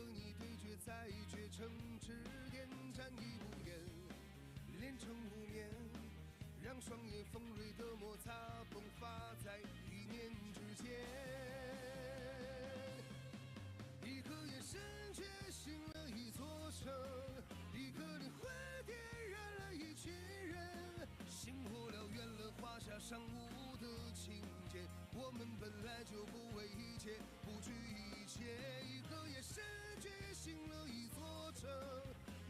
和你对决，在绝城之巅，战役无言，连成无眠，让双眼锋锐的摩擦迸发在一念之间。一颗眼神觉醒了一座城，一颗灵魂点燃了一群人。星火燎原了华夏尚武的情节，我们本来就不畏一切，不惧一切。一颗眼神觉醒了一座城，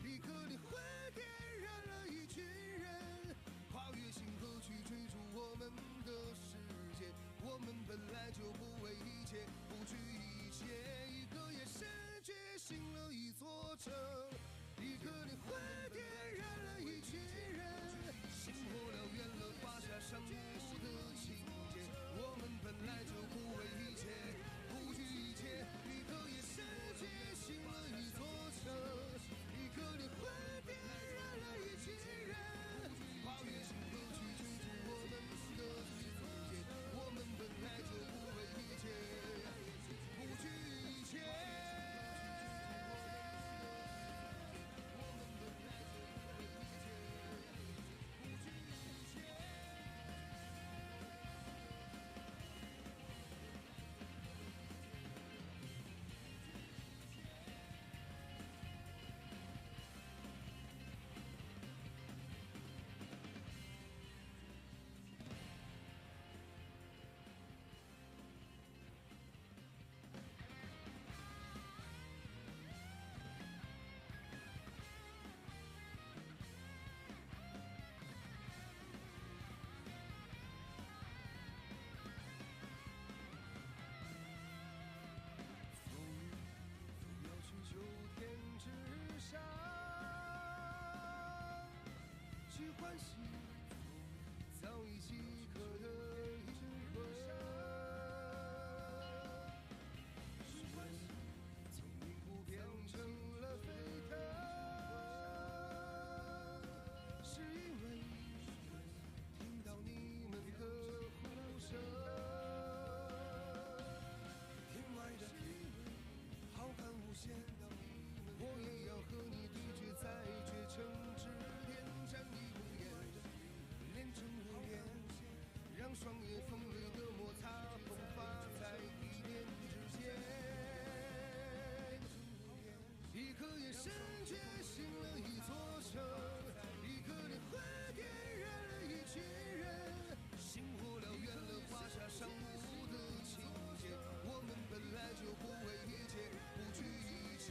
一颗灵魂点燃了一群人。跨越星河去追逐我们的世界，我们本来就不畏一切，不惧一切。一颗眼神觉醒了一座城，一颗灵魂点燃了一群人。星火燎原了华夏尚武的情节，我们本来就不畏一切，不惧一切。一颗眼神觉醒了一座城，一颗灵魂点燃了一群人。跨越星河去追逐我们的世界，我们本来就不畏一切，不惧一切。秋天之上，去唤醒早已饥渴的灵魂。去唤醒从命不变成了沸腾，是因为听到你们的呼声。天外的天浩瀚无限，我也要和你对决，在绝城之巅，战役无言，连成无眠，让双眼锋锐的摩擦迸发在一念之间。一颗眼神觉醒了一座城，一颗灵魂点燃了一群人。星火燎原了华夏尚武的情节，我们本来就不畏一切，不惧一切。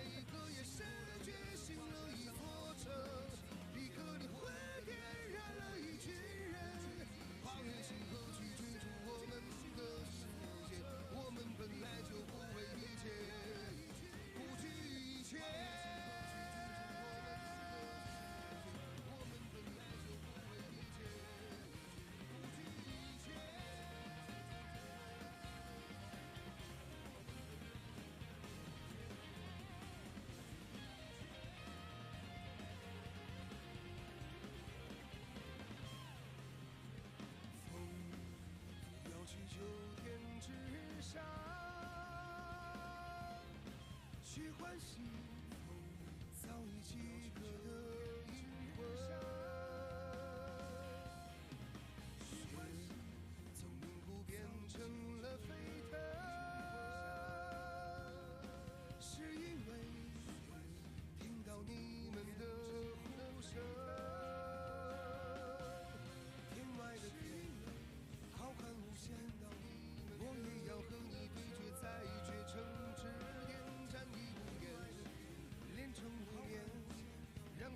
一颗眼神觉醒了一座城，一颗灵魂点燃了一群人。跨越星河去追逐我们的世界，我们本来就不畏一切，不惧一切。去秋天之上，去唤醒早已饥渴的灵魂。去唤醒从凝固变成了沸腾，是因为听到你们的呼声。天外的天浩瀚无限，我也要和你对决，在绝城之巅，战役无言，连成无眠，让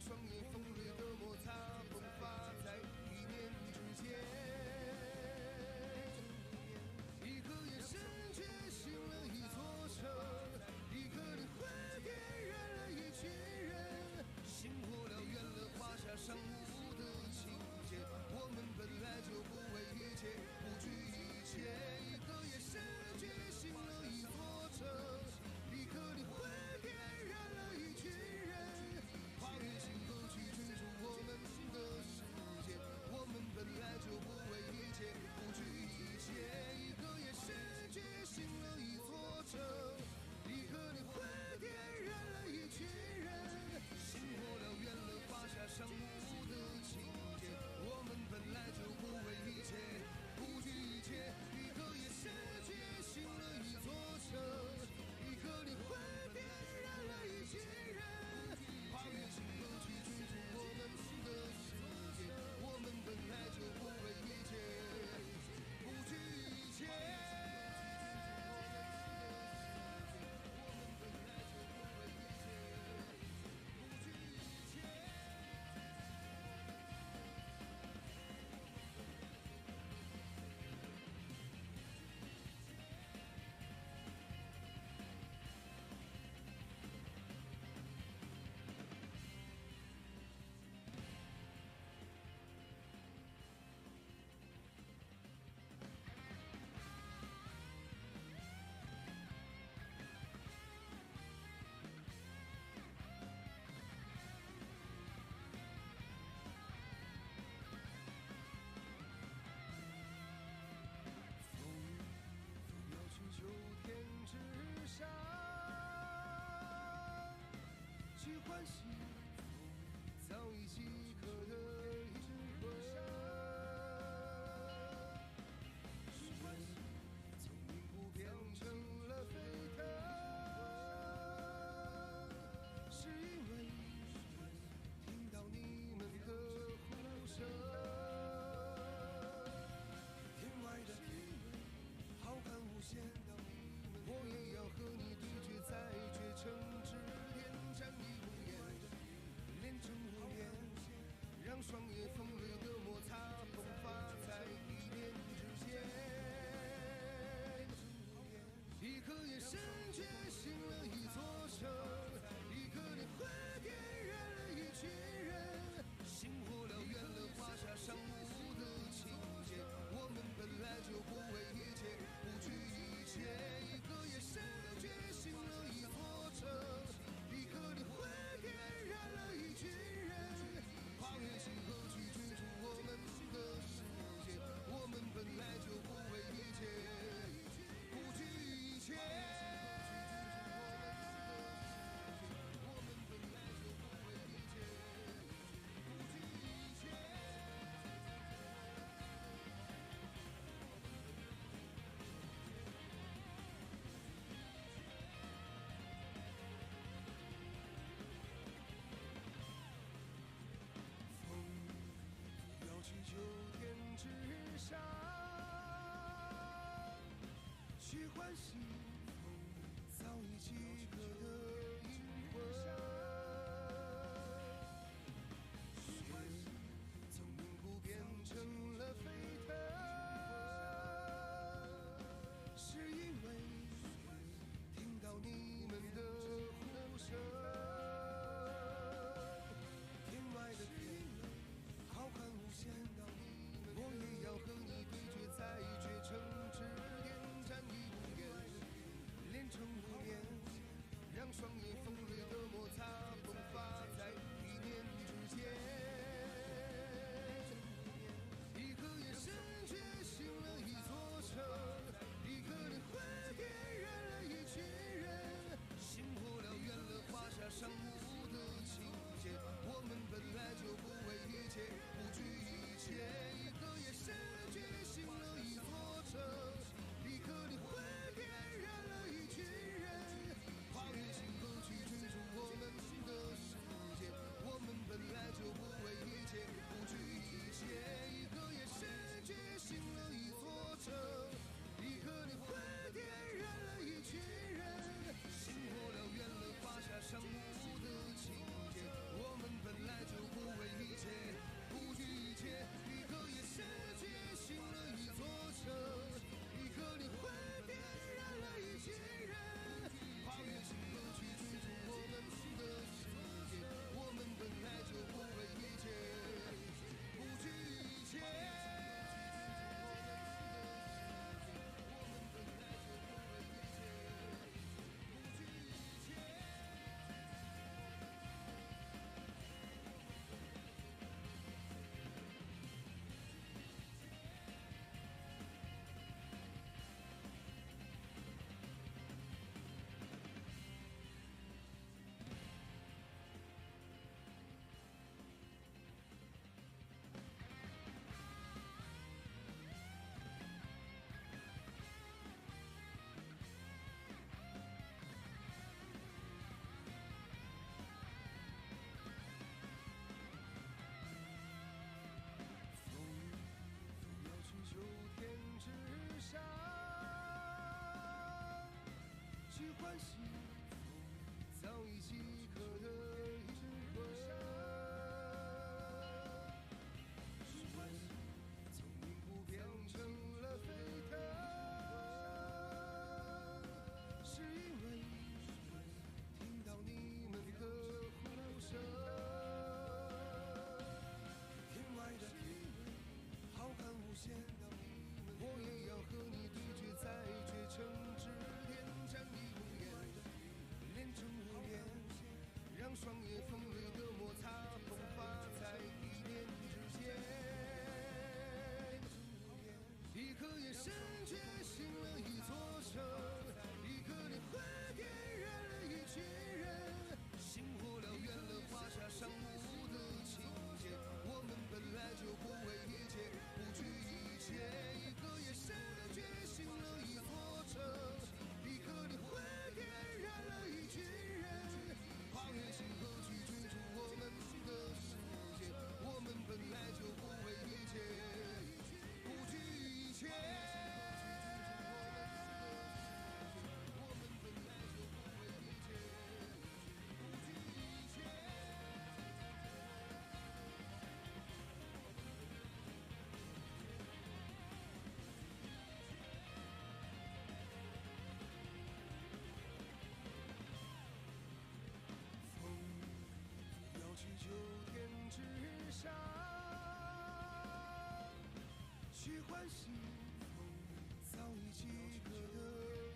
喜早已饥渴的灵魂，血从凝固变成了沸腾，是因为听到你们的呼声。天外的天浩瀚无限，我也要和你对决，在绝城之巅战役无言，连成无眠，让双眼锋锐的摩擦迸发在一念之间。一颗眼神觉醒了一座城，一颗灵魂点燃了一群人，星火燎原了华夏尚武的情节。我们本来就不畏一切，不惧一切。一颗眼神觉醒了一座城，一颗灵魂点燃了一群人，跨越星河去追逐我们的世界。我们本来就不畏一切，不惧一切。一颗眼神觉醒了一座城，一颗灵魂点燃了一群人，星火燎原了华夏尚武的情节。我们本来就不畏一切，不惧一切。一颗眼神觉醒了一座城，一颗灵魂点燃了一群人，跨越星河去追逐我们的世界。我们本来就不畏一切，不惧一切。秋天之上，去唤醒早已饥渴的灵魂。水从凝固变成了沸腾，是因为听到你们的呼声。天外的天浩瀚无限，我也要和你对决，在绝城之巅战役无言，连成无眠，让双眼锋锐的摩擦迸发在一念之间。一颗眼神觉醒了一座城，一颗灵魂点燃了一群人，星火燎原了华夏尚武的情节。我们本来就不畏一切，不惧一切。一颗眼神觉醒了一座城，一颗灵魂点燃了一群人，跨越星河去追逐我们的世界。我们本来就不畏一切，不惧一切。去秋天之上，去唤醒早已饥渴的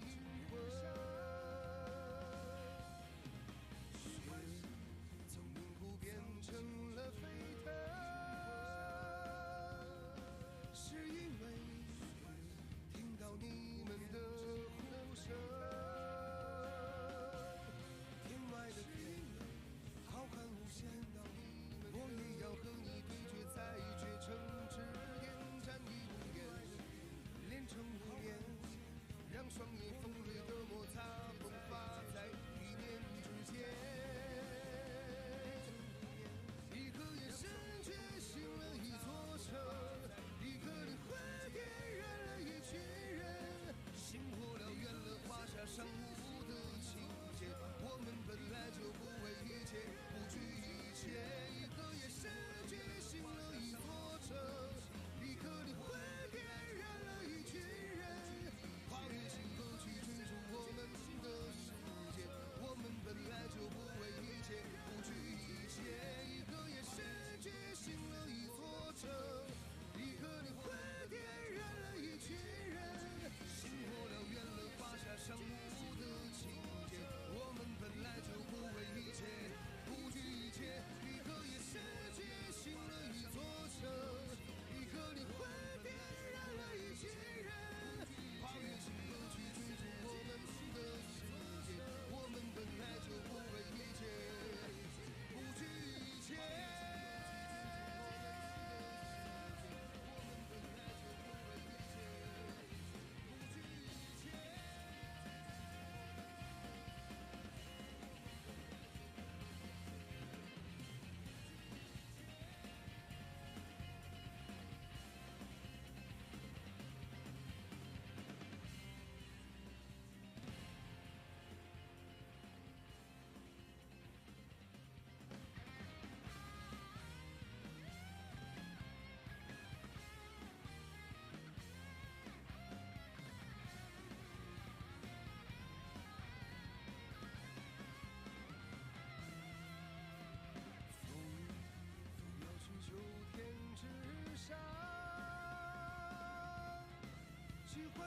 灵魂。血从凝固变成了沸腾，是因为听到你们的呼声。天外的天浩瀚无限，我也要和你对决，在绝城之巅战役无言，连成无眠，让双眼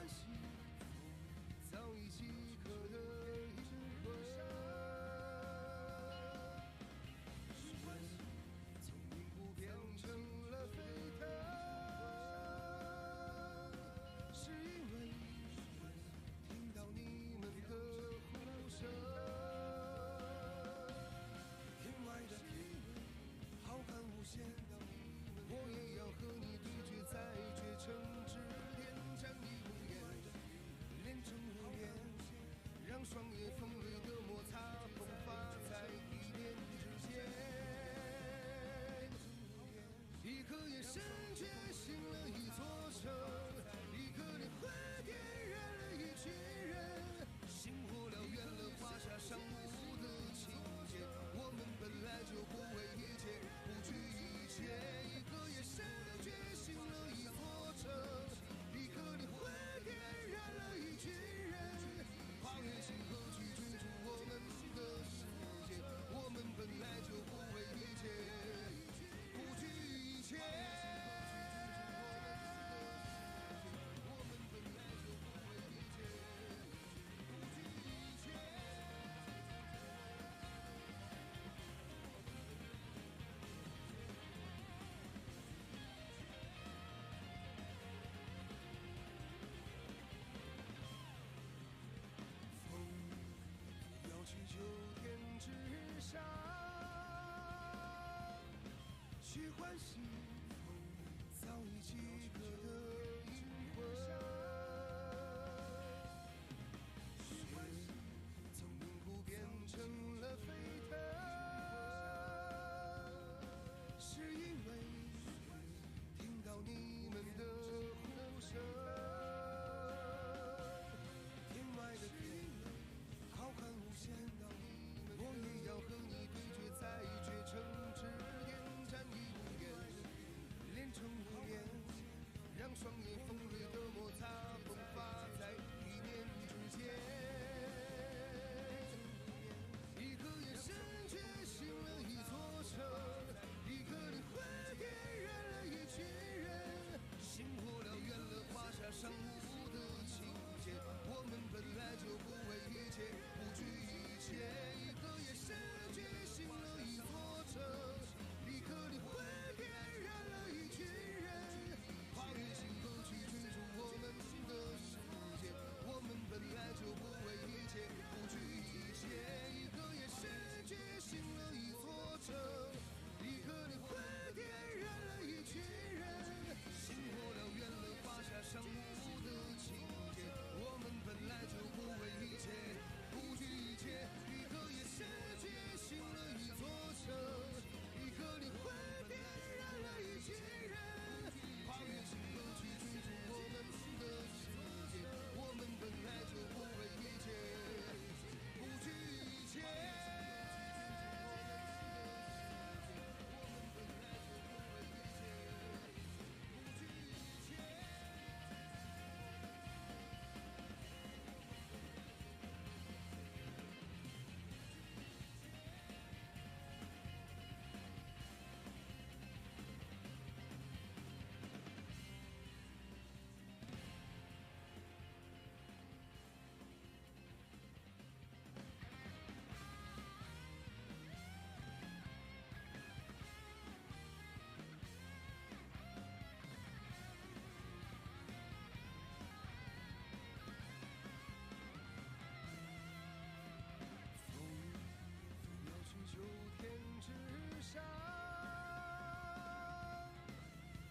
欢喜早已饥渴的灵魂，是欢喜从凝固变成了沸腾，是因为听到你们的呼声，天外的天浩瀚无限，我也要和你对决，在绝城之巅战役无言，连成无言，让双眼锋锐的摩擦迸发在一念之间。一颗眼神觉醒了一座城，一颗灵魂点燃了一群人，星火燎原了华夏尚武的情节，我们本来就不畏一切，不惧一切。一颗眼神觉醒了一座城，一颗灵魂点燃了一群人，跨越星河去追逐我们的世界，我们本来就不畏一切，不惧一切。去秋天之上，去唤醒早已饥渴的灵魂，雪从凝固变成了沸腾，是因为听到你们的呼声，天外的天浩瀚无限，我也要和你对决，在绝城之巅战役无言，连成无言，让双眼锋锐的摩擦迸发在一念之间。一颗眼神觉醒了一座城，一颗灵魂点燃了一群人，星火燎原了华夏尚武的情节，我们本来就不畏一切，不惧一切。一颗眼神觉醒了一座城，一颗灵魂点燃了一群人，跨越星河去追逐我们的世界，我们本来就不畏一切，不惧一切。一颗眼神觉醒了一座城，一颗灵魂点燃了一群人，星火燎原了华夏尚武的情节，我们本来就不畏一切，不惧一切。一颗眼神觉醒了一座城，一颗灵魂点燃了一群人，跨越星河去追逐我们的世界，我们本来就不畏一切，不惧一切。秋天之上，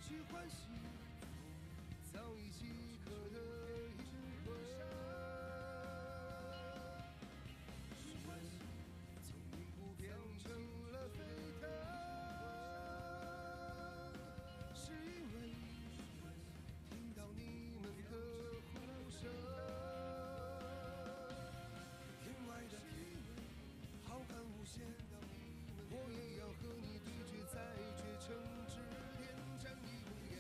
去唤醒早已饥渴的灵魂，是欢喜从凝固变成了沸腾，是因为听到你们的呼声，天外的天浩瀚无限，我也要和你对决，在绝城之巅战役无言，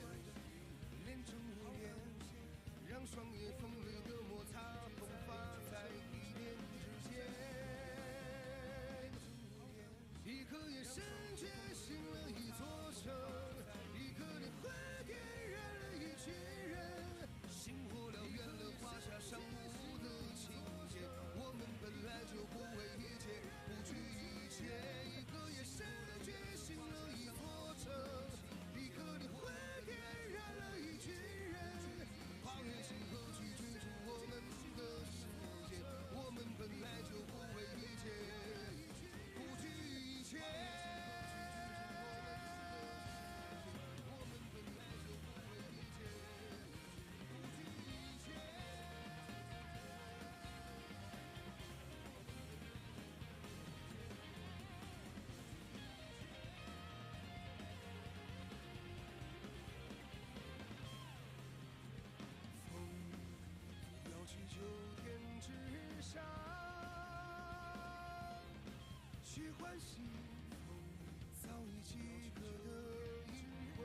9天之上，去唤醒早已饥渴的灵魂。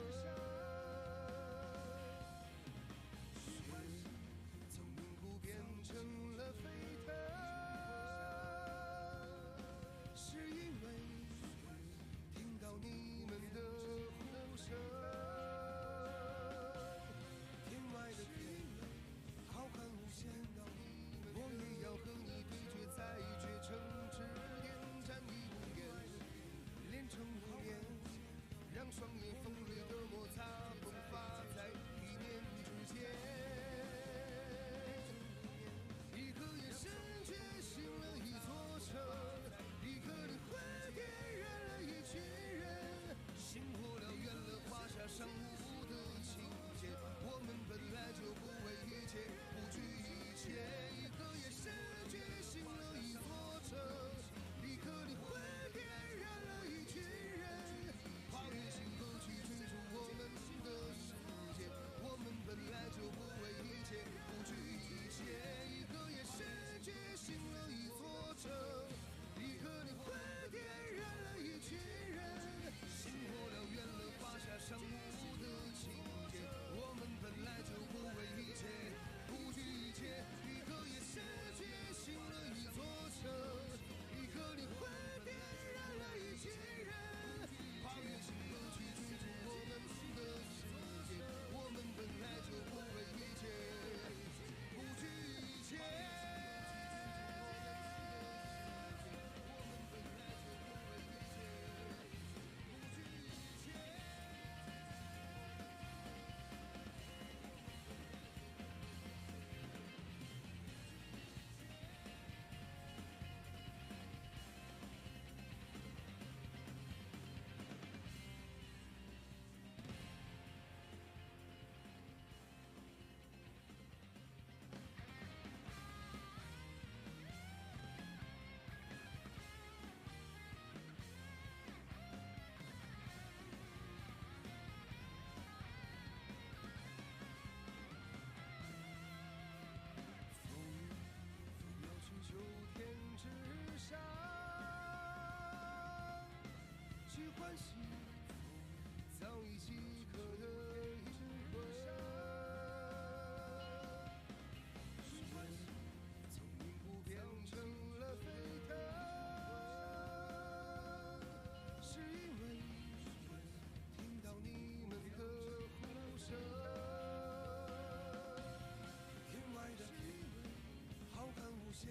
雪从凝固变成了沸腾，是因为听到你们的呼声。天外的天浩瀚无限，我也要和你对决，在绝城之巅战役无言，连成无言，让双眼锋锐的摩擦迸发在一念之间。一颗眼神觉醒了一座城，一颗灵魂点燃了一群人，星火燎原了华夏尚武的情节，我们本来就不畏一切，不惧一切。一颗眼神觉醒了一座城，一颗灵魂点燃了一群人，跨越星河去追逐我们的世界，我们本来就不畏一切，不惧一切。一颗眼神觉醒了一座城，一颗灵魂点燃了一群人，星火燎原了华夏尚武的情节，我们本来就不畏一切，不惧一切。一颗眼神觉醒了一座城，一颗灵魂点燃了一群人，跨越星河去追逐我们的世界，我们本来就不畏一切，不惧一切。9天之上，去唤醒早已饥渴的灵魂。从凝固变成了沸腾，是因为听到你们的呼声。天外的天浩瀚无限，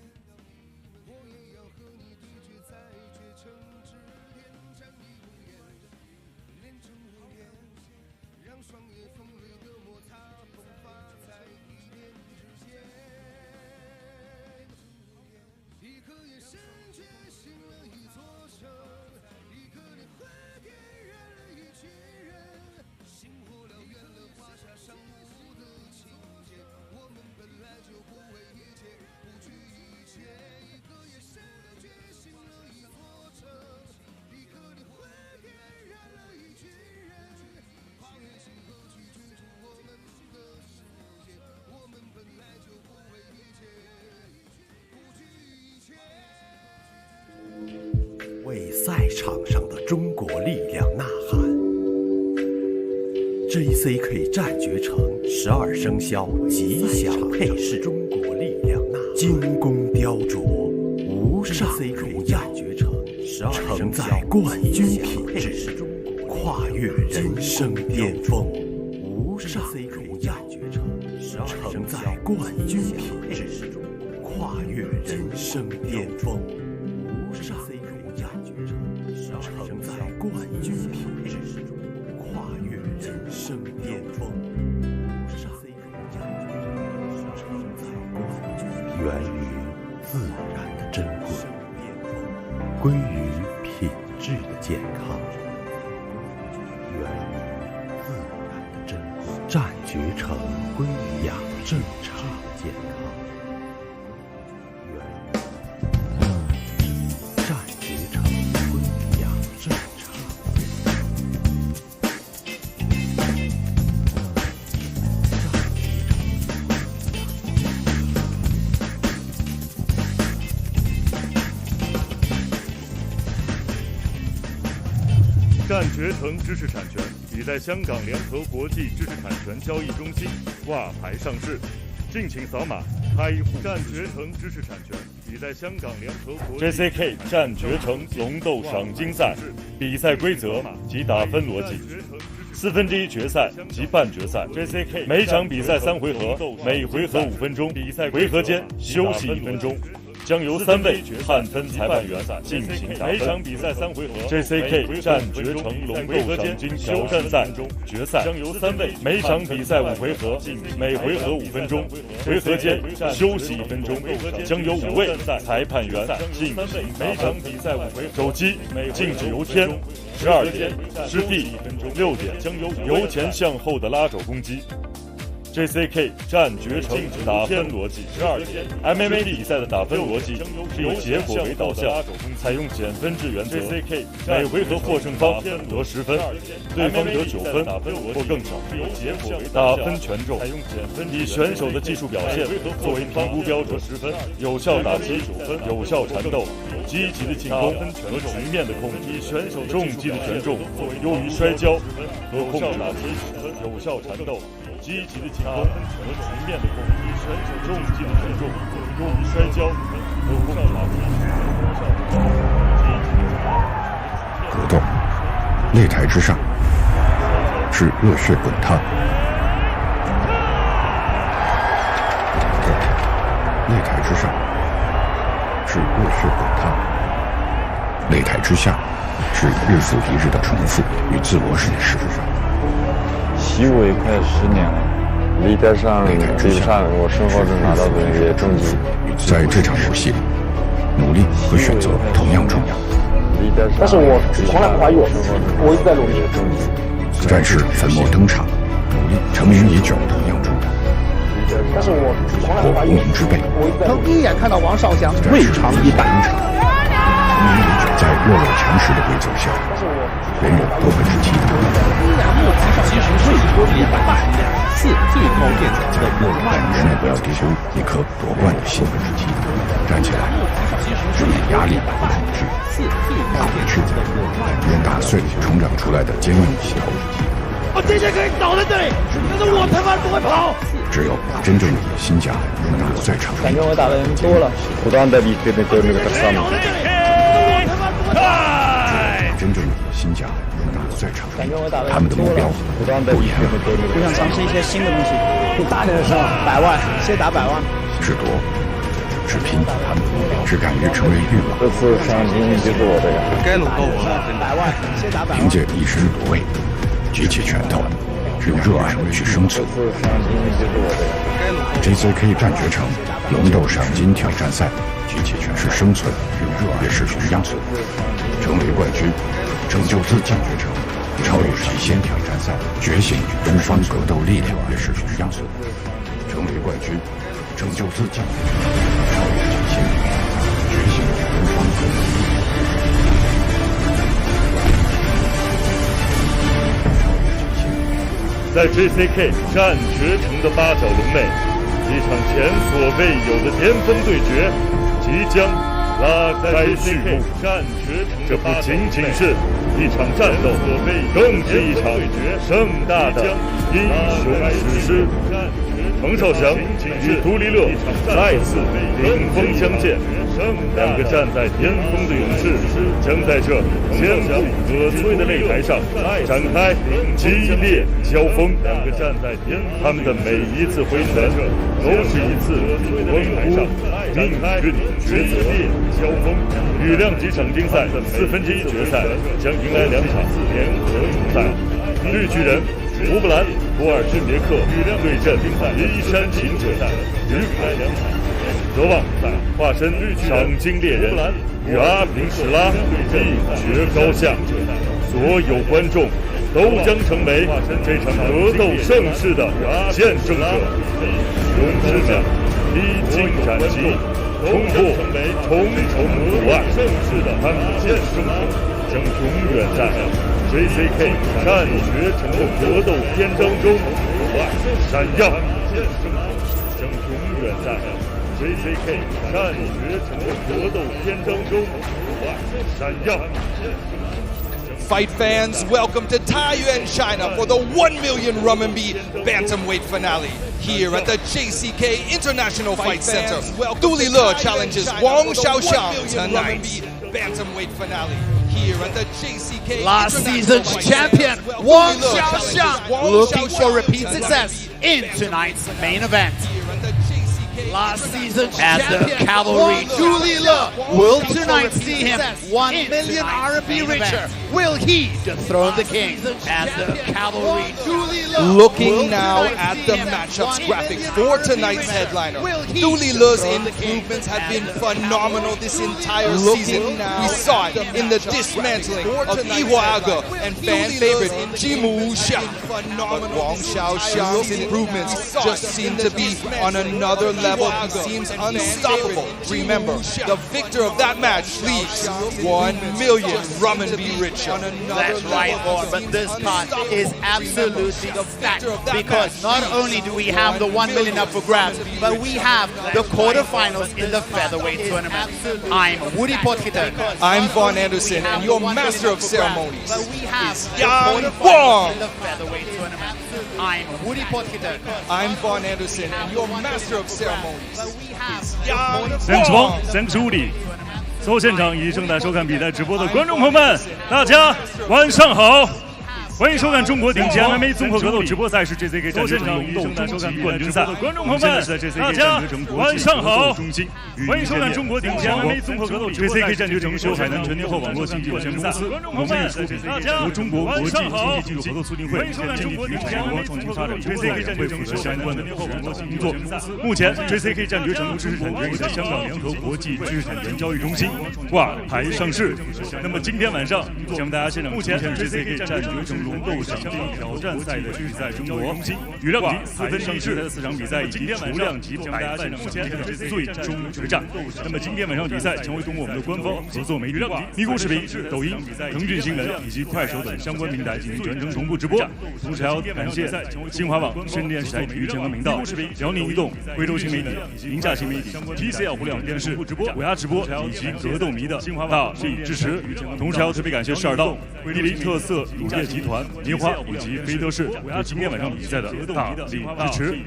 我也要和你对决，在绝城之巅战役无言，连成无言，让双眼锋锐的摩擦迸发在一念之间。一颗眼神觉醒了一座城，一颗灵魂点燃了一群人，星火燎原了华夏尚武的情节，我们本来就不畏一切，不惧一切。一颗眼神觉醒了一座城，一颗灵魂点燃了一群人，跨越星河去追逐我们的世界，我们本来就不畏一切，不惧一切。为赛场上的中国力量呐喊。JCK 战绝城12生肖吉祥配饰，中国力量呐喊，精工雕琢，无上荣耀，承载冠军品质，跨越人生巅峰，无上荣耀，承载冠军品质，跨越人生巅峰，无上荣耀，承载冠军品质，跨越人生巅峰，无上荣耀，承载冠军，源于自然的珍贵，归于品质的健康，源于自然的珍贵，战绝城归于养正常的健康。占决城知识产权已在香港联合国际知识产权交易中心挂牌上市，敬请扫码开户。占决城知识产权已在香港联合国 JCK 占决城龙斗赏金赛比赛规则及打分逻辑。1/4决赛及半决赛 JCK 每场比赛3回合，每回合5分钟，回合间休息1分钟。将由3位判分裁判员进行打分。每场比赛3回合 ，JCK 占决城龙斗赏金挑战赛决赛将由3位，每场比赛5回合，每回合5分钟，回合间休息1分钟，将由5位裁判员进行打分。每场比赛5回合，手机禁止由天12点湿地6点，将由前向后的拉肘攻击。JCK 占决城打分逻辑，MMA 比赛的打分逻辑以结果为导向，采用减分制原则。JCK 每回合获胜方得10分，对方得9分或更少。打分权重以选手的技术表现作为评估标准，有效打击、有效缠斗、积极的进攻和局面的控制。选手重击的权重用于摔跤和控制打击，有效缠斗。积极的进攻和局面的控制，选手重击的权重用于摔跤和控制打击。格斗，擂台之上是热血滚烫；格斗，擂台之上是热血滚烫；擂台之下是日复一日的重复与自我审视。习武也快10年了，擂台上比不上我生活中拿到的那些重击。在这场游戏里，努力和选择同样重要。但是我从来不怀疑我一直在努力。战士粉墨登场，努力成名已久同样重要。但是我从来不怀疑无名之辈，他第一眼看到王少祥未尝一败。成名已久，在弱肉强食的规则下，人人都会知踢的。其实未脱离2次最高殿堂的梦幻。人们不要低估一颗夺冠的心，站起来，不以压力和恐惧打回去，愿打碎成长出来的坚硬心。我今天可以倒在这里，但是我他妈不会跑。只有真正的心甲能打最长。感觉我打的人多了，不断的比对那个他上面。真正的心甲能打最长。感觉我打的他们的目标不一样，我想尝试一些新的东西。你大点的时候100万，先打100万。是夺，是拼，是敢于成为欲望。这次赏金就是我的呀。该轮到我了，100万，先打100万。凭借一身夺位，举起拳头，用热爱去生存。这次赏金就是我的呀。JCK 战决城龙斗赏金挑战赛，举起拳是生存，也是荣耀。成为冠军，拯救自己决城，超越极限挑战赛，觉醒东方格斗力量，也是荣耀。成为冠军，拯救自己，超越极限，觉醒东方格斗力量。在 JCK 战决城的8角笼内，一场前所未有的巅峰对决即将拉开序幕。这不仅仅是一场战斗，更是一场盛大的英雄史诗。彭少祥与独立乐再次顶峰相见，两个站在巅峰的勇士将在这坚不可摧的擂台上展开激烈交锋。他们的每一次挥拳都是一次稳固命运抉择。羽量级赏金赛1/4决赛将迎来2场联合重赛，绿巨人乌布兰波尔津别克对阵衣衫行者吕凯，德旺化身赏金猎人与阿平史拉一决高下。所有观众都将成为这场格斗盛世的见证者。勇士们披荆斩棘，冲破重重阻碍，他们的见证者将永远在JCK 战决城的格斗篇章中闪耀，将永远在JCK 战决城的格斗篇章中闪耀。Fight fans, welcome to Taiyuan, China for the 1 million RMB Bantamweight finale. Here at the JCK International Fight Center, Du Lile challenges Wang Xiaoxiang tonight. Bantamweight finale. Here at the JCK last season's champion Wang Xiaoxiang looking for repeat success in tonight's main event. Last season's champion Cavalry Du Lile will tonight see him 1 million RMB richer. Will he dethrone the king? As the Cavalry Du Lile looking now at the matchups graphics for tonight's headliner. Du Lile's improvements have been phenomenal this entire season. We saw it in the dismantling of Ihuaga and fan favorite Jimu Xia. But Wang Xiaoxiang's improvements just seem to be on another level. He seems unstoppable. Remember, the victor of that match leaves 1 million RMB richer. That's right, Lord, but this card is absolutely stacked because not only do we have the 1 million up for grabs, but we have the quarterfinals in the featherweight tournament. I'm Woody Potkiter. I'm Vaughn Anderson, and your master of ceremonies is Yang Wang. In the featherweight tournament. I'm Woody Potkiter. I'm Vaughn Anderson, and your master of ceremonies is Yang Thanks Vaughn, thanks Woody。所有现场以及正在收看比赛直播的观众朋友们，大家晚上好！欢迎收看中国顶级 MMA 综合格斗直播赛事 JCK 战决城龙斗终极冠军赛。观众朋友们，大家晚上好！欢迎收看中国顶级 MMA 综合格斗 JCK 战决城由海南全天候网络信息有限公司荣誉出品，由中国国际经济技术合作促进会经济体育产业文化创新发展工作委员会负责相关的工作。目前 JCK 战决城知识产权已在香港联合国际知识产权交易中心挂牌上市。那么今天晚上将大家现场目前 JCK 战决城龙斗场地挑战赛的比赛争夺，羽量级4分上市的4场比赛以及雏量级100万目前最终决战。那么今天晚上比赛将会通过我们的官方合作媒体咪咕视频、抖音、腾讯新闻以及快手等相关平台进行全程同步直播。同时还要感谢新华网、深电视台体育健康频道、辽宁移动、贵州新媒体、宁夏新媒体、TCL 互联网电视、虎牙直播以及格斗迷的大力支持。同时还要特别感谢12道、伊犁特色乳业集团、棉花以及飞德士对今天晚上比赛的大力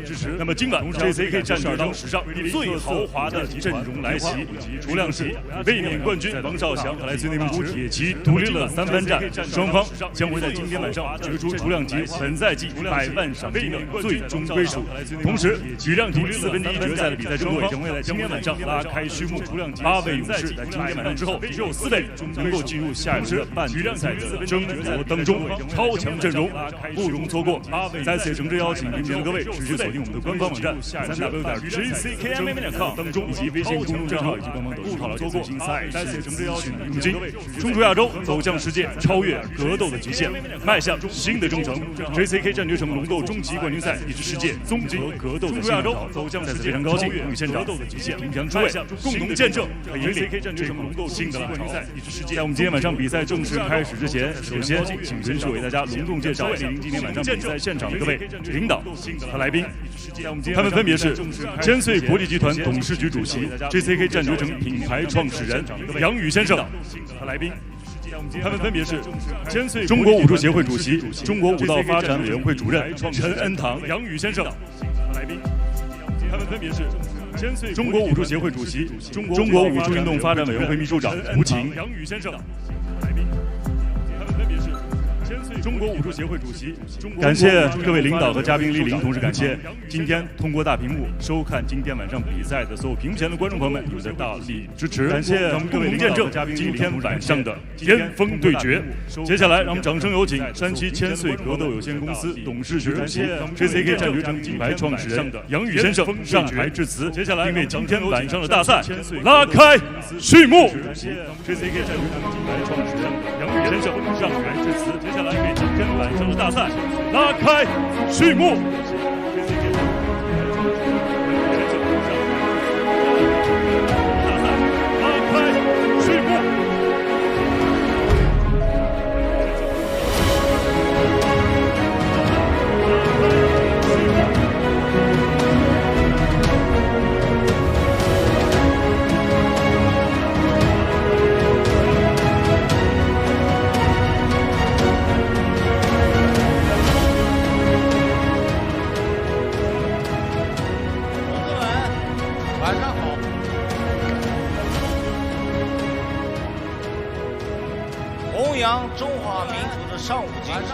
支持。那么今晚 JCK 战决城史上最豪华的阵容来袭，雏量级卫冕冠军王少祥和来自内蒙古铁骑Du Lile3番战，双方将会在今天晚上决出雏量级本赛季100万赏金的最终归属。同时，羽量级4分之1决赛的比赛争夺也将会在今天晚上拉开序幕。8位勇士在今天晚上之后，只有4位能够进入下一轮的半决赛的争夺当中。超强阵容不容错过。在此也诚挚邀请屏前的各位持续锁定我们的官方网站3w.jckmma.com 当中以及微信公众账号以及官方抖音号错过。在此也诚挚邀请如今冲出亚洲，走向世界，超越格斗的极限，迈向新的征程。JCK 战决城龙斗终极冠军赛，也是世界综合格斗的新潮。走向世界，非常高兴与现场屏前诸位共同见证和引领 JCK 战决城龙斗新的浪潮。在我们今天晚上比赛正式开始之前，首先请准许为大家隆重介绍莅临今天晚上比赛现场的各位领导和来宾。他们分别是千岁国际集团董事局主席、JCK 战决城品牌创始人杨宇先生和来宾。他们分别是千岁中国武术协会主席、中国武道发展委员会主任陈恩堂、杨宇先生和来宾。他们分别是中国武术协会主席、中国武术运动发展委员会秘书长吴晴、杨宇先生。中国武术协会主席，感谢各位领导和嘉宾莅临，同时感谢今天通过大屏幕收看今天晚上比赛的所有屏幕前的观众朋友们有的大力支持，感谢我们各位见证今天晚上的巅峰对决。接下来让我们掌声有请山西千岁格斗有限公司董事局主席、JCK 战决城品牌创始人杨宇先生上台致辞，并为今天晚上的大赛拉开序幕。JCK 战决城品牌创始人杨宇先生上台致辞，接下来为今天晚上的大赛拉开序幕。晚上好。弘扬中华民族的尚武精神，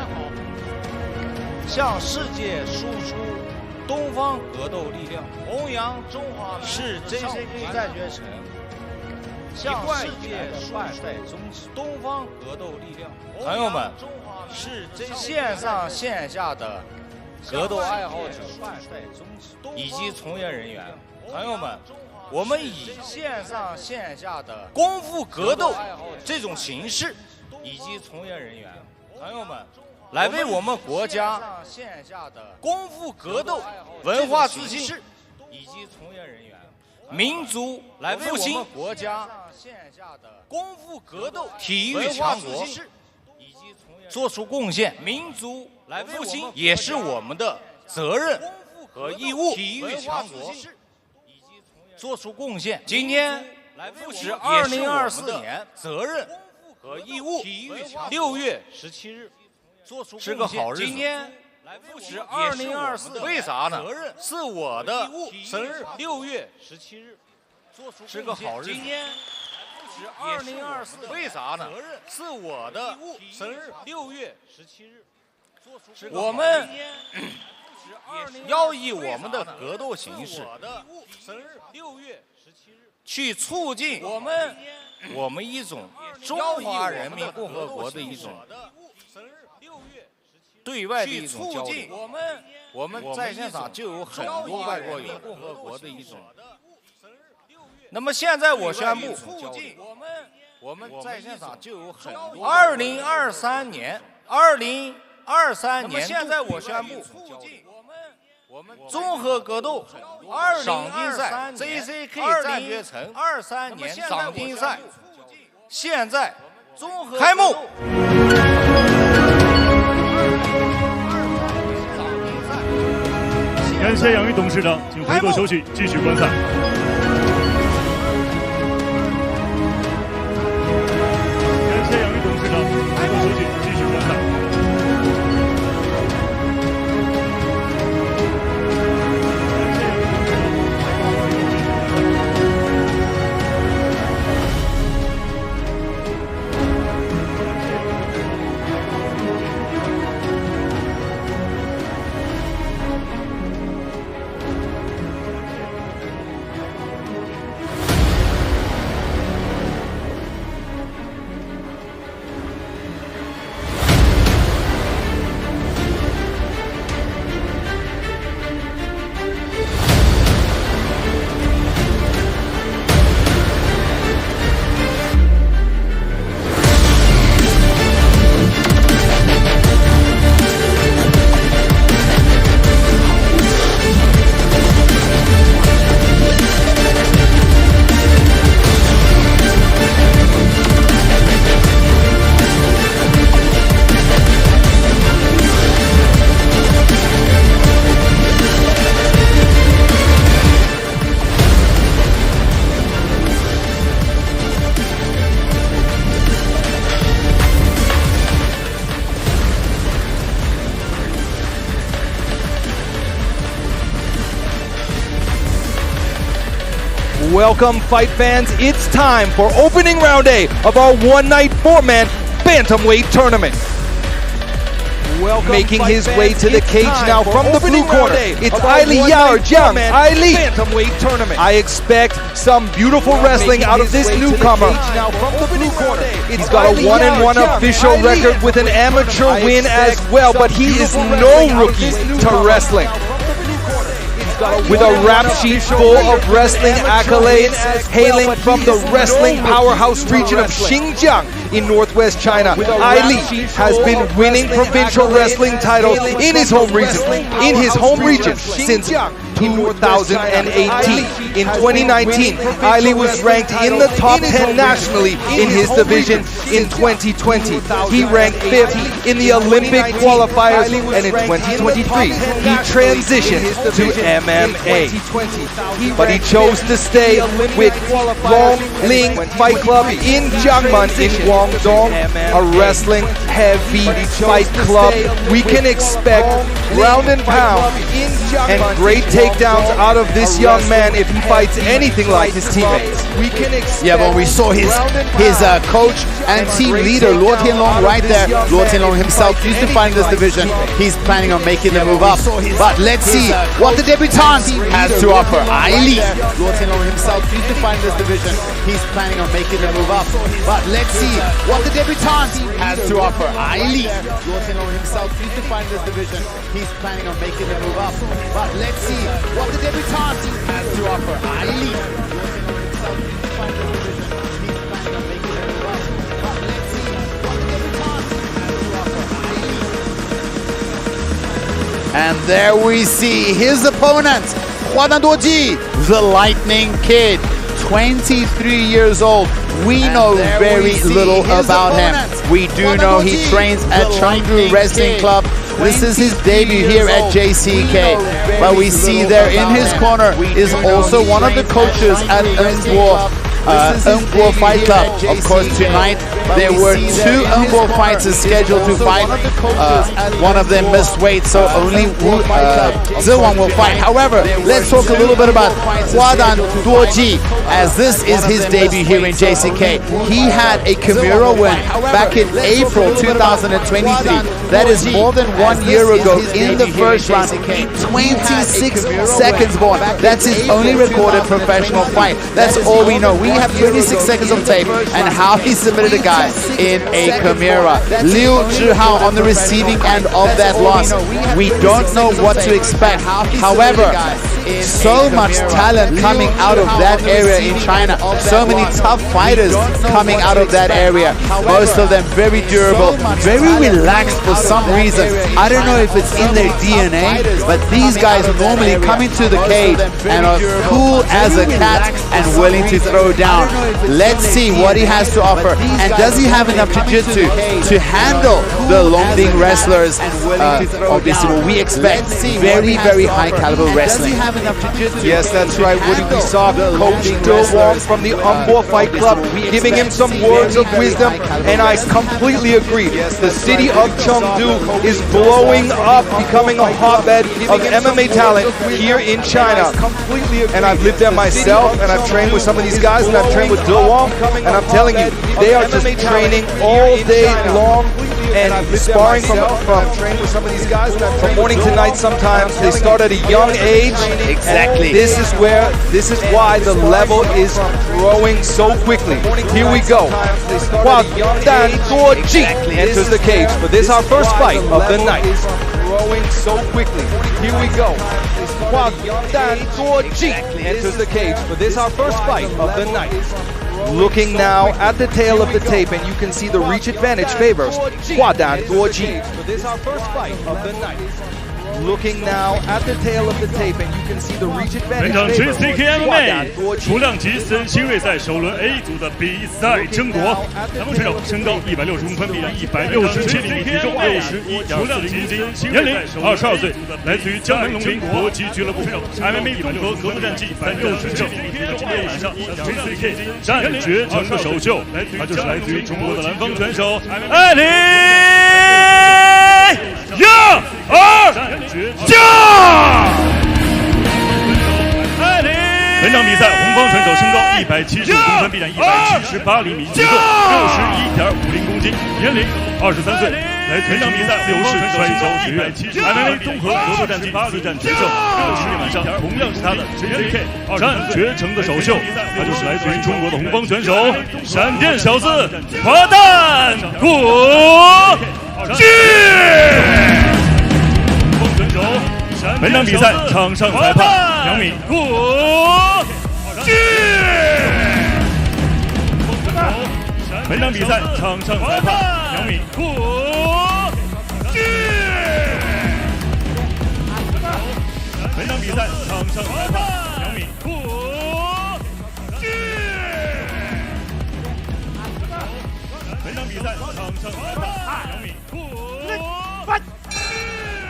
向世界输出东方格斗力量，弘扬中华是 JCK 战决城向世界输出东方格斗力量。朋友们，是线上线下的格斗爱好者以及从业人员，朋友们，我们以线上线下的功夫格斗这种形式以及从业人员，朋友们，来为我们国家线下的功夫格斗文化自信以及从业人员，民族来复兴国家线下的功夫格斗体育强国做出贡献，民族来复兴也是我们的责任和义务。体育强国做出贡献，今天是2024年责任和义务。6月17日是个好日子，今天是2024，为啥呢？是我的生日，6月17日是个好日子。今天是2024，为啥呢？是我的生日，6月17日。我们要以我们的格斗形式去促进我们一种中华人民共和国的一种对外的一种交流。我们在现场就有很多外国友，共和国的一种。那么现在我宣布，我们在现场就有很多。2023年，现在我宣布，综合格斗赏金赛 JCK 战决城23年赏金赛现在综合开幕。感谢杨宇董事长，请回座休息，继续观赛。感谢杨宇董事长，回座休息，继续观赛。Welcome, fight fans. It's time for opening round A of our one-night four-man Bantamweight tournament. Making his way to the cage now from the blue corner, it's Aili Yaojiang. Aili, Bantamweight tournament. I expect some beautiful wrestling out of this newcomer. He's got a 1-1 official record with an amateur win as well, but he is no rookie to wrestling. With a rap sheet full of wrestling accolades, hailing from the wrestling powerhouse region of Xinjiang in northwest China, Aili has been winning provincial wrestling titles in his home region since 2018. In 2019, Aili was ranked in the top 10 nationally in his division. In 2020, he ranked 5th in the Olympic qualifiers, and in 2023, he transitioned to MMA. But he chose to stay with Rong Ling Fight Club in Jiangmen in Guangdong. Guangdong, a wrestling heavy fight club. We can expect ground and pound and great takedowns out of this young man if he fights anything like his teammates. We can expect but we saw his coach and team leader, Luo Tianlong, right there. Luo Tianlong himself used to fight in this division. He's planning on making the move up. But let's see what the debutant has to offer. Aili. Luo Tianlong himself used to fight in this division. He's planning on making the move up. But let's see what the debutant has to offer. Aili. Luo Tianlong himself used to fight in this division. He's planning on making the move up. But let's see what the debutant has to offer. Aili. And there we see his opponent, Huadan Duoji, the Lightning Kid, 23 years old. We know very little about him. We do know he trains at Chengdu Wrestling Club. This is his debut here at JCK. But we see there in his corner is also one of the coaches at Enguo Fight Club. Of course, tonight there were two Enguo fighters scheduled to fight. One of them missed weight, so only Ziwang will fight. However, let's talk a little bit about Huadan Duoji, as this is his debut here in JCK. He had a Kimura win back in April 2023. That is more than 1 year ago in the first round. 26 seconds born. That's his only recorded professional fight. That's all we know. We have 26 seconds of tape and how he submitted a guy in a Kimura. Liu Zhihao on the receiving end of that loss. We don't know what to expect. However, so much talent coming out of that area in China. So many tough fighters coming out of that area. Most of them very durable, very relaxed for some reason. I don't know if it's in their DNA, but these guys normally come into the cage and are cool as a cat and willing to throw down. Let's see what he has to offer, and does he have enough jiu-jitsu to handle the Longding wrestlers? Obviously, what we expect, very, very high caliber wrestling. Yes, that's right, Woody. We saw Coach Wong from the Enguo Fight Club giving him some words of wisdom, and I completely agree. The city of Chengdu is blowing up, becoming a hotbed of MMA talent here in China. And I've lived there myself, and I've trained with some of these guys, and I've trained with Wong, and I'm telling you, they are just training all day long and sparring from morning to night sometimes. They start at a young age. Exactly. This is why the level is growing so quickly. Here we go. Huadan Duoji enters the cage for this, our first fight of the night. Growing so quickly. Here we go. Huadan Duoji enters the cage for this, our first fight of the night. Looking now at the tail of the tape, and you can see the reach advantage favors Huadan Duoji. For this, our first fight of the night. Looking now at the tail of the tape, and you can see the reach advantage. 本场 JCK MMA 重量级森新锐赛首轮 A 组的比赛争夺，南方选手身高160公分，比167厘米，体重61.4斤，年龄22岁，来自于江门龙陵国际俱乐部 ，MMA 综合格斗战绩367厘米，体重JCK 战决成的首秀，他就是来自于中国的南方选手艾琳。1、2、加！本场比赛，红方选手身高175公分，臂展178厘米，体重61.50公斤，年龄23岁，来自于中国自由式摔跤学院 MMA 综合格斗战绩4战决胜。今天晚上同样是他的 JCK 战决成的首秀，他就是来自于中国的红方选手闪电小子Huadan Duoji。本场比赛场上裁判杨敏本场比赛场上裁判杨敏本场比赛场上裁判杨敏本场比赛场上裁判杨敏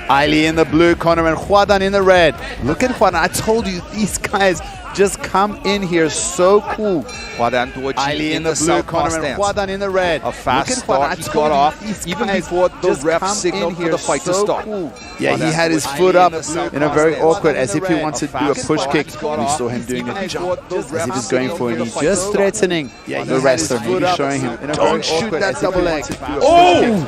Aili in the blue corner and Huadan in the red. Look at Huadan. I told you, these guys just come in here so cool. Hwadan Duoji in the blue corner and Hwadan in the red. A fast start, he got off even before the ref signaled for the fight to start. Cool. Yeah, he had his foot up in a very awkward, as if he wants to do a push kick. We saw him doing a jump, as if he's going for a knee, just threatening the wrestler, maybe showing him, don't shoot that double leg. Oh!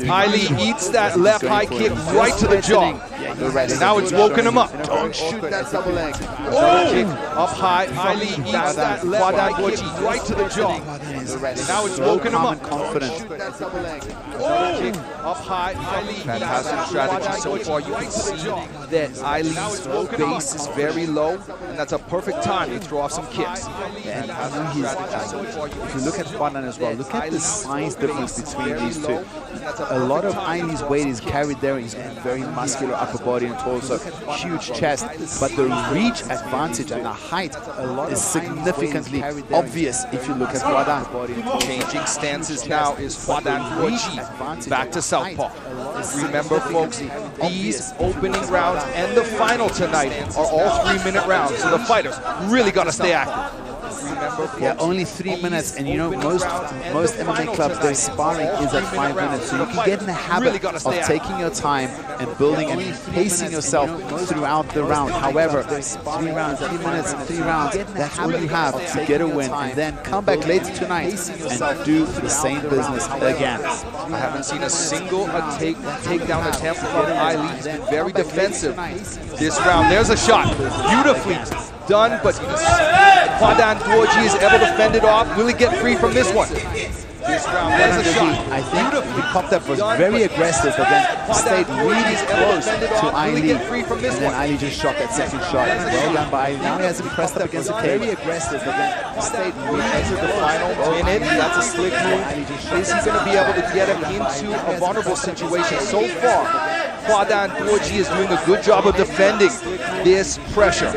Ali eats that left high kick right to the jaw. Now it's woken him up. Don't shoot that double leg. Kick up high, Ali eats that Hwadan Duoji right to the jaw. Now it's woken him up. Confident. Kick up high, Ali. Fantastic strategy so far. You can see that Ali's base is very low, and that's a perfect time to throw off some kicks. And if you look at Hwadan as well, look at the size difference between these two. A lot of Ali's weight is carried there. He's got very muscular upper body and torso, huge chest, but the reach advantage and the height is significantly obvious if you look at Hwadan. Changing stances now is Hwadan Duoji back to southpaw. Remember, folks, these opening rounds and the final tonight are all 3-minute rounds, so the fighters really got to stay active. Yeah, only 3 minutes, and you know most MMA clubs, their sparring is at 5 minutes, so you can get in the habit of taking your time and building and pacing yourself throughout the round. However, 3 rounds, 3 minutes, 3 rounds, that's all you have to get a win, and then come back later tonight and do the same business again. I haven't seen a single takedown attempt from Ali. He's been very defensive this round. There's a shot, beautifully done, but Hwadan Duoji is able to fend it off. Will he get free from this one? This round, there's a shot. I think the pop up was very aggressive, but then stayed really close to Ali, and then Ali just shot that second shot. Well done by Ali. Now he has him pressed up against the cage. Very aggressive, but then stayed really entered the final minute. That's a slick move. Is he going to be able to get him into a vulnerable situation? So far, Hwadan Duoji is doing a good job of defending this pressure.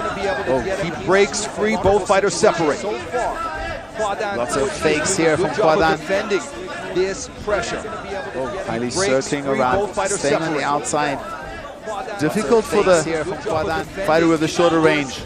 He breaks free, both fighters separate. Lots of fakes here from Hwadan. Defending this pressure. Ali circling around, staying on the outside. Difficult for the fighter with the shorter range.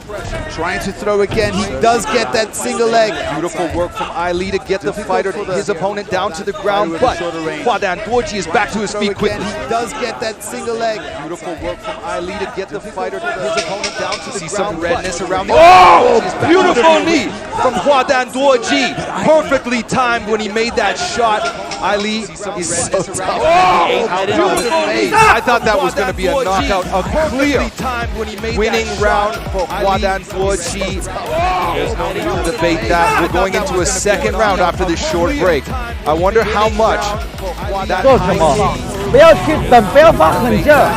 Trying to throw again. He does get that single leg. Beautiful work from Ali to get the fighter, his opponent, down to the ground. But Hwadan Duoji is back to his feet quickly. He does get that single leg. Beautiful work from Ali to get the fighter, his opponent, down to the ground. See some redness around the beautiful knee from Hwadan Duoji. Perfectly timed when he made that shot. Ali is so tough. I thought that was going to be a knockout, a clear winning round for Hwadan Duoji. There's no need to debate that. We're going into a second round after this short break. I wonder how much that 做什么？不要去等，不要发狠劲儿。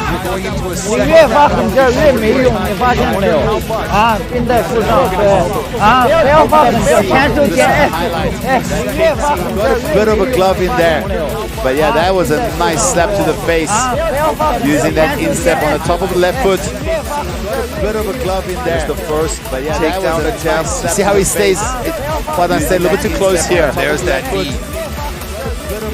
你越发狠劲儿越没用，你发现没有？啊，钉在树上，对，啊，不要发狠劲儿，前手前，哎，你越发狠劲儿。 Bit of a glove in there, but yeah, that was a nice slap to the face. Using that instep on the top of the left foot. Bit of a glove in there. Just the first, but yeah, takedown attempt. See how he stays? Hwadan stayed a little bit too close here. There's that knee.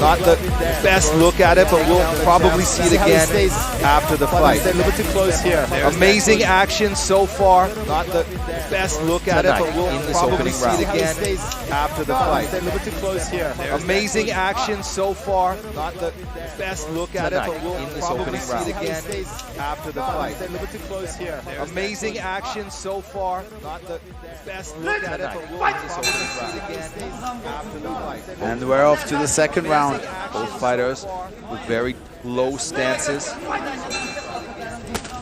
Not the best look at it, but we'll probably see it again after the fight. A little bit too close here. Amazing action so far. Not the best look at it, but we'll probably see it again after the fight. A little bit too close here. Amazing action so far. Not the best look at it, but we'll probably see it again after the fight. A little bit too close here. Amazing action so far. Not the best look at it, but we'll probably see it again after the fight. And we're off to the second round. Both fighters with very low stances.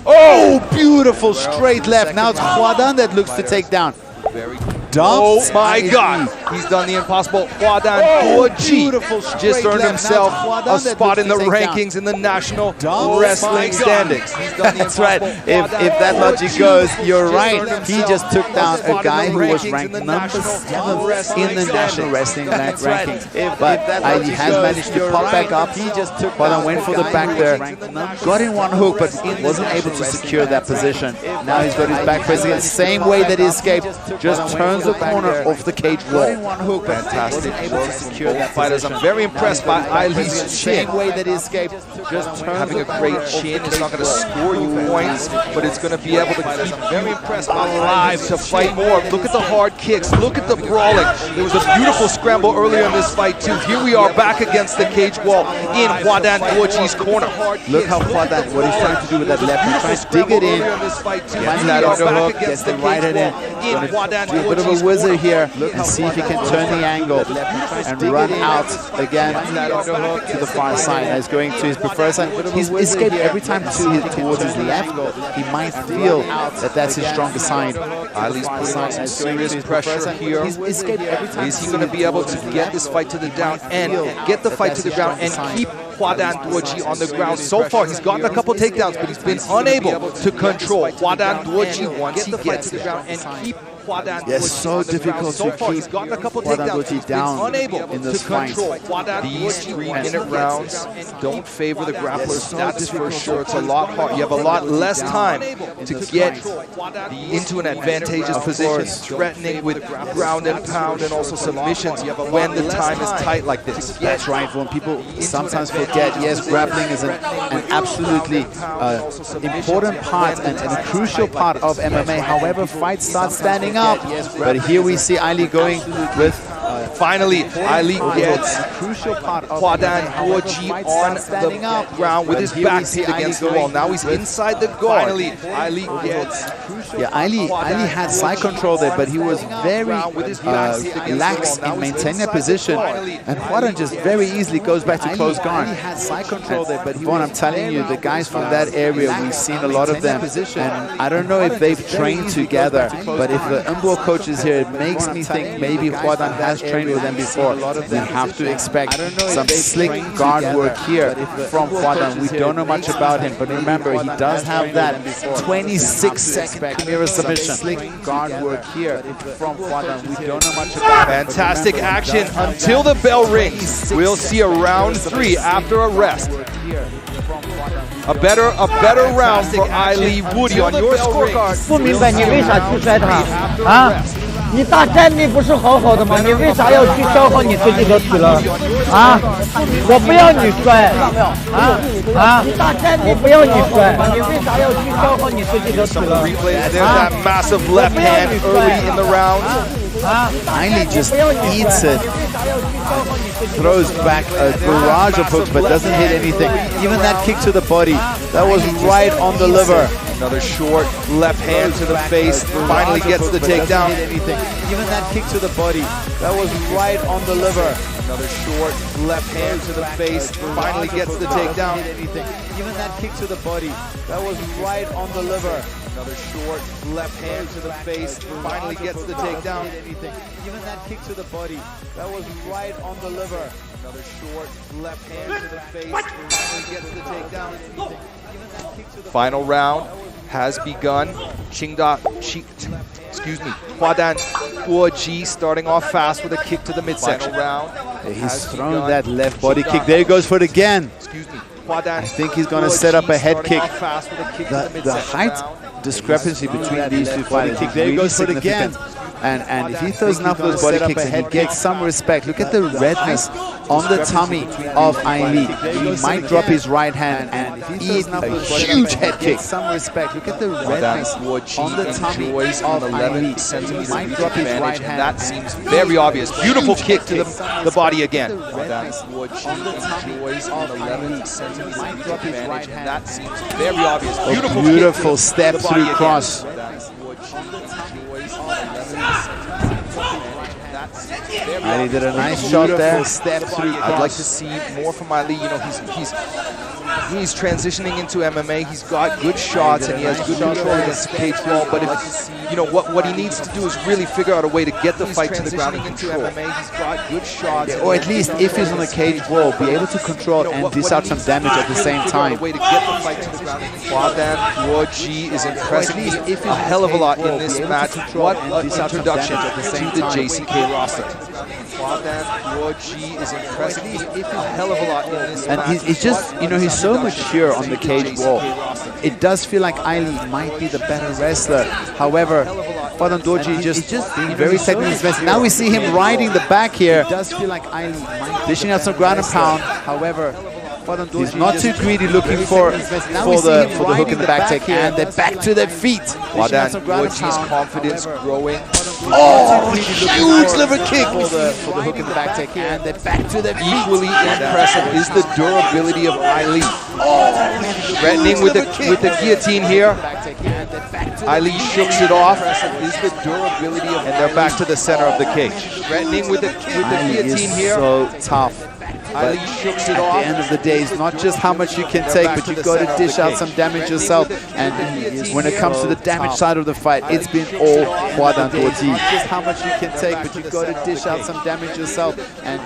Oh, beautiful straight left. Now it's Hwadan that looks to take down. Very oh my God! He's done the impossible. Hwadan Duoji just earned himself a spot in the rankings in the national wrestling standings. That's right. If that logic goes, you're right. He just took down a guy who was ranked number 7 in the national wrestling rankings. But he has managed to pop back up. He just took Hwadan, went for the back there, got in one hook, but wasn't able to secure that position. Now he's got his back pressing the same way that he escaped. Just turns the corner off the cage wall. one hook, but fantastic able to secure that fighters. I'm very impressed by Ali's chin. Same way that he escaped, just having a great chin. It's not going to score you points, but it's going to be able to keep very impressed alive to fight more. Look at the hard kicks. Look at the brawling. There was a beautiful scramble earlier in this fight too. Here we are back against the cage wall in Hwadan Duoji's corner. Look how Hwadan, what he's trying to do with that left. He's trying to dig it in. Finds that underhook, gets the right hand in. Do a bit of a wizard here and see if he can turn the angle and run out again to the far side. Now he's going to his preferred side. He's escaped every time towards his left. He might feel that that's his strongest side. Ali's putting on some serious pressure here. He's escaped every time. Is he going to be able to get this fight to the ground and get the fight to the ground and keep Hwadan Duoji on the ground? So far, he's gotten a couple takedowns, but he's been unable to control Hwadan Duoji once he gets to the ground and keep Yes, so difficult to keep Hwadan Duoji down in this fight. These 3-minute rounds don't favor the grapplers, that's for sure. It's a lot hard. You have a lot less time to get into an advantageous position, threatening with ground and pound and also submissions when the time is tight like this. That's right. When people sometimes forget, yes, grappling is an absolutely important part and a crucial part of MMA. However, fights start standing up. But here we see Ali going with finally Ali gets Hwadan Duoji on the ground with his back pinned against the wall. Now he's inside the guard. Finally Ali gets Ali had side control there, but he was very lax in maintaining that position, and Hwadan just very easily goes back to close guard. Ali had side control there, but I'm telling you, the guys from that area, we've seen a lot of them, and I don't know if they've trained together, but if the Umbo coach is here, it makes me think maybe Hwadan has trained with them before. We have to expect some slick guard work here from Hwadan. We don't know much about him, but remember, he does have that 26-second Chimera submission. Slick guard work here from Hwadan. We don't know much about him. Fantastic action until the bell rings. We'll see a round 3 after a rest. A better round for Ali Woody on your scorecard. 不明白你为啥去摔他啊？你大战力不是好好的吗？你为啥要去消耗你自己的体能啊？我不要你摔啊！我不要你摔，你为啥要去消耗你自己的体能？ There's that massive left hand early in the round. Ali just eats it. Throws back a barrage of hooks but doesn't hit anything. Even that kick to the body, that was right on the liver. Another short left hand to the face, finally gets the takedown. Even that kick to the body, that was right on the liver. Another short left hand to the face, finally gets the takedown. Even that kick to the body, that was right on the liver. Another short left hand to the face, finally gets the takedown. Even that kick to the body, that was right on the liver. Another short left hand to the face, finally gets the takedown. Final round has begun. Hwadan Duoji starting off fast with a kick to the midsection. He's thrown that left body kick. There he goes for it again. I think he's going to set up a head kick. The height discrepancy between these two fighters is really significant. And if he throws enough of those body kicks, he gets some respect. Look at the redness on the tummy of Ali. He might drop his right hand and eat a huge head kick. Some respect. Look at the redness on the tummy of Ali. He might drop his right hand. That seems very obvious. Beautiful kick to the body again. That seems very obvious. Beautiful step through cross. Ali did a nice shot there. Step through. I'd like to see more from Ali. You know, he's transitioning into MMA. He's got good shots and he has good control against the cage wall. But if you know what he needs to do is really figure out a way to get the fight to the ground and control. He's got good shots. Or at least if he's on the cage wall, be able to control and dish out some damage at the same time. Hwadan Duoji is impressing me a hell of a lot in this match. What an introduction to the JCK roster. Hwadan Duoji is impressing me a hell of a lot in this match. And he's just, you know, he's so mature on the cage wall. It does feel like Ali might be the better wrestler. However, Hua Dongduoji just being very technically advanced. Now we see him riding the back here. It does feel like I Dishing out some ground and pound. However, he's not too greedy, looking for the hook in the back take, and then back to their feet. Hua Dongduoji's confidence growing. Oh, huge liver kick for the hook in the back take, and then back to their feet. Equally impressive is the durability of Ali. Oh, threatening with the guillotine here. Ali shooks it off. Is the durability of, and they're back to the center of the cage. Threatening with the guillotine here. So tough. Ali shooks it off. At the end of the day, it's not just how much you can take, but you've got to dish out some damage yourself. And when it comes to the damage side of the fight, it's been all Hua Dongduoji. Just how much you can take, but you've got to dish out some damage yourself. And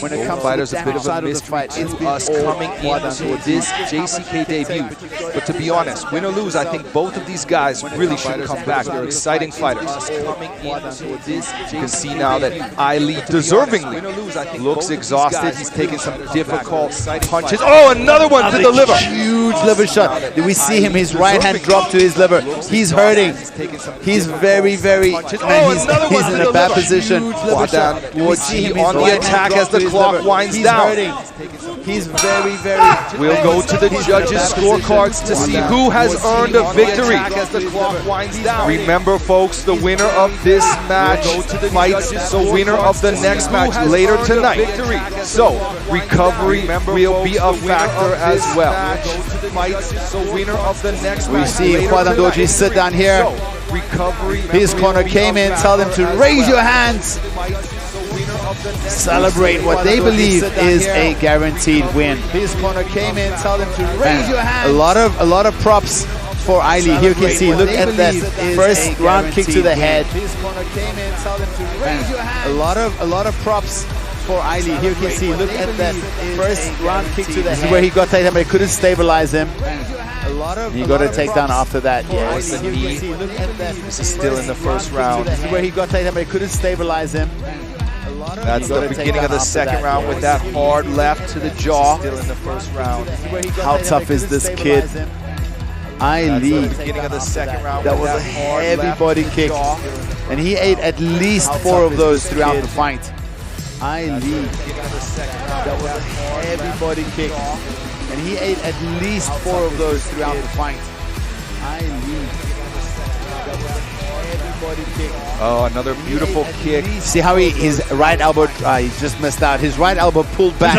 when it comes to the damage side of the fight, it's been all coming into this JCK debut. But to be honest, win or lose, I think both of these guys really should come back. They're exciting fighters. Coming into this, you can see now that Ali deservingly looks exhausted. He's taking some difficult punches. Oh, another one to the liver. Huge liver shot. Did we see him? His right hand dropped to his liver. He's hurting. He's very, very, man, he's in a bad position. Hua Dongduoji on the attack as the clock winds down. He's very, very... We'll go to the judges' scorecards to see who has earned a victory. As the clock winds down. Remember, folks, the winner of this match fights the winner of the next match later tonight. So, recovery will be a factor as well. We see Hua Dongduoji sit down here. His corner came in, tell them to raise your hands. Celebrate what they believe is a guaranteed win. His corner came in, tell them to raise your hands. A lot of props for Ali. Here you can see, look at that first round kick to the head. His corner came in, tell them to raise your hands. A lot of props for Ali. Here you can see, look at that first round kick to the head. This is where he got taken, but he couldn't stabilize him. He got a takedown after that. Yes. This is still in the first round. This is where he got taken, but he couldn't stabilize him. That's the beginning of the second round with that hard left to the jaw. Still in the first round. How tough is this kid? Ali. Beginning of the second round. That was a heavy body kick, and he ate at least 4 of those throughout the fight. Ali. That was a heavy body kick, and he ate at least 4 of those throughout the fight. Ali. That was a heavy body kick. Oh, another beautiful kick. See how his right elbow, he just missed out. His right elbow pulled back.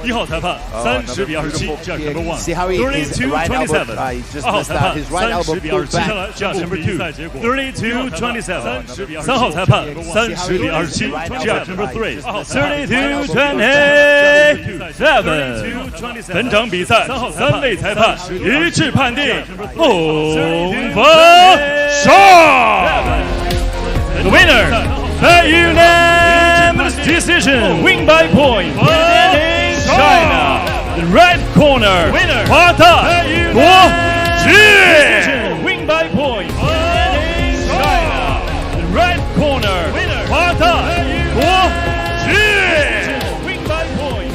1号裁判30比27 ，Judge number 1 32-27。2号裁判30比27 ，Judge number 2 32-27。3号裁判30比27 ，Judge number 3 32-27。本场比赛3位裁判一致判定红方胜。The winner, by unanimous decision, win by point. China, the red corner, winner, Hua Dongduoji. Win by point. China, the red corner, winner, Hua Dongduoji. Win by point.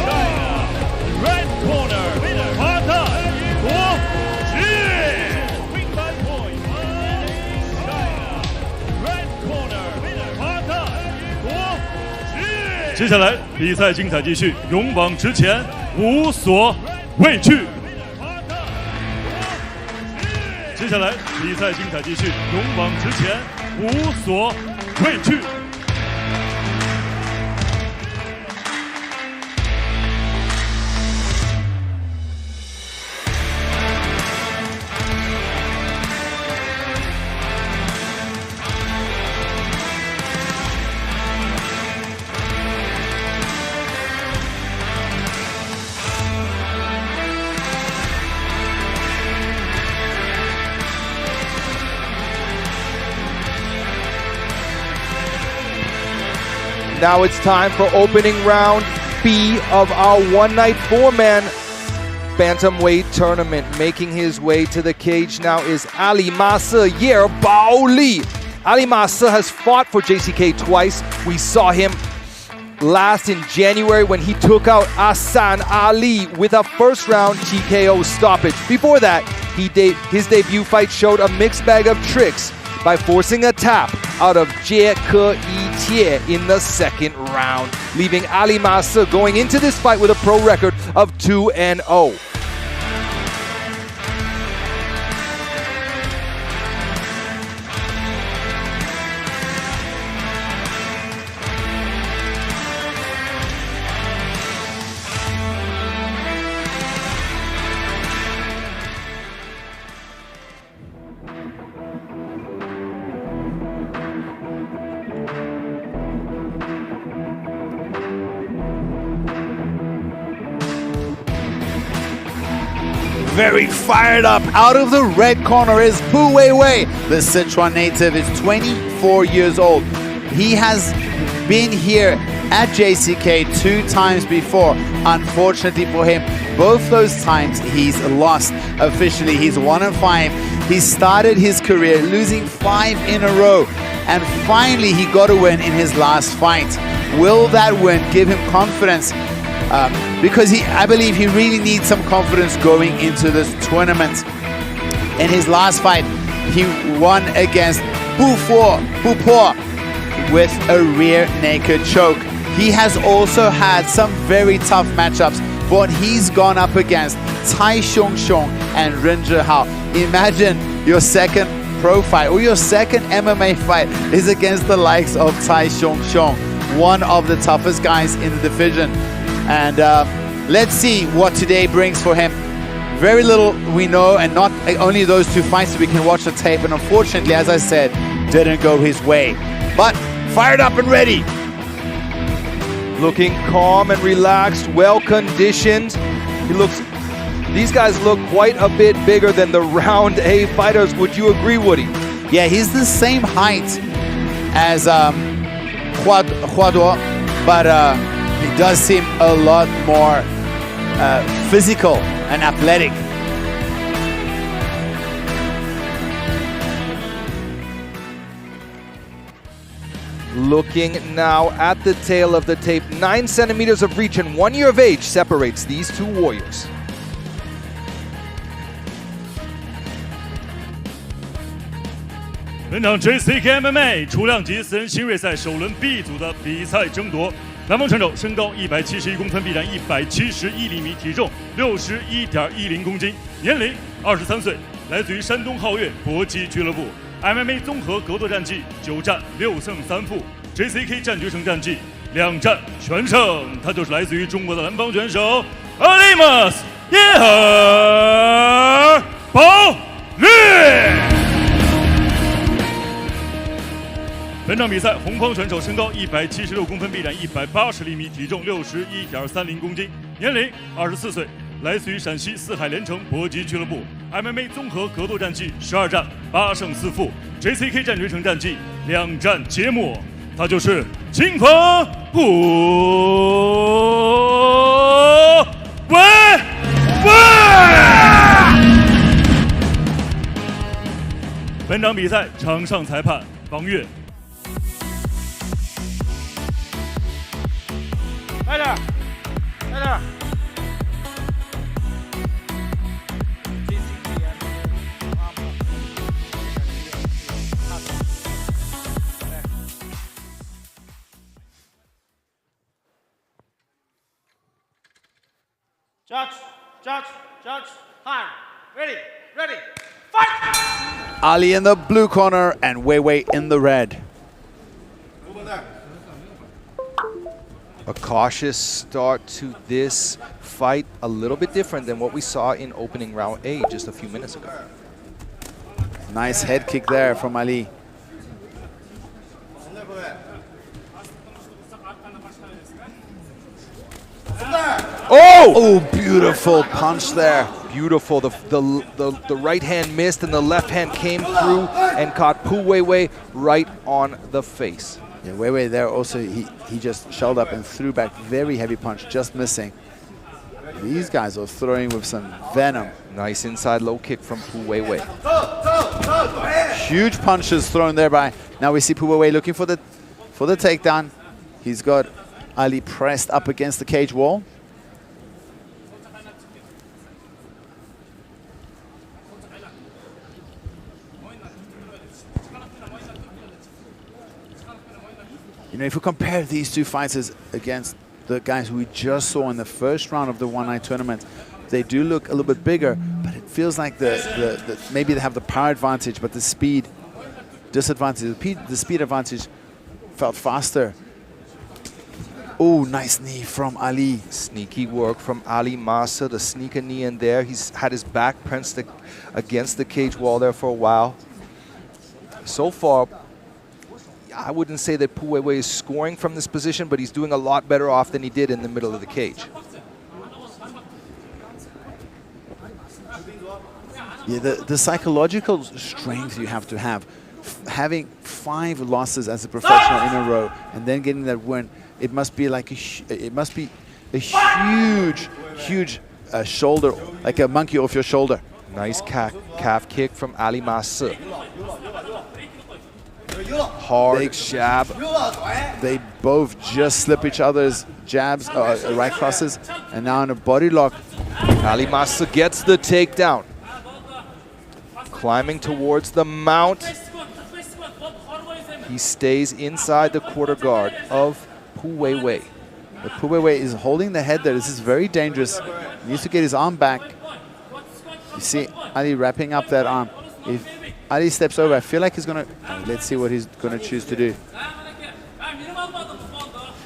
China, the red corner, winner, Hua Dongduoji. Win by point. China, red corner, winner, Hua Dongduoji. 接下来比赛精彩继续，勇往直前，无所畏惧。接下来比赛精彩继续，勇往直前，无所畏惧。Now it's time for opening round B of our one-night 4-man Bantamweight tournament. Making his way to the cage now is Ali Masa Yer Bao Li. Ali Masa has fought for JCK twice. We saw him last in January when he took out Hassan Ali with a first-round TKO stoppage. Before that, His debut fight showed a mixed bag of tricks by forcing a tap out of JCK in the second round, leaving Ali Masa going into this fight with a pro record of 2-0. Very fired up. Out of the red corner is Pu Weiwei. The Sichuan native is 24 years old. He has been here at JCK 2 times before. Unfortunately for him, both those times he's lost officially. He's 1-5. He started his career losing 5 in a row. And finally he got a win in his last fight. Will that win give him confidence? Because I believe he really needs some confidence going into this tournament. In his last fight, he won against Pu Po with a rear naked choke. He has also had some very tough matchups, but he's gone up against Tai Xiong and Ren Zhihao. Imagine your second pro fight or your second MMA fight is against the likes of Tai Xiong, one of the toughest guys in the division. And let's see what today brings for him. Very little we know, and not only those 2 fights that we can watch the tape, and unfortunately, as I said, didn't go his way. But fired up and ready. Looking calm and relaxed, well conditioned. These guys look quite a bit bigger than the round A fighters. Would you agree, Woody? Yeah, he's the same height as Huaduo, but he does seem a lot more physical and athletic. Looking now at the tail of the tape, 9 centimeters of reach and 1 year of age separates these 2 warriors.本场 JCK MMA 初量级私人新锐赛首轮 B 组的比赛争夺。南方选手身高171公分，臂展171厘米，体重61.10公斤，年龄23岁，来自于山东皓月搏击俱乐部。MMA 综合格斗战绩9战6胜3负 ，JCK 战决胜战绩2战全胜。他就是来自于中国的南方选手阿里马斯耶尔保律。本场比赛，红方选手身高176公分，臂展180厘米，体重61.30公斤，年龄24岁，来自于陕西四海连城搏击俱乐部。MMA 综合格斗战绩12战8胜4负 ，JCK 战决胜战绩2战揭幕。他就是金方胡伟伟。本场比赛场上裁判方岳。来点，来点。Judge, time, ready, fight! Ali in the blue corner and Weiwei in the red. A cautious start to this fight, a little bit different than what we saw in opening round A just a few minutes ago. Nice head kick there from Ali. Oh, beautiful punch there. Beautiful. The right hand missed and the left hand came through and caught Pu Weiwei right on the face. Yeah, Weiwei there also, he just shelled up and threw back. Very heavy punch, just missing. These guys are throwing with some venom. Nice inside low kick from Pu Weiwei. Huge punches thrown there by. Now we see Pu Weiwei looking for the takedown. He's got Ali pressed up against the cage wall. You know, if we compare these two fighters against the guys we just saw in the first round of the one-night tournament, they do look a little bit bigger, but it feels like maybe they have the power advantage, but the speed disadvantage, the speed advantage felt faster. Oh, nice knee from Ali. Sneaky work from Ali Massa, the sneaker knee in there. He's had his back pressed against the cage wall there for a while. So far, I wouldn't say that Pu Weiwei is scoring from this position, but he's doing a lot better off than he did in the middle of the cage. Yeah, the psychological strength you have to have. Having 5 losses as a professional in a row and then getting that win, it must be like a huge shoulder, like a monkey off your shoulder. Nice calf kick from Ali Massa. Hard Big jab. They both just slip each other's jabs, right crosses, and now in a body lock. Ali Massa gets the takedown. Climbing towards the mount. He stays inside the quarter guard of Pu Weiwei. Pu Weiwei is holding the head there. This is very dangerous. He needs to get his arm back. You see Ali wrapping up that arm. If Ali steps over, I feel like he's going to... Let's see what he's going to choose to do.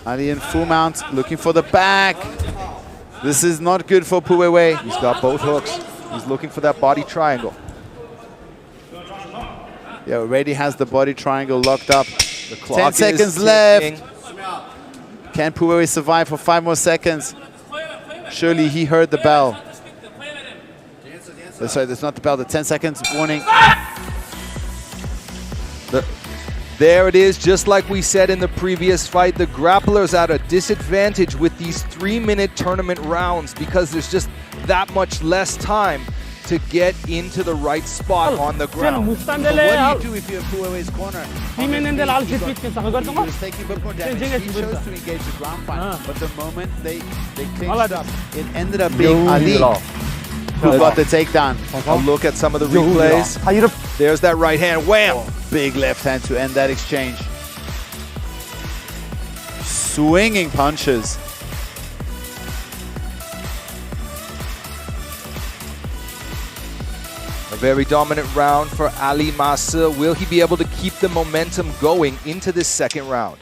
Ali in full mount, looking for the back. This is not good for Pu Weiwei. He's got both hooks. He's looking for that body triangle. Yeah, already has the body triangle locked up. The clock 10 seconds left. Can Pu Weiwei survive for 5 more seconds? Surely he heard the bell. Sorry, that's not the bell, the 10 seconds warning. There it is, just like we said in the previous fight, the grappler's at a disadvantage with these 3-minute tournament rounds because there's just that much less time to get into the right spot on the ground. But what do you do if you're in Pu Weiwei's corner? He was taking a bit more damage. He chose to engage the ground fight, but the moment they clinched up, it ended up being Ali who got the takedown. A look at some of the replays. There's that right hand, wham! Big left hand to end that exchange. Swinging punches. A very dominant round for Ali Massa. Will he be able to keep the momentum going into this second round?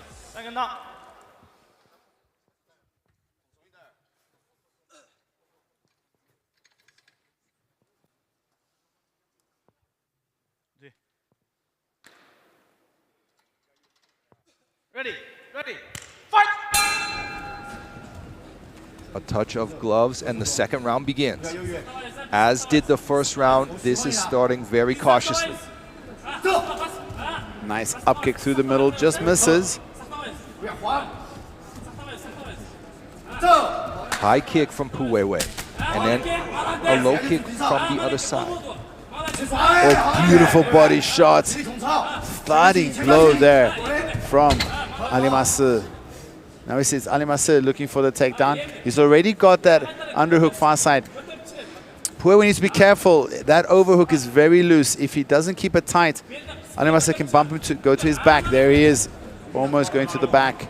Ready, fight! A touch of gloves and the second round begins. As did the first round, this is starting very cautiously. Nice up kick through the middle, just misses. High kick from Pu Weiwei, and then a low kick from the other side. Oh, beautiful body shot. Starting blow there from Ali Massa. Now we see it's Ali Massa looking for the takedown. He's already got that underhook far side. Pu Weiwei needs to be careful. That overhook is very loose. If he doesn't keep it tight, Ali Massa can bump him to go to his back. There he is, almost going to the back.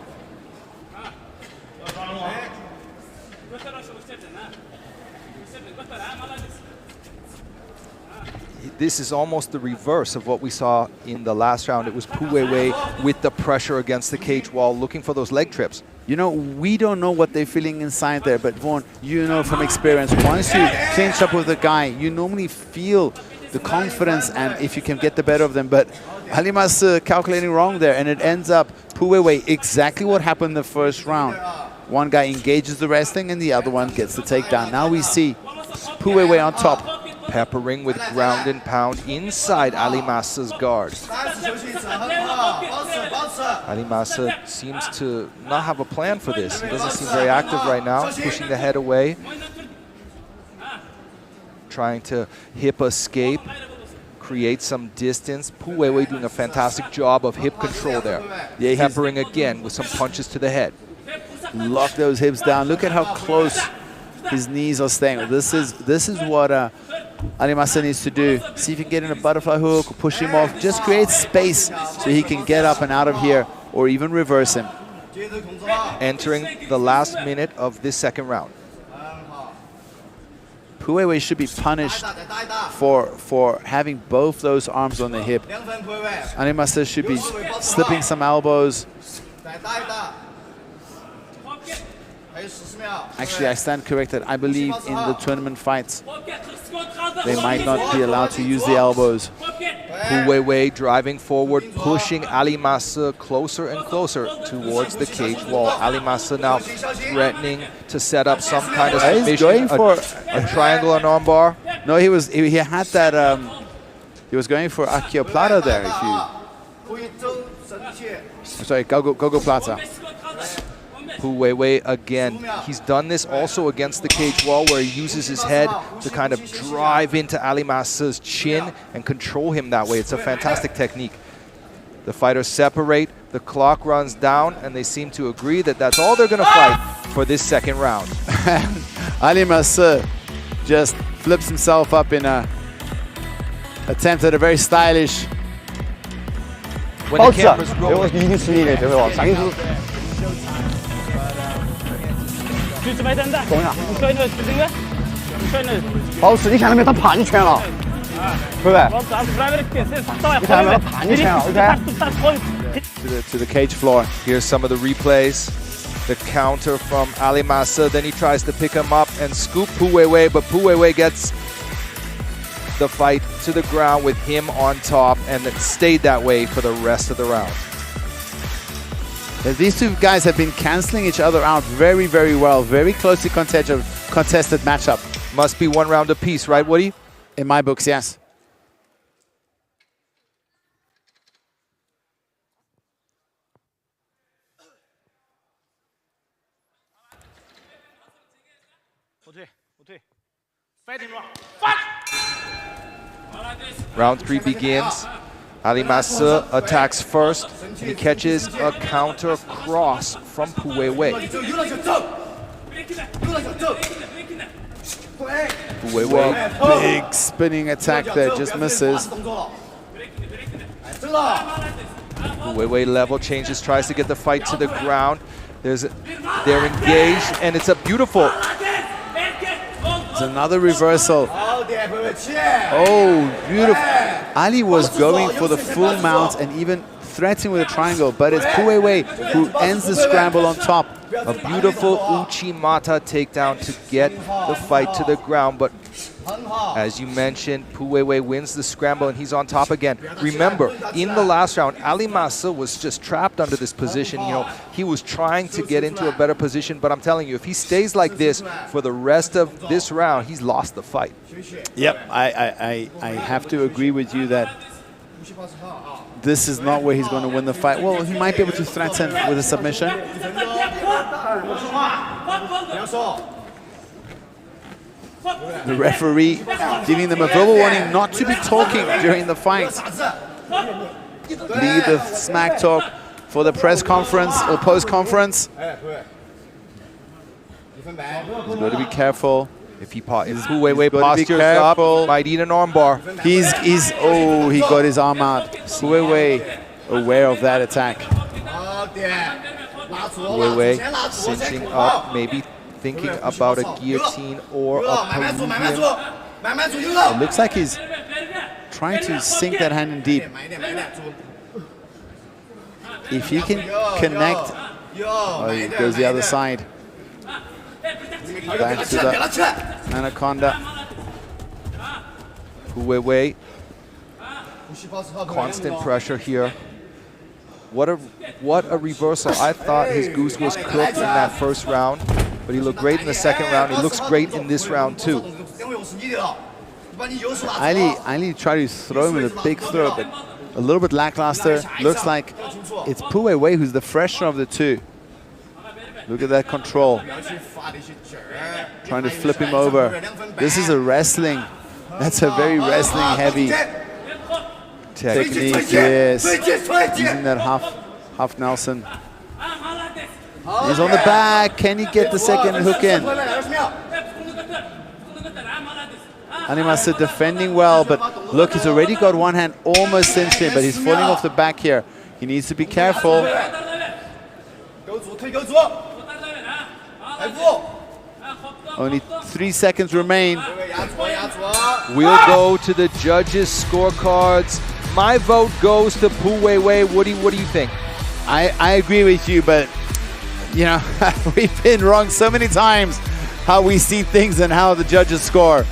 This is almost the reverse of what we saw in the last round. It was Pu Weiwei with the pressure against the cage wall, looking for those leg trips. You know, we don't know what they're feeling inside there, but Vaughn, you know from experience, once you clinch up with a guy, you normally feel the confidence and if you can get the better of them. But Ali Massa calculating wrong there, and it ends up Pu Weiwei exactly what happened in the first round. One guy engages the wrestling and the other one gets the takedown. Now we see Pu Weiwei on top. Peppering with ground and pound inside Ali Massa's guard. Ali Massa seems to not have a plan for this. He doesn't seem very active right now, pushing the head away. Trying to hip escape, create some distance. Pu Weiwei doing a fantastic job of hip control there. Yeah, peppering again with some punches to the head. Lock those hips down. Look at how close his knees are staying. This is what Ali Massa needs to do. See if he can get in a butterfly hook or push him off. Just create space so he can get up and out of here or even reverse him. Entering the last minute of this second round. Pu Weiwei should be punished for having both those arms on the hip. Ali Ma-Se should be slipping some elbows. Actually, I stand corrected. I believe in the tournament fights, they might not be allowed to use the elbows. Pu Weiwei driving forward, pushing Ali Ma-Se closer and closer towards the cage wall. Ali Ma-Se now threatening to set up some kind of submission, going for a triangle and armbar. No, he had that. He was going for Akio Plata there. Sorry, Gogo Plata. Pu Weiwei again. He's done this also against the cage wall, where he uses his head to kind of drive into Ali Ma-Se's chin and control him that way. It's a fantastic technique. The fighters separate, the clock runs down, and they seem to agree that that's all they're going to fight for this second round. Ali Ma-Se just flips himself up in a attempt at a very stylish. When the camera's rolling. 保持，你看到没有？他怕你拳了，对不对？你看到没有？他怕你拳了 To the cage floor. Here's some of the replays. The counter from Ali Ma-Se. Then he tries to pick him up and scoop Pu Weiwei, but Pu Weiwei gets the fight to the ground with him on top, and it stayed that way for the rest of the round. These two guys have been canceling each other out very, very well. Very closely contested matchup. Must be one round apiece, right, Woody? In my books, yes. Round 3 begins. Ali Ma-Se attacks first, and he catches a counter cross from Pu Weiwei. Pu Weiwei, big spinning attack there, just misses. Pu Weiwei level changes, tries to get the fight to the ground. They're engaged, and it's a beautiful. It's another reversal. Oh, beautiful. Ali was going for the full mount and even threatening with a triangle, but it's Pu Weiwei who ends the scramble on top. A beautiful Uchimata takedown to get the fight to the ground, but as you mentioned, Pu Weiwei wins the scramble and he's on top again. Remember, in the last round, Ali Ma-Se was just trapped under this position. You know, he was trying to get into a better position, but I'm telling you, if he stays like this for the rest of this round, he's lost the fight. Yep, I have to agree with you that this is not where he's going to win the fight. Well, he might be able to threaten with a submission. The referee giving them a verbal warning not to be talking during the fight. Leave the smack talk for the press conference or post-conference. He's got to be careful. If Pu Weiwei postures up, he might eat an armbar. Oh, he got his arm out. Pu Weiwei aware of that attack. Pu Weiwei cinching up, maybe thinking about a guillotine or a Peruvian. It looks like he's trying to sink that hand in deep. If he can connect, oh, he goes the other side. Back to the anaconda. Pu Weiwei, constant pressure here. What a reversal. I thought his goose was cooked in that first round, but he looked great in the second round. He looks great in this round too. Ali tried to throw him with a big throw, but a little bit lackluster. Looks like it's Pu Weiwei who's the fresher of the two. Look at that control. Trying to flip him over. This is a wrestling. That's a very wrestling heavy technique, yes. Using that half Nelson. He's on the back. Can he get the second hook in? Ali Ma-Se defending well, but look, he's already got one hand almost cinched in, but he's falling off the back here. He needs to be careful. Only 3 seconds remain. We'll go to the judges' scorecards. My vote goes to Pu Weiwei. What do you think? I agree with you, but you know, we've been wrong so many times how we see things and how the judges score.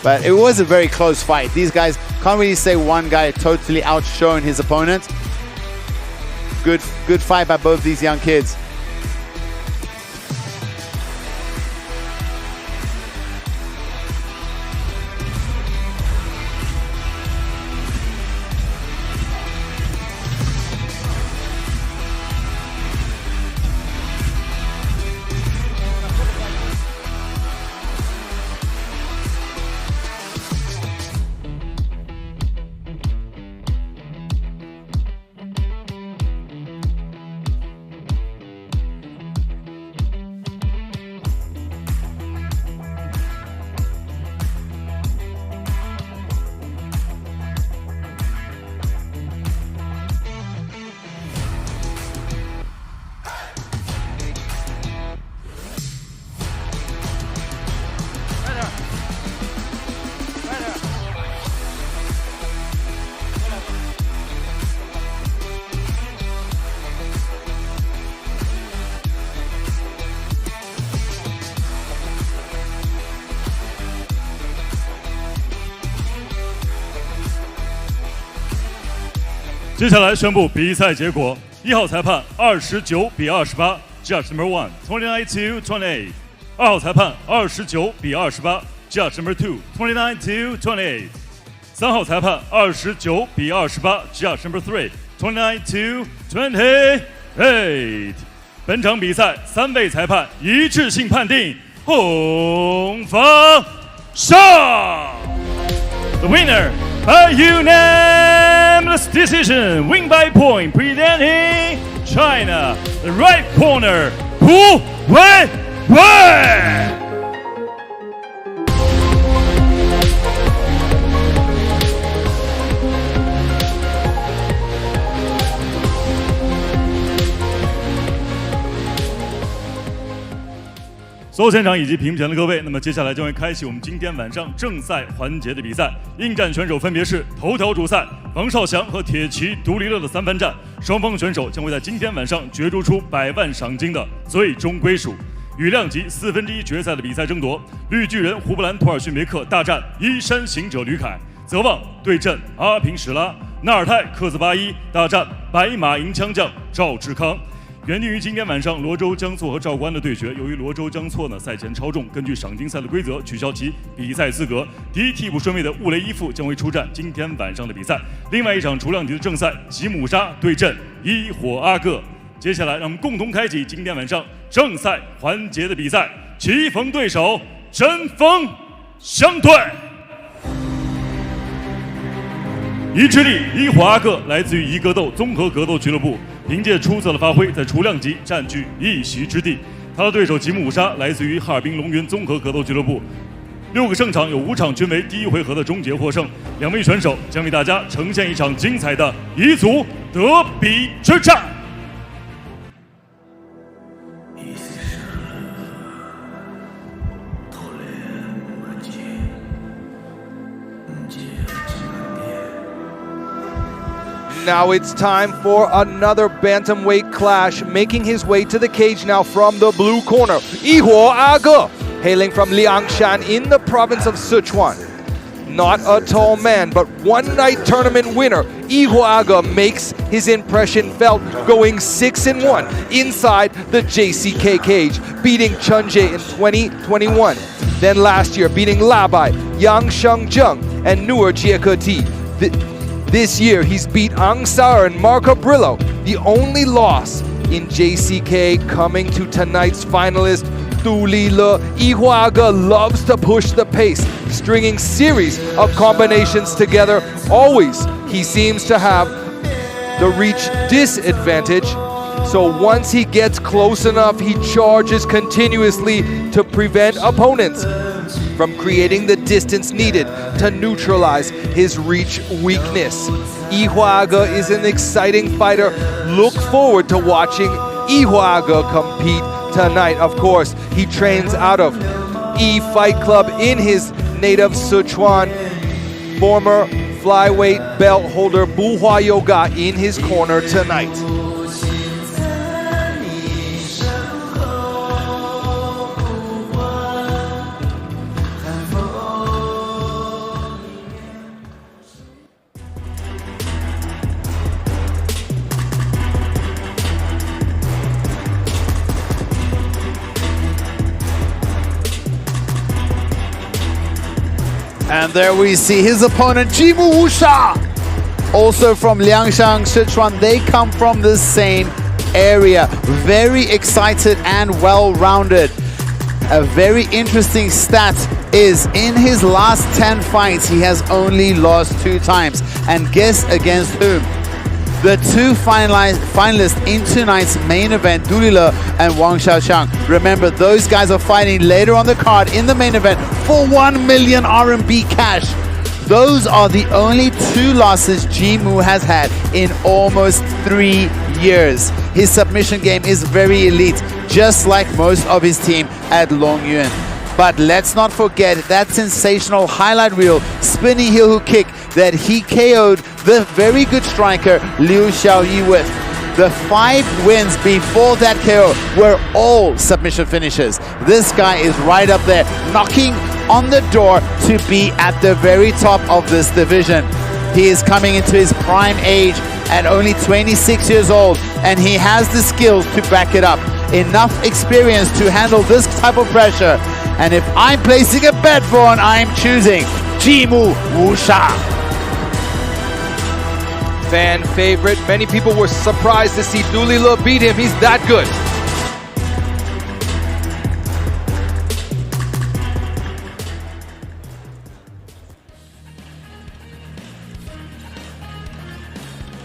But it was a very close fight. These guys, can't really say one guy totally outshone his opponent. Good fight by both these young kids.接下来宣布比赛结果：1号裁判29比28 ，Judge number 1 29-28；2号裁判29比28 ，Judge number 2 29-28；3号裁判29比28 ，Judge number 3 29-28。本场比赛3位裁判一致性判定，红方胜。The winner by unanimous decision, win by point, presenting China, the right corner, Pu Weiwei. 所有现场以及屏幕前的各位，那么接下来将会开启我们今天晚上正赛环节的比赛。应战选手分别是头条主赛王少祥和铁骑独立乐的3番战，双方选手将会在今天晚上角逐出100万赏金的最终归属。羽量级1/4决赛的比赛争夺，绿巨人胡布兰图尔逊别克大战衣衫行者吕凯，泽旺对阵阿平史拉，纳尔泰克兹巴伊大战白马银枪将赵志康。原定于今天晚上罗州江错和赵国安的对决，由于罗州江错赛前超重，根据赏金赛的规则取消其比赛资格。第一替补顺位的乌雷伊夫将会出战今天晚上的比赛。另外一场除量级的正赛，吉姆沙对阵伊火阿各。接下来让我们共同开启今天晚上正赛环节的比赛，棋逢对手，针锋相对。伊之力伊火阿各来自于伊格斗综合格斗俱乐部，凭借出色的发挥，在除量级占据一席之地。他的对手吉姆沙来自于哈尔滨龙云综合格斗俱乐部，6个胜场有5场均为第1回合的终结获胜。2位选手将为大家呈现一场精彩的彝族德比之战。Now it's time for another bantamweight clash. Making his way to the cage now from the blue corner, Ihuo Aga, hailing from Liangshan in the province of Sichuan. Not a tall man, but one-night tournament winner, Ihuo Aga makes his impression felt, going 6-1 inside the JCK cage, beating Chunjae in 2021. Then last year, beating Labai, Yang Shengzheng, and Nuer Jieketi. This year, he's beat Ang Saar and Marco Brillo. The only loss in JCK coming to tonight's finalist, Du Lile. Ihuo Aga loves to push the pace, stringing series of combinations together. Always, he seems to have the reach disadvantage. So once he gets close enough, he charges continuously to prevent opponents from creating the distance needed to neutralize his reach weakness. Ihuaga is an exciting fighter. Look forward to watching Ihuaga compete tonight. Of course, he trains out of E Fight Club in his native Sichuan. Former flyweight belt holder Bu Hua Yoga in his corner tonight. And there we see his opponent, Jimu Wusha, also from Liangshan, Sichuan. They come from the same area. Very excited and well-rounded. A very interesting stat is in his last 10 fights, he has only lost 2 times. And guess against whom? The 2 finalists in tonight's main event, Dulila and Wang Xiaoxiang. Remember, those guys are fighting later on the card in the main event for 1 million RMB cash. Those are the only 2 losses Jimu has had in almost 3 years. His submission game is very elite, just like most of his team at Longyuan. But let's not forget that sensational highlight reel spinning heel hook kick that he KO'd the very good striker Liu Xiaoyi with. The 5 wins before that KO were all submission finishes. This guy is right up there, knocking on the door to be at the very top of this division. He is coming into his prime age at only 26 years old, and he has the skills to back it up. Enough experience to handle this type of pressure. And if I'm placing a bet, Vaughn, I'm choosing Jimu Wusha. Fan favorite. Many people were surprised to see Dulila beat him. He's that good.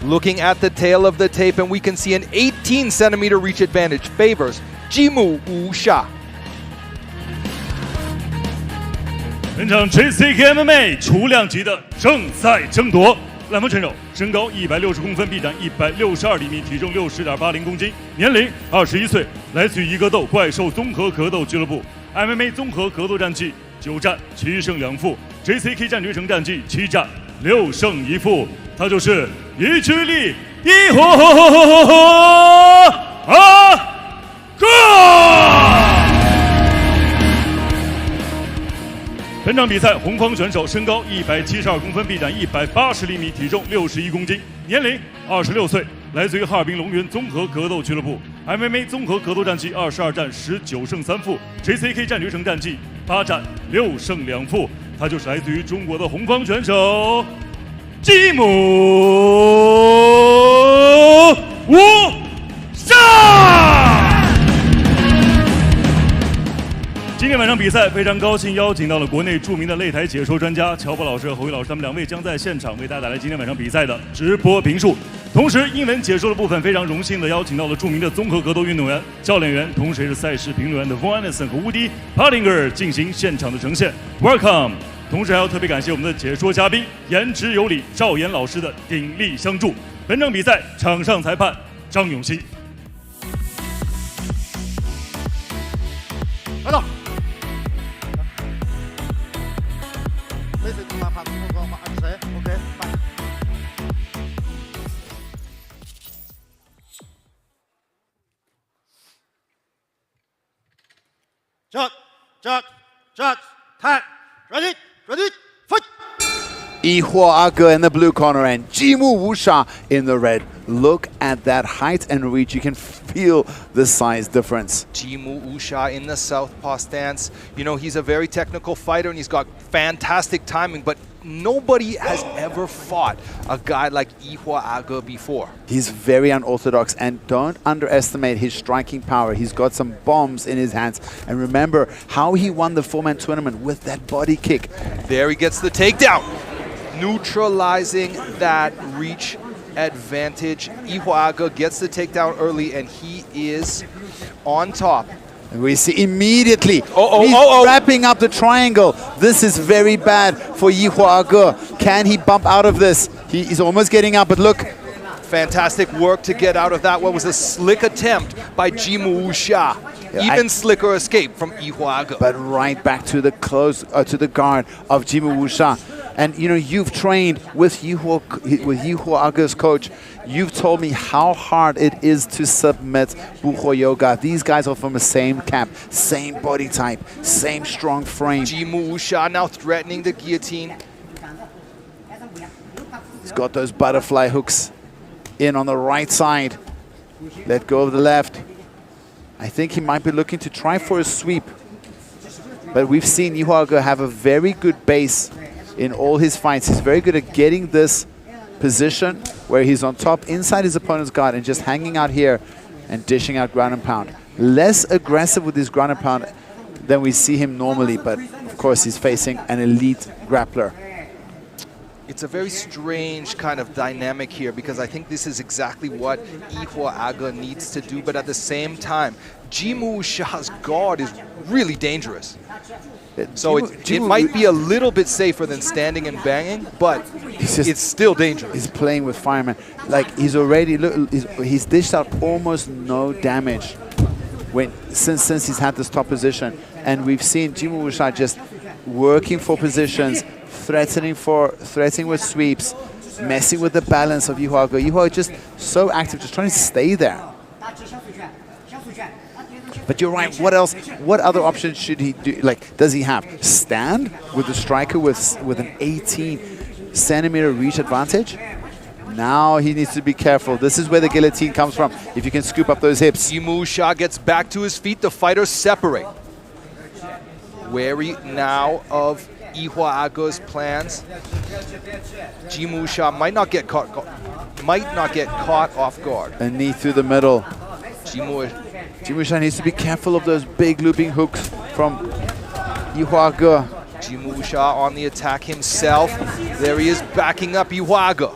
Looking at the tail of the tape, and we can see an 18-centimeter reach advantage favors Jimu Wusha. 本场 JCK MMA 雏量级的正赛争夺，蓝方选手身高160公分，臂展162厘米，体重60.80公斤，年龄21岁，来自于一格斗怪兽综合格斗俱乐部 ，MMA 综合格斗战绩9战7胜2负 ，JCK 战决城战绩7战6胜1负，他就是一居力一火啊哥。 本场比赛，红方选手身高172公分，臂展180厘米，体重61公斤，年龄26岁，来自于哈尔滨龙源综合格斗俱乐部 ，MMA 综合格斗战绩22战19胜3负 ，JCK 战决城战绩8战6胜2负，他就是来自于中国的红方选手吉姆吴沙。 今天晚上比赛非常高兴邀请到了国内著名的擂台解说专家乔博老师和侯毅老师，他们2位将在现场为大家带来今天晚上比赛的直播评述。同时，英文解说的部分非常荣幸的邀请到了著名的综合格斗运动员、教练员，同时也是赛事评论员的 Von Anderson 和 Woody Partinger 进行现场的呈现。Welcome！ 同时还要特别感谢我们的解说嘉宾言之有理赵岩老师的鼎力相助。本场比赛场上裁判张永新。来到。 Judge, time, ready, fight! Ihuaga in the blue corner and Jimu Wusha in the red. Look at that height and reach. You can feel the size difference. Jimu Wusha in the southpaw stance. You know, he's a very technical fighter and he's got fantastic timing, but nobody has ever fought a guy like Ihuaga before. He's very unorthodox, and don't underestimate his striking power. He's got some bombs in his hands. And remember how he won the 4-man tournament with that body kick. There he gets the takedown. Neutralizing that reach advantage. Ihuaga gets the takedown early, and he is on top And we see immediately he's wrapping up the triangle. This is very bad for Yi Hua-ge. Can he bump out of this? He's almost getting out, but look. Fantastic work to get out of that. What was a slick attempt by Jimu Wuxia. Even slicker escape from Yi Hua-ge. But right back to the to the guard of Jimu Wuxia. And you know, you've trained with Yi Hua-ge's coach. You've told me how hard it is to submit Buho Yoga. These guys are from the same camp, same body type, same strong frame. Jimu Wuxia now threatening the guillotine. He's got those butterfly hooks in on the right side. Let go of the left. I think he might be looking to try for a sweep. But we've seen Yi Hua-ge have a very good base in all his fights. He's very good at getting this position where he's on top inside his opponent's guard and just hanging out here and dishing out ground and pound. Less aggressive with his ground and pound than we see him normally, but of course he's facing an elite grappler. It's a very strange kind of dynamic here because I think this is exactly what Yi Hua-ge needs to do, but at the same time, Jimu Wuxia's guard is really dangerous. So it might be a little bit safer than standing and banging, but it's still dangerous. He's playing with fireman. Like he's already, he's dished out almost no damage since he's had this top position. And we've seen Jimu Wuxia just working for positions, threatening with sweeps, messing with the balance of Yi Hua-ge. Yi Hua-ge just so active, just trying to stay there. But you're right, what else? What other options should he do? Like, does he have? Stand with the striker with an 18-centimeter reach advantage? Now he needs to be careful. This is where the guillotine comes from, if you can scoop up those hips. Jimu Wuxia gets back to his feet, the fighters separate. Wary now of Yi Hua-ge's plans. Jimu Wuxia might not get caught off guard. A knee through the middle. Jimu Wuxia needs to be careful of those big looping hooks from Yi Hua-ge. Jimu Wuxia on the attack himself. There he is backing up Yi Hua-ge.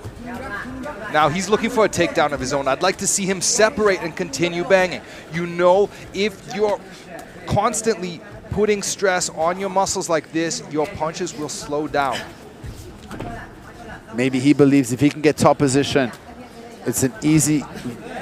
Now he's looking for a takedown of his own. I'd like to see him separate and continue banging. You know, if you're constantly putting stress on your muscles like this, your punches will slow down. Maybe he believes if he can get top position, it's an easy...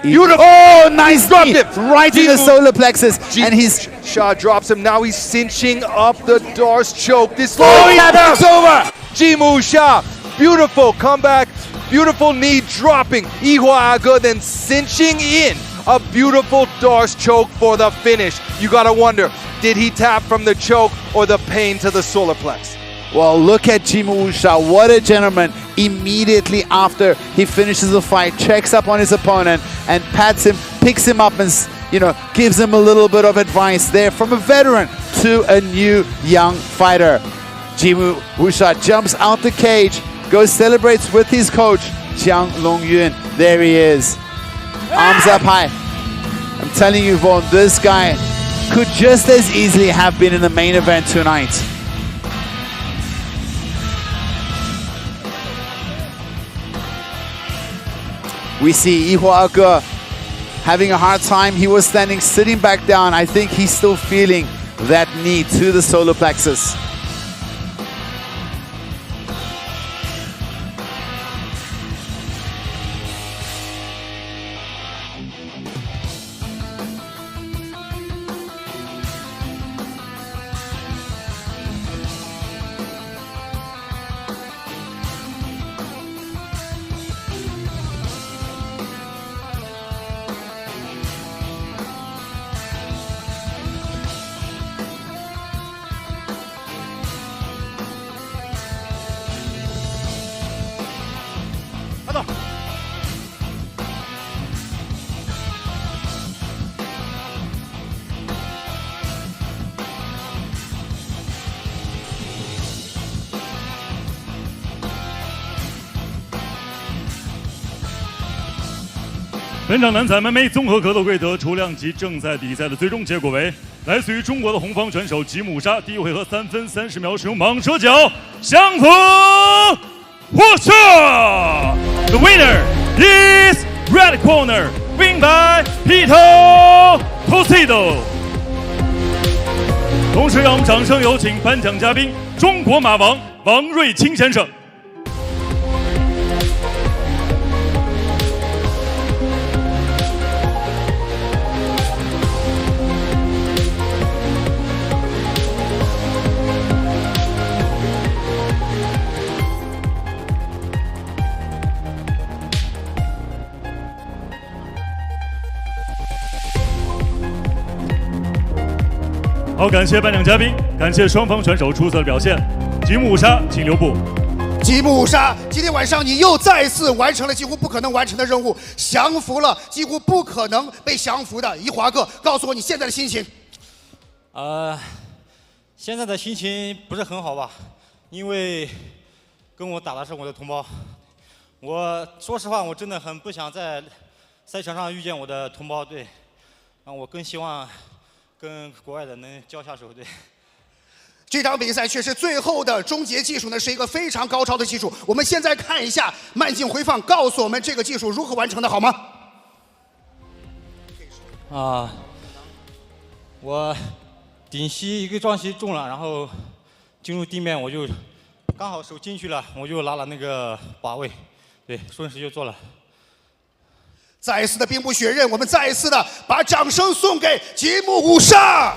Beautiful! Oh, nice dropped knee him! Right in the solar plexus. And he's... Shah drops him. Now he's cinching up the Darce choke. This it's over! Jimu Wuxia, beautiful comeback. Beautiful knee dropping. Yi Hua-ge then cinching in a beautiful Darce choke for the finish. You gotta wonder, did he tap from the choke or the pain to the solar plex? Well, look at Jimu Wuxia. What a gentleman. Immediately after he finishes the fight, checks up on his opponent and pats him, picks him up and, you know, gives him a little bit of advice there from a veteran to a new young fighter. Jimu Wuxia jumps out the cage, goes, celebrates with his coach, Jiang Longyun. There he is. Arms up high. I'm telling you, Vaughn, this guy could just as easily have been in the main event tonight. We see Yi Hua-ge having a hard time. He was sitting back down. I think he's still feeling that knee to the solar plexus.本场男子 MMA 综合格斗规则除量级正赛比赛的最终结果为：来自于中国的红方选手吉姆沙，第一回合3分30秒使用蟒蛇脚降服获胜。The winner is red corner, win by Peter Tocido. 同时，让我们掌声有请颁奖嘉宾中国马王王瑞清先生。好，感谢颁奖嘉宾，感谢双方选手出色的表现。吉木五杀，请留步。吉木五杀，今天晚上你又再次完成了几乎不可能完成的任务，降服了几乎不可能被降服的一华哥。告诉我你现在的心情。现在的心情不是很好吧？因为跟我打的是我的同胞。我说实话，我真的很不想在赛场上遇见我的同胞，对。我更希望跟国外的能交下手，对。这场比赛确实最后的终结技术呢是一个非常高超的技术。我们现在看一下慢镜回放，告诉我们这个技术如何完成的好吗？我顶膝一个撞膝中了，然后进入地面，我就刚好手进去了，我就拿了那个把位，对，顺势就做了。再一次的兵不血刃，我们再一次的把掌声送给吉木五杀。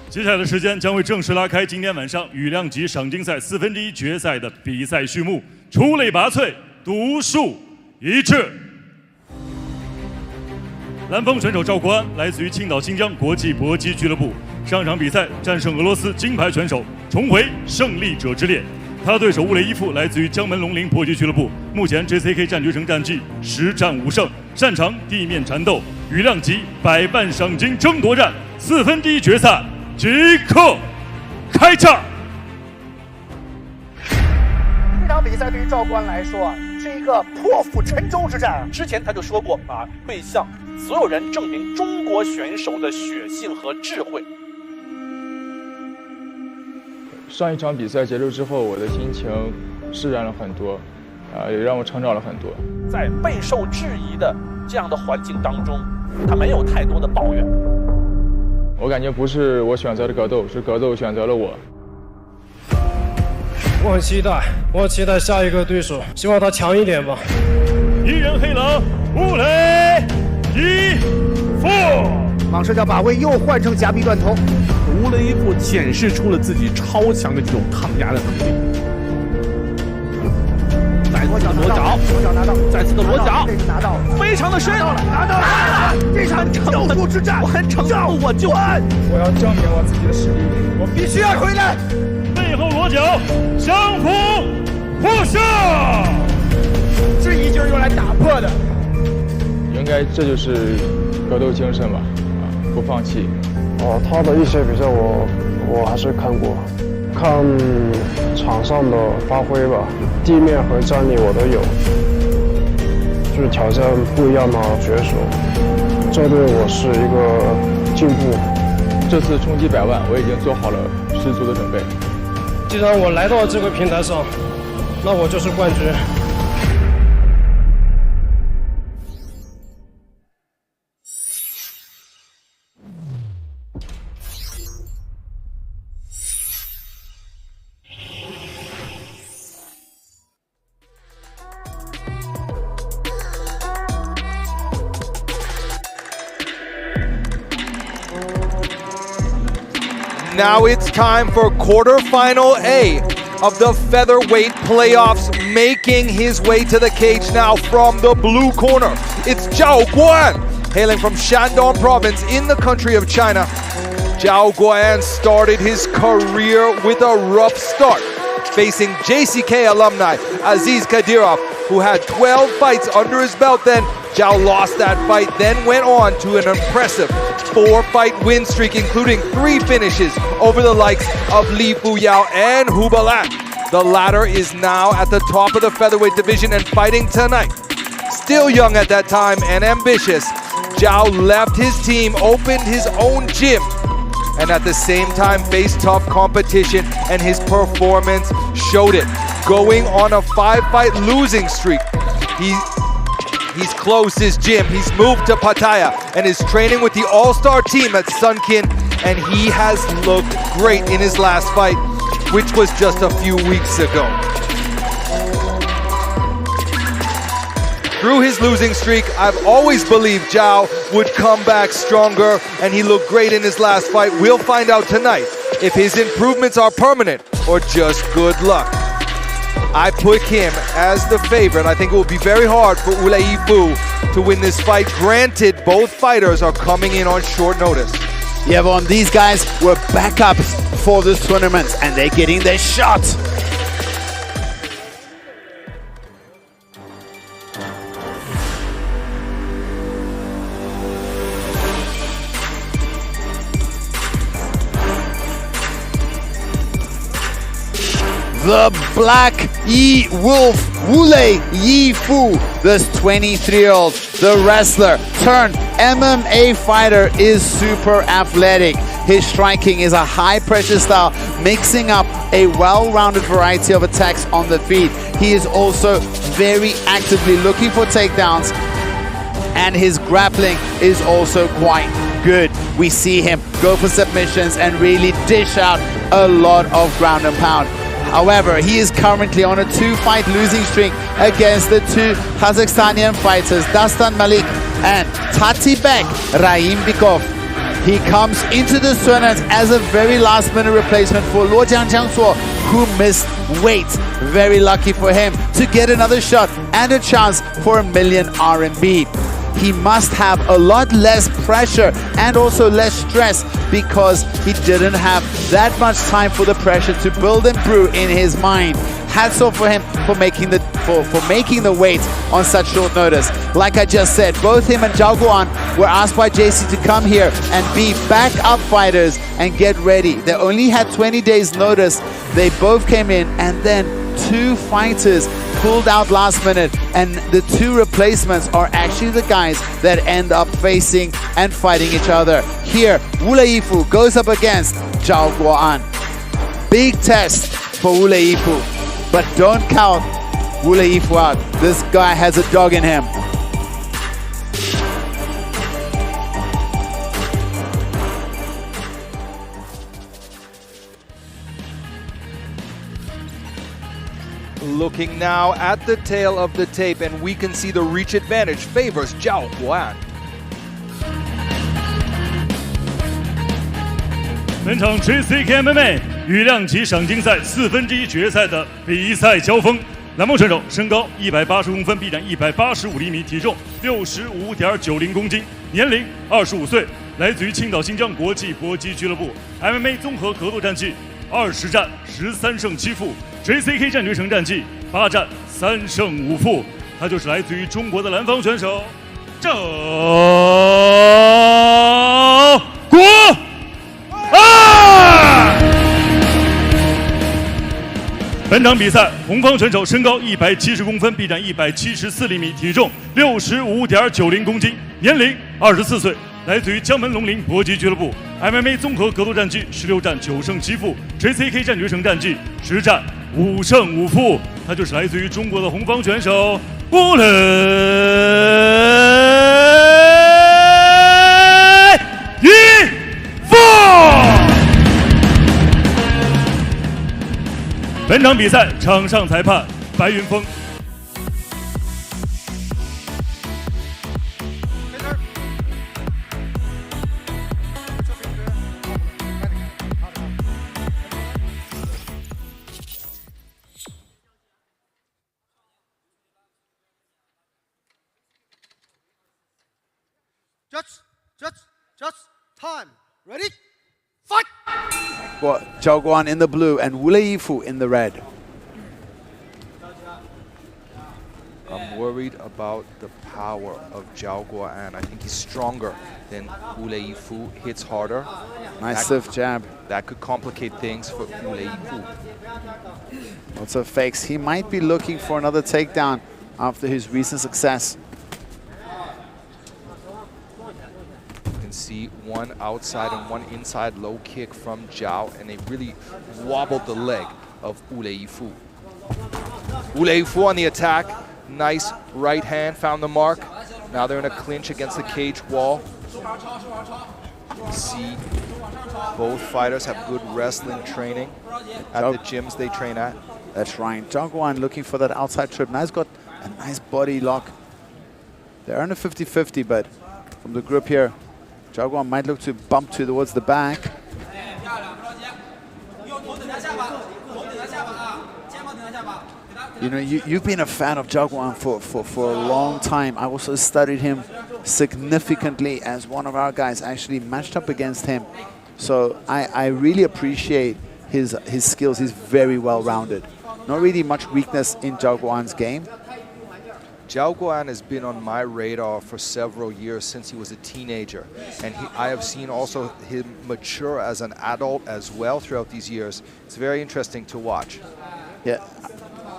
接下来的时间将会正式拉开今天晚上羽量级赏金赛4分之1决赛的比赛序幕，出类拔萃，独树一帜。蓝锋选手赵国安来自于青岛新疆国际搏击俱乐部，上场比赛战胜俄罗斯金牌选手，重回胜利者之列。他的对手乌雷伊夫来自于江门龙陵搏击俱乐部，目前 JCK 战局成战绩10战5胜，擅长地面缠斗，羽量级100万赏金争夺战4分之1决赛即刻开战。这场比赛对于赵国安来说是一个破釜沉舟之战。之前他就说过会向所有人证明中国选手的血性和智慧。上一场比赛结束之后，我的心情释然了很多，也让我成长了很多。在备受质疑的这样的环境当中，他没有太多的抱怨。我感觉不是我选择的格斗，是格斗选择了我。我很期待下一个对手，希望他强一点吧。一人黑狼乌雷伊夫，蟒蛇脚把位又换成夹臂断头，乌雷伊夫显示出了自己超强的这种抗压的能力。再次的裸脚，再次的裸脚，拿到了，非常的深，拿到了！这场救赎之战，我很成功，我就我要证明我自己的实力，我必须要回来。背后裸脚，降服获胜。质疑就是用来打破的。应该这就是格斗精神吧，不放弃。他的一些比赛我还是看过，看场上的发挥吧，地面和站立我都有，去挑战不一样的选手，这对我是一个进步。这次冲击100万，我已经做好了十足的准备。既然我来到这个平台上，那我就是冠军。Now it's time for quarterfinal A of the featherweight playoffs. Making his way to the cage now from the blue corner, it's Zhao Guan, hailing from Shandong province in the country of China. Zhao Guan started his career with a rough start, facing JCK alumni Aziz Kadyrov, who had 12 fights under his belt then. Zhao lost that fight, then went on to an impressive 4-fight win streak, including 3 finishes over the likes of Li Fuyao and Hu Balan. The latter is now at the top of the featherweight division and fighting tonight. Still young at that time and ambitious, Zhao left his team, opened his own gym, and at the same time face tough competition, and his performance showed it. Going on a 5-fight losing streak. He's closed his gym, he's moved to Pattaya, and is training with the all-star team at Sunkin, and he has looked great in his last fight, which was just a few weeks ago. Through his losing streak, I've always believed Zhao would come back stronger, and he looked great in his last fight. We'll find out tonight if his improvements are permanent or just good luck. I put him as the favorite. I think it will be very hard for Wu Yifu to win this fight. Granted, both fighters are coming in on short notice. Yeah, Von, these guys were backups for this tournament, and they're getting their shot. The Black Yi Wolf, Wu Yifu, this 23-year-old, the wrestler turned MMA fighter, is super athletic. His striking is a high-pressure style, mixing up a well-rounded variety of attacks on the feet. He is also very actively looking for takedowns, and his grappling is also quite good. We see him go for submissions and really dish out a lot of ground and pound. However, he is currently on a 2-fight losing streak against the two Kazakhstanian fighters, Dastan Malik and Tatibek Raimbekov. He comes into this tournament as a very last-minute replacement for Luo Jiangsuo, who missed weight. Very lucky for him to get another shot and a chance for $1 million RMB. He must have a lot less pressure and also less stress, because he didn't have that much time for the pressure to build and brew in his mind. Hats off for him for making the weight on such short notice. Like I just said, both him and Zhao Guan were asked by JC to come here and be backup fighters and get ready. They only had 20 days notice. They both came in, and then two fighters pulled out last minute, and the two replacements are actually the guys that end up facing and fighting each other. Here, Wu Yifu goes up against Zhao Guan. Big test for Wu Yifu, but don't count Wu Yifu out. This guy has a dog in him. Looking now at the tail of the tape, and we can see the reach advantage favors Zhao Guan. 本场 JCK MMA 羽量级赏金赛1/4决赛的比赛交锋，蓝帽选手身高180公分，臂展185厘米，体重65.90公斤，年龄25岁，来自于青岛新疆国际搏击俱乐部 MMA 综合格斗战绩20战13胜7负。 JCK 战决城战绩8战3胜5负，他就是来自于中国的蓝方选手赵国安。本场比赛，红方选手身高170公分，臂展174厘米，体重65.90公斤，年龄24岁，来自于江门龙鳞搏击俱乐部 MMA 综合格斗战绩16战9胜7负 ，JCK 战决城战绩10战5胜5负，他就是来自于中国的红方选手郭磊一夫。本场比赛场上裁判白云峰。 Just, time. Ready? Fight! Well, Zhao Guan in the blue and Wu Yifu in the red. I'm worried about the power of Zhao Guan. I think he's stronger than Wu Yifu. Hits harder. Nice stiff jab. That could complicate things for Wu Yifu. Lots of fakes. He might be looking for another takedown after his recent success. You can see one outside and one inside low kick from Zhao, and they really wobbled the leg of Wu Leifu. Wu Leifu on the attack. Nice right hand, found the mark. Now they're in a clinch against the cage wall. You see both fighters have good wrestling training at the gyms they train at. That's right. Zhao Guan looking for that outside trip. Now he's got a nice body lock. They're on a 50-50, but from the grip here, Zhao Guan might look to bump towards the back. You know, you've been a fan of Zhao Guan for a long time. I also studied him significantly as one of our guys actually matched up against him. So I really appreciate his skills. He's very well-rounded. Not really much weakness in Zhao Guan's game. Zhao Guan has been on my radar for several years since he was a teenager. And I have seen also him mature as an adult as well throughout these years. It's very interesting to watch. Yeah.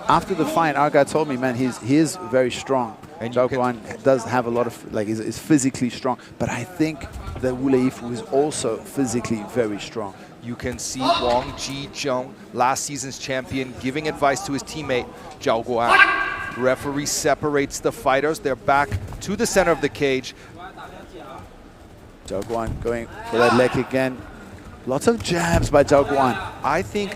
After the fight, our guy told me, man, he is very strong. And Zhao Guan does have a lot of, like, is physically strong. But I think that Wu Leifu is also physically very strong. You can see Wang Jizhong, last season's champion, giving advice to his teammate, Zhao Guan. Referee separates the fighters. They're back to the center of the cage. Zhao Guan going for that leg again. Lots of jabs by Zhao Guan. I think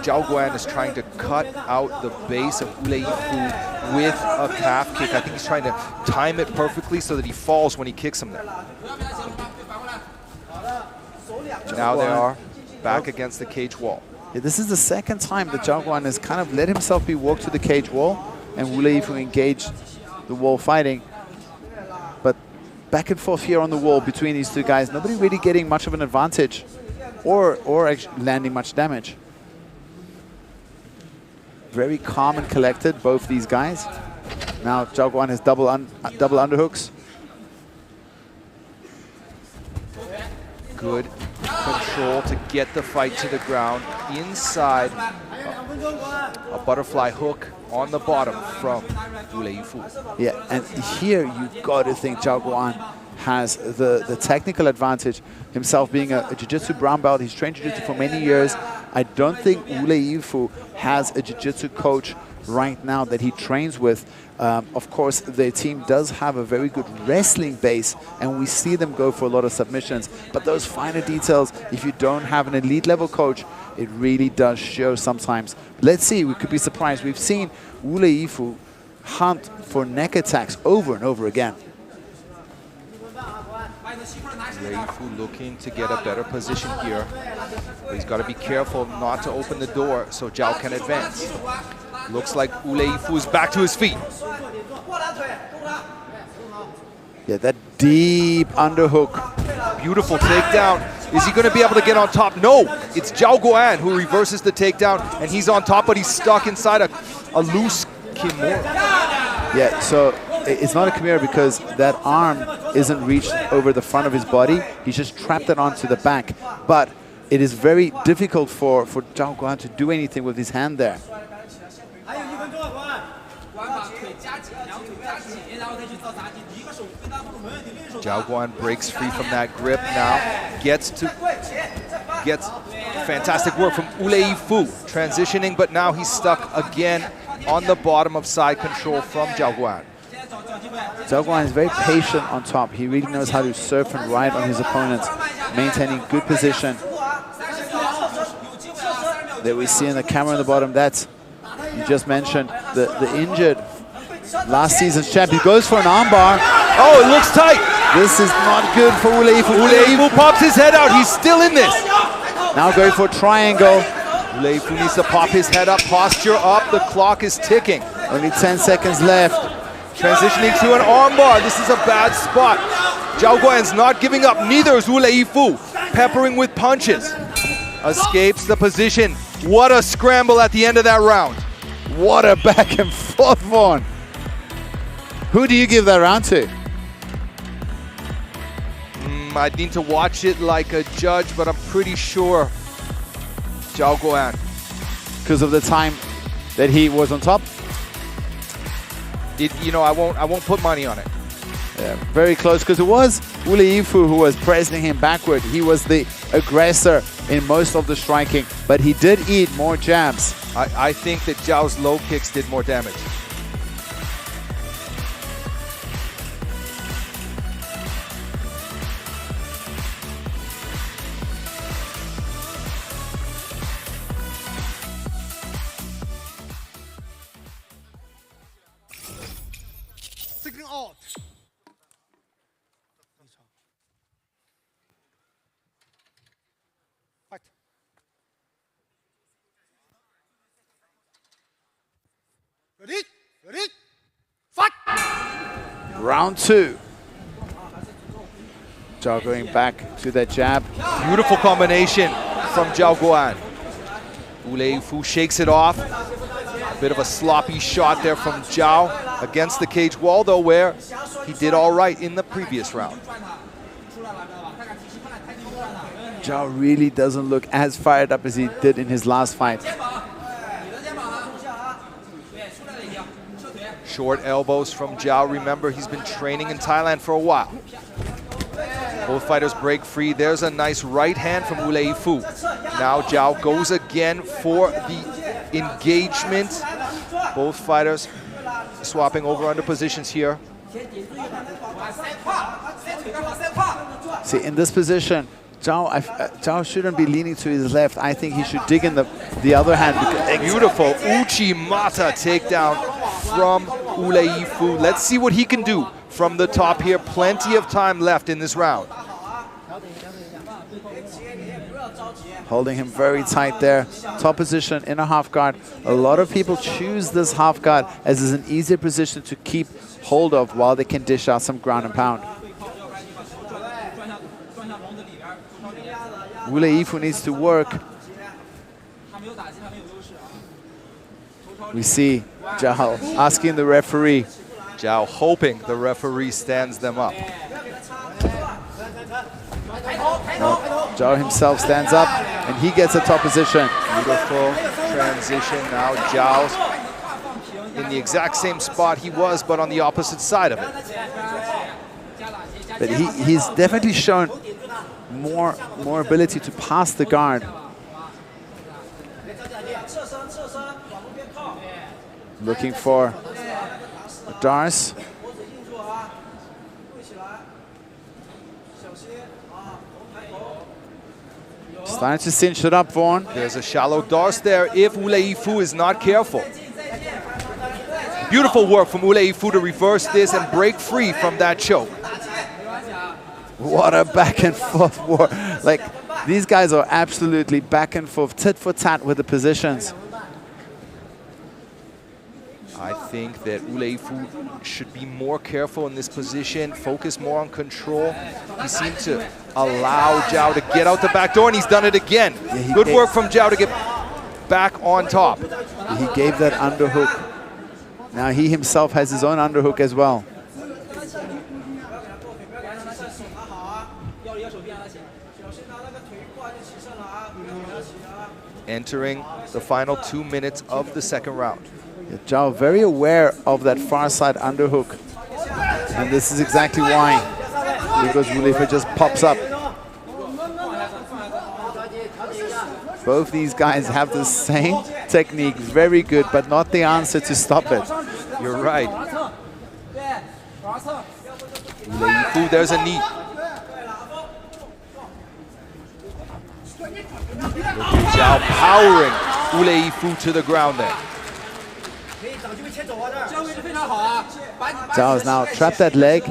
Zhao Guan is trying to cut out the base of Wu Leifu with a calf kick. I think he's trying to time it perfectly so that he falls when he kicks him there. Now they are back against the cage wall. Yeah, this is the second time that Zhao Guan has kind of let himself be walked to the cage wall and Wu Leifu engaged the wall fighting. But back and forth here on the wall between these two guys, nobody really getting much of an advantage or actually landing much damage. Very calm and collected, both these guys. Now Zhao Guan has double underhooks. Good control to get the fight to the ground. Inside, a butterfly hook on the bottom from Wu Leifu. Yeah, and here you got to think Zhao Guan has the technical advantage. Himself being a jiu-jitsu brown belt, he's trained jiu-jitsu for many years. I don't think Wu Leifu has a jiu-jitsu coach right now that he trains with. Of course, their team does have a very good wrestling base, and we see them go for a lot of submissions. But those finer details, if you don't have an elite level coach, it really does show sometimes. Let's see, we could be surprised. We've seen Wu Leifu hunt for neck attacks over and over again. Leifu looking to get a better position here. But he's got to be careful not to open the door so Zhao can advance. Looks like Wu Leifu is back to his feet. Yeah, that deep underhook. Beautiful takedown. Is he going to be able to get on top? No, it's Zhao Guan who reverses the takedown, and he's on top, but he's stuck inside a loose Kimura. Yeah, so it's not a Kimura because that arm isn't reached over the front of his body. He's just trapped it onto the back. But it is very difficult for Zhao Guan to do anything with his hand there. Zhao Guan breaks free from that grip now. Gets fantastic work from Wu Leifu. Transitioning, but now he's stuck again on the bottom of side control from Zhao Guan. Zhao Guan is very patient on top. He really knows how to surf and ride on his opponents, maintaining good position. There we see in the camera on the bottom, that's, you just mentioned, the injured last season's champion. Goes for an armbar. Oh, it looks tight. This is not good for Wu Leifu. Wu Leifu pops his head out. He's still in this. Now going for a triangle. Wu Leifu needs to pop his head up, posture up. The clock is ticking. Only 10 seconds left. Transitioning to an armbar. This is a bad spot. Zhao Guan's not giving up. Neither is Wu Leifu. Peppering with punches. Escapes the position. What a scramble at the end of that round. What a back and forth one. Who do you give that round to? I need to watch it like a judge, but I'm pretty sure Zhao Guan. Because of the time that he was on top? You know, I won't put money on it. Yeah, very close, because it was Yifu, who was pressing him backward, he was the aggressor in most of the striking, but he did eat more jabs. I think that Zhao's low kicks did more damage. Second out. Fight. Ready? Ready? Fight! Round 2. Zhao going back to that jab. Beautiful combination from Zhao Guan. Yifu shakes it off. A bit of a sloppy shot there from Zhao against the cage wall, though, where he did all right in the previous round. Zhao really doesn't look as fired up as he did in his last fight. Short elbows from Zhao. Remember, he's been training in Thailand for a while. Both fighters break free. There's a nice right hand from Yifu. Now Zhao goes again for the engagement. Both fighters swapping over-under positions here. See, in this position, Zhao shouldn't be leaning to his left. I think he should dig in the other hand. Beautiful Uchimata takedown from Yifu. Let's see what he can do from the top here. Plenty of time left in this round. Holding him very tight there. Top position in a half guard. A lot of people choose this half guard as is an easier position to keep hold of while they can dish out some ground and pound. Yifu needs to work. We see Zhao asking the referee. Zhao hoping the referee stands them up. Zhao himself stands up and he gets a top position. Beautiful transition. Now Zhao's in the exact same spot he was, but on the opposite side of it. But he's definitely shown more ability to pass the guard. Looking for Dars. Starting to cinch it up, Vaughn. There's a shallow Dars there if Yifu is not careful. Beautiful work from Yifu to reverse this and break free from that choke. What a back and forth war. Like, these guys are absolutely back and forth, tit for tat with the positions. I think that Yifu should be more careful in this position, focus more on control. He seemed to allow Zhao to get out the back door, and he's done it again. Yeah, good work from Zhao to get back on top. He gave that underhook. Now he himself has his own underhook as well. Entering the final 2 minutes of the second round. Yeah, Zhao very aware of that far side underhook. And this is exactly why. Because Yifu just pops up. Both these guys have the same technique, very good, but not the answer to stop it. You're right. Yifu, there's a knee. Zhao powering Yifu to the ground there. Zhao has now trapped that leg.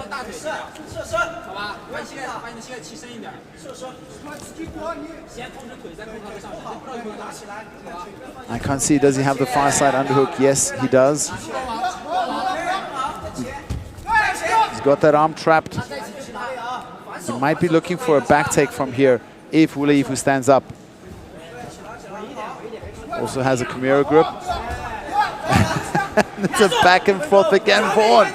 I can't see, does he have the far side underhook? Yes, he does. He's got that arm trapped. He might be looking for a back take from here if Yifu stands up. Also has a Kimura grip. It's a back and forth again, Vaughn.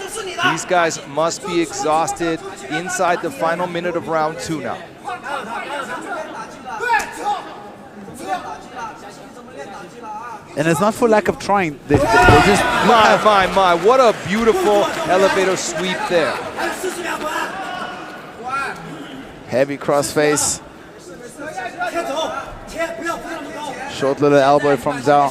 These guys must be exhausted inside the final minute of round 2 now. And it's not for lack of trying. They just... My, what a beautiful elevator sweep there. Heavy crossface. Short little elbow from Zhao.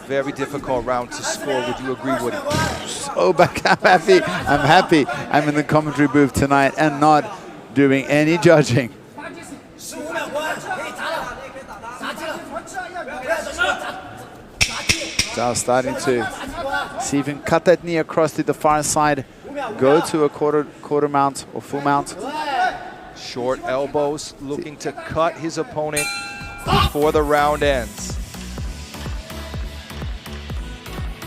Very difficult round to score. Would you agree, Woody? So back, I'm happy. I'm happy. I'm in the commentary booth tonight and not doing any judging. Zhao starting to see if he can cut that knee across to the far side, go to a quarter mount or full mount. Short elbows, looking to cut his opponent before the round ends.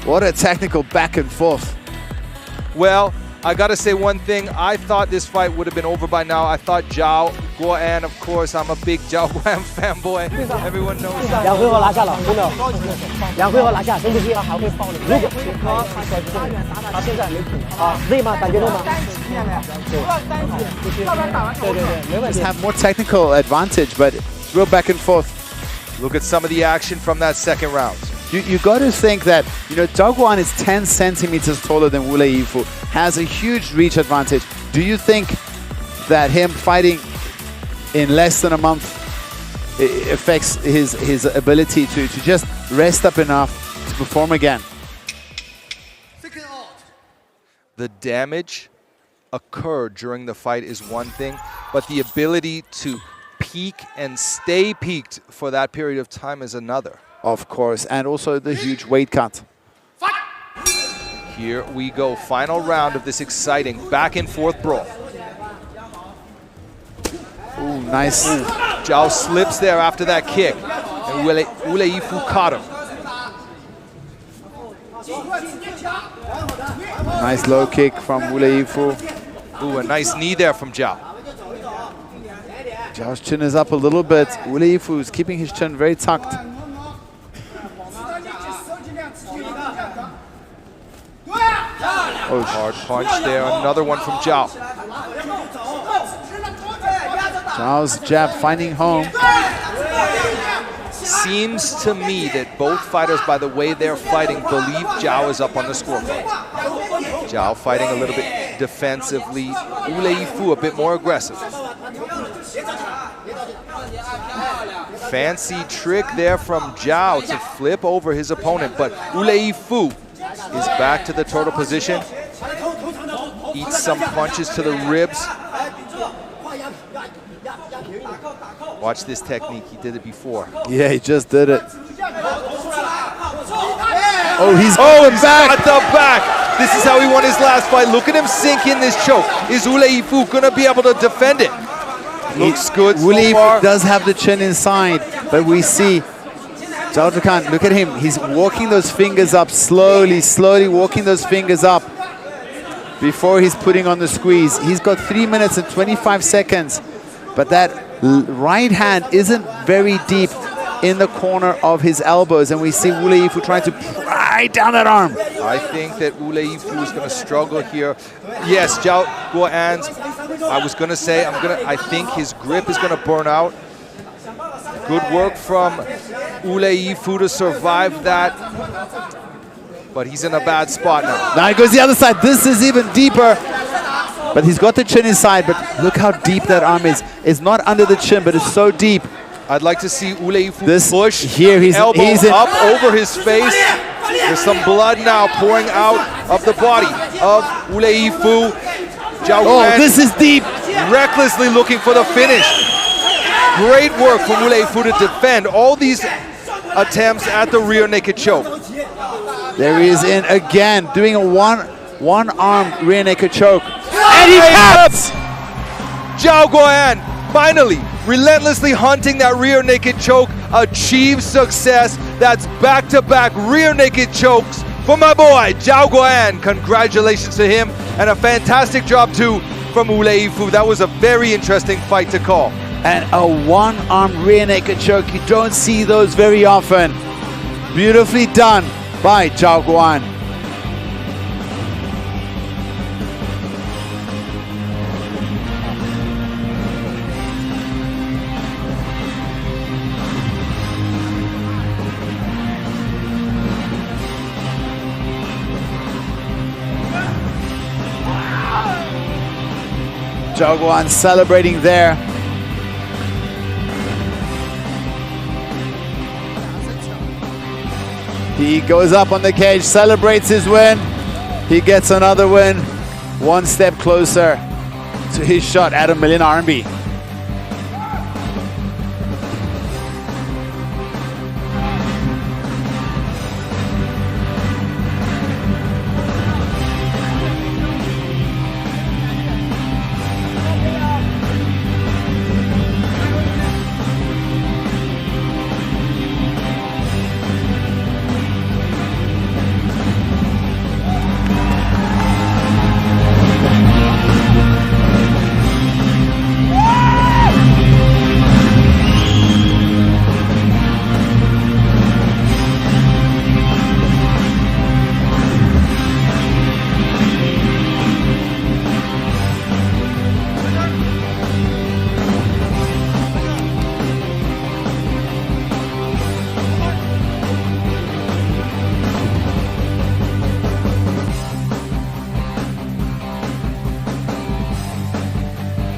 What a technical back and forth. Well, I gotta say one thing. I thought this fight would have been over by now. I thought Zhao Guoan, of course, I'm a big Zhao Guoan fanboy. Everyone knows that. 2回合拿下了，真的。2回合拿下，真不是还会爆的。如果他现在没品啊，累吗？感觉累吗？对，没问题。 Just have more technical advantage, but real back and forth. Look at some of the action from that second round. You got to think that, you know, Zhao Guoan is 10 centimeters taller than Wu Yifu, has a huge reach advantage. Do you think that him fighting in less than a month affects his ability to just rest up enough to perform again? The damage occurred during the fight is one thing, but the ability to peak and stay peaked for that period of time is another. Of course, and also the huge weight cut. Here we go, final round of this exciting back and forth brawl. Ooh, nice. Ooh, Zhao slips there after that kick, and Wu Yifu caught him. Nice low kick from Wu Yifu. Ooh, a nice knee there from Zhao. Zhao's chin is up a little bit. Wu Yifu is keeping his chin very tucked. Oh, hard punch there. Another one from Zhao. Zhao's jab finding home. Seems to me that both fighters, by the way they're fighting, believe Zhao is up on the scorecard. Zhao fighting a little bit defensively. Wu Yifu a bit more aggressive. Fancy trick there from Zhao to flip over his opponent, but Wu Yifu is back to the turtle position. Eats some punches to the ribs. Watch this technique, he did it before. Yeah, he just did it. Oh, he's going back. At the back. This is how he won his last fight. Look at him sink in this choke. Is Wu Yifu gonna be able to defend it? Looks good so far. Does have the chin inside, but we see Zhao Zhikan, look at him. He's walking those fingers up slowly, slowly walking those fingers up before he's putting on the squeeze. He's got 3 minutes and 25 seconds, but that right hand isn't very deep in the corner of his elbows, and we see Wu Yifu trying to pry down that arm. I think that Wu Yifu is going to struggle here. Yes, Zhao Guoan's, I was going to say, I think his grip is going to burn out. Good work from Wu Yifu to survive that, but he's in a bad spot now. Now he goes the other side. This is even deeper, but he's got the chin inside, but look how deep that arm is. It's not under the chin, but it's so deep. I'd like to see Wu Yifu push here. He's up over his face. There's some blood now pouring out of the body of Wu Yifu. Oh, this is deep. Recklessly looking for the finish. Great work from Wu Yifu to defend all these attempts at the rear naked choke. There he is in again, doing a one-arm rear naked choke. And he taps! Zhao Guoan finally relentlessly hunting that rear naked choke, achieves success. That's back-to-back rear naked chokes for my boy Zhao Guoan. Congratulations to him, and a fantastic job too from Wu Yifu. That was a very interesting fight to call. And a one-arm rear naked choke, you don't see those very often. Beautifully done by Zhao Guoan. Jaguan celebrating there. He goes up on the cage, celebrates his win. He gets another win, one step closer to his shot at $1 million RMB.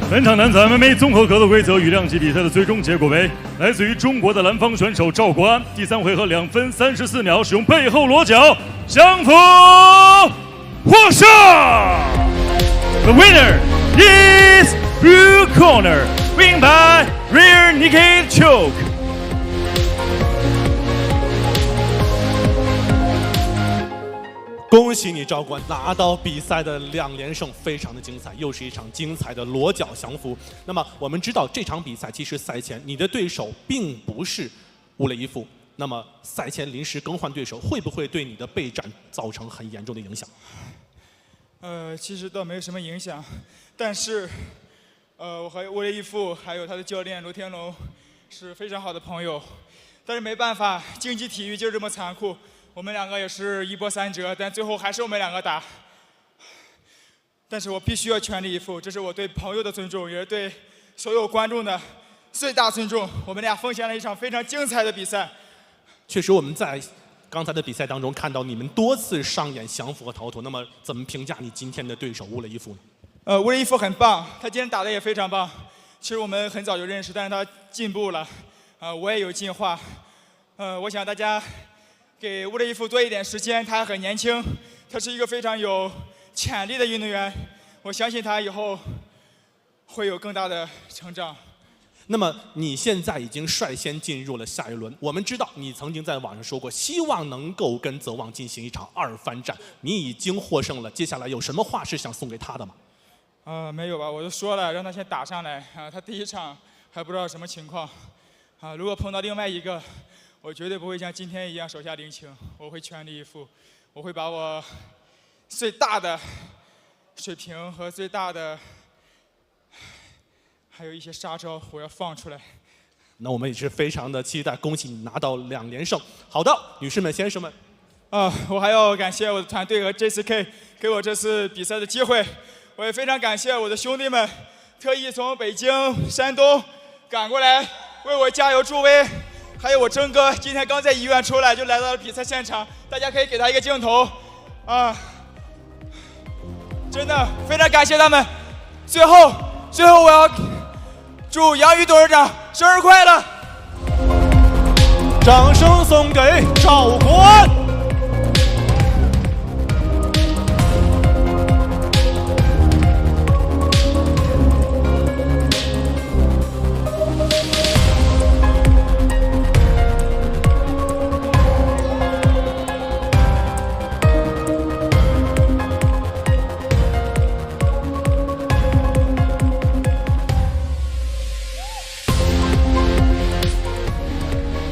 本场男子 MMA 综合格斗规则与量级比赛的最终结果为：来自于中国的蓝方选手赵国安，第3回合2分34秒，使用背后裸脚降服获胜。The winner is blue corner, win by rear naked choke. 恭喜你，赵冠拿到比赛的2连胜，非常的精彩，又是一场精彩的裸脚降服。那么我们知道这场比赛其实赛前你的对手并不是乌雷伊夫，那么赛前临时更换对手，会不会对你的备战造成很严重的影响？其实倒没有什么影响，但是我和乌雷伊夫还有他的教练罗天龙是非常好的朋友，但是没办法，竞技体育就这么残酷。我们2个也是一波3折，但最后还是我们2个打。但是我必须要全力以赴，这是我对朋友的尊重，也是对所有观众的最大尊重。我们俩奉献了一场非常精彩的比赛。确实，我们在刚才的比赛当中看到你们多次上演降服和逃脱。那么，怎么评价你今天的对手乌雷伊夫呢？乌雷伊夫很棒，他今天打的也非常棒。其实我们很早就认识，但是他进步了，我也有进化。我想大家给乌雷伊夫多一点时间，他还很年轻，他是一个非常有潜力的运动员，我相信他以后会有更大的成长。那么你现在已经率先进入了下一轮，我们知道你曾经在网上说过，希望能够跟泽旺进行一场2番战，你已经获胜了，接下来有什么话是想送给他的吗？没有吧，我都说了，让他先打上来他第1场还不知道什么情况如果碰到另外一个，我绝对不会像今天一样手下留情，我会全力以赴，我会把我最大的水平和最大的还有一些杀招我要放出来。那我们也是非常的期待，恭喜你拿到2连胜。好的，女士们、先生们，我还要感谢我的团队和 JCK 给我这次比赛的机会，我也非常感谢我的兄弟们，特意从北京、山东赶过来为我加油助威。还有我征哥，今天刚在医院出来就来到了比赛现场，大家可以给他一个镜头真的非常感谢他们。最后我要祝杨宇董事长生日快乐！掌声送给赵国安。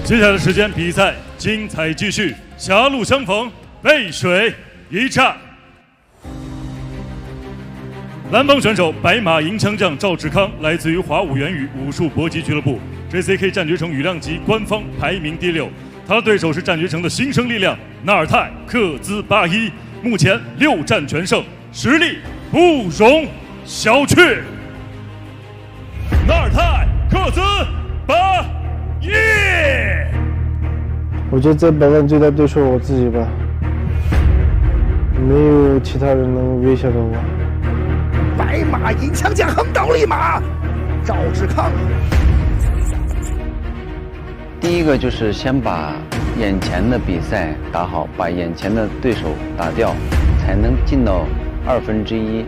接下来的时间，比赛精彩继续，狭路相逢，背水一战。蓝帮选手白马银枪将赵志康，来自于华武元宇武术搏击俱乐部 JCK 战决城羽量级官方排名第6，他的对手是战决城的新生力量纳尔泰克兹巴伊，目前6战全胜，实力不容小觑。纳尔泰克兹巴伊。我觉得这100万最大对手我自己吧，没有其他人能威胁到我。白马，银枪将横刀立马，赵志康。第一个就是先把眼前的比赛打好，把眼前的对手打掉，才能进到1/2。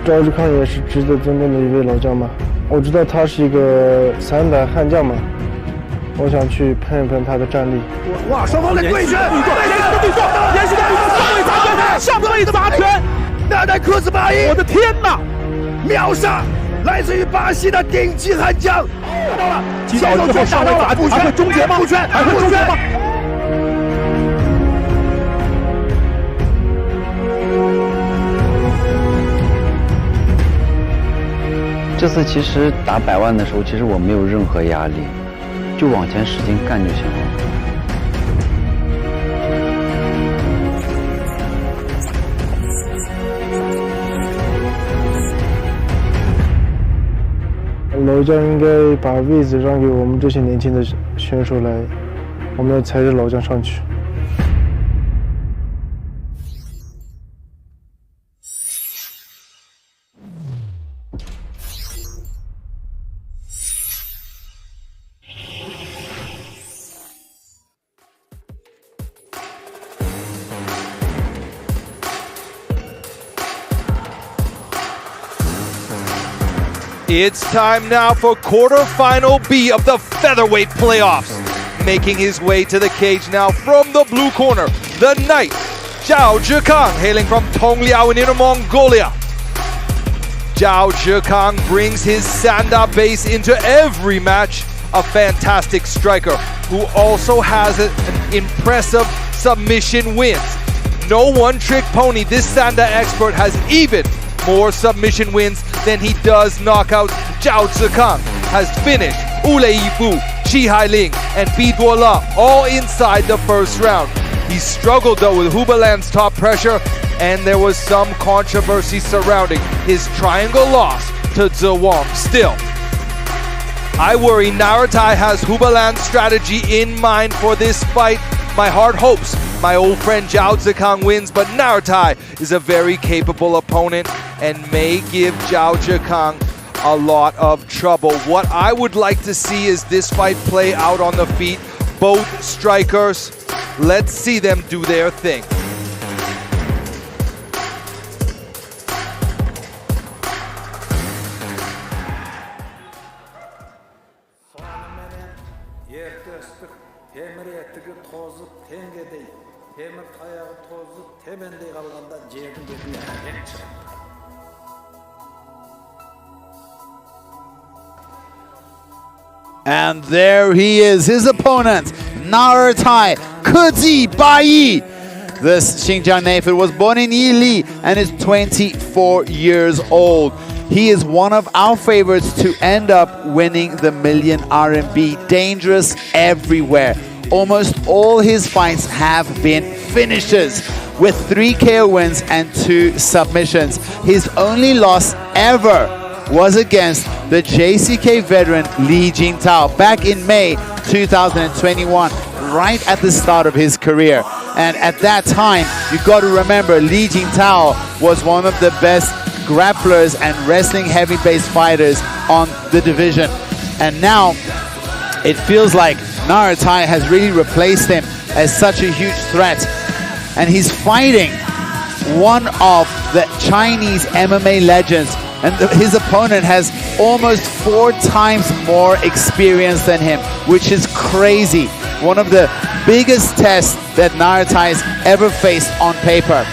赵志康也是值得尊重的一位老将嘛，我知道他是一个散打悍将嘛，我想去喷一喷他的战力。哇，双方的对决，连续的对撞，连续的对撞，上位砸拳，上位的砸拳，那代克斯巴伊，我的天哪！秒杀，来自于巴西的顶级悍将，到了，击倒之后上位砸拳，还会终结吗？还会终结吗？这次其实打100万的时候，其实我没有任何压力，就往前使劲干就行了。老将应该把位子让给我们这些年轻的选手来，我们要踩着老将上去。It's time now for quarterfinal B of the Featherweight playoffs. Making his way to the cage now from the blue corner, the Knight, Zhao Zhikang, hailing from Tongliao in Inner Mongolia. Zhao Zhikang brings his Sanda base into every match, a fantastic striker who also has an impressive submission wins. No one-trick pony, this Sanda expert has even more submission wins than he does knockouts. Zhao Zhikang has finished Wu Yifu, Chi Hailing, and Bi Duola all inside the first round. He struggled though with Hubalan's top pressure, and there was some controversy surrounding his triangle loss to Zewang. Still, I worry Naratai has Hubalan's strategy in mind for this fight. My heart hopes my old friend Zhao Zhikang wins, but Naratai is a very capable opponent and may give Zhao Zhikang a lot of trouble. What I would like to see is this fight play out on the feet. Both strikers, let's see them do their thing. And there he is, his opponent, Naratai Keji Bai. This Xinjiang native was born in Yili and is 24 years old. He is one of our favorites to end up winning the million RMB. Dangerous everywhere. Almost all his fights have been finishes, with 3 KO wins and 2 submissions. His only loss ever was against the JCK veteran Li Jingtao back in May 2021, right at the start of his career. And at that time, you got to remember, Li Jingtao was one of the best grapplers and wrestling heavy-based fighters on the division. And now, it feels like Naratai has really replaced him as such a huge threat. And he's fighting one of the Chinese MMA legends. And his opponent has almost 4 times more experience than him, which is crazy. One of the biggest tests that Naratai has ever faced on paper.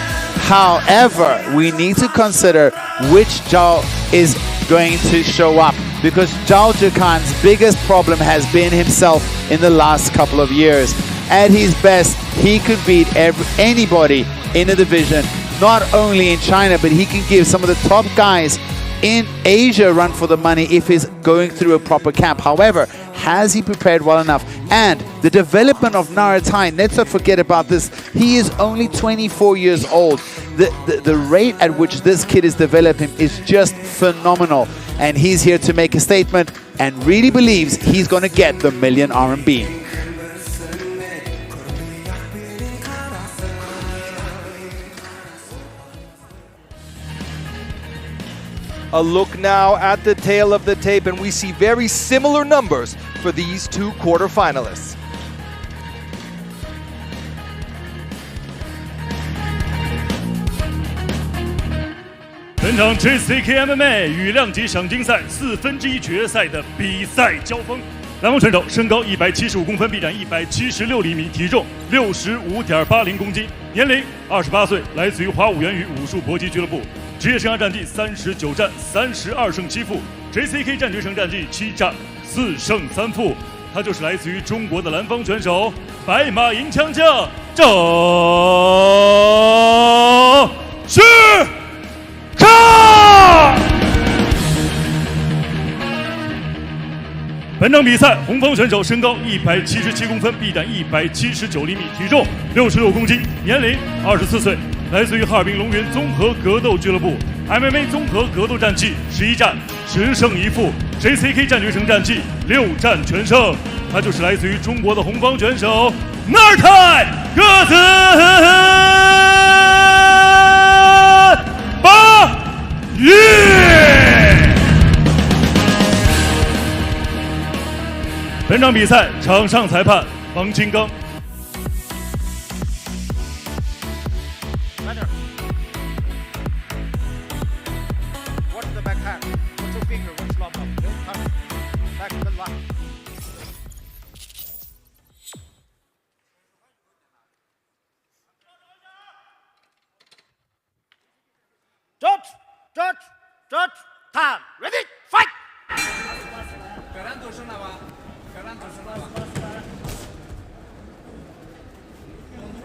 However, we need to consider which Zhao is going to show up, because Zhao Zhikang's biggest problem has been himself in the last couple of years. At his best, he could beat anybody in the division, not only in China, but he can give some of the top guys in Asia a run for the money if he's going through a proper camp. However, has he prepared well enough? And the development of Naratai, let's not forget about this. He is only 24 years old. The rate at which this kid is developing is just phenomenal. And he's here to make a statement and really believes he's going to get the million RMB. A look now at the tail of the tape, and we see very similar numbers for these two quarterfinalists.本场 JCK MMA 羽量级赏金赛1/4决赛的比赛交锋，蓝方选手身高175公分，臂展176厘米，体重65.80公斤，年龄28岁，来自于华五源于武术搏击俱乐部，职业生涯战绩39战32胜7负 ，JCK 战决胜战绩7战4胜3负。他就是来自于中国的蓝方选手，白马银枪将郑旭康。本场比赛，红方选手身高177公分，臂展179厘米，体重66公斤，年龄24岁，来自于哈尔滨龙云综合格斗俱乐部 ，MMA 综合格斗战绩11战10胜1负 ，JCK 战决胜战绩6战全胜。他就是来自于中国的红方选手纳尔泰戈兹巴耶。本场比赛场上裁判王金刚。Judge, time, ready, fight!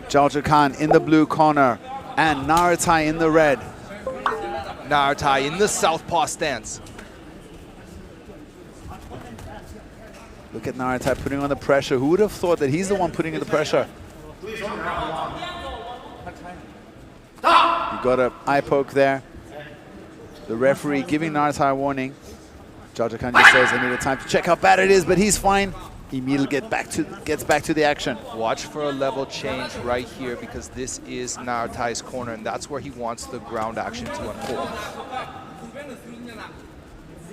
JCK Khan in the blue corner and Naratai in the red. Naratai in the southpaw stance. Look at Naratai putting on the pressure. Who would have thought that he's the one putting in the pressure? You got an eye poke there. The referee giving Naratai a warning. JCK Khan just says, I need a time to check how bad it is, but he's fine. Immediately gets back to the action. Watch for a level change right here, because this is Naratai's corner, and that's where he wants the ground action to unfold.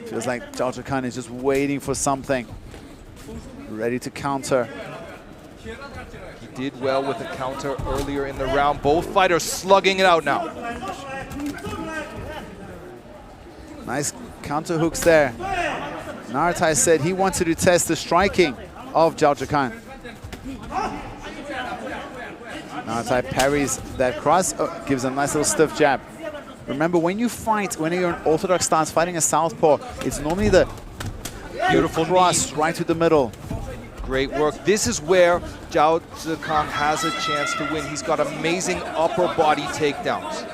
Feels like JCK Khan is just waiting for something. Ready to counter. He did well with the counter earlier in the round. Both fighters slugging it out now. Nice counter hooks there. Naratai said he wanted to test the striking of JCK Khan. Naratai parries that cross, gives a nice little stiff jab. Remember, when you fight, when you're an orthodox stance fighting a southpaw, it's normally the beautiful cross right to the middle. Great work. This is where JCK Khan has a chance to win. He's got amazing upper body takedowns.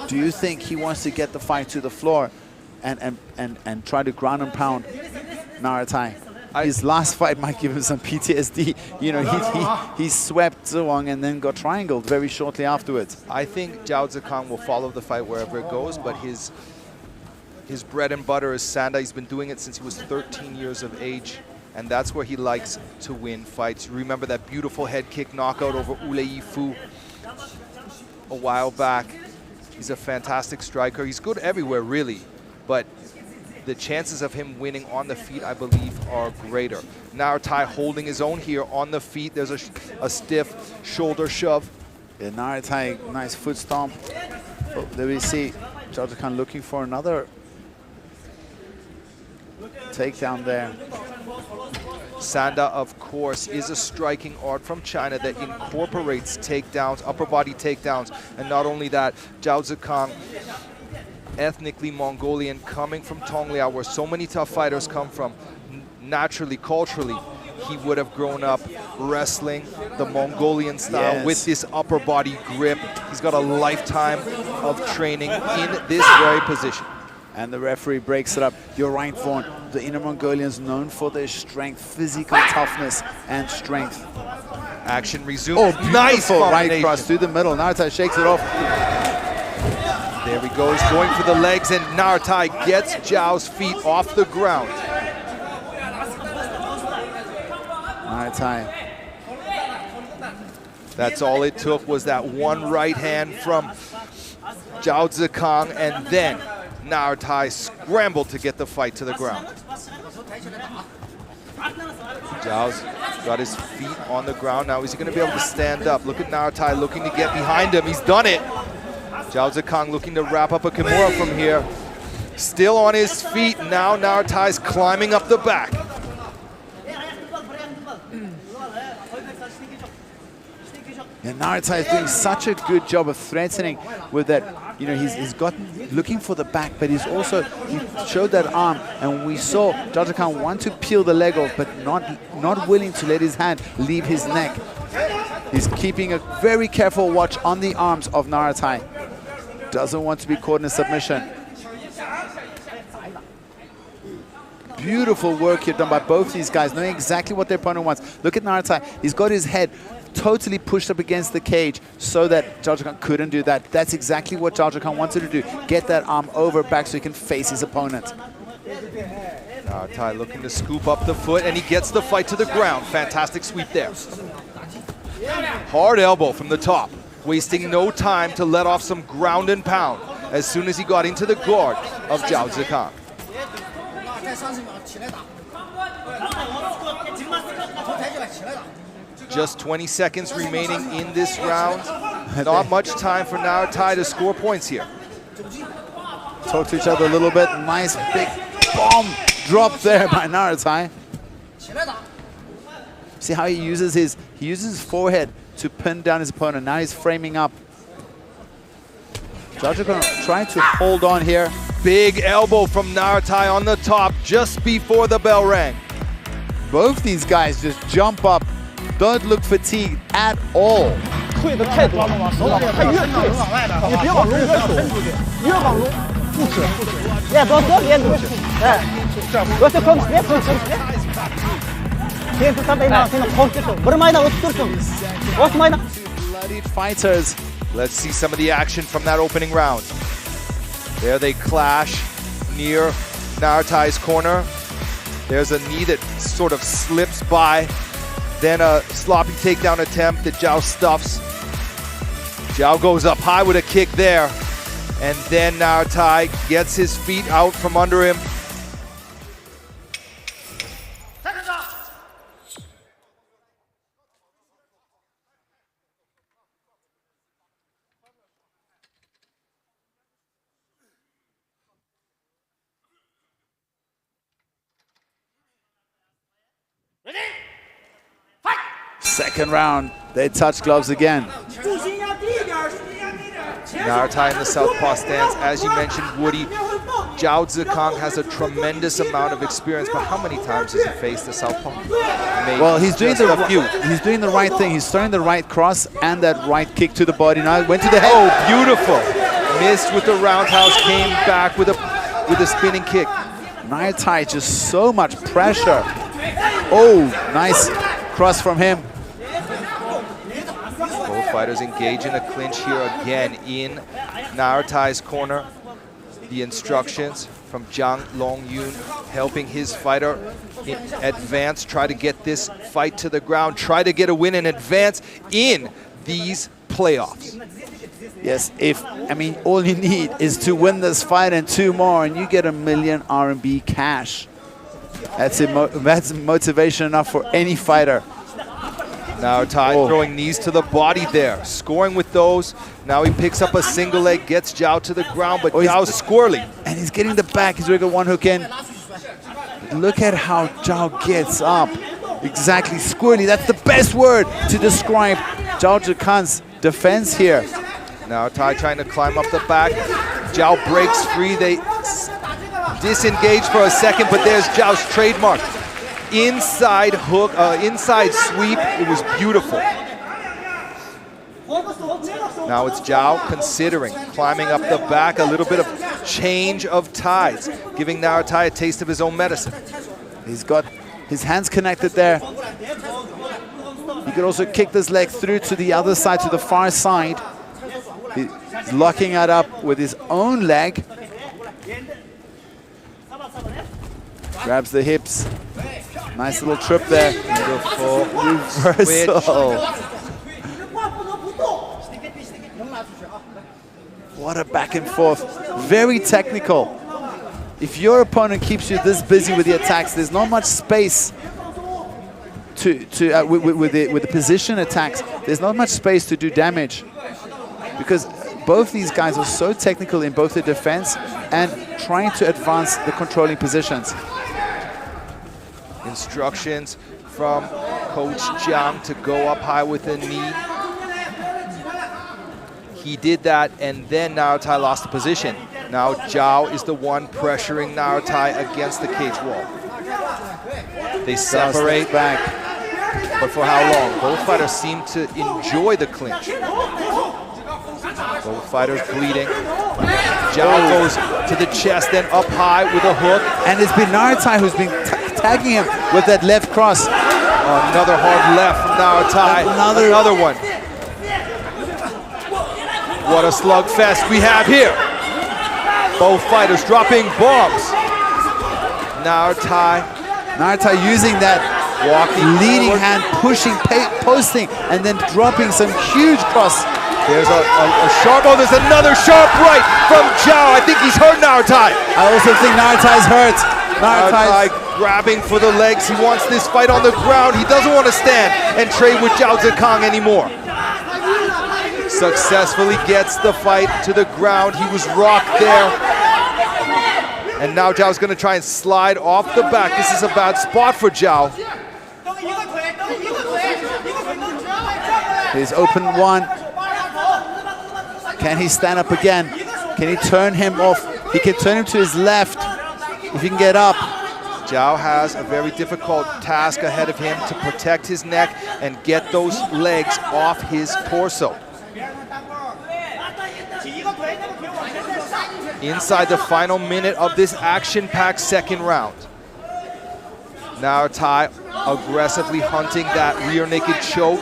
Do you think he wants to get the fight to the floor and try to ground and pound Naratai? His last fight might give him some PTSD. You know, he swept Zhuang and then got triangled very shortly afterwards. I think JCK Khan will follow the fight wherever it goes, but his bread and butter is Sanda. He's been doing it since he was 13 years of age, and that's where he likes to win fights. Remember that beautiful head kick knockout over Ulei Fu a while back. He's a fantastic striker. He's good everywhere, really, but the chances of him winning on the feet, I believe, are greater. Naratai holding his own here on the feet. There's a stiff shoulder shove. Yeah, Naratai, nice foot stomp. Oh, there we see JCK Khan looking for another takedown there. Sanda, of course, is a striking art from China that incorporates takedowns, upper body takedowns, and not only that, JCK Khan, ethnically Mongolian, coming from Tongliao, where so many tough fighters come from. Naturally, culturally, he would have grown up wrestling the Mongolian style with this upper body grip. He's got a lifetime of training in this very position. And the referee breaks it up. You're right, Vaughn. The Inner Mongolians known for their strength, physical toughness, and strength. Action resumed. Oh, nice right cross through the middle. Naratai shakes it off. There he goes, going for the legs, and Naratai gets Zhao's feet off the ground. Naratai That's all it took, was that one right hand from Zhao Zikang, and then Narutai scrambled to get the fight to the ground. Zhao's got his feet on the ground now. Is he going to be able to stand up? Look at Narutai looking to get behind him. He's done it. Zhao Zikang looking to wrap up a Kimura from here. Still on his feet. Now Narutai's climbing up the back. And Narutai is doing such a good job of threatening with that. You know, he's got looking for the back, but he showed that arm, and we saw Zhao Zikang want to peel the leg off, but not willing to let his hand leave his neck. He's keeping a very careful watch on the arms of Narutai. Doesn't want to be caught in a submission. Beautiful work here done by both these guys, knowing exactly what their opponent wants. Look at Narutai. He's got his head totally pushed up against the cage so that Zhao Zikang couldn't do that. That's exactly what Zhao Zikang wanted to do. Get that arm over back so he can face his opponent. Narutai looking to scoop up the foot, and he gets the fight to the ground. Fantastic sweep there. Hard elbow from the top, wasting no time to let off some ground and pound as soon as he got into the guard of Zhao Zikang. Just 20 seconds remaining in this round. Not much time for Narutai to score points here. Talk to each other a little bit. Nice big bomb drop there by Narutai. See how he uses his forehead to pin down his opponent. Now he's framing up. Zhao Zikang trying to hold on here. Big elbow from Narutai on the top just before the bell rang. Both these guys just jump up. Don't look fatigued at all. 退的太多了，他越退，你别往中越走，越往中不止，别多别多，哎，我是空别空别。现在他被拿，现在空着手，不是买的我做手，我是买的。Bloodied fighters. Let's see some of the action from that opening round. There they clash near Narutai's corner. There's a knee that sort of slips by. Then a sloppy takedown attempt that Zhao stuffs. Zhao goes up high with a kick there. And then Narutai gets his feet out from under him. Second round, they touch gloves again. Narutai in the southpaw stance. As you mentioned, Woody, Zhao Zikang has a tremendous amount of experience, but how many times has he faced the southpaw? Maybe well, he's doing he's doing the right thing. He's throwing the right cross and that right kick to the body. Now it went to the head. Oh, beautiful. Missed with the roundhouse, came back with a spinning kick. Narutai, just so much pressure. Oh, nice cross from him. Both fighters engage in a clinch here again in Narutai's corner. The instructions from Zhang Longyun helping his fighter advance, try to get this fight to the ground, try to get a win and advance in these playoffs. Yes, all you need is to win this fight and 2 more, and you get $1 million RMB cash. That's motivation enough for any fighter. Narutai throwing knees to the body there, scoring with those. Now he picks up a single leg, gets Zhao to the ground, but Zhao's squirrely. And he's getting the back, he's doing a 1 hook in. Look at how Zhao gets up. Exactly, squirrely, that's the best word to describe Zhao Zikang's defense here. Narutai trying to climb up the back. Zhao breaks free, they disengage for a second, but there's Zhao's trademark. Inside hook, inside sweep, it was beautiful. Now it's Zhao considering climbing up the back, a little bit of change of tides, giving Narutai a taste of his own medicine. He's got his hands connected there. He could also kick this leg through to the other side, to the far side. He's locking it up with his own leg. Grabs the hips. Nice little trip there. Beautiful reversal. What a back and forth. Very technical. If your opponent keeps you this busy with the attacks, there's not much space with the position attacks. There's not much space to do damage because both these guys are so technical in both the defense and trying to advance the controlling positions. Instructions from Coach Jiang to go up high with a knee. He did that, and then Narutai lost the position. Now Zhao is the one pressuring Narutai against the cage wall. They separate back, but for how long? Both fighters seem to enjoy the clinch. Both fighters bleeding. Zhao goes to the chest, then up high with a hook. And it's been Narutai who's been tagging him with that left cross. Another hard left from Narutai. Another one. What a slugfest we have here. Both fighters dropping bombs. Narutai using that leading hand, pushing, posting, and then dropping some huge cross. There's a sharp, there's another sharp right from Zhao. I think he's hurt Narutai. I also think Narutai is hurt. Narutai grabbing for the legs. He wants this fight on the ground. He doesn't want to stand and trade with Zhao Zekang anymore. Successfully gets the fight to the ground. He was rocked there. And now Zhao's going to try and slide off the back. This is a bad spot for Zhao. He's open one. Can he stand up again? Can he turn him off? He can turn him to his left if he can get up. Zhao has a very difficult task ahead of him to protect his neck and get those legs off his torso. Inside the final minute of this action-packed second round. Narutai aggressively hunting that rear naked choke.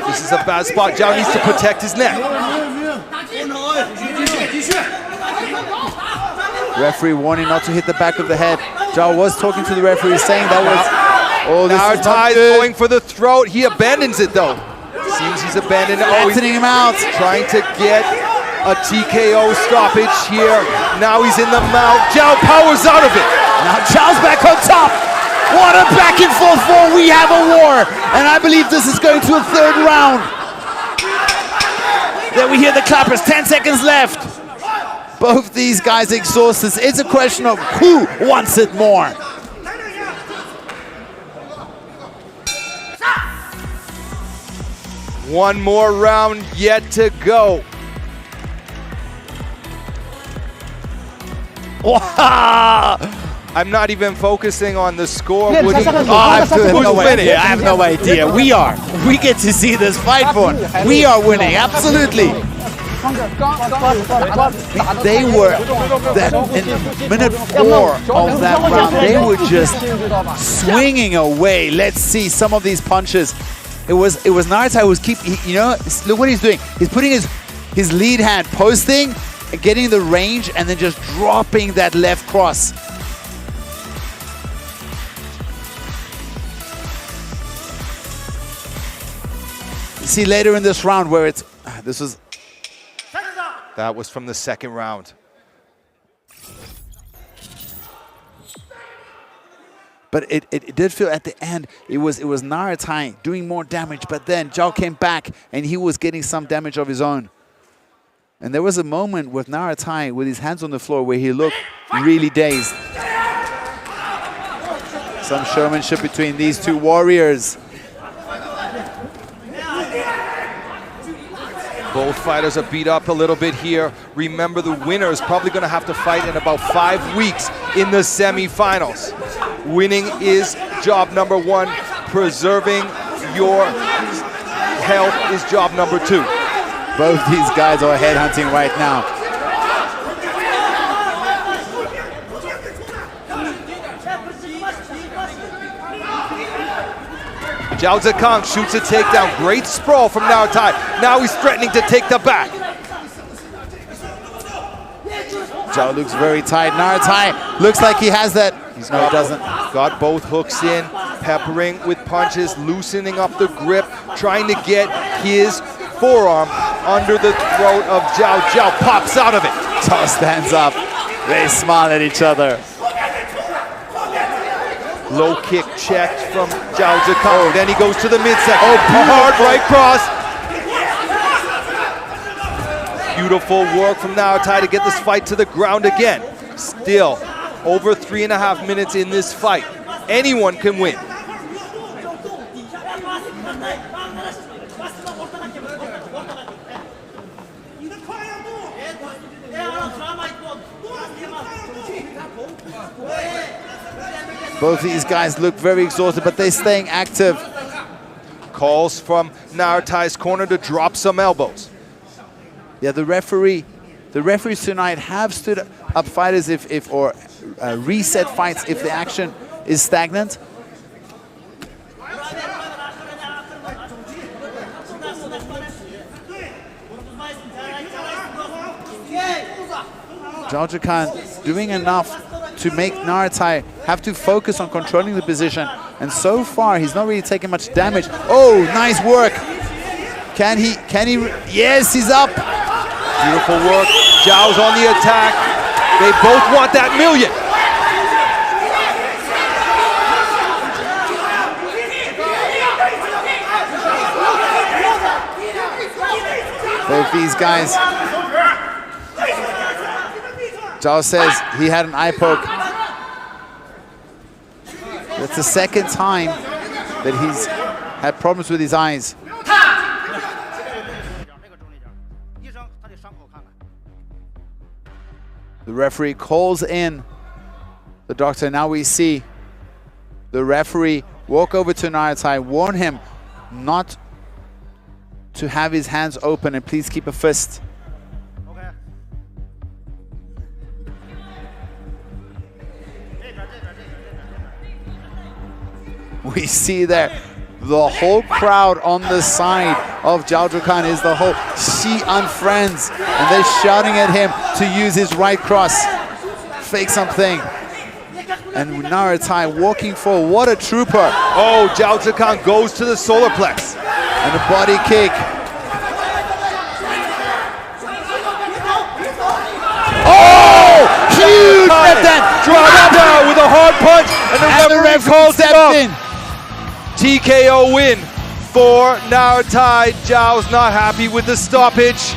This is a bad spot. Zhao needs to protect his neck. Referee warning not to hit the back of the head. Zhao was talking to the referee saying that was... Oh, Narutai going for the throat. He abandons it though. Seems he's abandoned. Flattening him out. Trying to get a TKO stoppage here. Now he's in the mouth. Zhao powers out of it. Now Zhao's back on top. What a back and forth war. We have a war. And I believe this is going to a third round. Then we hear the clappers. 10 seconds left. Both these guys exhausted. It's a question of who wants it more. One more round yet to go. I'm not even focusing on the score. I have no idea. We are. We get to see this fight for. We are winning. Absolutely. They were in minute 4 of that round. They were just swinging away. Let's see some of these punches. It was Narutai who was look what he's doing. He's putting his lead hand, posting, and getting the range, and then just dropping that left cross. You see later in this round where that was from the second round. But it did feel at the end, it was Narutai doing more damage, but then Zhao came back and he was getting some damage of his own. And there was a moment with Narutai with his hands on the floor where he looked really dazed. Some showmanship between these two warriors. Both fighters are beat up a little bit here. Remember, the winner is probably going to have to fight in about 5 weeks in the semifinals. Winning is job number 1. Preserving your health is job number 2. Both these guys are headhunting right now. Zhao Zekang shoots a takedown. Great sprawl from Narutai. Now he's threatening to take the back. Zhao looks very tight. Narutai looks like he has that. No, he doesn't. Got both hooks in, peppering with punches, loosening up the grip, trying to get his forearm under the throat of Zhao. Zhao pops out of it. Zhao stands up. They smile at each other. Low kick checked from Zhao Zhikan. Then he goes to the midsection. Oh, hard right cross. Beautiful work from Narutai to get this fight to the ground again. Still, over 3.5 minutes in this fight. Anyone can win. Both these guys look very exhausted, but they're staying active. Calls from Narutai's corner to drop some elbows. Yeah, the referees tonight have stood up fighters or reset fights if the action is stagnant. Zhao Zhikan doing enough to make Narutai have to focus on controlling the position, and so far he's not really taking much damage. Oh, nice work. Can he, yes, he's up. Beautiful work. Zhao's on the attack. They both want that million. Both these guys. Zhao says he had an eye poke. That's the second time that he's had problems with his eyes. The referee calls in the doctor. Now we see the referee walk over to Narutai, warn him not to have his hands open and please keep a fist. We see there the whole crowd on the side of Zhao Zhikan is the whole Xi'an friends, and they're shouting at him to use his right cross. Fake something. And Narutai walking forward. What a trooper. Oh, Zhao Zhikan goes to the solar plex. And a body kick. Oh! Huge left hand. Dropped down with a hard punch, and the referee calls it off. TKO win for Narutai. Zhao's not happy with the stoppage,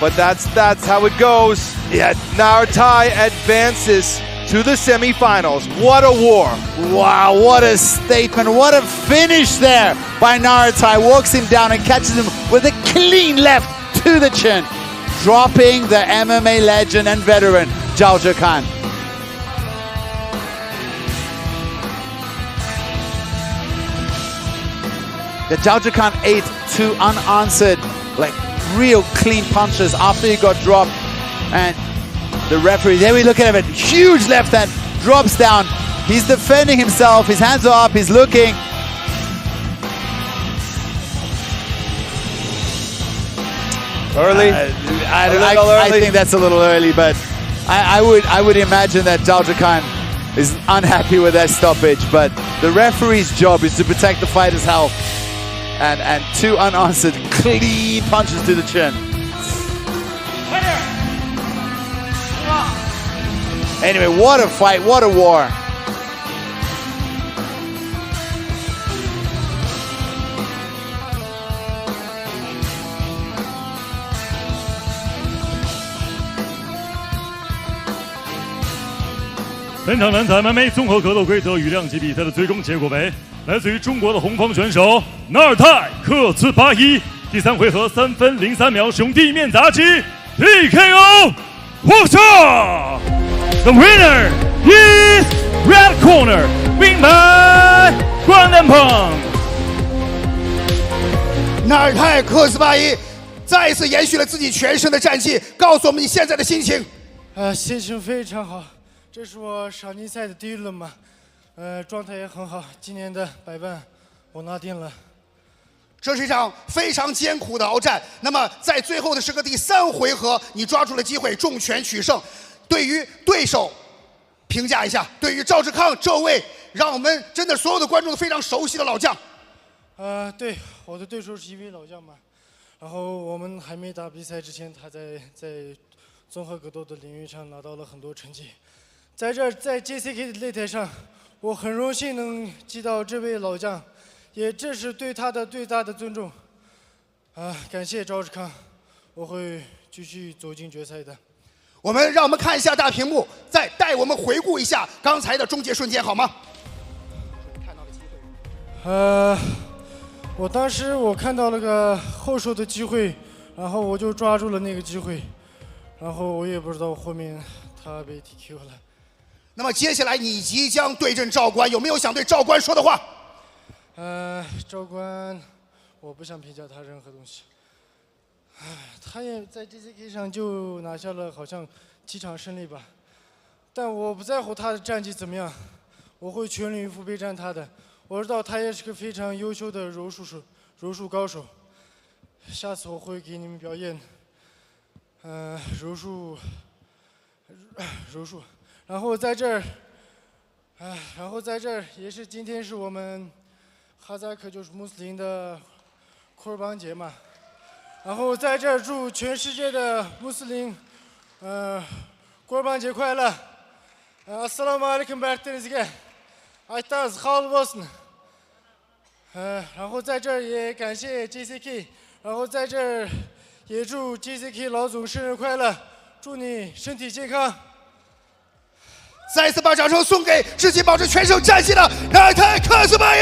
but that's how it goes. Yeah, Narutai advances to the semifinals. What a war. Wow, what a statement. What a finish there by Narutai. Walks him down and catches him with a clean left to the chin, dropping the MMA legend and veteran Zhao Zhikan. The Zhao Zhikan ate 2 unanswered, like real clean punches after he got dropped. And the referee, there we look at him, huge left hand, drops down. He's defending himself, his hands are up, he's looking. Early? I think that's a little early, but I would imagine that Zhao Zhikan is unhappy with that stoppage, but the referee's job is to protect the fighter's health. And 2 unanswered clean punches to the chin. Anyway, what a fight, what a war.本场男子 MMA 综合格斗规则与量级比赛的最终结果为来自于中国的红方选手纳尔泰克茨巴伊，第3回合3分03秒使用地面砸击 TKO 获胜。The winner is red corner, win by Bantamweight。纳尔泰克斯巴伊再一次延续了自己全胜的战绩，告诉我们你现在的心情。心情非常好，这是我赏金赛的第1轮嘛，状态也很好。今年的100万我拿定了。这是一场非常艰苦的鏖战。那么在最后的时刻，第3回合，你抓住了机会，重拳取胜。对于对手评价一下，对于赵志康这位让我们真的所有的观众都非常熟悉的老将。对，我的对手是一位老将嘛，然后我们还没打比赛之前，他在综合格斗的领域上拿到了很多成绩。在JCK 的擂台上，我很荣幸能击倒这位老将，也这是对他的最大的尊重。感谢赵志康，我会继续走进决赛的。让我们看一下大屏幕，再带我们回顾一下刚才的终结瞬间，好吗？当时我看到了个后手的机会，然后我就抓住了那个机会，然后我也不知道后面他被 TQ 了。那么接下来你即将对阵赵官，有没有想对赵官说的话？赵官，我不想评价他任何东西。他也在 JCK 上就拿下了好像7场胜利吧，但我不在乎他的战绩怎么样，我会全力以赴备战他的。我知道他也是个非常优秀的柔术高手，下次我会给你们表演，柔术，然后在这儿，也是今天是我们哈萨克就是穆斯林的库尔邦节嘛，然后在这儿祝全世界的穆斯林，库尔邦节快乐，Assalamu alaikum bertinizge。Aytaz hal olsun。然后在这儿也感谢 JCK， 然后在这儿也祝 JCK 老总生日快乐，祝你身体健康。再次把掌声送给至今保持全胜战绩的奈泰克斯曼伊。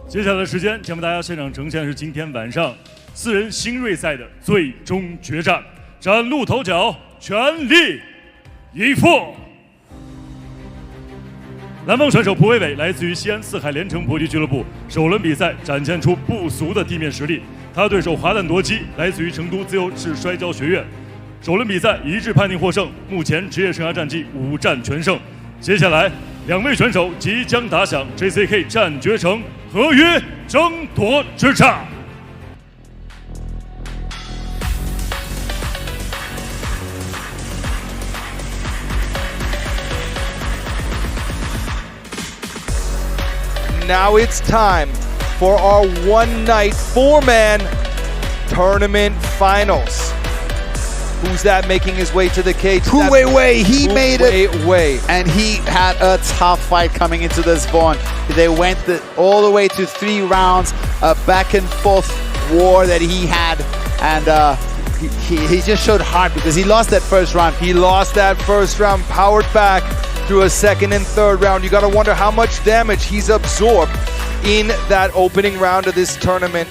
接下来的时间将为大家现场呈现的是今天晚上4人新锐赛的最终决战，崭露头角，全力以赴。蓝方选手蒲伟伟来自于西安四海连城搏击俱乐部，首轮比赛展现出不俗的地面实力。他的对手滑蛋夺鸡来自于成都自由式摔跤学院，首轮比赛一致判定获胜，目前职业生涯战绩5战全胜。接下来2位选手即将打响 JCK 战决城合约争夺之战。Now it's time for our one-night 4-man tournament finals. Who's that making his way to the cage? Pu Weiwei, he made it. Weiwei. And he had a tough fight coming into this one. They went all the way to 3 rounds, a back and forth war that he had. And he just showed heart because he lost that first round. He lost that first round, powered back through a second and third round. You gotta wonder how much damage he's absorbed in that opening round of this tournament.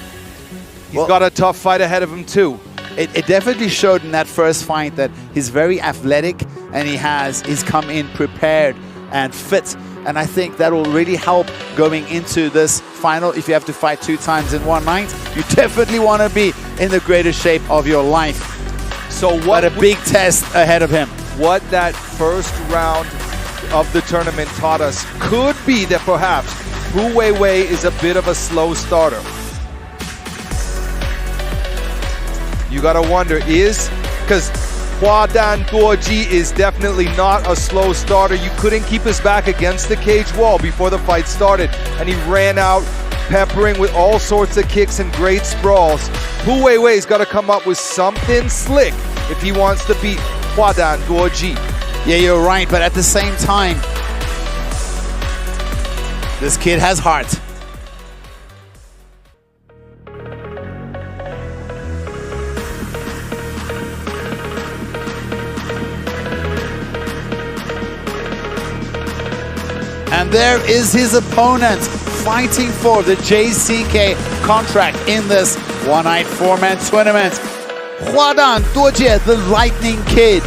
He's got a tough fight ahead of him too. It definitely showed in that first fight that he's very athletic and he's come in prepared and fit. And I think that will really help going into this final. If you have to fight 2 times in one night, you definitely want to be in the greatest shape of your life. So what a big test ahead of him. What that first round of the tournament taught us could be that perhaps Pu Weiwei is a bit of a slow starter. You gotta wonder, because Huadan Duoji is definitely not a slow starter. You couldn't keep his back against the cage wall before the fight started, and he ran out peppering with all sorts of kicks and great sprawls. Pu Weiwei's gotta come up with something slick if he wants to beat Huadan Duoji. Yeah, you're right, but at the same time, this kid has heart. And there is his opponent fighting for the JCK contract in this one-night 4-man tournament. Huadan Duojie, the Lightning Kid.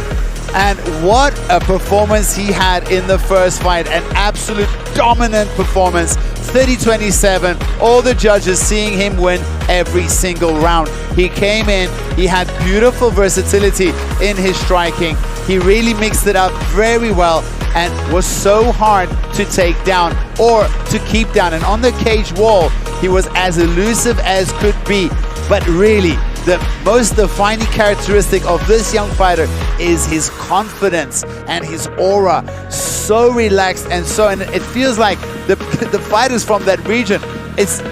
And what a performance he had in the first fight. An absolute dominant performance. 30-27. All the judges seeing him win every single round. He came in, he had beautiful versatility in his striking. He really mixed it up very well and was so hard to take down or to keep down. And on the cage wall, he was as elusive as could be. But really, the most defining characteristic of this young fighter is his confidence and his aura. So relaxed and it feels like the fighters from that region,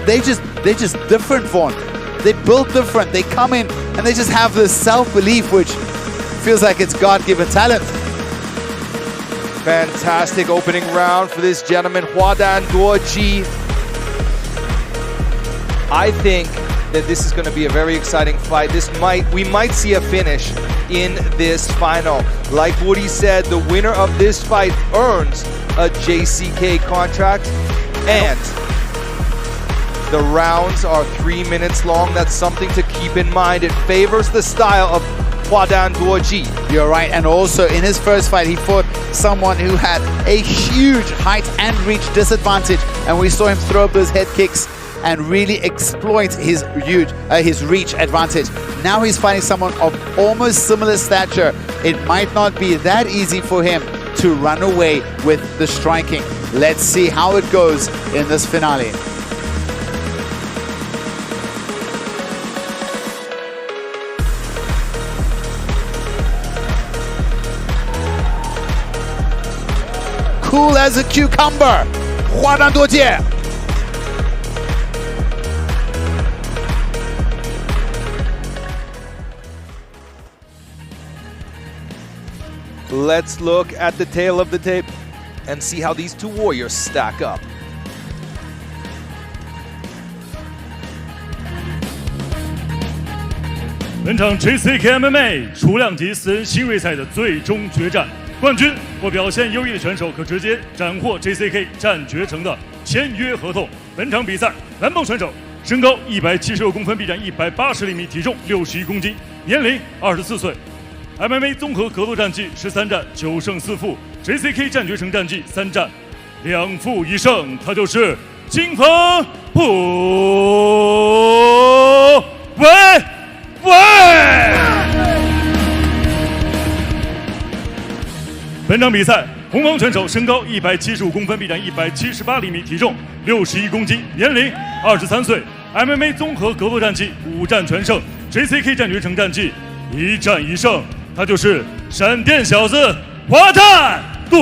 they're just different, Vaughn. They built different. They come in and they just have this self-belief, which feels like it's God-given talent. Fantastic opening round for this gentleman, Hwadan Duoji. I think that this is going to be a very exciting fight. We might see a finish in this final. Like Woody said, the winner of this fight earns a JCK contract, and the rounds are 3 minutes long. That's something to keep in mind. It favors the style of Hwadan Duoji. You're right, and also in his first fight, he fought someone who had a huge height and reach disadvantage, and we saw him throw up those head kicks and really exploit his reach advantage. Now he's fighting someone of almost similar stature. It might not be that easy for him to run away with the striking. Let's see how it goes in this finale. Cool as a cucumber, Hwadan Duoji. Let's look at the tail of the tape and see how these two warriors stack up.本场 JCK MMA 初量级私人新锐赛的最终决战，冠军或表现优异的选手可直接斩获 JCK 战决城的签约合同。本场比赛，蓝豹选手身高176公分，臂展180厘米，体重61公斤，年龄24岁。MMA 综合格斗战绩13战9胜4负 ，JCK 战决城战绩3战2负1胜，他就是金方普维维。本场比赛，红方选手身高175公分，臂展178厘米，体重61公斤，年龄23岁。MMA 综合格斗战绩5战全胜 ，JCK 战决城战绩1战1胜。他就是闪电小子Hwadan Duoji。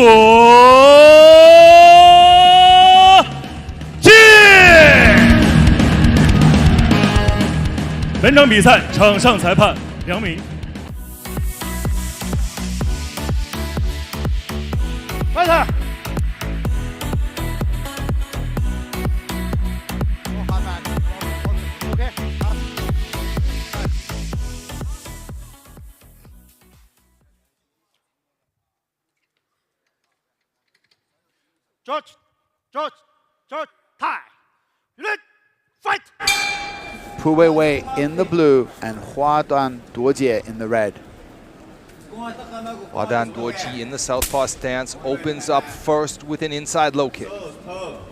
本场比赛场上裁判2名。快点！ George, time, unit, fight! Pu Weiwei in the blue and Hwadan Duoji in the red. Hwadan Duoji in the southpaw stance opens up first with an inside low kick.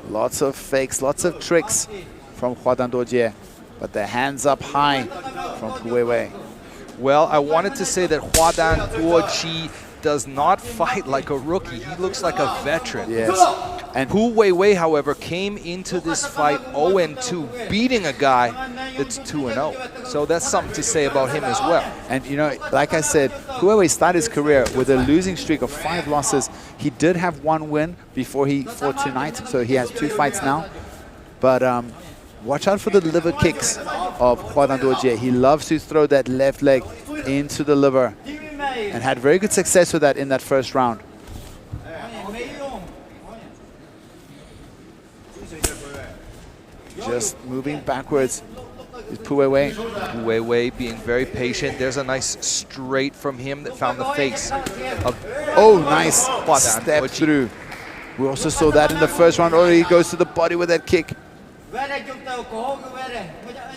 Lots of fakes, lots of tricks from Hwadan Duoji, but the hands up high from Pu Weiwei. Well, I wanted to say that Hwadan Duoji does not fight like a rookie. He looks like a veteran. Yes. And Pu Weiwei, however, came into this fight 0-2, beating a guy that's 2-0. So that's something to say about him as well. And you know, like I said, Pu Weiwei started his career with a losing streak of 5 losses. He did have 1 win before he fought tonight, so he has 2 fights now. But watch out for the liver kicks of Hwadan Duoji. He loves to throw that left leg into the liver, and had very good success with that in that first round. Just moving backwards is Pu Weiwei. Pu Weiwei being very patient. There's a nice straight from him that found the face of nice Hwadan step Duoji. through. We also saw that in the first round. He goes to the body with that kick.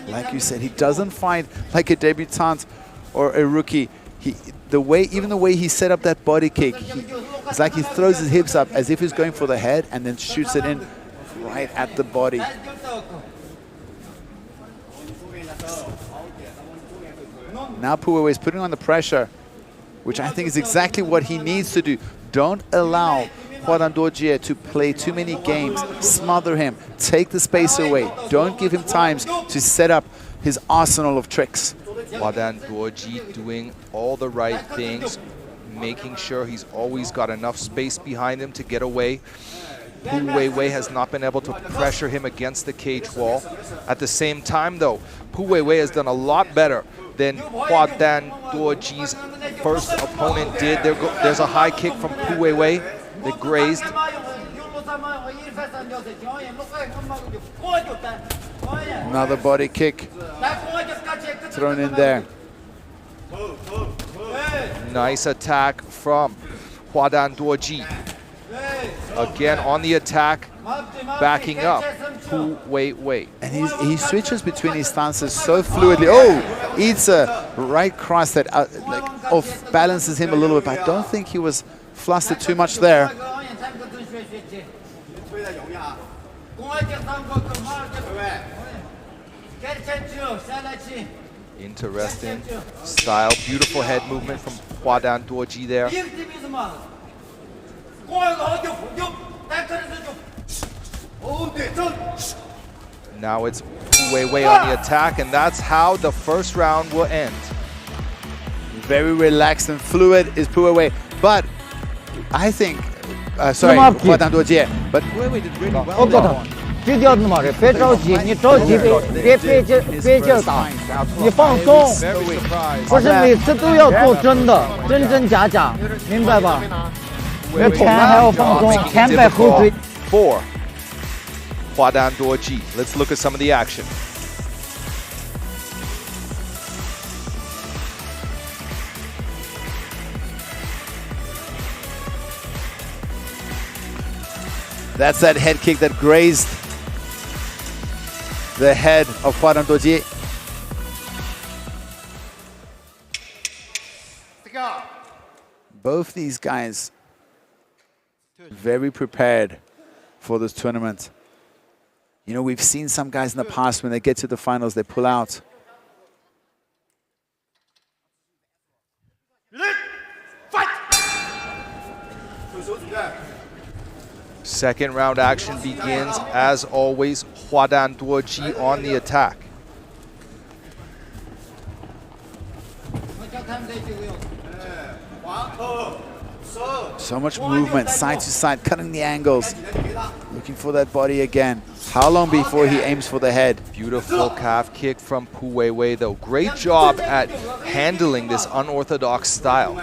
Like you said, he doesn't fight like a debutant or a rookie. Even the way he set up that body kick, it's like he throws his hips up as if he's going for the head and then shoots it in right at the body. Now Pu Weiwei is putting on the pressure, which I think is exactly what he needs to do. Don't allow Hwadan Duoji to play too many games. Smother him. Take the space away. Don't give him times to set up his arsenal of tricks. Hwadan Duoji doing all the right things, making sure he's always got enough space behind him to get away. Pu Weiwei has not been able to pressure him against the cage wall. At the same time, though, Pu Weiwei has done a lot better than Hwadan Duoji's first opponent did. There's a high kick from Pu Weiwei that grazed. Another body kick thrown in there. Nice attack from Hwadan Duoji. Again on the attack, backing up Pu Weiwei. And he switches between his stances so fluidly. Oh, eats a right cross that off balances him a little bit, but I don't think he was flustered too much there. Interesting style, beautiful head movement from Hwadan Duoji there. Now it's Pu Weiwei on the attack, and that's how the first round will end. Very relaxed and fluid is Pu Weiwei, but I think, sorry, Hwadan Duoji, but Pu Weiwei did really well there. 低调的嘛，别着急，你着急别劲打，你放松，不是每次都要做真的，真真假假，明白吧？前还要放松，前摆后追。For Hwadan Duoji, let's look at some of the action. That's that head kick that grazed the head of Hwadan Duoji. Both these guys very prepared for this tournament. You know, we've seen some guys in the past, when they get to the finals, they pull out. Second round action begins, as always, Hwadan Duoji on the attack. So much movement, side to side, cutting the angles, looking for that body again. How long before he aims for the head? Beautiful calf kick from Pu Weiwei, though. Great job at handling this unorthodox style.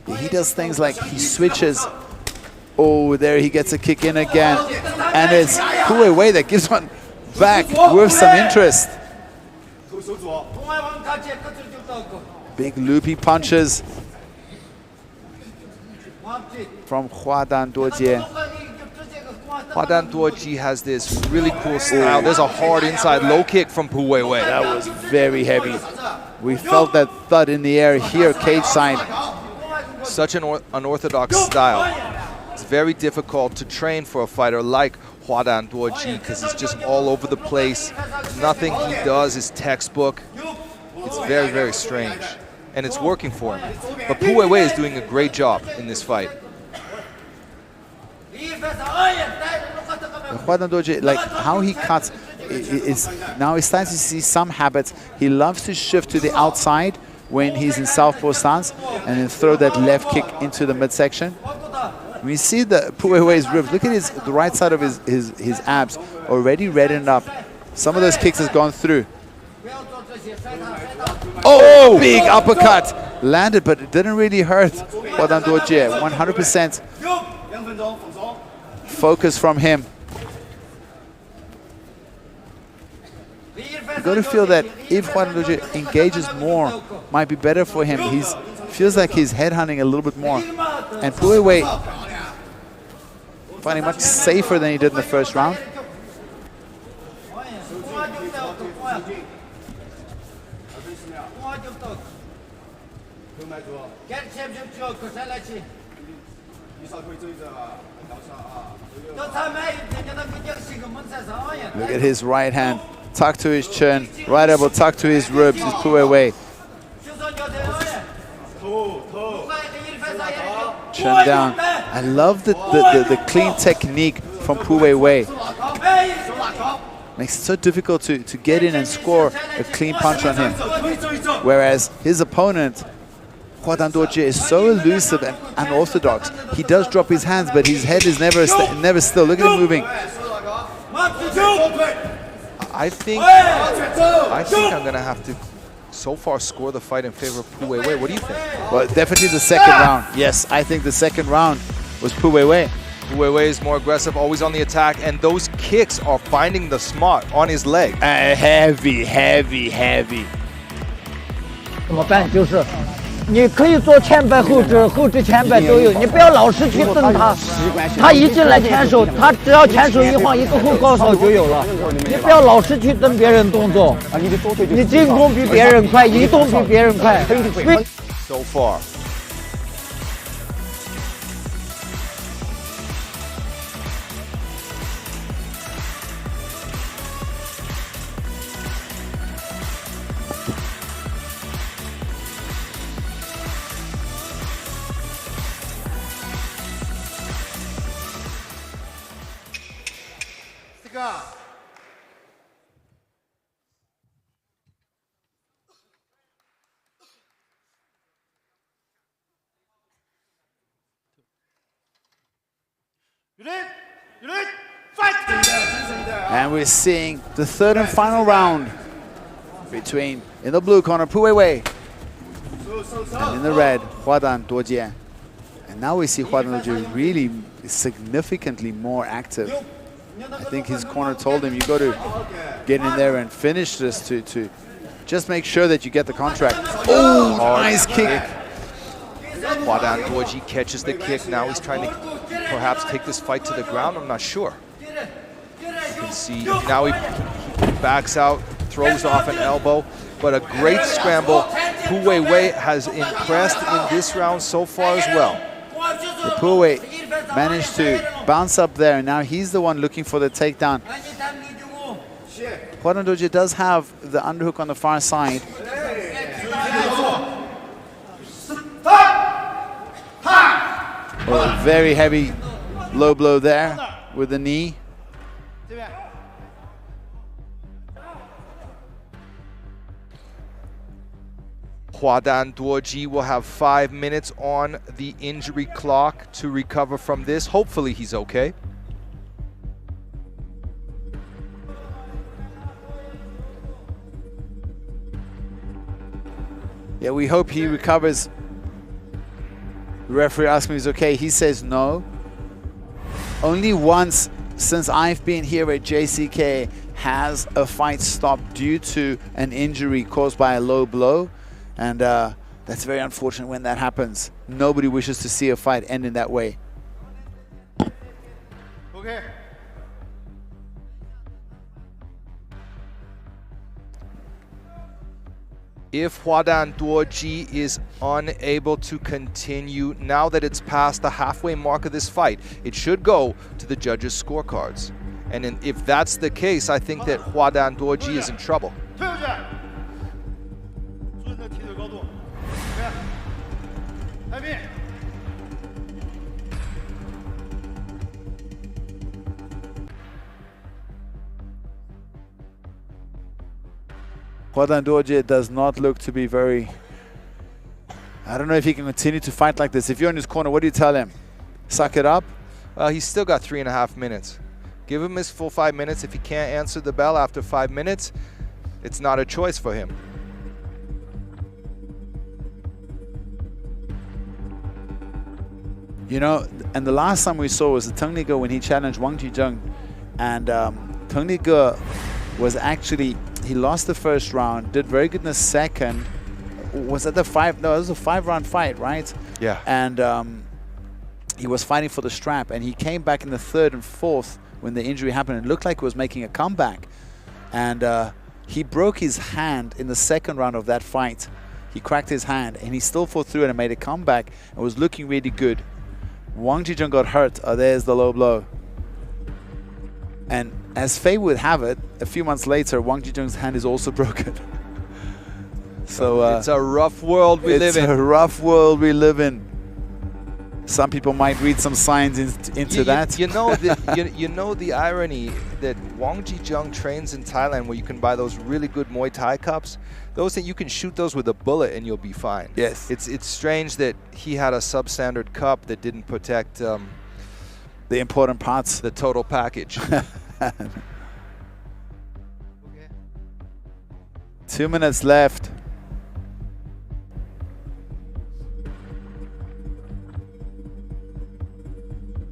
He does things like he switches. Oh, there he gets a kick in again. And it's Pu Weiwei that gives one back with some interest. Big loopy punches from Hwadan Duoji. Hwadan Duoji has this really cool style. There's a hard inside low kick from Pu Weiwei. That was very heavy. We felt that thud in the air here, cage side. Such an unorthodox style. It's very difficult to train for a fighter like Hwadan Duoji because he's just all over the place. Nothing he does is textbook. It's very, very strange. And it's working for him. But Pu Weiwei is doing a great job in this fight. Hwadan Duoji, like how he cuts, now he's starting to see some habits. He loves to shift to the outside when he's in southpaw stance and then throw that left kick into the midsection. We see the Pu Weiwei's ribs. Look at the right side of his abs already reddened up. Some of those kicks has gone through. Oh, big uppercut. Landed, but it didn't really hurt Hwadan Duoji. 100% focus from him. You got to feel that if Hwadan Duoji engages more, might be better for him. He feels like he's headhunting a little bit more. And Pu Weiwei finding much safer than he did in the first round. Look at his right hand, tucked to his chin, right elbow tucked to his ribs, is Pu Weiwei. Chin down. I love the clean technique from Pu Weiwei. makes it so difficult to get in and score a clean punch on him. Whereas his opponent, Hua Dan Duojie, is so elusive and unorthodox. He does drop his hands, but his head is never still. Look at him moving. I think I'm going to have to so far score the fight in favor of Pu Weiwei. What do you think? Well, definitely the second round. Yes, I think the second round was Pu Weiwei. Pu Weiwei is more aggressive, always on the attack, and those kicks are finding the spot on his leg. Heavy. 怎么办？就是你可以做前摆、后置、后置前摆都有，你不要老是去蹬他。他一进来前手，他只要前手一晃，一个后高扫就有了。你不要老是去蹬别人动作，你进攻比别人快，移动比别人快。So far. And we're seeing the third and final round between, in the blue corner, Pu Weiwei, and in the red, Hua Dan Duojie. And now we see Hua Dan Duojie really significantly more active. I think his corner told him, you got to get in there and finish this to just make sure that you get the contract. Oh, nice kick. Hua Dan Duojie catches the kick. Now he's trying to perhaps take this fight to the ground. I'm not sure. You can see now he backs out, throws off an elbow, but a great scramble. Pu Weiwei has impressed in this round so far as well. Pu Weiwei managed to bounce up there, and now he's the one looking for the takedown. Hua Dan Duojie does have the underhook on the far side. Well, a very heavy low blow there with the knee. Hua Dan Duojie will have 5 minutes on the injury clock to recover from this. Hopefully he's okay. Yeah, we hope he recovers. The referee asked me if he's okay. He says no. Only once since I've been here at JCK has a fight stopped due to an injury caused by a low blow. And that's very unfortunate when that happens. Nobody wishes to see a fight end in that way. Okay. If Hua Dan Duojie is unable to continue, now that it's past the halfway mark of this fight, it should go to the judges' scorecards. And if that's the case, I think that Hua Dan Duojie is in trouble. Hua Dan Duojie does not look to be very... I don't know if he can continue to fight like this. If you're in his corner, what do you tell him? Suck it up? He's still got 3.5 minutes. Give him his full 5 minutes. If he can't answer the bell after 5 minutes, it's not a choice for him. You know, and the last time we saw was the Teng Li-ge when he challenged Wang Jizheng. And Teng Li-ge was actually... He lost the first round, did very good in the second. Was that the five? No, it was a 5-round fight, right? Yeah. And he was fighting for the strap, and he came back in the third and fourth when the injury happened. It looked like he was making a comeback. And he broke his hand in the second round of that fight. He cracked his hand, and he still fought through it and made a comeback and was looking really good. Wang Jizheng got hurt. Oh, there's the low blow. And as fate would have it, a few months later, Wang Jizheng's hand is also broken. So it's a rough world we live in. It's a rough world we live in. some people might read some signs into that. You know the irony that Wang Jijung trains in Thailand, where you can buy those really good Muay Thai cups. Those that you can shoot those with a bullet and you'll be fine. Yes. It's strange that he had a substandard cup that didn't protect the important parts, the total package. 2 minutes left.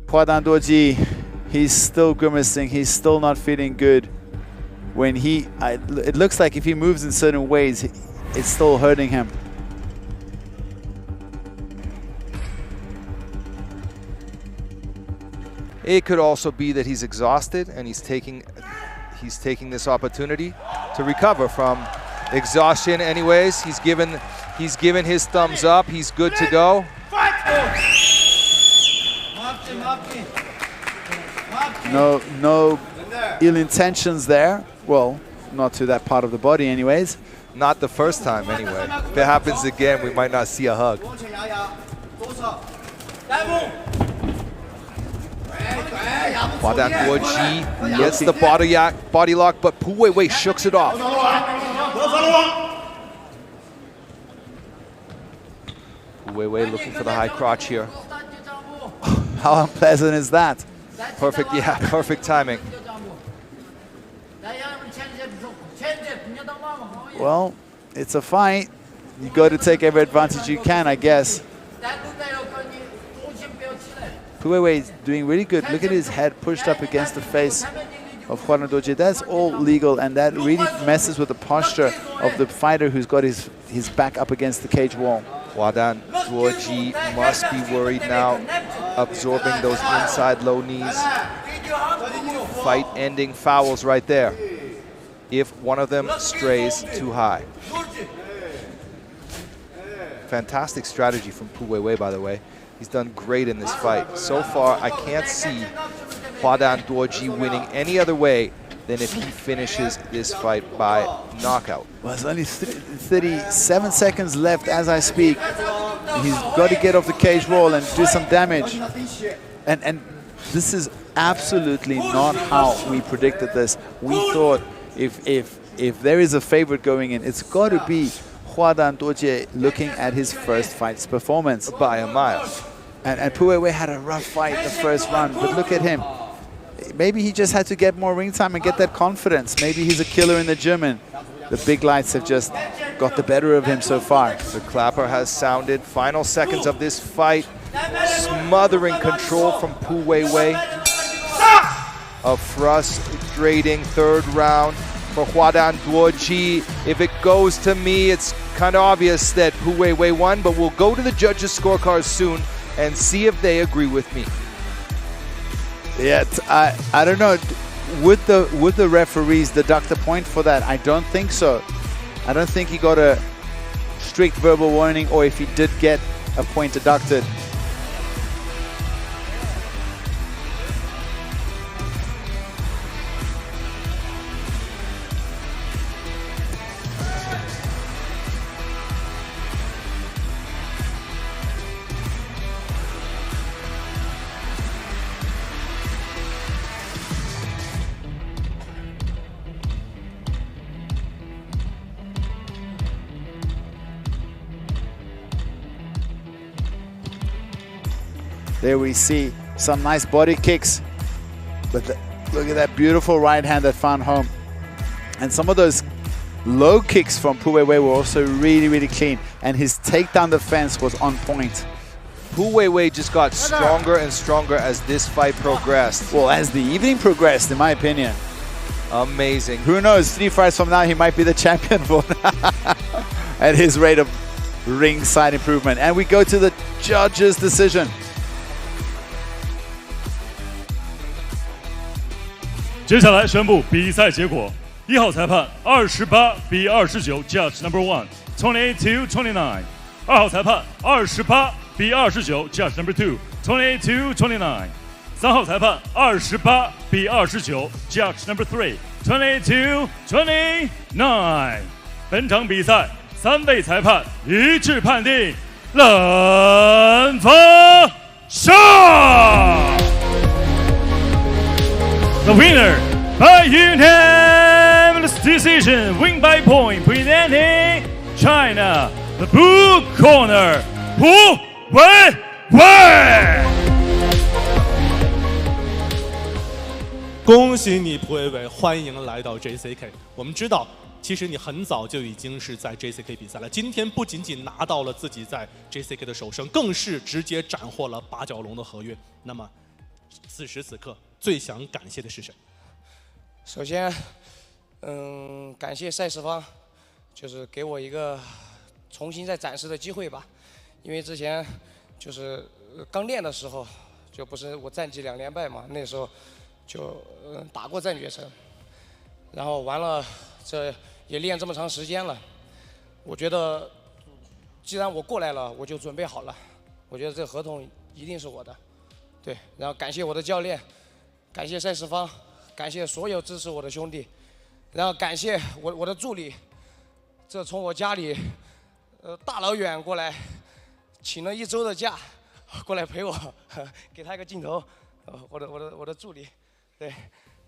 Hwadan Dorji, he's still grimacing. He's still not feeling good. When it looks like if he moves in certain ways, it's still hurting him. It could also be that he's exhausted and he's taking this opportunity to recover from exhaustion. Anyways, he's given his thumbs up. He's good to go. No ill intentions there. Well, not to that part of the body anyways. Not the first time anyway. If it happens again, we might not see a hug. Hwadan Dorji gets the body lock, but Pu Weiwei shooks it off. Pu Weiwei looking for the high crotch here. How unpleasant is that? Perfect, yeah, perfect timing. Well, it's a fight. You got to take every advantage you can, I guess. Pu Weiwei is doing really good. Look at his head pushed up against the face of Hwadan Dorji. That's all legal, and that really messes with the posture of the fighter who's got his back up against the cage wall. Hwadan Dorji must be worried now, absorbing those inside low knees. Fight-ending fouls right there, if one of them strays too high. Fantastic strategy from Pu Weiwei, by the way. He's done great in this fight. So far, I can't see Hwadan Dorji winning any other way than if he finishes this fight by knockout. Well, there's only 37 seconds left as I speak. He's got to get off the cage wall and do some damage. And this is absolutely not how we predicted this. We thought if there is a favorite going in, it's got to be Hwadan Dorji looking at his first fight's performance. By a mile. And Pu Weiwei had a rough fight the first round, but look at him. Maybe he just had to get more ring time and get that confidence. Maybe he's a killer in the gym and the big lights have just got the better of him so far. The clapper has sounded. Final seconds of this fight. Smothering control from Pu Weiwei. A frustrating third round for Hwadan Dorji. If it goes to me, it's kind of obvious that Pu Weiwei won, but we'll go to the judges' scorecards soon and see if they agree with me. Yeah, I don't know. Would the referees deduct a point for that? I don't think so. I don't think he got a strict verbal warning, or if he did get a point deducted. There we see some nice body kicks, but look at that beautiful right hand that found home. And some of those low kicks from Pu Weiwei were also really, really clean, and his takedown defense was on point. Pu Weiwei just got stronger and stronger as this fight progressed. Well, as the evening progressed, in my opinion. Amazing. Who knows, 3 fights from now, he might be the champion for at his rate of ringside improvement. And we go to the judges' decision. 接下来宣布比赛结果：1号裁判28比29 ，Judge Number 1 28-29；2号裁判28比29 ，Judge Number 2 28-29；3号裁判28比29 ，Judge Number 3 28-29。本场比赛3位裁判一致判定，蓝方 Shaw! The winner by unanimous decision, win by point, presenting China, the blue corner, Hu Weiwei. 恭喜你，蒲伟伟，欢迎来到 JCK。我们知道，其实你很早就已经是在 JCK 比赛了。今天不仅仅拿到了自己在 JCK 的首胜，更是直接斩获了八角笼的合约。那么，此时此刻最想感谢的是谁？首先，感谢赛事方，就是给我一个重新再展示的机会吧。因为之前就是刚练的时候，就不是我战绩2连败嘛，那时候就打过战绝城，然后完了这也练这么长时间了，我觉得既然我过来了，我就准备好了，我觉得这合同一定是我的，对，然后感谢我的教练，感谢赛事方，感谢所有支持我的兄弟，然后感谢我的助理，这从我家里大老远过来，请了1周的假过来陪我，给他一个镜头，我的助理。对，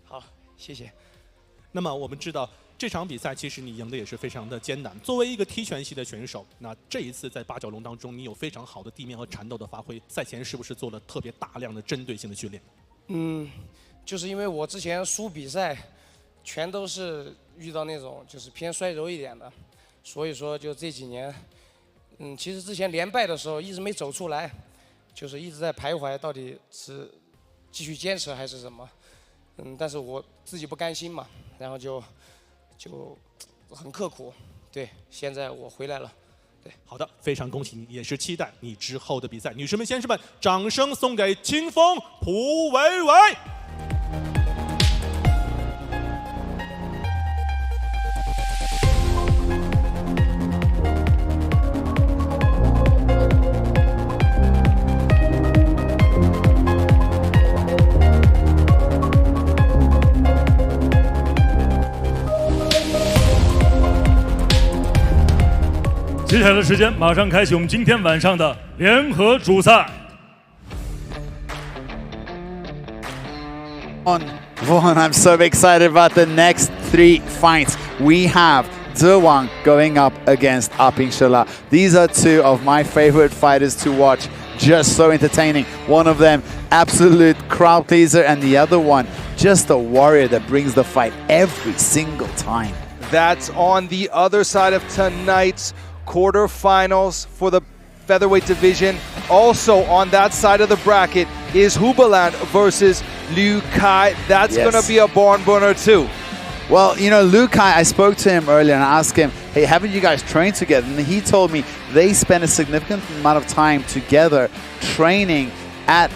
好，谢谢。那么我们知道这场比赛其实你赢的也是非常的艰难。作为一个踢拳系的选手，那这一次在八角笼当中，你有非常好的地面和缠斗的发挥。赛前是不是做了特别大量的针对性的训练？就是因为我之前输比赛，全都是遇到那种就是偏衰柔一点的，所以说就这几年，其实之前连败的时候一直没走出来，就是一直在徘徊，到底是继续坚持还是什么？但是我自己不甘心嘛，然后就很刻苦。对，现在我回来了。对，好的，非常恭喜你，也是期待你之后的比赛。女士们、先生们，掌声送给清风蒲伟伟。接下来的时间，马上开启我们今天晚上的联合主赛。Vaughan, I'm so excited about the next 3 fights. We have Zewang going up against Aping Shala. These are 2 of my favorite fighters to watch. Just so entertaining. One of them, absolute crowd pleaser, and the other one, just a warrior that brings the fight every single time. That's on the other side of tonight's quarterfinals for the featherweight division. Also on that side of the bracket is Hubalan versus Liu Kai. That's going to be a barn burner too. Well, you know, Liu Kai, I spoke to him earlier and I asked him, hey, haven't you guys trained together? And he told me they spent a significant amount of time together training at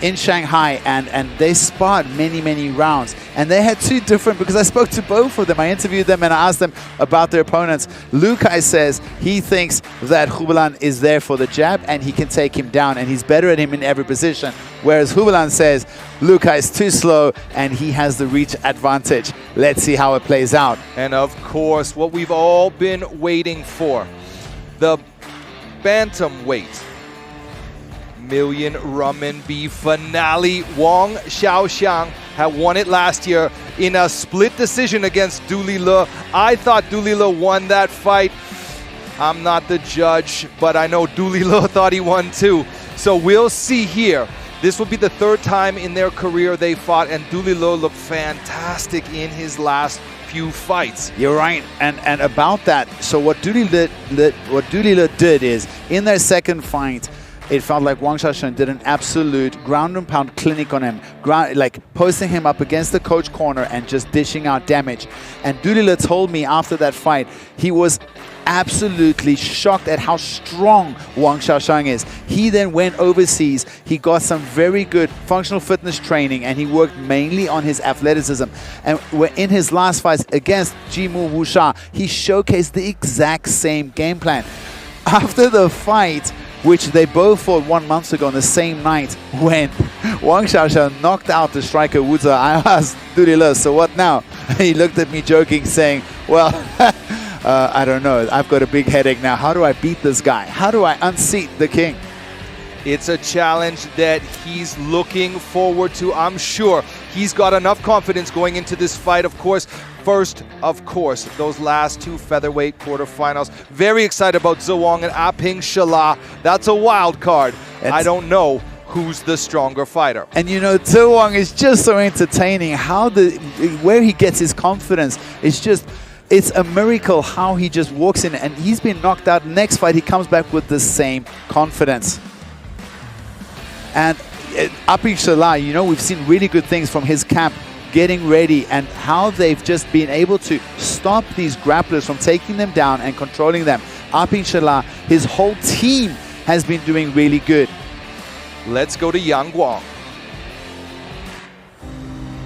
in Shanghai, and they sparred many rounds, and they had 2 different, because I spoke to both of them, I interviewed them and I asked them about their opponents. Liu Kai says he thinks that Hubalan is there for the jab and he can take him down and he's better at him in every position, whereas Hubalan says Liu Kai is too slow and he has the reach advantage. Let's see how it plays out. And of course, what we've all been waiting for, the Bantamweight Million Renminbi finale. Wang Xiaoxiang had won it last year in a split decision against Du Lile. I thought Du Lile won that fight. I'm not the judge, but I know Du Lile thought he won too. So we'll see here. This will be the 3rd time in their career they fought, and Du Lile looked fantastic in his last few fights. You're right, and about that, so what Du Lile did is, in their 2nd fight, it felt like Wang Xiaoxiang did an absolute ground and pound clinic on him, like posting him up against the coach corner and just dishing out damage. And Du Lile told me after that fight, he was absolutely shocked at how strong Wang Xiaoxiang is. He then went overseas, he got some very good functional fitness training, and he worked mainly on his athleticism. And in his last fight against Jimu Wusha, he showcased the exact same game plan. After the fight, which they both fought 1 month ago on the same night, when Wang Xiaoxiang knocked out the striker Wu Zhe, I asked Du Lile, so what now? He looked at me joking, saying, well, I don't know, I've got a big headache now. How do I beat this guy? How do I unseat the king? It's a challenge that he's looking forward to, I'm sure. He's got enough confidence going into this fight, of course. First, of course, those last two featherweight quarterfinals. Very excited about Zhou and Aping Shala. That's a wild card. I don't know who's the stronger fighter. And you know, Zhou is just so entertaining. Where he gets his confidence, it's a miracle how he just walks in and he's been knocked out. Next fight, he comes back with the same confidence. And Aping Shala, you know, we've seen really good things from his camp, getting ready, and how they've just been able to stop these grapplers from taking them down and controlling them. Aping Shala, his whole team has been doing really good. Let's go to Yang Guang.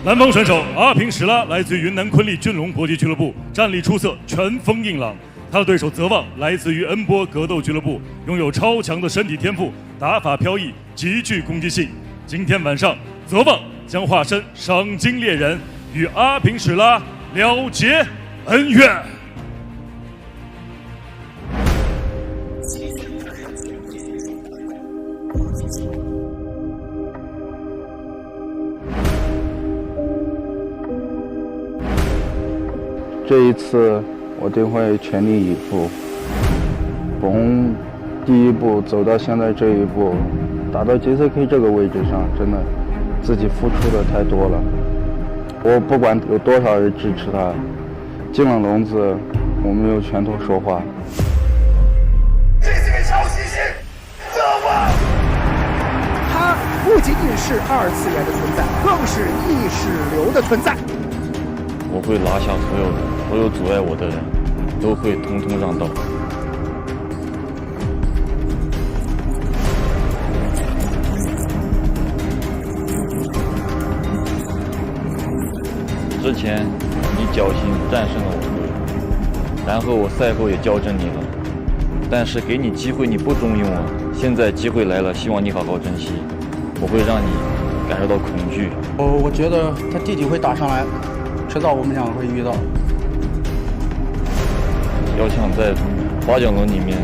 蓝方选手阿平史拉来自云南昆力俊龙搏击俱乐部，战力出色，拳风硬朗。他的对手泽旺来自于恩波格斗俱乐部，拥有超强的身体天赋，打法飘逸，极具攻击性。今天晚上，泽旺将化身赏金猎人，与阿平史拉了结恩怨。这一次我定会全力以赴，从第一步走到现在这一步，打到 JCK 这个位置上，真的自己付出的太多了。我不管有多少人支持他，进了笼子，我没有拳头说话。JCK 超新星，泽旺。他不仅仅是二次元的存在，更是意识流的存在。我会拿下所有阻碍我的人，都会统统让道。之前你侥幸战胜了我，然后我赛后也校正你了，但是给你机会你不中用啊！现在机会来了，希望你好好珍惜。我会让你感受到恐惧。我觉得他弟弟会打上来。迟早我们两个会遇到。要想在八角笼里面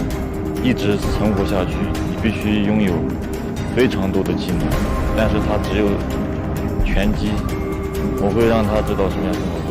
一直存活下去，你必须拥有非常多的技能，但是他只有拳击，我会让他知道什么样生活。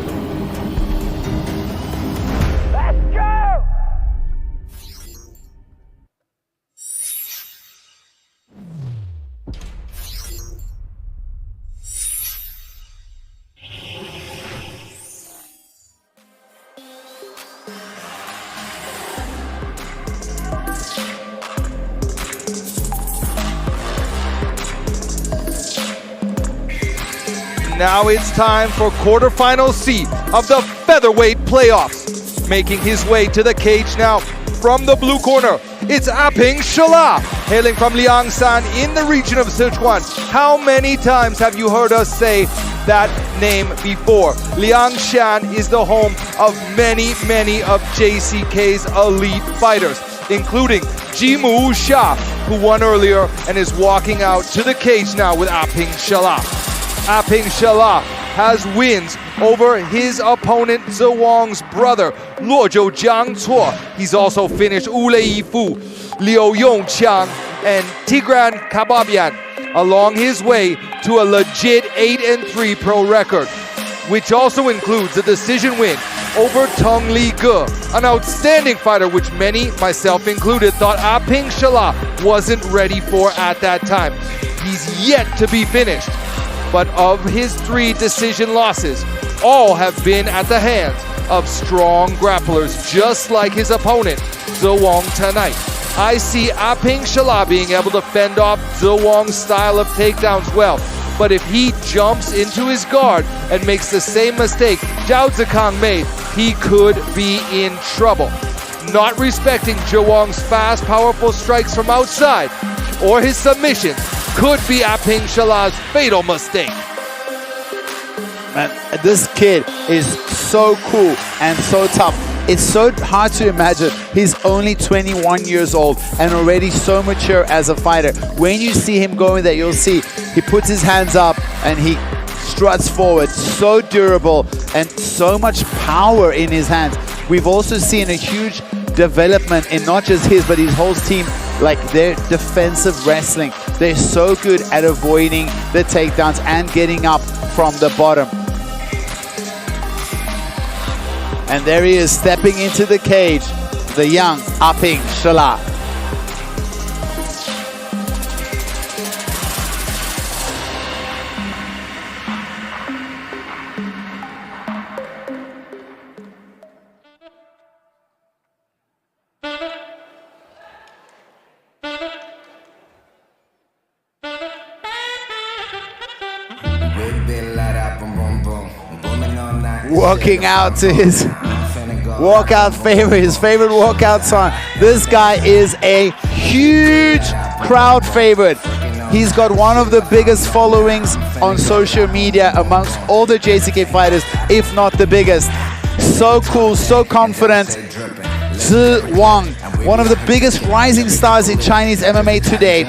Now it's time for quarterfinal C of the featherweight playoffs. Making his way to the cage now from the blue corner, it's Aping Shala, hailing from Liangshan in the region of Sichuan. How many times have you heard us say that name before? Liangshan is the home of many of JCK's elite fighters, including Jimu Xia, who won earlier and is walking out to the cage now with Aping Shala. Aping Shala has wins over his opponent Zhou brother, Luozhou Jiangcuo. He's also finished Wu Yifu, Liu Yongqiang, and Tigran Kababian along his way to a legit 8-3 pro record, which also includes a decision win over Tong Li Ge, an outstanding fighter which many, myself included, thought Aping Shala wasn't ready for at that time. He's yet to be finished. But of his 3 decision losses, all have been at the hands of strong grapplers, just like his opponent, Zhou tonight. I see Aping Shala being able to fend off Zhou style of takedowns well. But if he jumps into his guard and makes the same mistake Zhao Zikang made, he could be in trouble. Not respecting Zhou fast, powerful strikes from outside or his submissions could be Aping Shala's fatal mistake. Man, this kid is so cool and so tough. It's so hard to imagine. He's only 21 years old and already so mature as a fighter. When you see him going there, you'll see he puts his hands up and he struts forward. So durable and so much power in his hands. We've also seen a huge development in not just his, but his whole team like their defensive wrestling. They're so good at avoiding the takedowns and getting up from the bottom. And there he is stepping into the cage, the young Aping Shala. Walking out to his walkout favorite, his favorite walkout song. This guy is a huge crowd favorite. He's got one of the biggest followings on social media amongst all the JCK fighters, if not the biggest. So cool, so confident. Zhi Wang, one of the biggest rising stars in Chinese MMA today.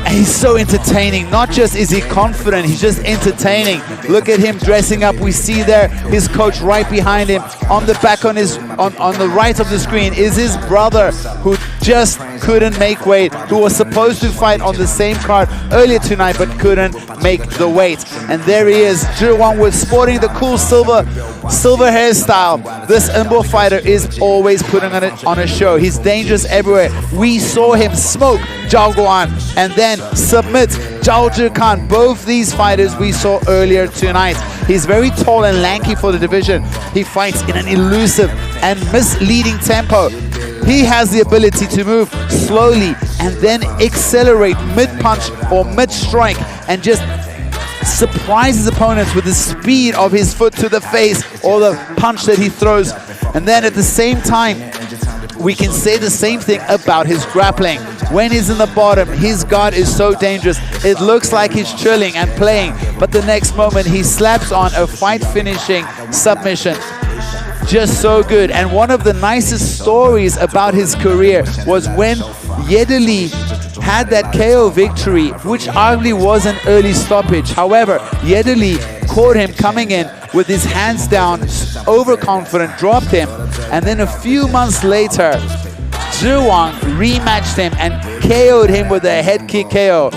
And he's so entertaining. Not just is he confident, he's just entertaining. Look at him dressing up. We see there his coach right behind him. On the back on the right of the screen is his brother, who just couldn't make weight, who was supposed to fight on the same card earlier tonight but couldn't make the weight. And there he is, Zhi Wang, with sporting the cool silver hairstyle. This Imbo fighter is always putting on a show. He's dangerous everywhere. We saw him smoke Zhao Guan and then submit Zhao Zhikan. Both these fighters we saw earlier tonight. He's very tall and lanky for the division. He fights in an elusive and misleading tempo. He has the ability to move slowly and then accelerate mid-punch or mid-strike and just surprise his opponents with the speed of his foot to the face or the punch that he throws. And then at the same time, we can say the same thing about his grappling. When he's in the bottom, his guard is so dangerous. It looks like he's chilling and playing, but the next moment he slaps on a fight-finishing submission. Just so good. And one of the nicest stories about his career was when Yedeli had that KO victory, which arguably was an early stoppage. However, Yedeli caught him coming in with his hands down, overconfident, dropped him, and then a few months later, Zhi Wang rematched him and KO'd him with a head kick KO.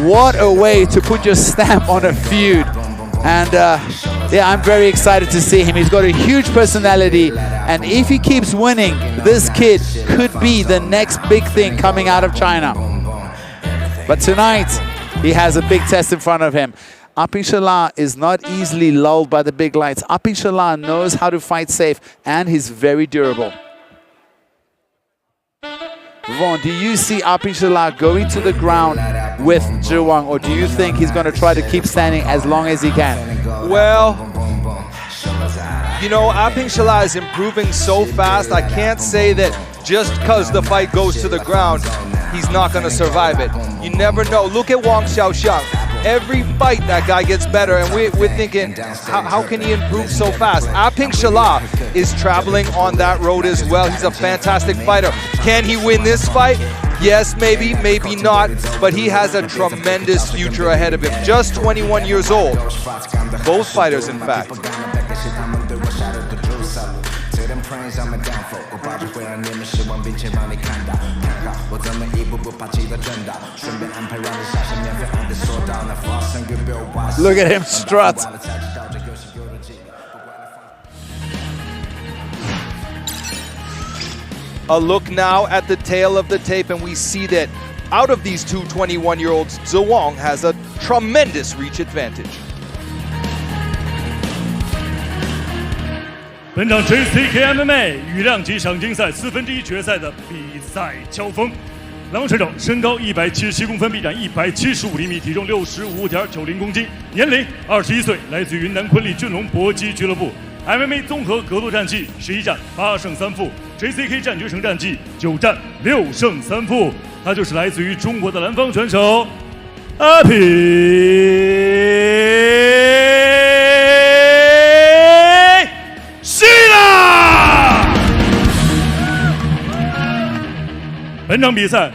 What a way to put your stamp on a feud. And yeah, I'm very excited to see him. He's got a huge personality, and if he keeps winning, this kid could be the next big thing coming out of China. But tonight, he has a big test in front of him. Aping Shala is not easily lulled by the big lights. Aping Shala knows how to fight safe, and he's very durable. Vaughn, do you see Aping Shala going to the ground with Zhi Wang, or do you think he's going to try to keep standing as long as he can? Well, you know, Aping Shala is improving so fast. I can't say that just because the fight goes to the ground, he's not going to survive it. You never know. Look at Wang Xiaoxiang. Every fight, that guy gets better, and we're thinking, how can he improve so fast? Aping Shala is traveling on that road as well. He's a fantastic fighter. Can he win this fight? Yes, maybe, maybe not, but he has a tremendous future ahead of him. Just 21 years old. Both fighters, in fact. Look at him strut. A look now at the tail of the tape, and we see that out of these two 21-year-olds, Zhi Wang has a tremendous reach advantage. 本场 JCK MMA 羽量级赏金赛1/4决赛的比赛交锋，栏目选手身高177公分，臂展175厘米，体重65.90公斤，年龄21岁，来自云南昆力俊龙搏击俱乐部。MMA 综合格斗战绩11战8胜3负 ，JCK 战决胜战绩9战6胜3负。他就是来自于中国的南方选手阿平希拉。本场比赛，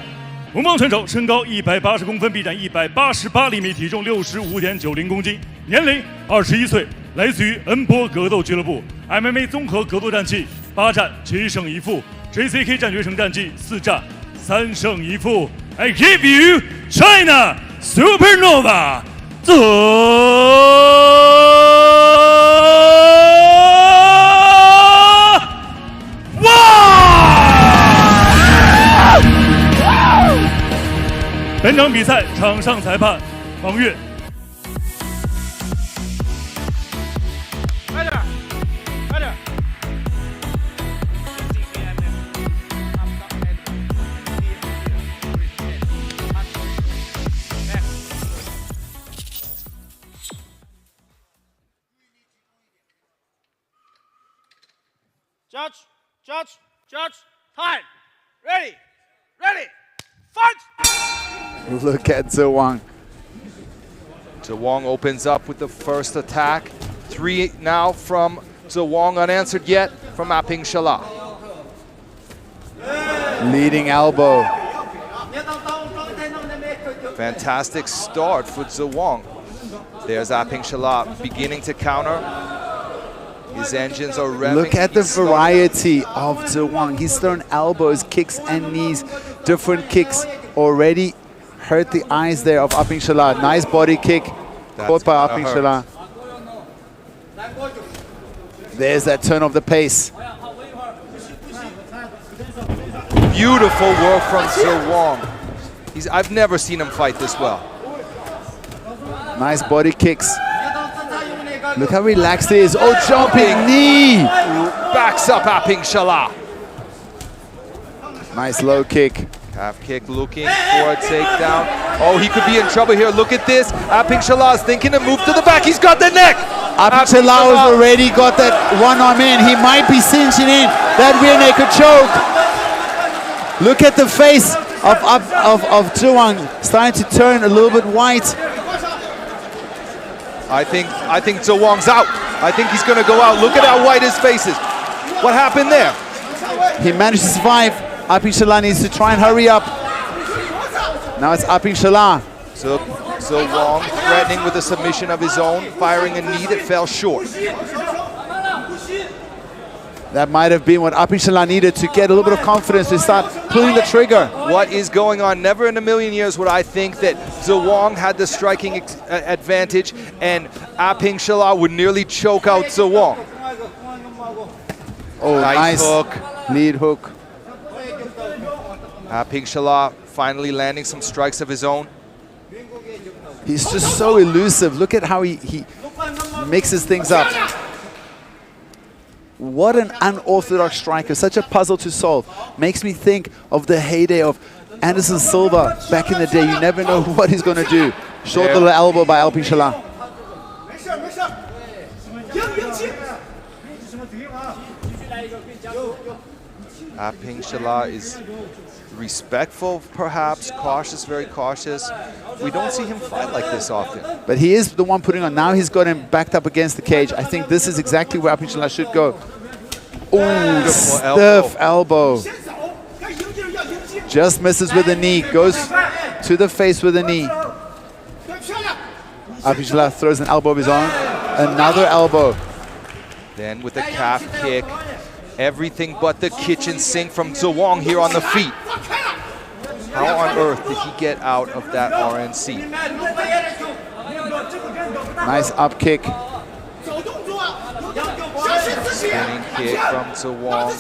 红方选手身高180公分，臂展188厘米，体重65.90公斤，年龄21岁。 来自于恩波格斗俱乐部 ，MMA 综合格斗战绩8战7胜1负 ，JCK 战决胜战绩4战3胜1负。I give you China Supernova 本场比赛场上裁判王悦。快点，快点。Judge, time, ready, fight! Look at Zewang. Zewang opens up with the first attack. 3 now from Zewang, unanswered yet from Aping Shala. Leading elbow. Fantastic start for Zewang. There's Aping Shala beginning to counter. His engines are revving. Look at the variety of Zewang. He's thrown elbows, kicks, and knees. Different kicks already hurt the eyes there of Aping Shala. Nice body kick caught by Aping Shala. There's that turn of the pace. Beautiful work from Zewang. I've never seen him fight this well. Nice body kicks. Look how relaxed he is. Oh, jumping knee. Backs up Aping Shala. Nice low kick. Calf kick looking for a takedown. Oh, he could be in trouble here. Look at this. Aping Shala is thinking to move to the back. He's got the neck. Aping Shala has already got that one arm in. He might be cinching in that rear naked choke. Look at the face of Zewang starting to turn a little bit white. I think Zewang's out. I think he's going to go out. Look at how white his face is. What happened there? He managed to survive. Aping Shala needs to try and hurry up. Now it's Aping Shala. Zewang threatening with a submission of his own, firing a knee that fell short. That might have been what Aping Shala needed to get a little bit of confidence to start pulling the trigger. What is going on? Never in a million years would I think that Zewang had the striking advantage and Aping Shala would nearly choke out Zewang. Oh, nice hook. Lead hook. Aping Shala finally landing some strikes of his own. He's just so elusive. Look at how he mixes things up. What an unorthodox striker, such a puzzle to solve. Makes me think of the heyday of Anderson Silva back in the day. You never know what he's going to do. Short little elbow by Aping Shala. Aping Shala is respectful, perhaps, cautious, very cautious. We don't see him fight like this often. But he is the one putting on. Now he's got him backed up against the cage. I think this is exactly where Aping Shala should go. Oh, stiff elbow. Just misses with the knee. Goes to the face with the knee. Aping Shala throws an elbow of his own. Another elbow. Then with a calf kick. Everything but the kitchen sink from Zewang here on the feet. How on earth did he get out of that RNC? Nice up kick. Spinning kick from Zewang.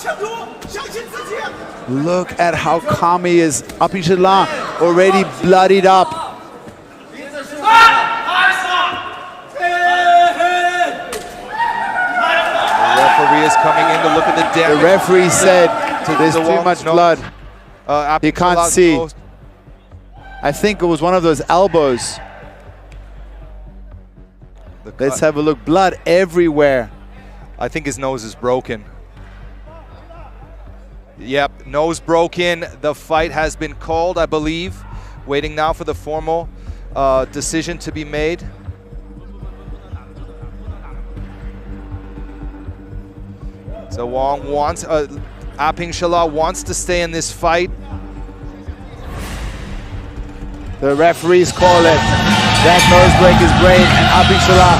Look at how calm he is. Aping Shala already bloodied up. The referee is coming in to look at the damage. The referee said there's too much blood. He can't see. I think it was one of those elbows. Let's have a look. Blood everywhere. I think his nose is broken. Yep, nose broken. The fight has been called, I believe. Waiting now for the formal decision to be made. Zewang wants, Aping Shala wants to stay in this fight. The referees call it. That nose break is great, and Aping Shala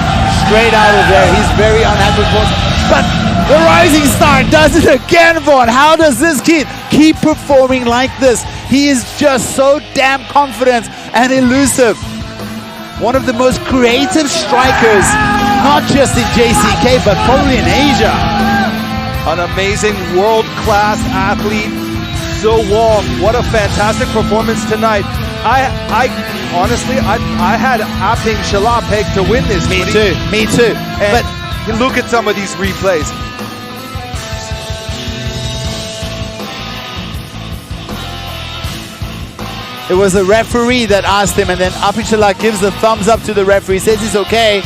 straight out of there. He's very unhappy with it. But the rising star does it again, Vaughn. How does this kid keep performing like this? He is just so damn confident and elusive. One of the most creative strikers, not just in JCK, but probably in Asia. An amazing world-class athlete, Zhou Wang. What a fantastic performance tonight. I honestly had Aping Shala pegged to win this. Me too. And but look at some of these replays. It was the referee that asked him, and then Aping Shala gives the thumbs up to the referee, says he's okay.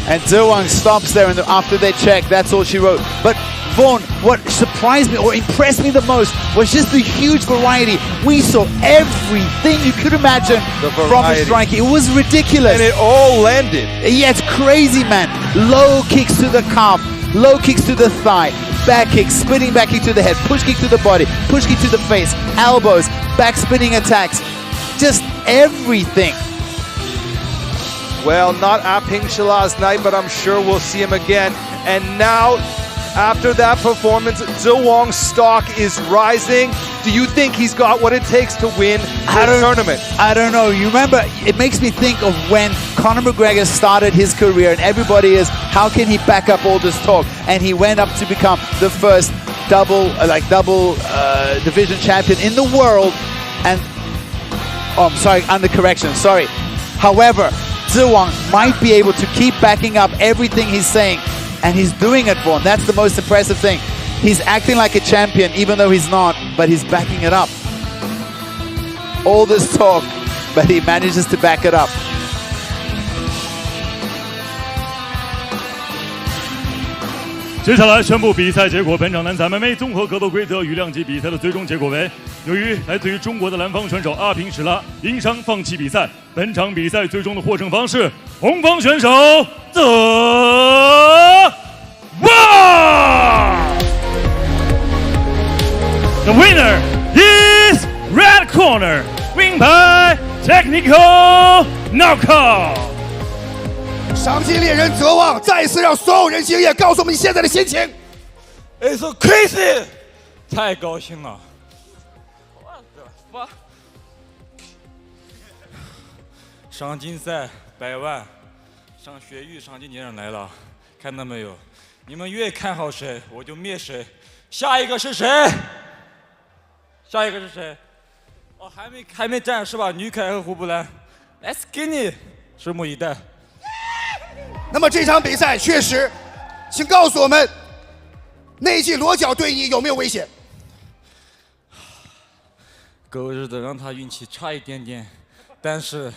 And Zhou Wang stops there, and after they check, that's all she wrote. But Vaughn, what surprised me or impressed me the most was just the huge variety. We saw everything you could imagine from the striking. It was ridiculous. And it all landed. Yeah, it's crazy, man. Low kicks to the calf, low kicks to the thigh, back kick, spinning back kick to the head, push kick to the body, push kick to the face, elbows, back spinning attacks. Just everything. Well, not Aping Shala's night, but I'm sure we'll see him again. And now, after that performance, Zhou Wang's stock is rising. Do you think he's got what it takes to win the tournament? I don't know. You remember, it makes me think of when Conor McGregor started his career, and everybody is, how can he back up all this talk? And he went up to become the first double division champion in the world. And, oh, I'm sorry, under correction, sorry. However, Zhou Wang might be able to keep backing up everything he's saying, and he's doing it, Vaughn. That's the most impressive thing. He's acting like a champion, even though he's not, but he's backing it up. All this talk, but he manages to back it up.接下来宣布比赛结果。本场男子 MMA 综合格斗规则与量级比赛的最终结果为：由于来自于中国的蓝方选手阿平史拉因伤放弃比赛，本场比赛最终的获胜方是红方选手The winner is red corner, win by technical knockout. 赏金猎人泽旺再次让所有人惊艳，告诉我们你现在的心情。It's so crazy， 太高兴了。赏金赛100万，上血域赏金猎人来了，看到没有？你们越看好谁，我就灭谁。下一个是谁？下一个是谁？哦，还没站是吧？女凯和胡布兰 ，Let's get it， 拭目以待。那么这场比赛确实，请告诉我们，内技裸脚对你有没有危险？狗日的，让他运气差一点点，但是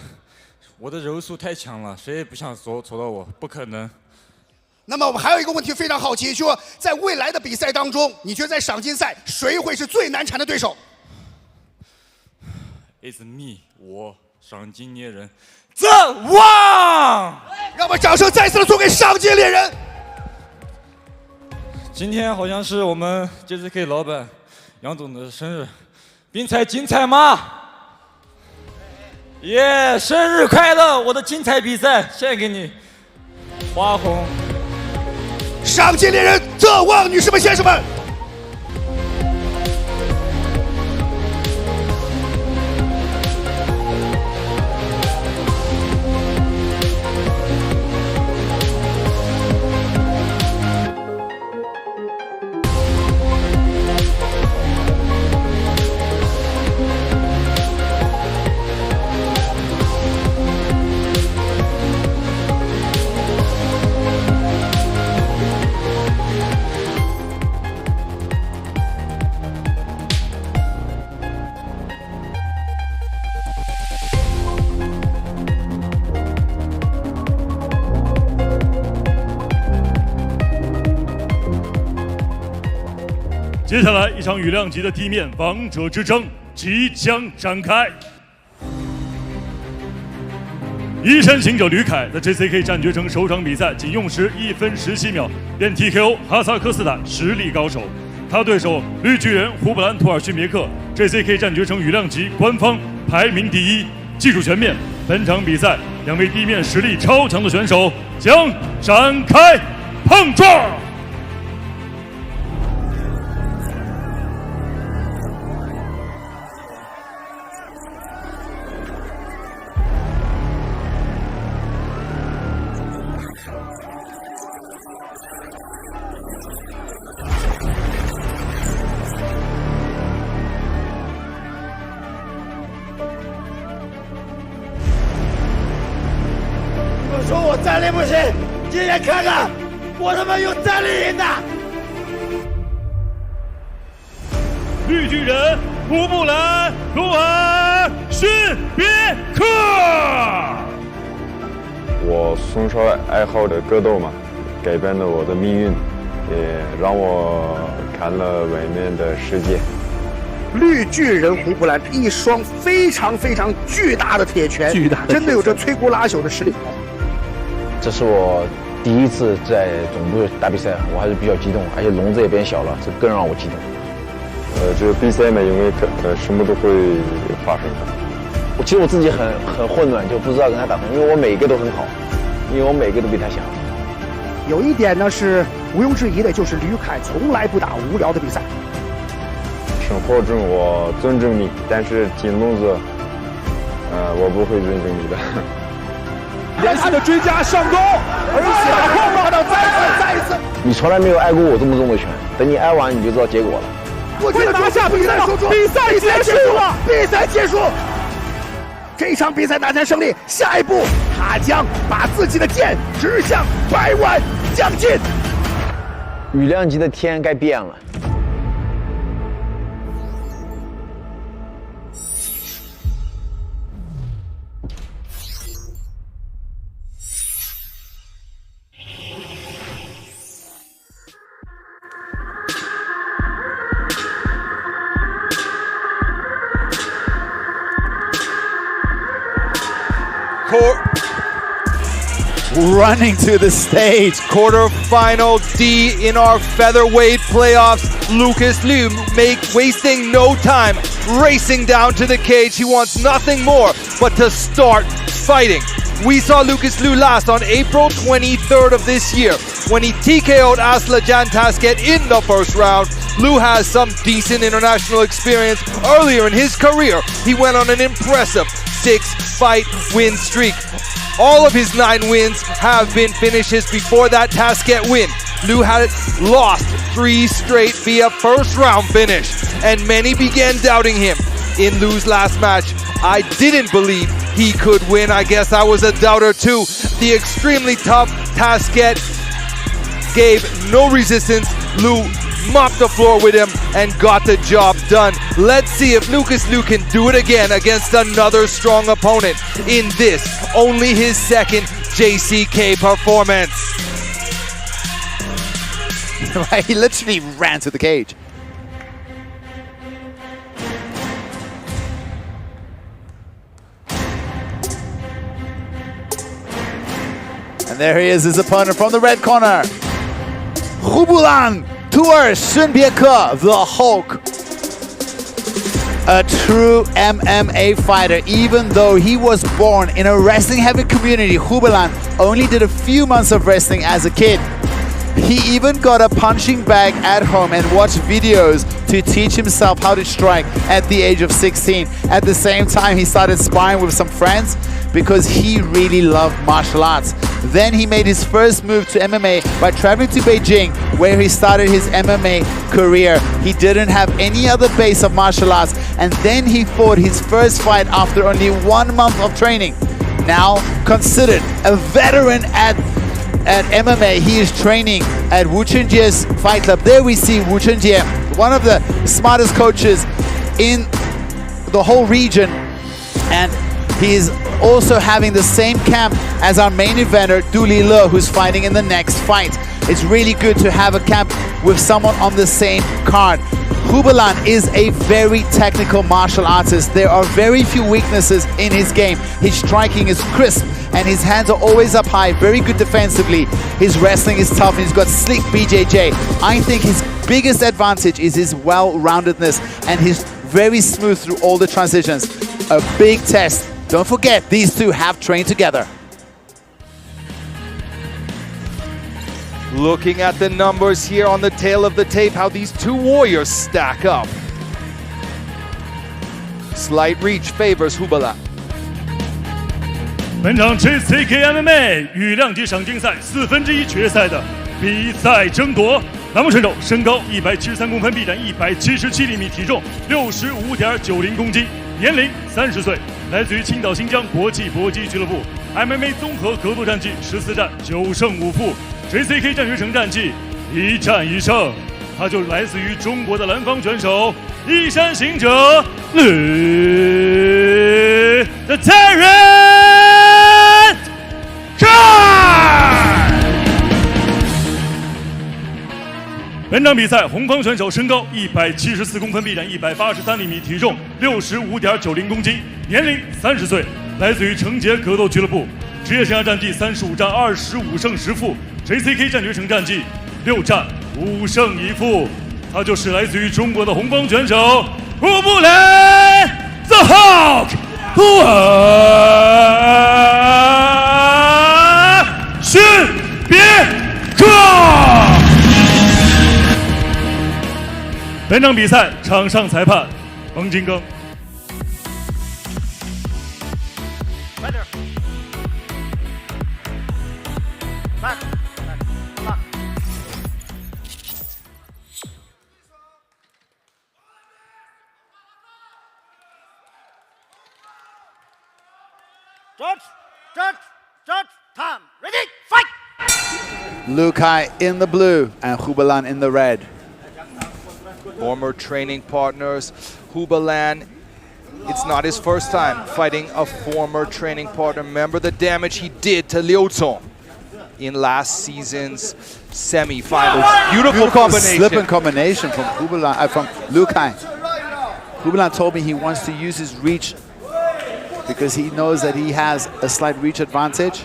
我的柔术太强了，谁也不想戳到我，不可能。那么我们还有一个问题非常好奇，说在未来的比赛当中，你觉得在赏金赛谁会是最难缠的对手 ？It's me， 我赏金猎人。The One， 让我们掌声再次的送给赏金猎人。今天好像是我们 JCK 老板杨总的生日，比赛精彩吗？耶，生日快乐！我的精彩比赛献给你，花红。赏金猎人 The One， 女士们、先生们。接下来一场羽量级的地面王者之争即将展开。一身行者吕凯在 JCK 战决城首场比赛仅用时1分17秒便 TKO 哈萨克斯坦实力高手，他对手绿巨人胡布兰图尔逊别克 JCK 战决城羽量级官方排名第1，技术全面。本场比赛两位地面实力超强的选手将展开碰撞。说我战力不行，今天看看我他妈有战力赢的。绿巨人胡布兰罗尔逊别克。我从小爱好的格斗嘛，改变了我的命运，也让我看了外面的世界。绿巨人胡布兰一双非常巨大的铁拳，真的有着摧骨拉朽的实力。这是我第一次在总部打比赛，我还是比较激动，而且笼子也变小了，这更让我激动。这个比赛呢，因为什么都会发生的。其实我自己很混乱，就不知道跟他打什么，因为我每个都很好，因为我每个都比他强。有一点呢是毋庸置疑的，就是吕凯从来不打无聊的比赛。生活中我尊重你，但是进笼子，我不会尊重你的。连续的追加上钩，而且后到再一次。你从来没有挨过我这么重的拳，等你挨完你就知道结果了。会拿下比赛，比赛结束了，比赛结束。这场比赛拿下胜利，下一步他将把自己的剑指向百万将军。羽量级的天该变了。Running to the stage. Quarterfinal D in our featherweight playoffs. Lucas Liu wasting no time, racing down to the cage. He wants nothing more but to start fighting. We saw Lucas Liu last on April 23rd of this year when he TKO'd Aslajan Tasket in the first round. Liu has some decent international experience. Earlier in his career, he went on an impressive 6-fight win streak. All of his 9 wins have been finishes before that Tasket win. Liu had lost 3 straight via first round finish, and many began doubting him. In Liu's last match, I didn't believe he could win. I guess I was a doubter too. The extremely tough Tasket gave no resistance. Liu mopped the floor with him and got the job done. Let's see if Lucas Liu can do it again against another strong opponent in this, only his second JCK performance. He literally ran to the cage. And there he is, his opponent from the red corner. Hubulan Tour Shunbieke, the Hulk. A true MMA fighter. Even though he was born in a wrestling-heavy community, Hubulan only did a few months of wrestling as a kid. He even got a punching bag at home and watched videos to teach himself how to strike at the age of 16. At the same time, he started sparring with some friends because he really loved martial arts. Then he made his first move to MMA by traveling to Beijing, where he started his MMA career. He didn't have any other base of martial arts, and then he fought his first fight after only 1 month of training. Now considered a veteran at MMA, he is training at Wu Chenjie's fight club. There we see Wu Chenjie, one of the smartest coaches in the whole region, and he's also having the same camp as our main eventer, Du Lile, who's fighting in the next fight. It's really good to have a camp with someone on the same card. Hubulan is a very technical martial artist. There are very few weaknesses in his game. His striking is crisp and his hands are always up high, very good defensively. His wrestling is tough and he's got sleek BJJ. I think his biggest advantage is his well-roundedness and his very smooth through all the transitions. A big test. Don't forget, these two have trained together. Looking at the numbers here on the tail of the tape, how these two warriors stack up. Slight reach favors Hubulan. 本场 JCK MMA 羽量级赏金赛1/4决赛的比赛争夺，栏目选手身高173公分，臂展177厘米，体重65.90公斤，年龄30岁，来自于青岛新疆国际搏击俱乐部， MMA 综合格斗战绩14战9胜5负 ，JCK 战学城战绩1战1胜。他就来自于中国的蓝方选手一山行者吕的Tyrant Kai。本场比赛，红方选手身高174公分，臂展183厘米，体重65.90公斤，年龄30岁，来自于成杰格斗俱乐部，职业生涯战绩35战25胜10负 ，JCK 战学城战绩6战5胜1负。他就是来自于中国的红方选手胡布兰 The Hawk 图尔逊别克。本场比赛场上裁判冯金庚。Judge, time, ready, fight! Lukai in the blue and Hubalan in the red. Former training partners. Hubalan, it's not his first time fighting a former training partner. Remember the damage he did to Liu Cong in last season's semi-finals. Beautiful combination. Slip and combination from Hubalan, from Lukai. Hubalan told me he wants to use his reach because he knows that he has a slight reach advantage,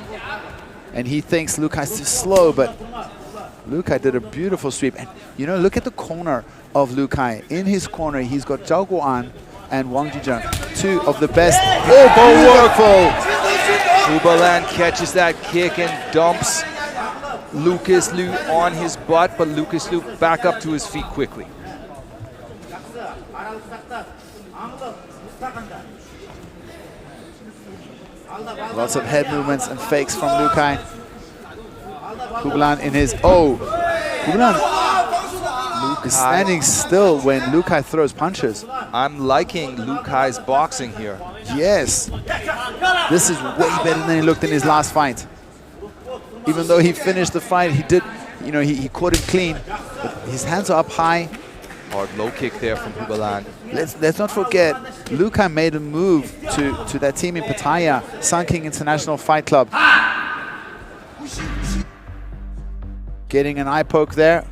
and he thinks Lukai's too slow, but Lukai did a beautiful sweep. And you know, look at the corner of Lukai. In his corner, he's got Zhao Guoan and Wang Jizheng, two of the best. Oh, beautiful! Hubalan catches that kick and dumps Lucas Liu on his butt, but Lucas Liu back up to his feet quickly. Lots of head movements and fakes from Lukai. Hubalan in his, Hubalan is standing still when Lukai throws punches. I'm liking Lukai's boxing here. Yes. This is way better than he looked in his last fight. Even though he finished the fight, he did, you know, he caught it clean. But his hands are up high. Hard low kick there from Hubalan. Let's not forget, Lukai made a move to that team in Pattaya, Sun King International Fight Club. Getting an eye poke there.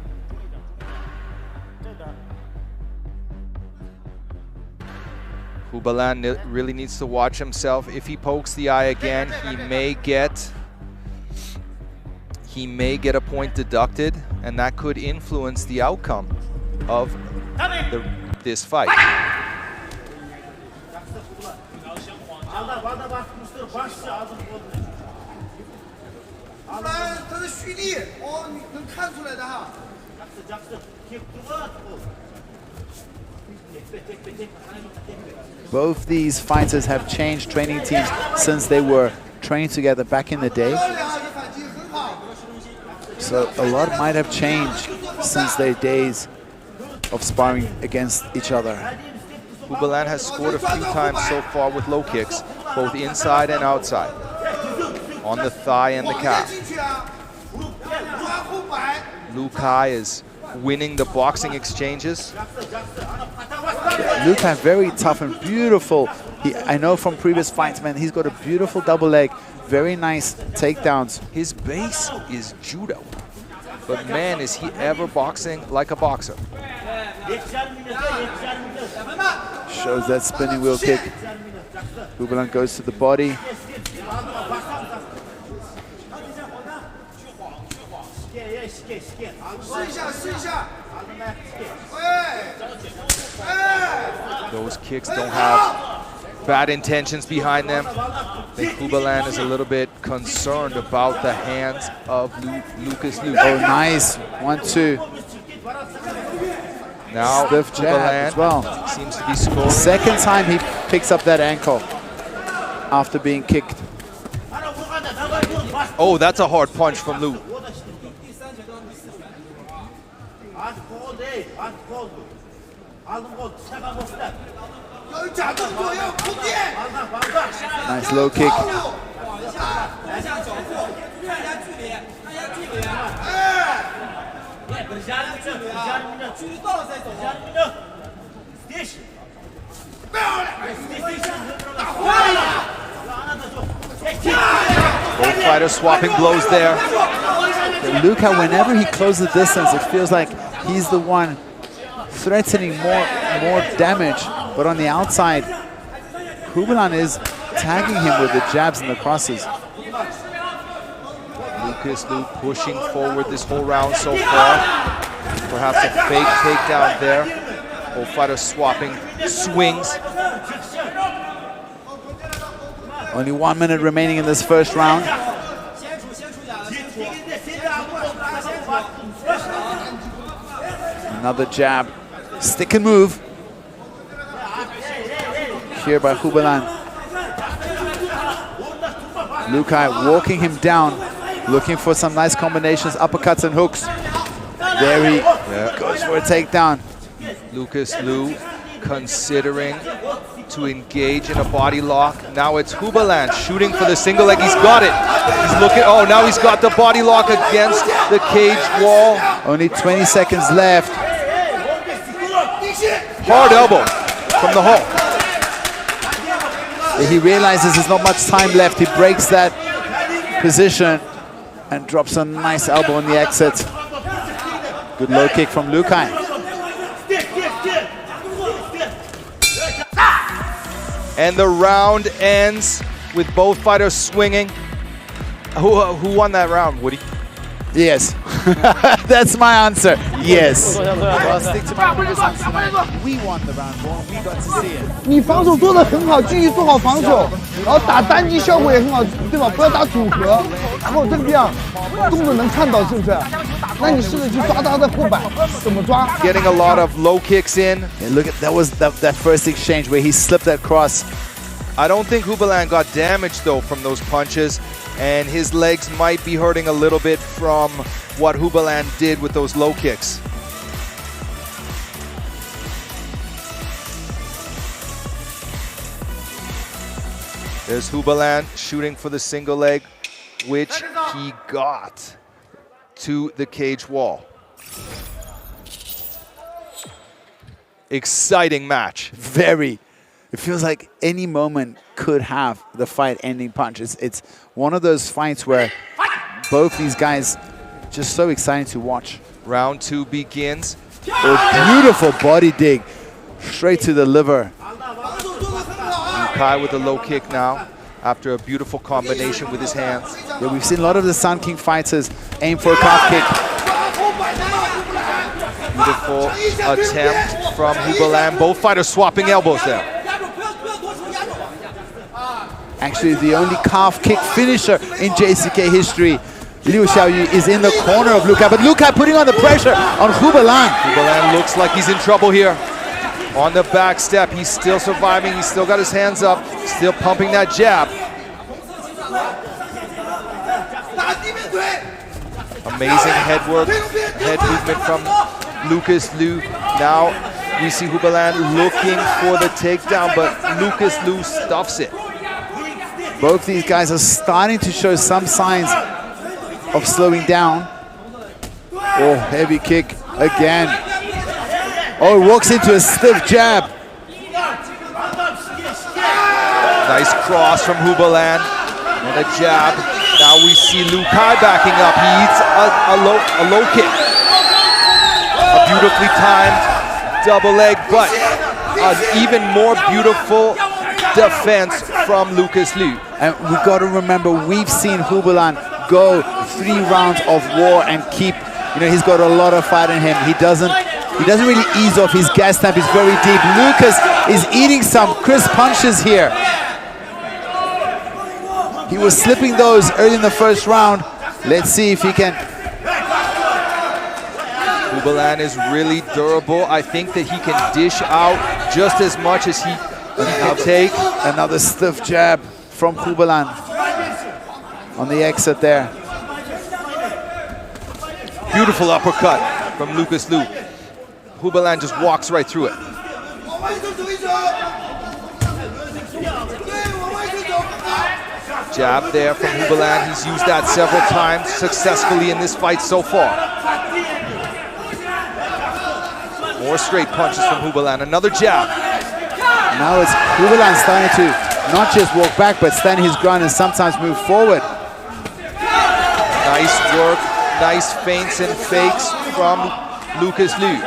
Hubalan really needs to watch himself. If he pokes the eye again, he may get a point deducted, and that could influence the outcome of this fight. Both these fighters have changed training teams since they were training together back in the day. So a lot might have changed since their days of sparring against each other. Hubalan has scored a few times so far with low kicks, both inside and outside, on the thigh and the calf. Lukai is winning the boxing exchanges. Lukai very tough and beautiful. I know from previous fights, man, he's got a beautiful double leg, very nice takedowns. His base is judo, but man, is he ever boxing like a boxer. Shows that spinning wheel kick. Hubalan goes to the body. Those kicks don't have bad intentions behind them. I think Hubalan is a little bit concerned about the hands of Lucas Liu. Oh, nice. 1-2. Now stiff jab as well. Seems to be scoring. Second time he picks up that ankle after being kicked. Oh, that's a hard punch from Liu. Nice low kick. Both fighters swapping blows there. Luka, whenever he closes the distance, it feels like he's the one threatening more damage. But on the outside, Hubelan is tagging him with the jabs and the crosses. Lucas Liu pushing forward this whole round so far. Perhaps a fake takedown there. Both fighters swapping swings. Only 1 minute remaining in this first round. Another jab, stick and move. Here by Hubelan. Lukai walking him down, looking for some nice combinations, uppercuts and hooks. There he goes for a takedown. Lucas Liu considering to engage in a body lock. Now it's Hubelan shooting for the single leg. He's got it. He's looking. Oh, now he's got the body lock against the cage wall. Only 20 seconds left. Hard elbow from the hole. He realizes there's not much time left. He breaks that position and drops a nice elbow on the exit. Good low kick from Lukai. And the round ends with both fighters swinging. Who won that round, Woody? Yes. That's my answer. Yes. I'll stick to my previous answer. We won the round one. We got to see it. 你防守做得很好，继续做好防守，然后打单击效果也很好，对吧？不要打组合，然后这个样动作能看到，是不是？那你试着去抓他的后板，怎么抓 ？Getting a lot of low kicks in. Yeah, look at that first exchange where he slipped that cross. I don't think Hubelan got damaged though from those punches, and his legs might be hurting a little bit from what Hubelan did with those low kicks. There's Hubelan shooting for the single leg, which he got to the cage wall. Exciting match. Very. It feels like any moment could have the fight-ending punch. It's one of those fights where both these guys just so exciting to watch. Round two begins. A beautiful body dig straight to the liver. Lukai with a low kick now after a beautiful combination with his hands. Yeah, we've seen a lot of the Sun King fighters aim for a calf kick. Beautiful attempt from Hubelan. Both fighters swapping elbows there. Actually, the only calf kick finisher in JCK history. Liu Xiaoyu is in the corner of Lukai, but Lukai putting on the pressure on Hubelan. Hubelan looks like he's in trouble here. On the back step, he's still surviving. He's still got his hands up, still pumping that jab. Amazing head movement from Lucas Liu. Now we see Hubelan looking for the takedown, but Lucas Liu stuffs it. Both these guys are starting to show some signs of slowing down. Oh, heavy kick again. Oh, he walks into a stiff jab. Nice cross from Hubelan and a jab. Now we see Lukai backing up. He eats a low kick. A beautifully timed double leg, but an even more beautiful defense from Lucas Liu. And we got to remember, we've seen Hubelan go 3 rounds of war and keep, he's got a lot of fight in him. He doesn't really ease off. His gas tank is very deep. Lucas is eating some crisp punches here. He was slipping those early in the first round. Let's see if he can. Hubelan is really durable. I think that he can dish out just as much as he can take. Another stiff jab from Hubelan on the exit there. Beautiful uppercut from Lucas Liu. Hubelan just walks right through it. Jab there from Hubalan. He's used that several times successfully in this fight so far. More straight punches from Hubalan. Another jab. Now it's Hubalan starting to not just walk back, but stand his ground and sometimes move forward. Nice work, nice feints and fakes from Lucas Liu.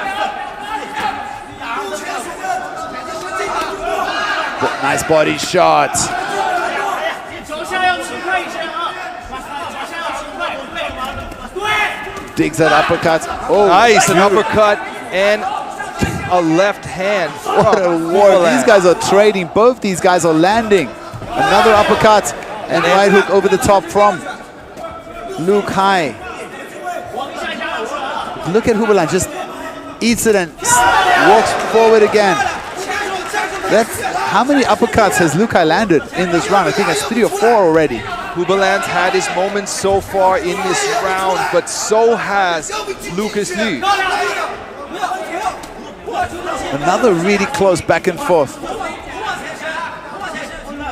Nice body shot. Digs that uppercut. Oh, nice, an uppercut and a left hand. What a war. These guys are trading. Both these guys are landing. Another uppercut and right hook over the top from Luke Hai. Look at Hubalan, just eats it and walks forward again. How many uppercuts has Luke Hai landed in this round? I think that's 3 or 4 already. Hubalan's had his moments so far in this round, but so has Lucas Liu. Another really close back and forth.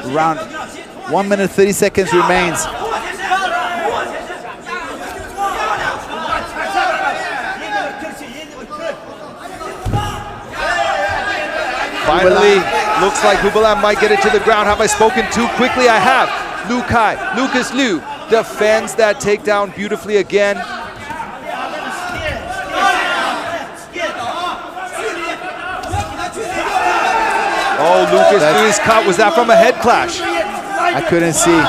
Round 1 minute 30 seconds remains. Finally, looks like Hubalan might get it to the ground. Have I spoken too quickly? I have. Lucas Liu defends that takedown beautifully again. Oh, Lucas Liu's cut. Was that from a head clash? I couldn't see.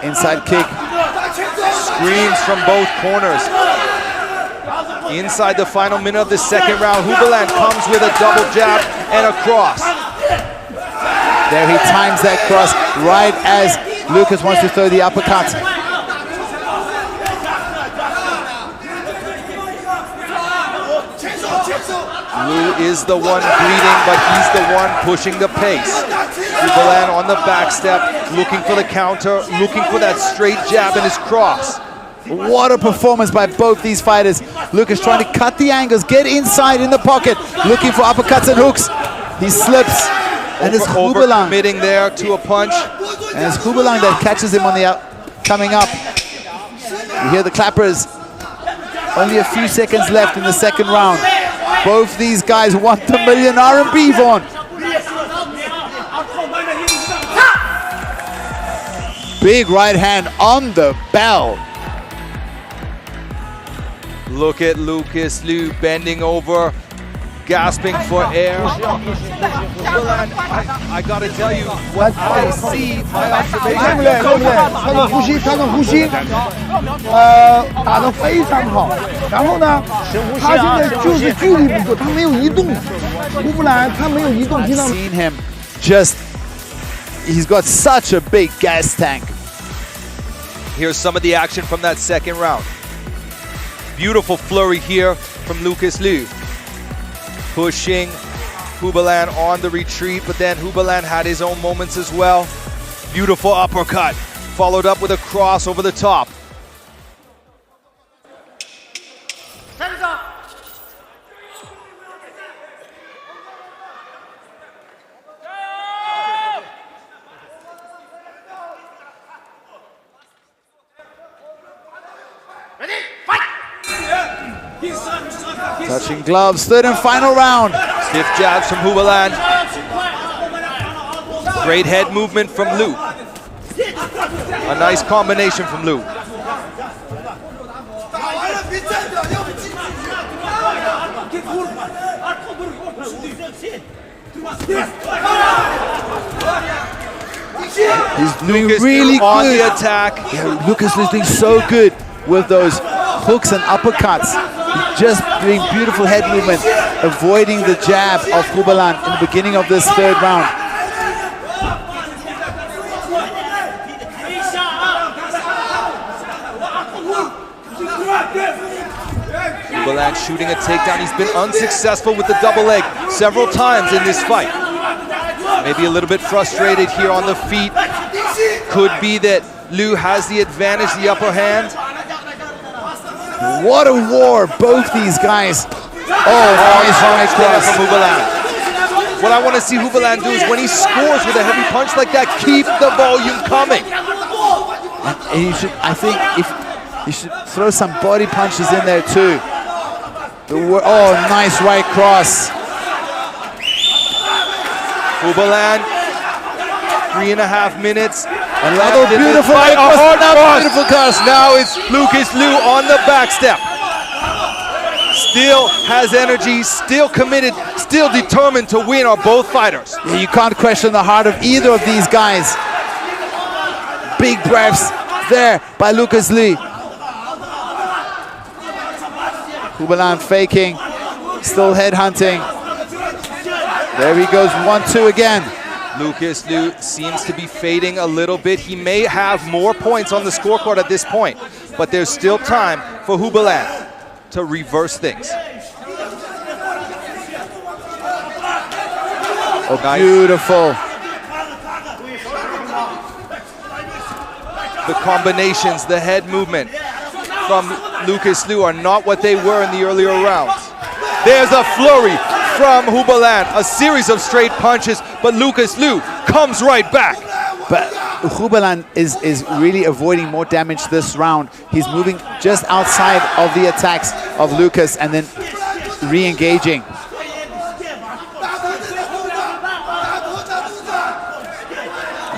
Inside kick. Screams from both corners. Inside the final minute of the second round, Hubalan comes with a double jab and a cross. There he times that cross right as Lucas wants to throw the uppercut. Liu is the one bleeding, but he's the one pushing the pace. Hubalan on the back step, looking for the counter, looking for that straight jab and his cross. What a performance by both these fighters. Lucas trying to cut the angles, get inside in the pocket, looking for uppercuts and hooks. He slips, and it's Hubalan committing there to a punch. And it's Hubalan that catches him on the coming up. You hear the clappers. Only a few seconds left in the second round. Both these guys want the million RMB, Vaughn. Big right hand on the bell. Look at Lucas Liu bending over, gasping for air. I gotta tell you, what I see, my observation. 他的呼吸打得非常好。然后呢，他现在就是距离不够，他没有移动。Hubalan他没有移动，经常。 Seen him he's got such a big gas tank. Here's some of the action from that second round. Beautiful flurry here from Lucas Liu. Pushing Hubalan on the retreat, but then Hubalan had his own moments as well. Beautiful uppercut, followed up with a cross over the top. Touching gloves, third and final round. Stiff jabs from Hubalan. Great head movement from Liu. A nice combination from Liu. He's doing Lucas really on good. The attack. Yeah, Lucas is doing so good with those hooks and uppercuts. Just doing beautiful head movement, avoiding the jab of Hubalan in the beginning of this third round. Hubalan shooting a takedown. He's been unsuccessful with the double leg several times in this fight. Maybe a little bit frustrated here on the feet. Could be that Liu has the advantage, the upper hand. What a war, both these guys. Oh, nice right cross from Hubalan. What I want to see Hubalan do is when he scores with a heavy punch like that, keep the volume coming. And he should, I think, if he should throw some body punches in there too. Oh, nice right cross. Hubalan, 3.5 minutes. Another beautiful right cross. Another beautiful cross. Now it's Lucas Liu on the back step. Still has energy, still committed, still determined to win are both fighters. Yeah, you can't question the heart of either of these guys. Big breaths there by Lucas Liu. Hubalan faking, still headhunting. There he goes, 1-2 again. Lucas Liu seems to be fading a little bit. He may have more points on the scorecard at this point, but there's still time for Hubalan to reverse things. Oh, nice. Beautiful. The combinations, the head movement from Lucas Liu are not what they were in the earlier rounds. There's a flurry from Hubalan, a series of straight punches, but Lucas Liu comes right back. But Hubalan is really avoiding more damage this round. He's moving just outside of the attacks of Lucas and then re-engaging.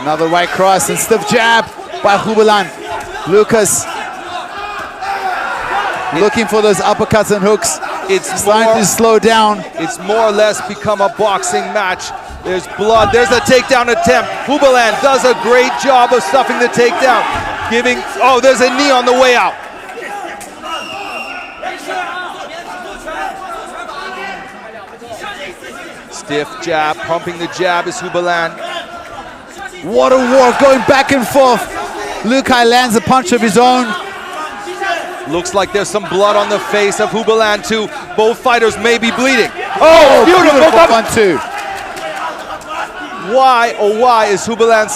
Another right cross and stiff jab by Hubalan. Lucas looking for those uppercuts and hooks. It's starting to slow down. It's more or less become a boxing match. There's blood, there's a takedown attempt. Hubalan does a great job of stuffing the takedown. Oh, there's a knee on the way out. Stiff jab, pumping the jab is Hubalan. What a war going back and forth. Lukai lands a punch of his own. Looks like there's some blood on the face of Hubalan too. Both fighters may be bleeding. Oh, beautiful 1-2. Why is Hubalan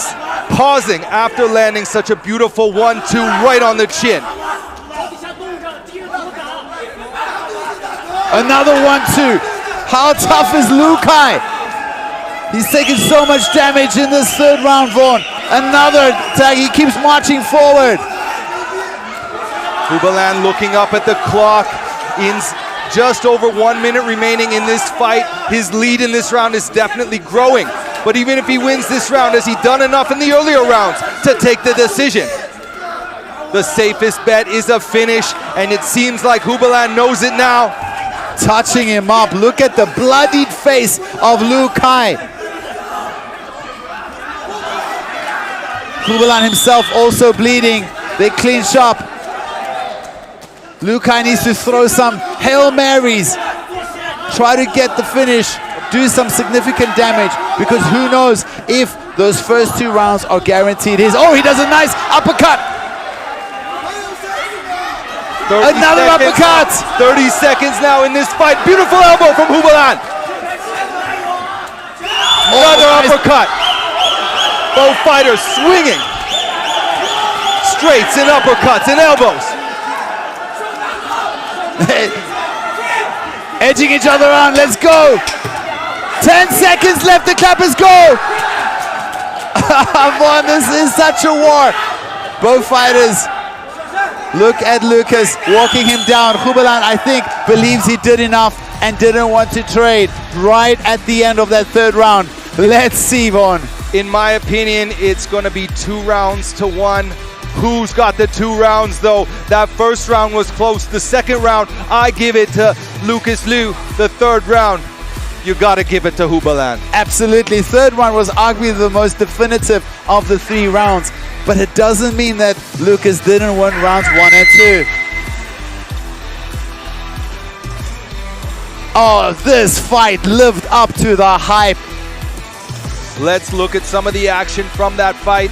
pausing after landing such a beautiful 1-2 right on the chin? Another 1-2. How tough is Lukai? He's taking so much damage in this third round, Vaughn. Another tag, he keeps marching forward. Hubalan looking up at the clock. In just over 1 minute remaining in this fight. His lead in this round is definitely growing. But even if he wins this round, has he done enough in the earlier rounds to take the decision? The safest bet is a finish, and it seems like Hubalan knows it now. Touching him up. Look at the bloodied face of Lukai. Hubalan himself also bleeding. They clinch up. Lukai needs to throw some Hail Marys. Try to get the finish. Do some significant damage, because who knows if those first 2 rounds are guaranteed his. Oh, he does a nice uppercut. Another uppercut. 30 seconds now in this fight. Beautiful elbow from Hubalan. Another uppercut. Both fighters swinging. Straights and uppercuts and elbows. Edging each other on. Let's go. 10 seconds left. The clappers go. Vaughn, this is such a war. Both fighters. Look at Lucas walking him down. Hubalan, I think, believes he did enough and didn't want to trade right at the end of that third round. Let's see, Vaughn. In my opinion, it's going to be 2-1. Who's got the 2 rounds, though? That first round was close. The second round, I give it to Lucas Liu. The third round, you got to give it to Hubalan. Absolutely. Third one was arguably the most definitive of the 3 rounds. But it doesn't mean that Lucas didn't win rounds 1 and 2. Oh, this fight lived up to the hype. Let's look at some of the action from that fight.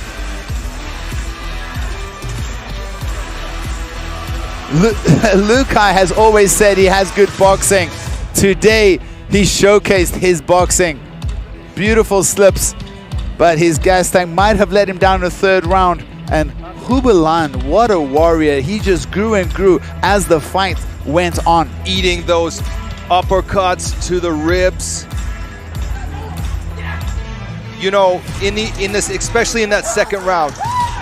Lukai has always said he has good boxing. Today, he showcased his boxing. Beautiful slips, but his gas tank might have let him down in the third round. And Hubalan, what a warrior. He just grew and grew as the fight went on. Eating those uppercuts to the ribs. you know, especially in that second round,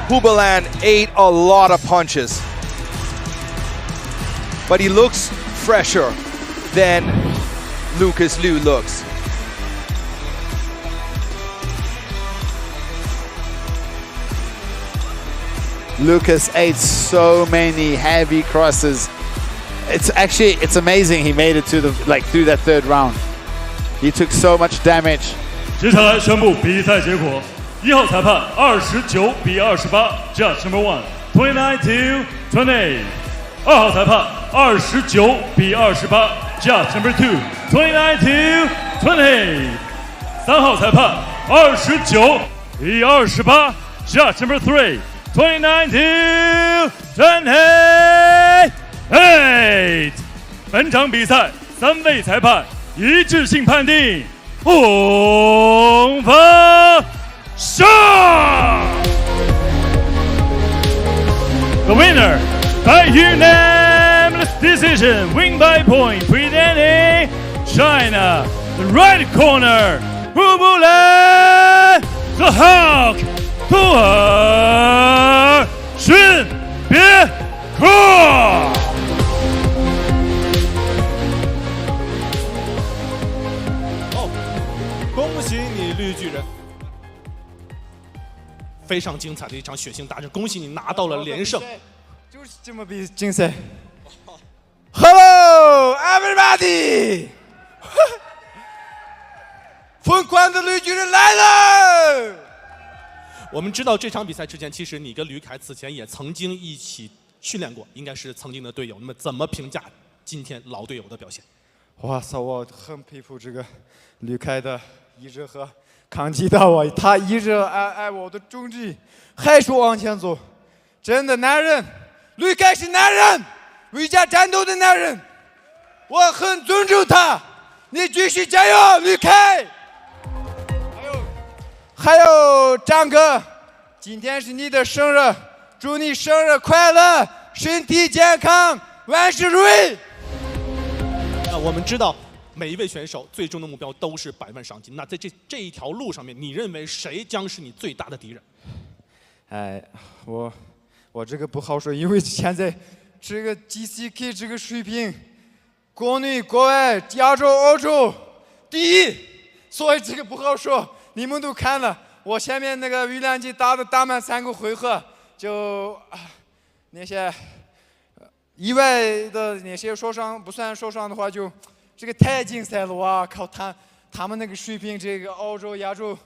Hubalan ate a lot of punches. But he looks fresher than Lucas Liu looks. Lucas ate so many heavy crosses. It's amazing he made it to through that third round. He took so much damage. 接下来宣布比赛结果：1号裁判29比28 ，Judge number 1 29-20。2号裁判29比28 ，Judge number 2 29-20。3号裁判29比28 ，Judge number 3 29-28。本场比赛3位裁判一致性判定，红方胜。The winner by unanimous decision, win by point, presenting China, the right corner, Hubulan, the Hawk, 图尔逊别克。恭喜你，绿巨人！非常精彩的一场血腥大战，恭喜你拿到了连胜。就是这么比竞赛。Hello, everybody！ 疯狂的绿巨人来了！我们知道这场比赛之前，其实你跟吕凯此前也曾经一起训练过，应该是曾经的队友。那么怎么评价今天老队友的表现？哇塞，我很佩服这个吕凯的意志和抗击到我，他一直爱我的忠志，还是往前走。真的男人，吕凯是男人，伟大战斗的男人，我很尊重他。你继续加油，吕凯！还有张哥，今天是你的生日，祝你生日快乐，身体健康，万事如意。我们知道每一位选手最终的目标都是100万赏金。那在这一条路上面，你认为谁将是你最大的敌人？哎，我这个不好说，因为现在这个 JCK 这个水平，国内国外亚洲欧洲第一，所以这个不好说。你们都看了，我前面那个羽量级打满3个回合，就那些意外的那些受伤不算受伤的话，就这个太精彩了！哇靠，他们那个水平，这个欧洲亚洲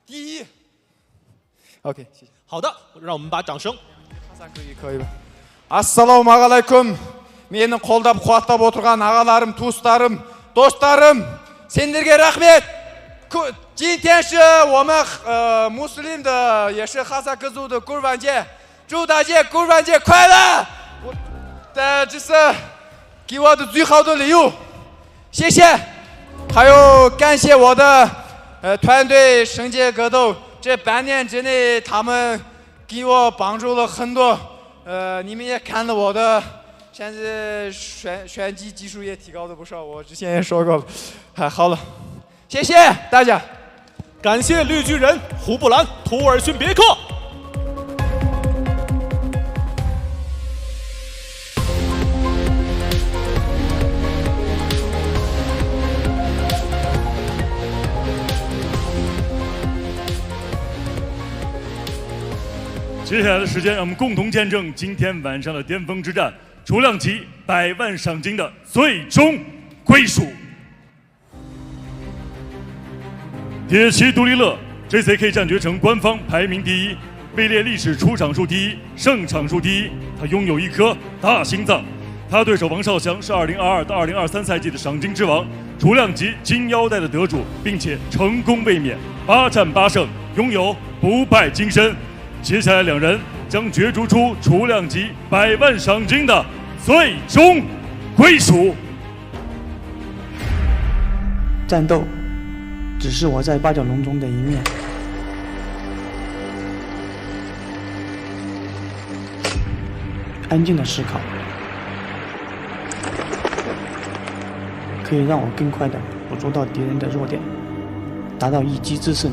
第一。OK， 谢谢。好的，让我们把掌声。可以吧？Assalamualaikum， meni қолдап қуаттап отырған ағаларым, туыстарым, достарым, сендерге рахмет。今天是我们穆斯林的，也是哈萨克族的古尔节，祝大家古尔节快乐！这是给我的最好的礼物，谢谢。还有感谢我的团队圣洁格斗，这半年之内他们给我帮助了很多。你们也看了我的，现在拳击技术也提高了不少，我之前也说过了。好了，谢谢大家。感谢绿巨人、胡布兰、图尔逊别克。接下来的时间，让我们共同见证今天晚上的巅峰之战——重量级100万赏金的最终归属。铁骑独立乐 JCK 战决城官方排名第一，位列历史出场数第一、胜场数第一。他拥有一颗大心脏。他对手王少祥是2022到2023赛季的赏金之王，重量级金腰带的得主，并且成功卫冕，8战8胜，拥有不败金身。接下来两人将角逐出重量级100万赏金的最终归属。战斗只是我在八角笼中的一面，安静的思考可以让我更快地捕捉到敌人的弱点，达到一击制胜。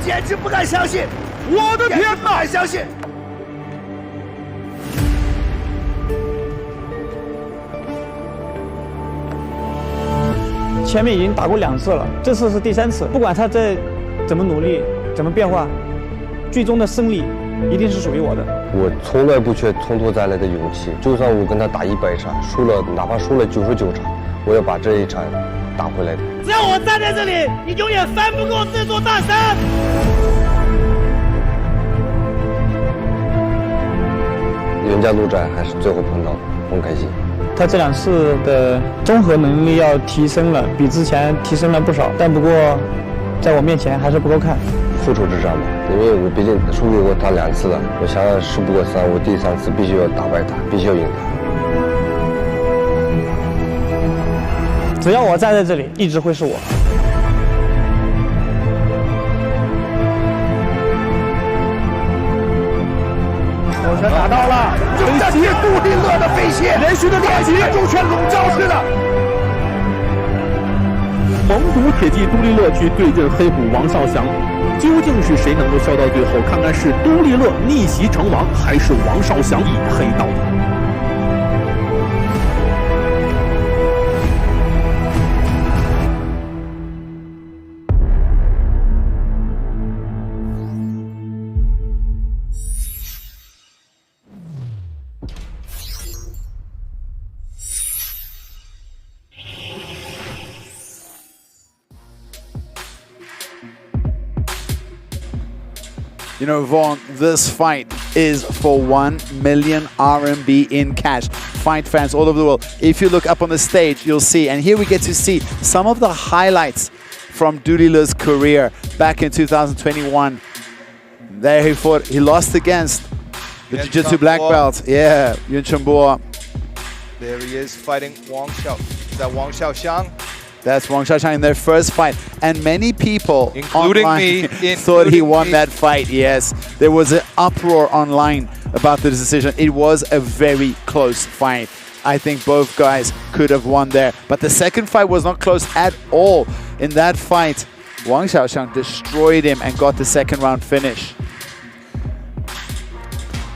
简直不敢相信！我的天哪！不敢相信！前面已经打过2次了，这次是第3次。不管他再怎么努力，怎么变化，最终的胜利一定是属于我的。我从来不缺从头再来的勇气，就算我跟他打100场，输了，哪怕输了99场，我要把这一场打回来的。只要我站在这里，你永远翻不过这座大山。冤家路窄，还是最后碰到的，我很开心。他这2次的综合能力要提升了，比之前提升了不少，但不过在我面前还是不够看。复仇之战嘛，因为我毕竟输给过他2次了，我想要事不过3，我第3次必须要打败他，必须要赢他。只要我站在这里，一直会是我。手拳打到了，正在接杜立乐的飞蟹，连续的练习，重拳笼罩式的。蒙古铁骑杜立乐去对阵黑虎王少祥，究竟是谁能够笑到最后？看看是杜立乐逆袭成王，还是王少祥一黑到底？You know, Vaughn, this fight is for 1 million RMB in cash. Fight fans all over the world. If you look up on the stage, you'll see. And here we get to see some of the highlights from Dulile's career back in 2021. There he fought. He lost against the Jiu-Jitsu black belt. Yeah, Yun Chunbo. There he is fighting Wang Xiao. Is that Wang Xiaoxiang? That's Wang Xiaoxiang in their first fight. And many people including online me, thought he won that fight. Yes, there was an uproar online about the decision. It was a very close fight. I think both guys could have won there. But the second fight was not close at all. In that fight, Wang Xiaoxiang destroyed him and got the second round finish.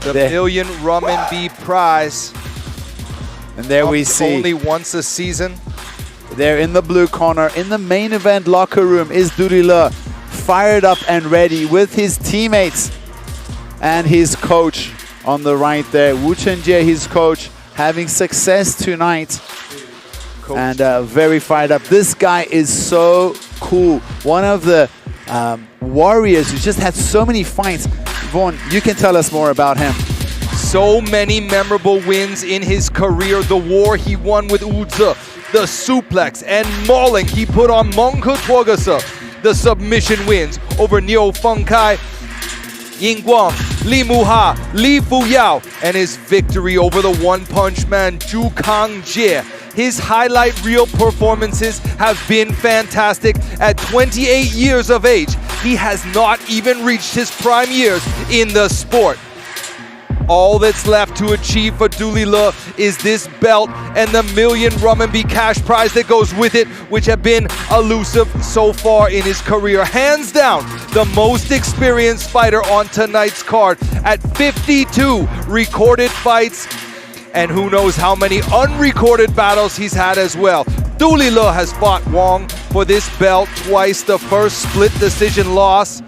The million RMB prize. And there we see. Only once a season. There in the blue corner, in the main event locker room, is Dulile, fired up and ready with his teammates and his coach on the right there. Wu Chenjie, his coach, having success tonight. And very fired up. This guy is so cool. One of the warriors who's just had so many fights. Vaughn, you can tell us more about him. So many memorable wins in his career. The war he won with Uzi, the suplex and mauling he put on Mongke Tuogasa, the submission wins over Niu Fengkai, Ying Guang, Li Muha, Li Fuyao, and his victory over the one-punch man Zhu Kangjie. His highlight reel performances have been fantastic. At 28 years of age, he has not even reached his prime years in the sport. All that's left to achieve for Dulile is this belt and the million RMB cash prize that goes with it, which have been elusive so far in his career. Hands down, the most experienced fighter on tonight's card at 52 recorded fights, and who knows how many unrecorded battles he's had as well. Dulile has fought Wang for this belt twice, the first split decision loss.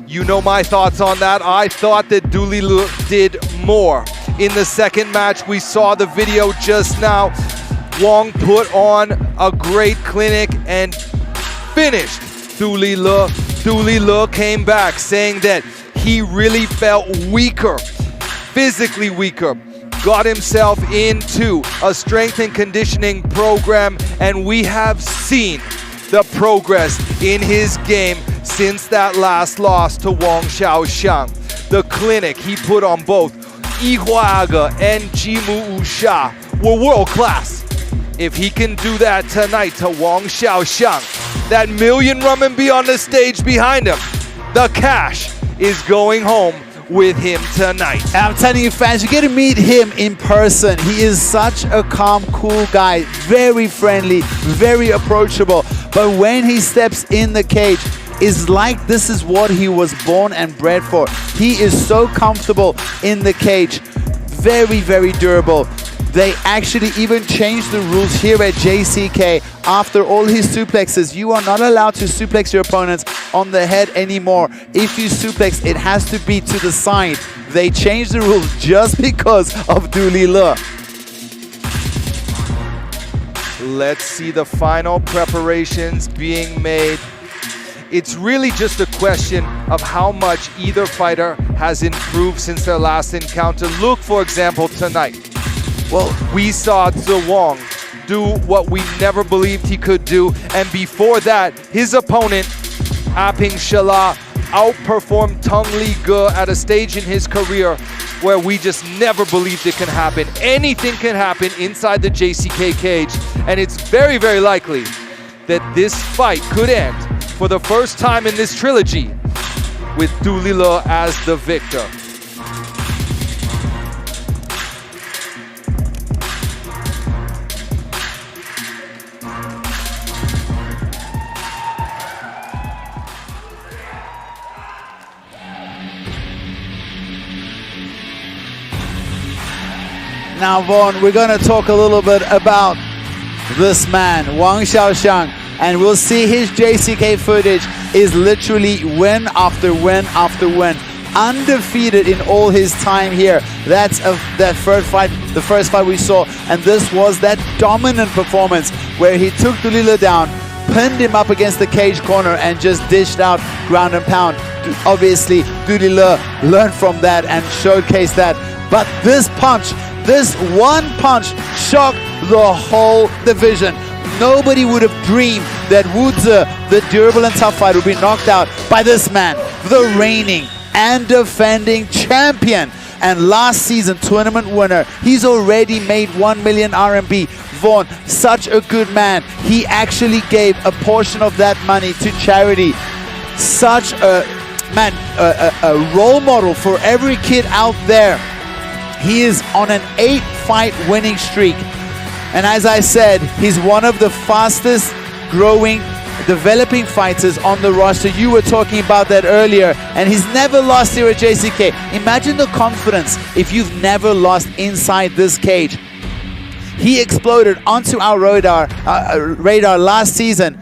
You know my thoughts on that. I thought that Dulile did more. In the second match, we saw the video just now. Wang put on a great clinic and finished Dulile. Dulile came back saying that he really felt weaker, physically weaker. Got himself into a strength and conditioning program, and we have seen the progress in his game since that last loss to Wang Xiaoxiang. The clinic he put on both Yi Huaga and Jimu Usha were world class. If he can do that tonight to Wang Xiaoxiang, that million RMB on the stage behind him, the cash is going home with him tonight. And I'm telling you fans, you get to meet him in person. He is such a calm, cool guy, very friendly, very approachable. but when he steps in the cage, it's like this is what he was born and bred for. He is so comfortable in the cage. Very, very durable. They actually even changed the rules here at JCK. After all his suplexes, you are not allowed to suplex your opponents on the head anymore. If you suplex, it has to be to the side. They changed the rules just because of Dooley Le. Let's see the final preparations being made. It's really just a question of how much either fighter has improved since their last encounter. Look, for example, tonight. Well, we saw Zhe Wang do what we never believed he could do. And before that, his opponent, Aping Shala, outperformed Tung Li Ge at a stage in his career where we just never believed it can happen. Anything can happen inside the JCK cage. And it's very, very likely that this fight could end for the first time in this trilogy with Dooley Le as the victor. Now, Vaughn, we're going to talk a little bit about this man, Wang Xiaoxiang, and we'll see his JCK footage is literally win after win after win. Undefeated in all his time here. That's that first fight, the first fight we saw, and this was that dominant performance where he took Dooley Le down, pinned him up against the cage corner, and just dished out ground and pound. Obviously, Dooley Le learned from that and showcased that. But this punch, this one punch, shocked the whole division. Nobody would have dreamed that Wu Zhi, the durable and tough fighter, would be knocked out by this man, the reigning and defending champion and last season tournament winner. He's already made 1 million RMB. Vaughn, such a good man. He actually gave a portion of that money to charity. Such a man, a role model for every kid out there. He is on an 8-fight winning streak. And as I said, he's one of the fastest growing, developing fighters on the roster. You were talking about that earlier. And he's never lost here at JCK. Imagine the confidence if you've never lost inside this cage. He exploded onto our radar last season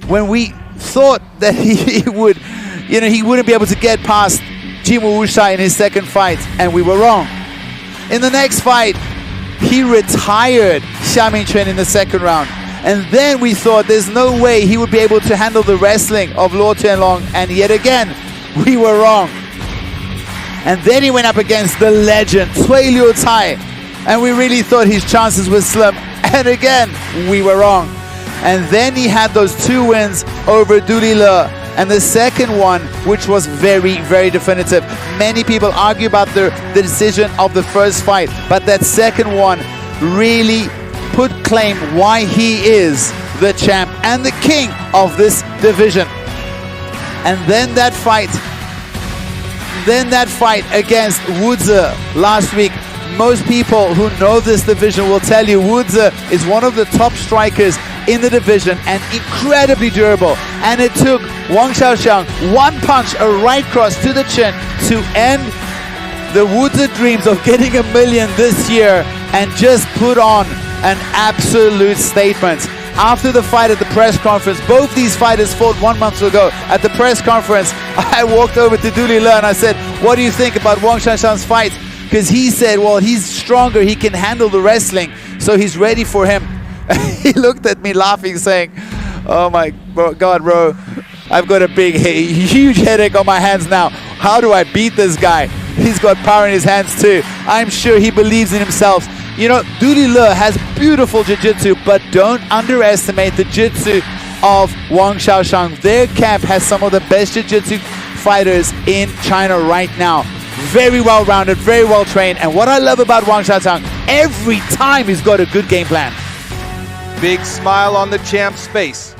when we thought that he would, he wouldn't be able to get past Jimu Wushai in his second fight, and we were wrong. In the next fight, he retired Xia Mingchen in the second round. And then we thought there's no way he would be able to handle the wrestling of Luo Tianlong, and yet again, we were wrong. And then he went up against the legend, Cui Liu Cai, and we really thought his chances were slim, and again, we were wrong. And then he had those 2 wins over Dooley Le, and the second one, which was very, very definitive. Many people argue about the decision of the first fight, but that second one really put claim why he is the champ and the king of this division. And then that fight against Wu Zhi last week. Most people who know this division will tell you Wu Zhi is one of the top strikers in the division and incredibly durable. And it took Wang Xiaoxiang one punch, a right cross to the chin to end the Wu Zhi dreams of getting 1 million this year and just put on an absolute statement. After the fight at the press conference, both these fighters fought 1 month ago. At the press conference, I walked over to Dooley Le and I said, what do you think about Wang Xiaoxiang's fight? Because he said, well, he's stronger, he can handle the wrestling, so he's ready for him. He looked at me laughing, saying, oh my God, bro, I've got a huge headache on my hands now. How do I beat this guy? He's got power in his hands too. I'm sure he believes in himself. Dooley Le has beautiful jiu-jitsu, but don't underestimate the jiu-jitsu of Wang Xiaoxiang. Their camp has some of the best jiu-jitsu fighters in China right now. Very well-rounded, very well-trained. And what I love about Wang Xiaoxiang, every time he's got a good game plan. Big smile on the champ's face.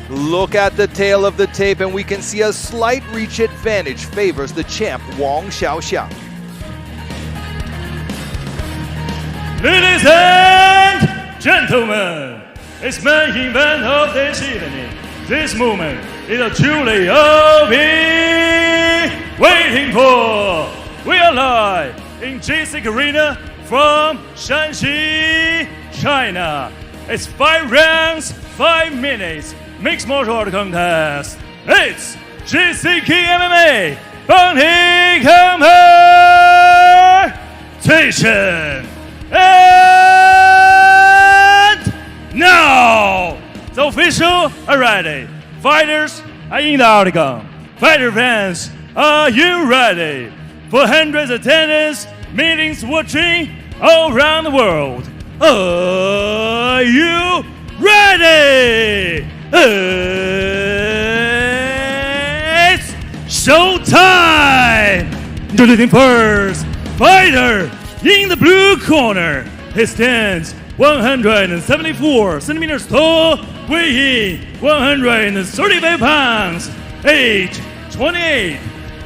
Look at the tail of the tape and we can see a slight reach advantage favors the champ Wang Xiaoxiang. Ladies and gentlemen, it's main event of this evening. This moment is a truly all been waiting for. We are live in JCK Arena from Shanxi, China. It's 5 rounds, 5 minutes, mixed martial art contest. It's JCK MMA Bounty Competition. And now, the official are ready. Fighters are in the octagon. Fighter fans, are you ready? For hundreds of attendants, meetings watching all around the world. Are you ready? It's showtime! Introducing first, fighter in the blue corner. He stands 174 centimeters tall, weighing 135 pounds, age 28.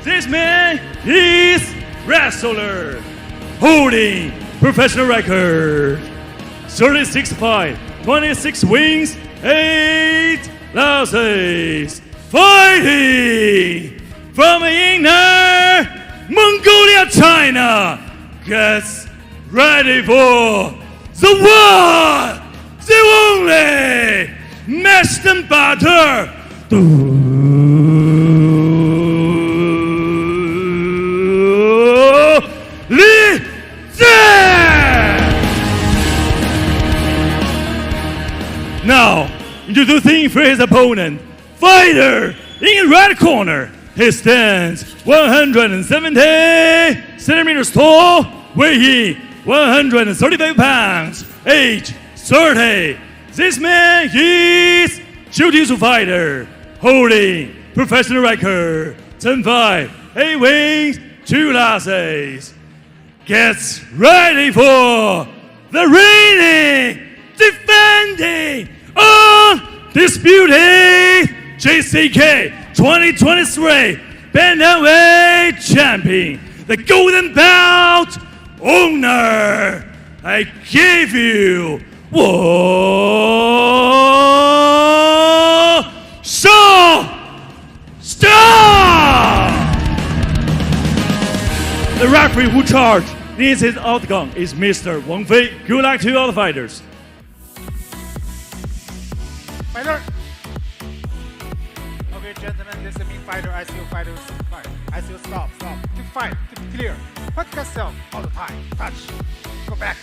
This man is wrestler, holding professional record 36 fights, 26 wins, 8 losses. Fighting from Inner Mongolia, China, gets ready for the one, the only, mashed and butter. Now, introducing for his opponent, fighter in red corner. He stands 170 centimeters tall, weighing 135 pounds, age 30. This man is jiu-jitsu fighter, holding professional record 10-5, 8 wins, 2 losses. Gets ready for the reigning, defending, undisputed JCK 2023 Bantamweight champion, the golden belt owner. I give you stop! The referee who charged this his outcome is Mr. Wang Fei. Good luck to all the fighters. Fighter. Okay, gentlemen, this is me, fighter. I see you, fighters. Fight. I see you. Stop. Keep fight. Keep clear. Put yourself all the time. Touch. Go back.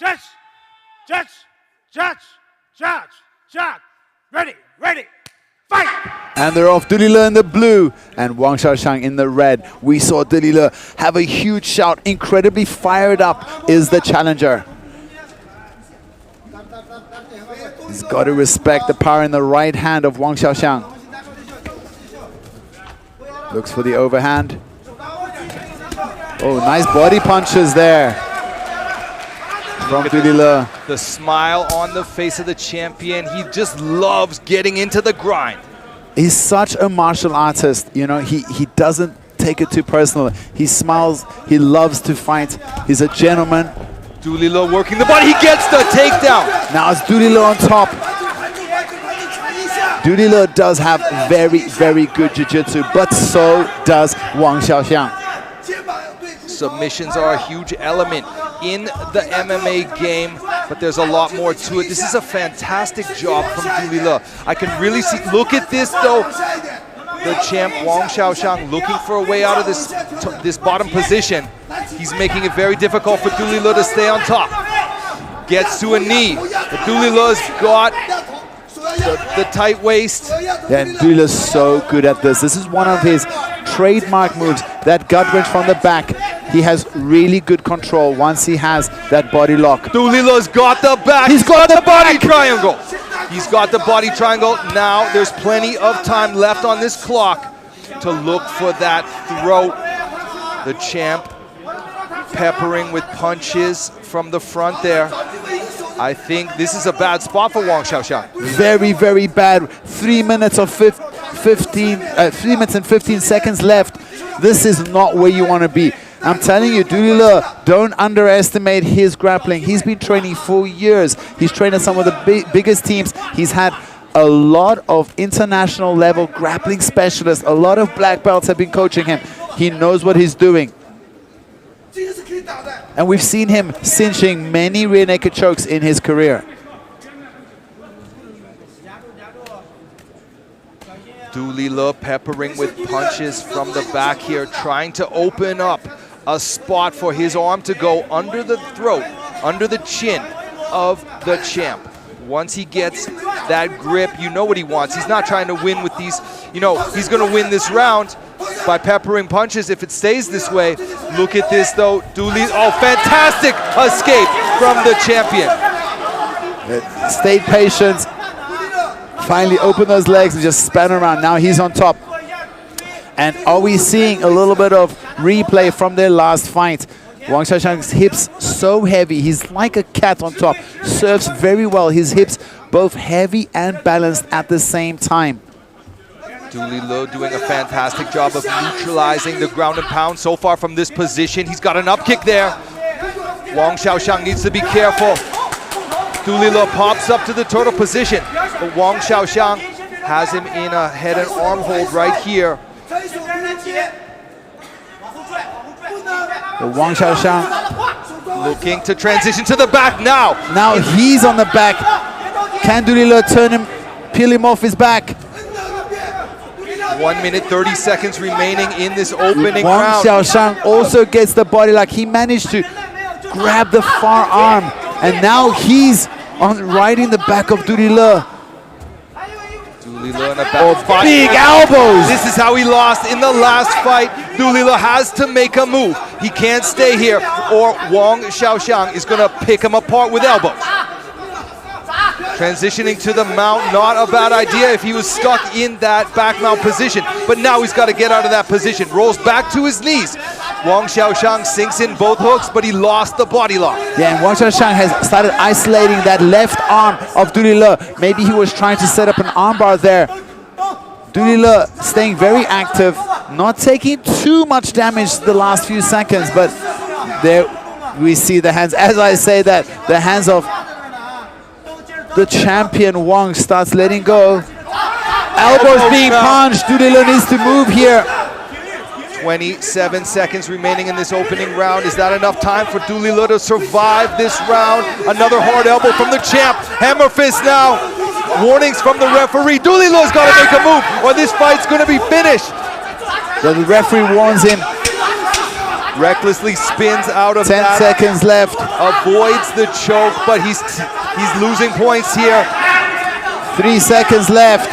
Judge. Ready. Fight! And they're off. Dulila in the blue and Wang Xiaoxiang in the red. We saw Dulila have a huge shout. Incredibly fired up is the challenger. He's got to respect the power in the right hand of Wang Xiaoxiang. Looks for the overhand. Oh, nice body punches there from Dulila. The smile on the face of the champion. He just loves getting into the grind. He's such a martial artist, you know, he doesn't take it too personal. He smiles, he loves to fight, he's a gentleman. Dulila working the body, he gets the takedown. Now it's Dulila on top. Dulila does have very, very good jiu-jitsu, but so does Wang Xiaoxiang. Submissions are a huge element in the MMA game, but there's a lot more to it. This is a fantastic job from Dulila. I can really see, look at this though. The champ Wang Xiaoxiang looking for a way out of this bottom position. He's making it very difficult for Dulila to stay on top. Gets to a knee, but Dulila's got the tight waist. Yeah, and Dulila's so good at this. This is one of his trademark moves, that gut wrench from the back. He has really good control once he has that body lock. Dulila's got the back. He's got the body triangle. He's got the body triangle. Now there's plenty of time left on this clock to look for that throat. The champ peppering with punches from the front there. I think this is a bad spot for Wang Xiaoxiang. Very, very bad. 3 minutes and 15 seconds left. This is not where you want to be. I'm telling you, Du Lile, don't underestimate his grappling. He's been training for years. He's trained at some of the biggest teams. He's had a lot of international level grappling specialists. A lot of black belts have been coaching him. He knows what he's doing. And we've seen him cinching many rear naked chokes in his career. Du Lile peppering with punches from the back here, trying to open up a spot for his arm to go under the throat, under the chin of the champ. Once he gets that grip, you know what he wants. He's not trying to win with these, you know, he's going to win this round by peppering punches if it stays this way. Look at this though, Du Lile, oh, fantastic escape from the champion. Stayed patient, finally opened those legs and just span around. Now he's on top. And are we seeing a little bit of replay from their last fight? Wang Xiaoxiang's hips so heavy, he's like a cat on top, serves very well. His hips both heavy and balanced at the same time. Du Lile doing a fantastic job of neutralizing the ground and pound so far from this position. He's got an up kick there. Wang Xiaoxiang needs to be careful. Du Lile pops up to the turtle position, but Wang Xiaoxiang has him in a head and arm hold right here. Wang Xiaoxiang looking to transition to the back now. Now he's on the back. Can Du Lile turn him, peel him off his back? 1 minute 30 seconds remaining in this opening Wang round. Xiaoxiang also gets the body lock. He managed to grab the far arm, and now he's riding the back of Du Lile. Du Lile in a back fight. Big elbows! This is how he lost in the last fight. Du Lile has to make a move. He can't stay here, or Wang Xiaoxiang is going to pick him apart with elbows. Transitioning to the mount, not a bad idea if he was stuck in that back mount position. But now he's got to get out of that position. Rolls back to his knees. Wang Xiaoxiang sinks in both hooks, but he lost the body lock. Yeah, and Wang Xiaoxiang has started isolating that left arm of Du Lile. Maybe he was trying to set up an armbar there. Du Lile staying very active, not taking too much damage the last few seconds, but there we see the hands. As I say that, the hands of the champion Wang starts letting go. Elbows being punched. Du Lile needs to move here. 27 seconds remaining in this opening round. Is that enough time for Du Lile to survive this round? Another hard elbow from the champ. Hammer fist now. Warnings from the referee. Du Lile's got to make a move or this fight's going to be finished. The referee warns him. Recklessly spins out of 10 that. seconds left. Avoids the choke, but he's losing points here. 3 seconds left.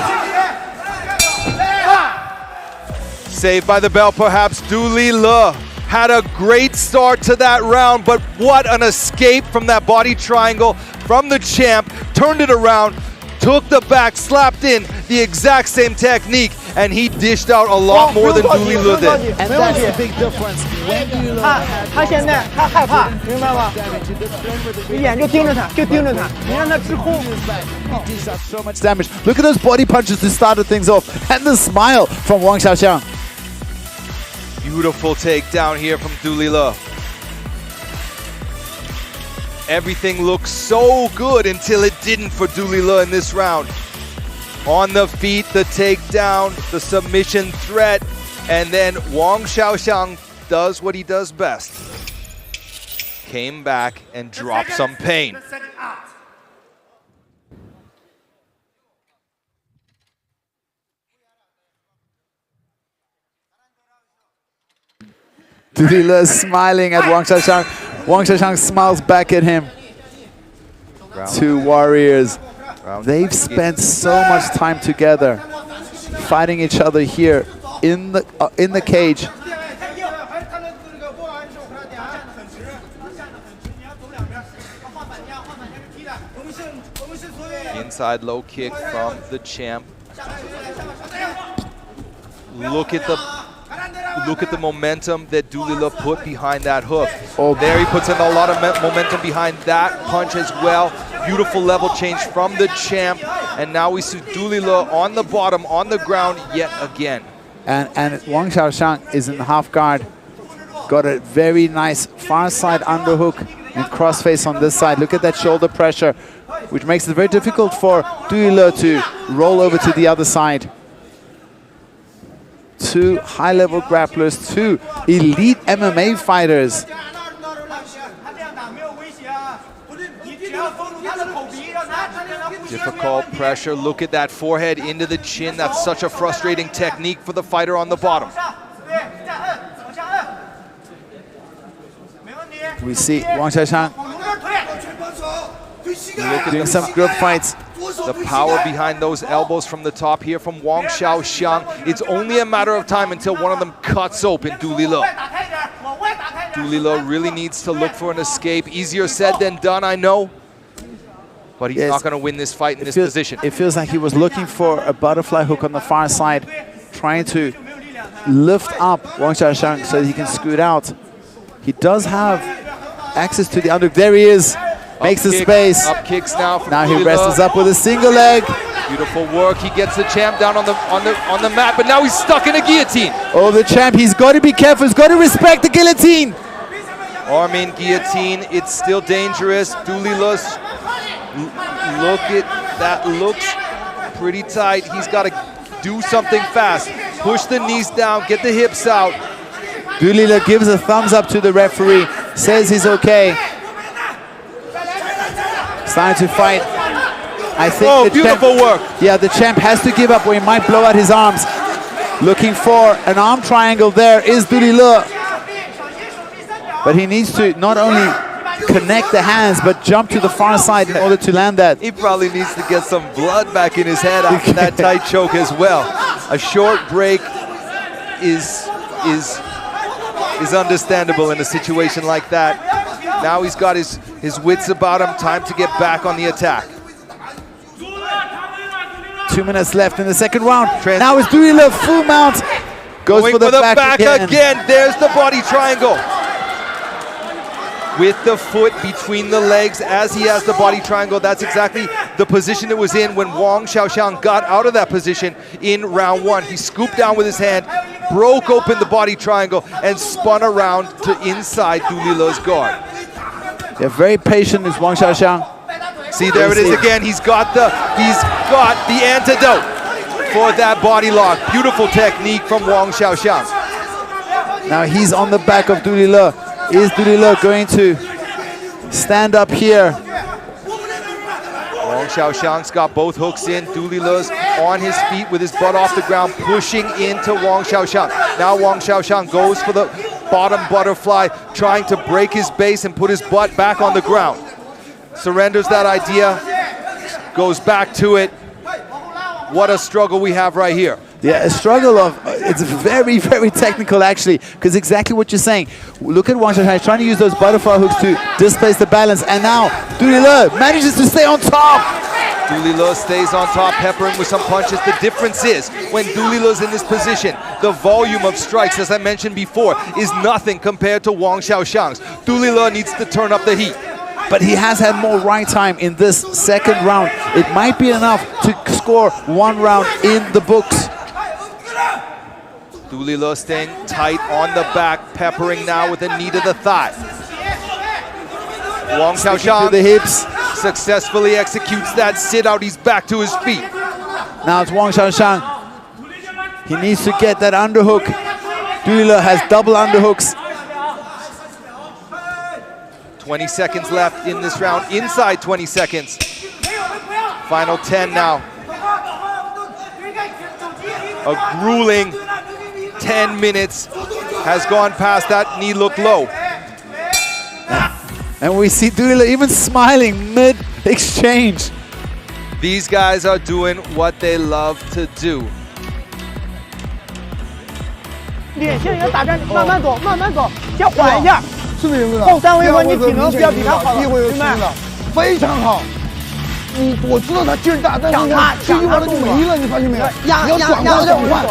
Saved by the bell, perhaps. Du Lile had a great start to that round, but what an escape from that body triangle from the champ. Turned it around, took the back, slapped in the exact same technique, and he dished out a lot more than Du Lile did. And that's the big difference. When Du Lile 他现在他害怕，明白吗？你眼就盯着他，就盯着他，你让他直空。 so much damage. Look at those body punches to start things off, and the smile from Wang Xiaoxiang. Beautiful takedown here from Du Lile. Everything looked so good until it didn't for Du Lile in this round. On the feet, the takedown, the submission threat, and then Wang Xiaoxiang does what he does best. Came back and dropped some pain. Du Lile smiling at Wang Xiaoxiang. Wang Xiaoxiang smiles back at him. Two warriors. They've spent so much time together, fighting each other here in the cage. Inside low kick from the champ. Look at the momentum that Du Lile put behind that hook. Oh, there he puts in a lot of momentum behind that punch as well. beautiful level change from the champ. And now we see Dulila on the bottom, on the ground yet again. And Wang Xiaoxiang is in half guard. Got a very nice far side underhook and crossface on this side. Look at that shoulder pressure, which makes it very difficult for Dulila to roll over to the other side. Two high-level grapplers, two elite MMA fighters. Difficult pressure. Look at that forehead into the chin. That's such a frustrating technique for the fighter on the bottom. We see Wang Xiaoxiang doing some grip fights. The power behind those elbows from the top here from Wang Xiaoxiang. It's only a matter of time until one of them cuts open Dulila. Dulila really needs to look for an escape. Easier said than done, I know. But he's not going to win this fight in this position. It feels like he was looking for a butterfly hook on the far side, trying to lift up Wang Xiaoxiang so that he can scoot out. He does have access to the underhook. There he is. Makes the space. Up kicks now. Now he wrestles up with a single leg. Beautiful work. He gets the champ down on the mat, but now he's stuck in a guillotine. Oh, the champ, he's got to be careful. He's got to respect the guillotine. Arm-in guillotine. It's still dangerous. Dulila's, look at that. Looks pretty tight. He's got to do something fast. Push the knees down. Get the hips out. Dulila gives a thumbs up to the referee. Says he's okay. Starting to fight. I think beautiful work. Yeah, the champ has to give up or he might blow out his arms. Looking for an arm triangle there is Dulila. But he needs to not only connect the hands, but jump to the far side in order to land that. He probably needs to get some blood back in his head after that tight choke as well. A short break is understandable in a situation like that. Now he's got his wits about him. Time to get back on the attack. 2 minutes left in the second round. Now it's Dulila full mount. Goes for the back again. There's the body triangle. With the foot between the legs as he has the body triangle. That's exactly the position it was in when Wang Xiaoxiang got out of that position in round one. He scooped down with his hand, broke open the body triangle, and spun around to inside Dulila's guard. Yeah, very patient is Wang Xiaoxiang. See, there it is again. He's got the antidote for that body lock. Beautiful technique from Wang Xiaoxiang. Now he's on the back of Dulila. Is Dulila going to stand up here? Wang Xiaoxiang's got both hooks in. Dulila's on his feet with his butt off the ground, pushing into Wang Xiaoxiang. Now Wang Xiaoxiang goes for the bottom butterfly, trying to break his base and put his butt back on the ground. Surrenders that idea, goes back to it. What a struggle we have right here. Yeah, a struggle of, it's very, very technical actually, because exactly what you're saying. Look at Wang Xiaoxiang trying to use those butterfly hooks to displace the balance, and now Dulila manages to stay on top. Dulila stays on top, peppering with some punches. The difference is, when Dulila's in this position, the volume of strikes, as I mentioned before, is nothing compared to Wang Xiaoxiang's. Dulila needs to turn up the heat. But he has had more right time in this second round. It might be enough to score one round in the books. Dulila staying tight on the back, peppering now with a knee to the thigh. Wang Xiaoxiang to the hips. Successfully executes that sit out. He's back to his feet. Now it's Wang Xiaoxiang. He needs to get that underhook. Dulila has double underhooks. 20 seconds left in this round, inside 20 seconds. Final 10 now. A grueling 10 minutes has gone past. That knee looked low. And we see Dulila even smiling mid-exchange. These guys are doing what they love to do. 现在要打战，慢慢走，慢慢走，先缓一下。是的，赢了。后3回合你体能不要比他好了，明白？非常好。我知道他劲儿大，但是这一完了就没了，你发现没有？你要转换。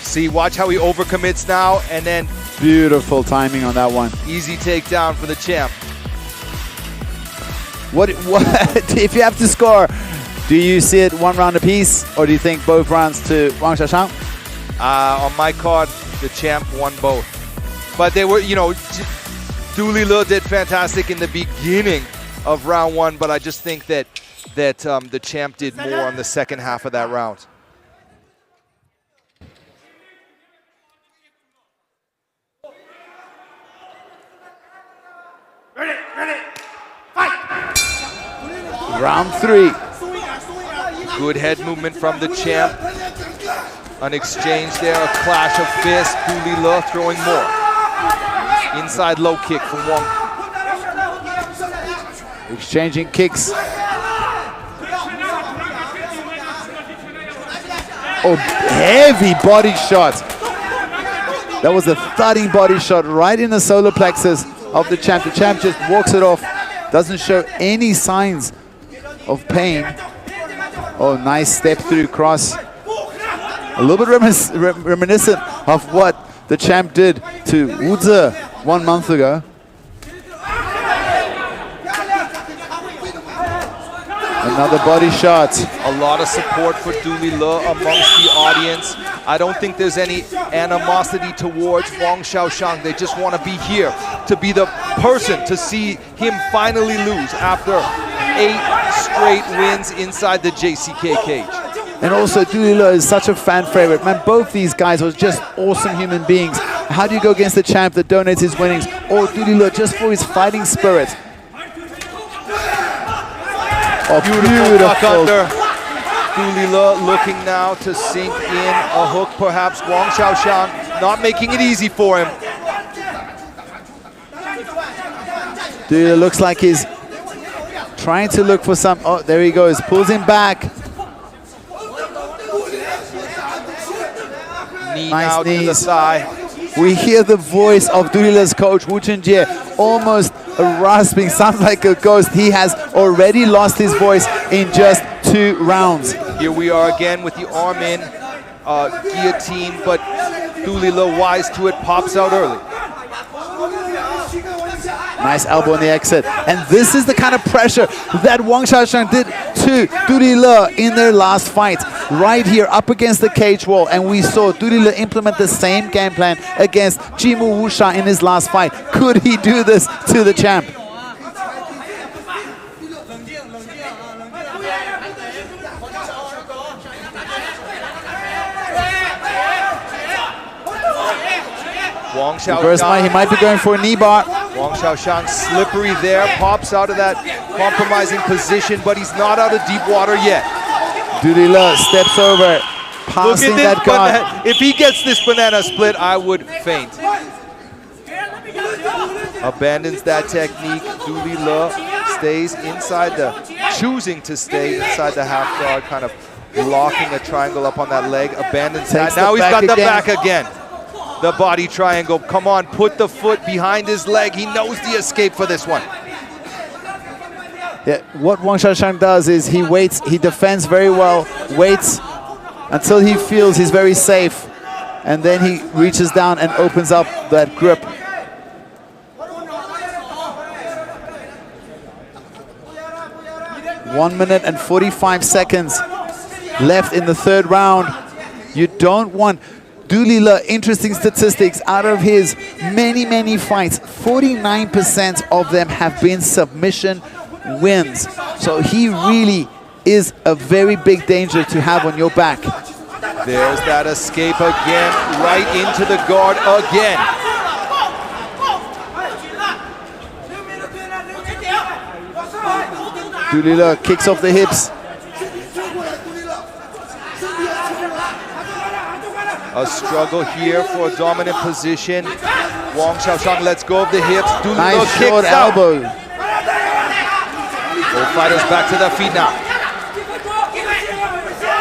See, watch how he overcommits now, and then Beautiful timing on that one. Easy takedown for the champ. What if you have to score? Do you see it 1 round apiece, or do you think both rounds to Wang Xiaoshang? On my card, the champ won both. But they were, you know, Du Lile did fantastic in the beginning of round 1, but I just think that the champ did more on the second half of that round. Ready, fight! Round 3. Good head movement from the champ. An exchange there, a clash of fists. Du Lile throwing more. Inside low kick from Wang. Exchanging kicks. Oh, heavy body shot. That was a thudding body shot right in the solar plexus of the champ. The champ just walks it off. Doesn't show any signs of pain. Oh, nice step through cross. A little bit reminiscent of what the champ did to Wu Zi 1 month ago. Another body shot. A lot of support for Du Lile amongst the audience. I don't think there's any animosity towards Wang Xiaoshang. They just want to be here, to be the person to see him finally lose after 8 straight wins inside the JCK cage. And also, Du Lile is such a fan favorite. Man, both these guys are just awesome human beings. How do you go against the champ that donates his winnings, or Du Lile just for his fighting spirit? Oh, beautiful duck under. Du Lile looking now to sink in a hook, perhaps. Wang Xiaoshang not making it easy for him. Du Lile looks like he's trying to look for some. Oh, there he goes. Pulls him back. Knee nice out knees. to the thigh. We hear the voice of Du Lile's coach, Wu Chenjie, almost rasping, sounds like a ghost. He has already lost his voice in just 2 rounds. Here we are again with the arm in guillotine, but Du Lile, wise to it, pops out early. Nice elbow in the exit. And this is the kind of pressure that Wang Xiaoshang did to Du Lile in their last fight. Right here, up against the cage wall. And we saw Du Lile implement the same game plan against Jimu Wusha in his last fight. Could he do this to the champ? Wang Xiaoshang, he might be going for a knee bar. Wang Xiaoshang slippery there, pops out of that compromising position, but he's not out of deep water yet. Du Lile steps over, passing that guard. If he gets this banana split, I would faint. Abandons that technique. Du Lile stays inside choosing to stay inside the half guard, kind of blocking a triangle up on that leg. Abandons that. Now he's got the back again. The body triangle. Come on, put the foot behind his leg. He knows the escape for this one. Yeah, what Wang Xiaoshang does is he waits, he defends very well, waits until he feels he's very safe, and then he reaches down and opens up that grip. One minute and 45 seconds left in the 3rd round. You don't want... Du Lile, interesting statistics, out of his many fights, 49% of them have been submission wins. So he really is a very big danger to have on your back. There's that escape again, right into the guard again. Du Lile kicks off the hips. A struggle here for a dominant position. Wang Xiaoshang lets go of the hips. Du Lile nice kicks short out. elbow. Both fighters back to their feet now.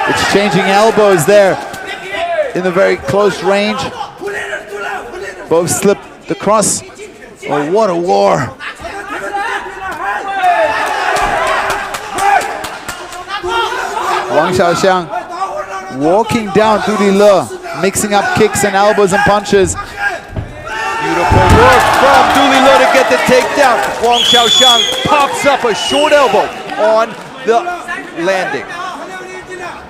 Exchanging elbows there in the very close range. Both slip the cross. Oh, what a war. Wang Xiaoshang walking down Du Lile, mixing up kicks and elbows and punches. Beautiful work from Dulila to get the takedown. Wang Xiaoxiang pops up a short elbow on the landing.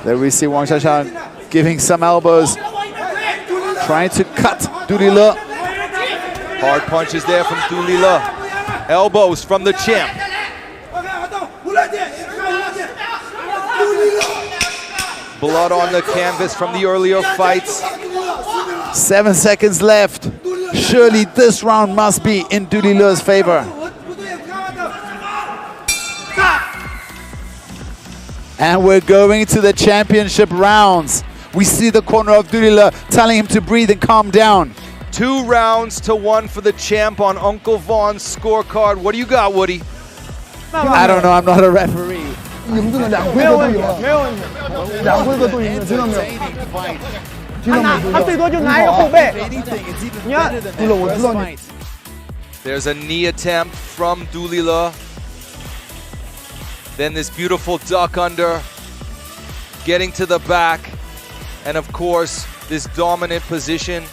There we see Wang Xiaoxiang giving some elbows, trying to cut Dulila. Hard punches there from Dulila. Elbows from the champ. Blood on the canvas from the earlier fights. 7 seconds left. Surely this round must be in Dulila's favor. And we're going to the championship rounds. We see the corner of Dulila telling him to breathe and calm down. 2 rounds to 1 for the champ on Uncle Vaughn's scorecard. What do you got, Woody? I don't know, I'm not a referee. 没有问题，没有问题，2规格都赢了，知道没有？他最多就拿一个后背。你看，对了，我知道你。There's a knee attempt from Dulila. Then this beautiful duck under, getting to the back, and of course, this dominant position.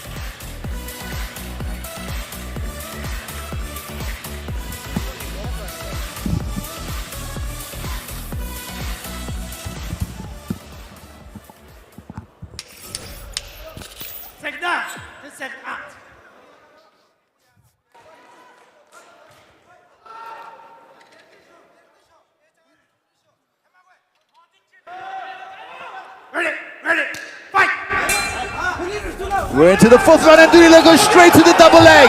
We're into the 4th round and Dulila goes straight to the double leg.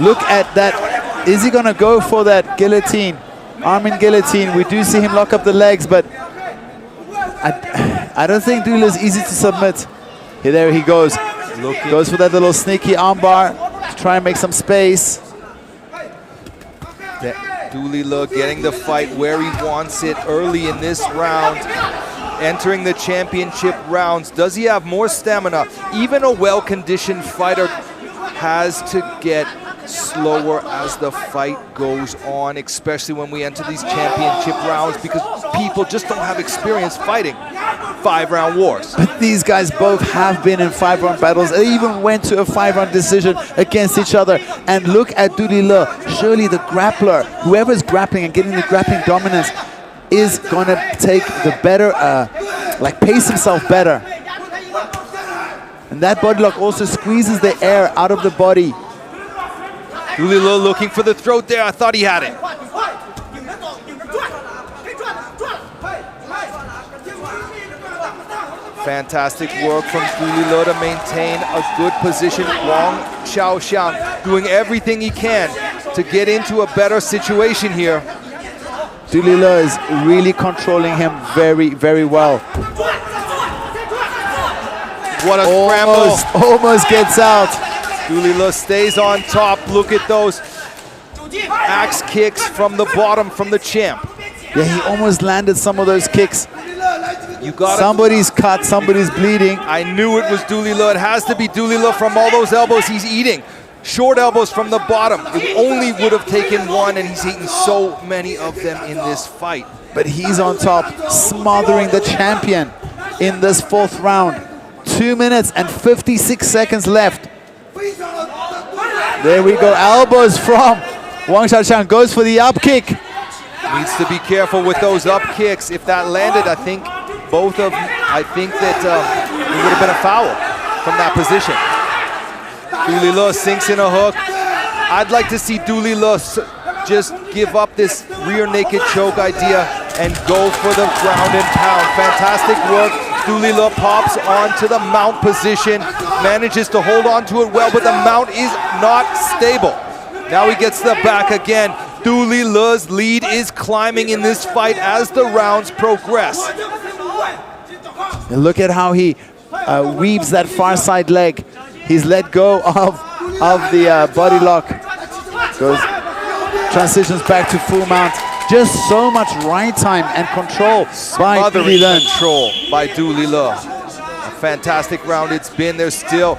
Look at that. Is he gonna go for that guillotine? Arm-in guillotine. We do see him lock up the legs, but I don't think Dulila is easy to submit. Here, there he goes. Goes for that little sneaky armbar to try and make some space. Dulila getting the fight where he wants it early in this round. Entering the championship rounds. Does he have more stamina? Even a well-conditioned fighter has to get slower as the fight goes on, especially when we enter these championship rounds, because people just don't have experience fighting 5-round wars. But these guys both have been in 5-round battles. They even went to a 5-round decision against each other. And look at Dulila. Surely the grappler, whoever's grappling and getting the grappling dominance, is gonna take the better, pace himself better. And that body lock also squeezes the air out of the body. Dulila looking for the throat there. I thought he had it. Fantastic work from Dulila to maintain a good position. Wang Xiaoxiang doing everything he can to get into a better situation here. Dulila is really controlling him very, very well. What a scramble. Almost gets out. Dulila stays on top. Look at those axe kicks from the bottom from the champ. Yeah, he almost landed some of those kicks. You got somebody's cut, somebody's bleeding. I knew it was Dulila. It has to be Dulila from all those elbows he's eating. Short elbows from the bottom. It only would have taken one, and he's eaten so many of them in this fight. But he's on top, smothering the champion in this 4th round. 2 minutes and 56 seconds left. There we go, elbows from Wang Xiaoxiang, goes for the up kick. Needs to be careful with those up kicks. If that landed, I think that it would have been a foul from that position. Dulila sinks in a hook. I'd like to see Dulila just give up this rear naked choke idea and go for the ground and pound. Fantastic work. Dulila pops onto the mount position, manages to hold on to it well, but the mount is not stable. Now he gets the back again. Dulila's lead is climbing in this fight as the rounds progress. And look at how he weaves that far side leg. He's let go of the body lock. Transitions back to full mount. Just so much right time and control by Dulila. Control by Dulila. A fantastic round it's been. There's still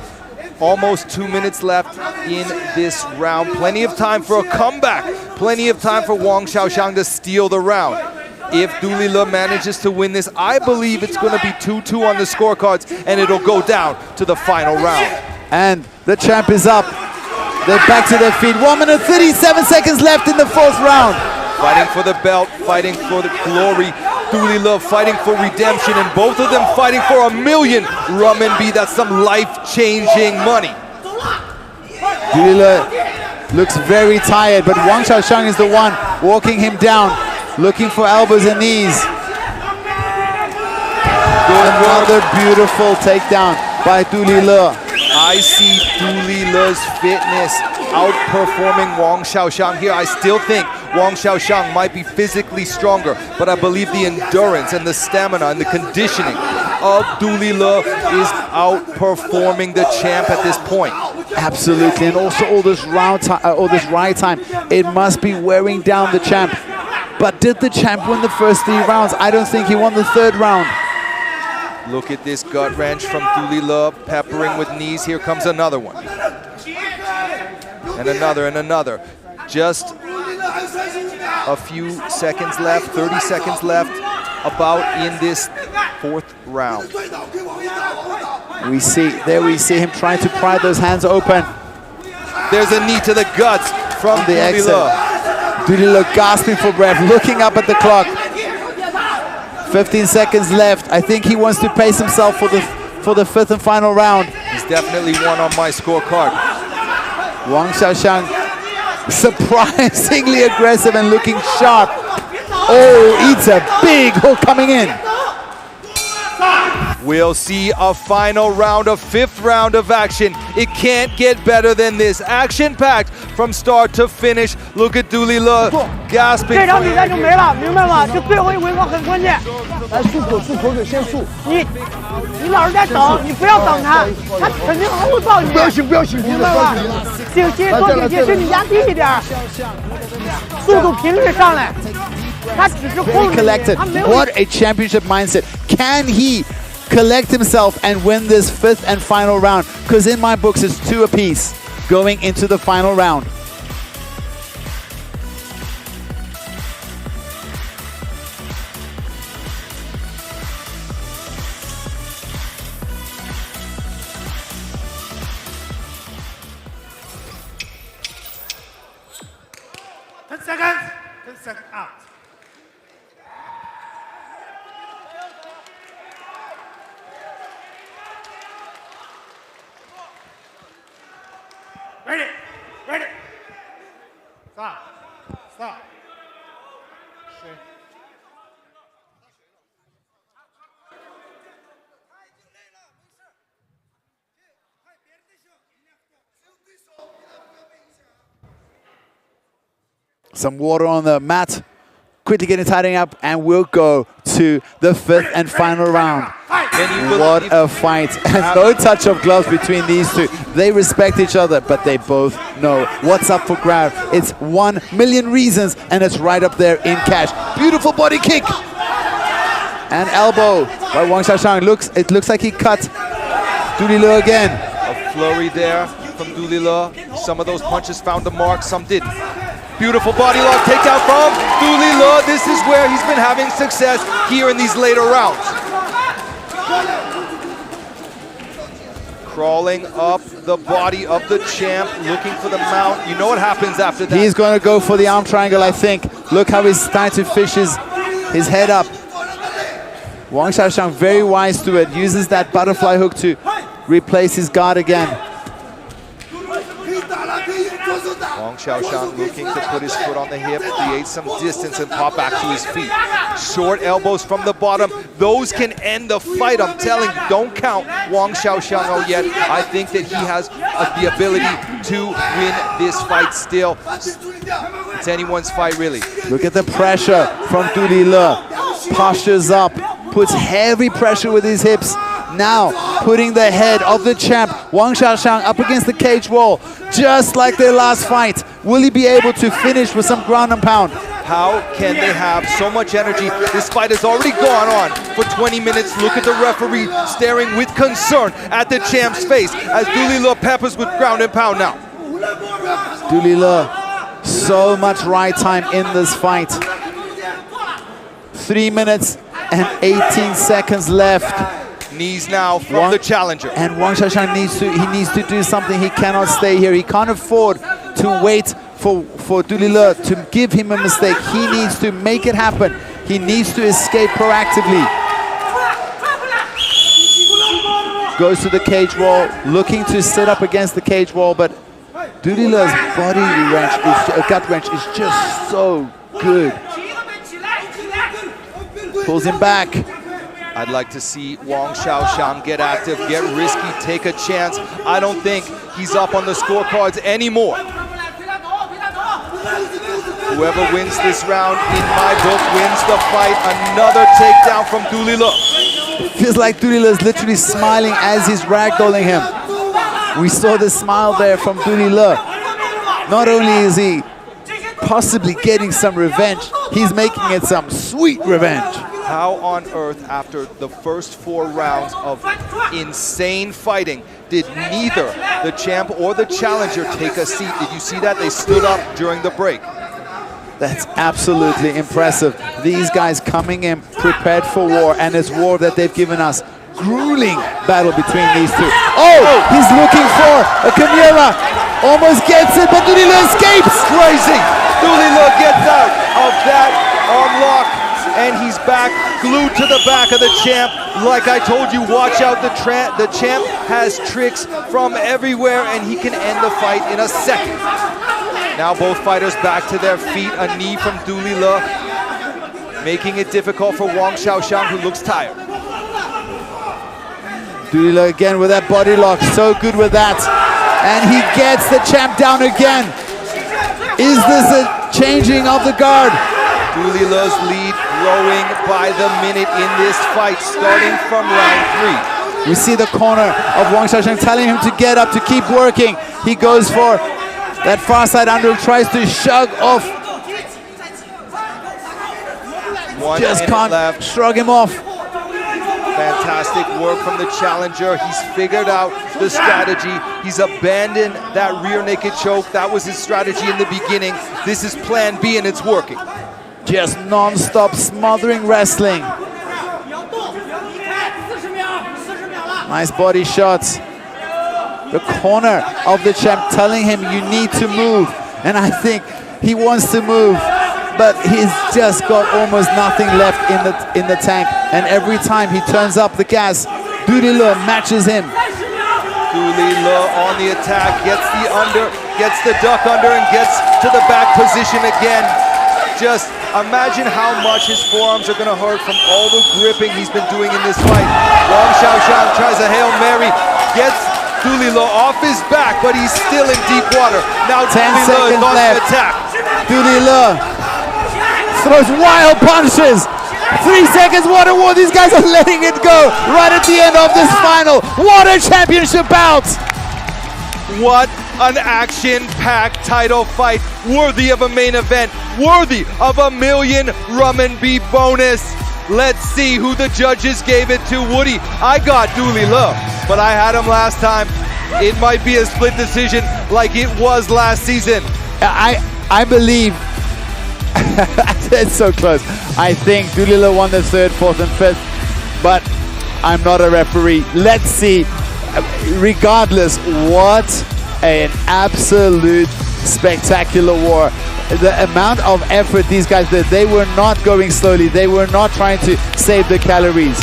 almost 2 minutes left in this round. Plenty of time for a comeback. Plenty of time for Wang Xiaoxiang to steal the round. if Dooley Le manages to win this, I believe it's going to be 2-2 on the scorecards, and it'll go down to the final round. And the champ is up. They're back to their feet. 1 minute 37 seconds left in the 4th round. Fighting for the belt, fighting for the glory. Dooley Le fighting for redemption, and both of them fighting for $1 million RMB. That's some life-changing money. Dooley Le looks very tired, but Wang Xiaoxiang is the one walking him down, looking for elbows and knees. Another beautiful takedown by Dooley Le. I see Dooley Le's fitness outperforming Wang Xiaoxiang here. I still think Wang Xiaoxiang might be physically stronger, but I believe the endurance and the stamina and the conditioning of Dooley Le is outperforming the champ at this point. Absolutely, and also all this ride time, it must be wearing down the champ. But did the champ win the first 3 rounds? I don't think he won the 3rd round. Look at this gut wrench from Dooley Le, peppering with knees. Here comes another one. And another and another. Just a few seconds left, 30 seconds left, about in this 4th round. We see him trying to pry those hands open. There's a knee to the guts from the Dooley exit. Le. Dooley Le gasping for breath, looking up at the clock. 15 seconds left. I think he wants to pace himself for the 5th and final round. He's definitely one on my scorecard. Wang Xiaoxiang surprisingly aggressive and looking sharp. Oh, eats a big hook coming in. We'll see a final round, a 5th round of action. It can't get better than this. Action-packed from start to finish. Look at Dooley Le gasping. 这场比赛就没了，明白吗？就最后一回合很关键。来漱口水，先漱。你老是在等，你不要等他，他肯定还会爆你。不要醒，明白吗？警心，多警心，身体压低一点，速度频率上来。他只是控制。Collected. What a championship mindset. Can he collect himself and win this 5th and final round? Because in my books it's 2 apiece going into the final round. Out. Ready. Stop. Some water on the mat. Quickly getting tidying up, and we'll go to the 5th and final round. What a fight. And no touch of gloves between these two. They respect each other, but they both know what's up for grabs. It's 1 million reasons, and it's right up there in cash. Beautiful body kick. And elbow by Wang Xiaoxiang. It looks like he cut Dooley Le again. A flurry there from Dooley Le. Some of those punches found the mark, some didn't. Beautiful body lock takedown from Dooley Le. This is where he's been having success here in these later rounds. Crawling up the body of the champ, looking for the mount. You know what happens after that. He's going to go for the arm triangle, I think. Look how he's starting to fish his head up. Wang Xiaoxiang very wise to it. Uses that butterfly hook to replace his guard again. Wang Xiaoxiang looking to put his foot on the hip, create some distance and pop back to his feet. Short elbows from the bottom. Those can end the fight. I'm telling you, don't count Wang Xiaoxiang out yet. I think that he has the ability to win this fight still. It's anyone's fight, really. Look at the pressure from Dooley Le. Postures up, puts heavy pressure with his hips. Now putting the head of the champ, Wang Xiaoxiang, up against the cage wall, just like their last fight. Will he be able to finish with some ground and pound? How can they have so much energy? This fight has already gone on for 20 minutes. Look at the referee staring with concern at the champ's face as Dooley Le peppers with ground and pound now. Dooley Le, so much ride time in this fight. 3 minutes and 18 seconds left. Knees now from the challenger. And Wang Xiaoshan needs to do something. He cannot stay here. He can't afford to wait for Du Lilе to give him a mistake. He needs to make it happen. He needs to escape proactively. Goes to the cage wall, looking to sit up against the cage wall, but Du Lile's body wrench, gut wrench is just so good. Pulls him back. I'd like to see Wang Xiaoshan get active, get risky, take a chance. I don't think he's up on the scorecards anymore. Whoever wins this round, in my book, wins the fight. Another takedown from Du Lilе. It feels like Du Lilе is literally smiling as he's ragdolling him. We saw the smile there from Du Lilе. Not only is he possibly getting some revenge, he's making it some sweet revenge. How on earth, after the first 4 rounds of insane fighting, did neither the champ or the challenger take a seat? Did you see that? They stood up during the break. That's absolutely impressive. These guys coming in prepared for war, and it's war that they've given us. Grueling battle between these two. Oh, he's looking for a Kimura. Almost gets it, but Du Lilе escapes. Crazy. Du Lile gets out of that armlock, and he's back, glued to the back of the champ. Like I told you, watch out, the champ has tricks from everywhere, and he can end the fight in a second. Now both fighters back to their feet, a knee from Du Lilе, making it difficult for Wang Xiaoshan, who looks tired. Du Lilе again with that body lock, so good with that. And he gets the champ down again. Is this a changing of the guard? Du Lile's lead growing by the minute in this fight, starting from round 3. We see the corner of Wang Xiaoshan telling him to get up, to keep working. He goes for that far side underhook, tries to shrug off. Just can't shrug him off. Fantastic work from the challenger. He's figured out the strategy. He's abandoned that rear naked choke. That was his strategy in the beginning. This is plan B, and it's working. Just non-stop smothering wrestling. Nice body shots. The corner of the champ telling him you need to move. And I think he wants to move, but he's just got almost nothing left in the tank. And every time he turns up the gas, Du Lilе matches him. Du Lilе on the attack, gets the duck under, and gets to the back position again. Just imagine how much his forearms are going to hurt from all the gripping he's been doing in this fight. Wang Xiaoshan tries a Hail Mary, gets Du Lilе off his back, but he's still in deep water. Now 10 seconds on left. the attack. Du Lile throws wild punches. 3 seconds, water war. These guys are letting it go right at the end of this final Water Championship bout. What an action-packed title fight, worthy of a main event, worthy of $1 million RMB bonus. Let's see who the judges gave it to. Woody, I got Du Lilе, but I had him last time. It might be a split decision like it was last season. I believe it's so close. I think Du Lilе won the 3rd, 4th, and 5th, but I'm not a referee. Let's see. Regardless, what an absolute spectacular war. The amount of effort these guys did, they were not going slowly. They were not trying to save the calories.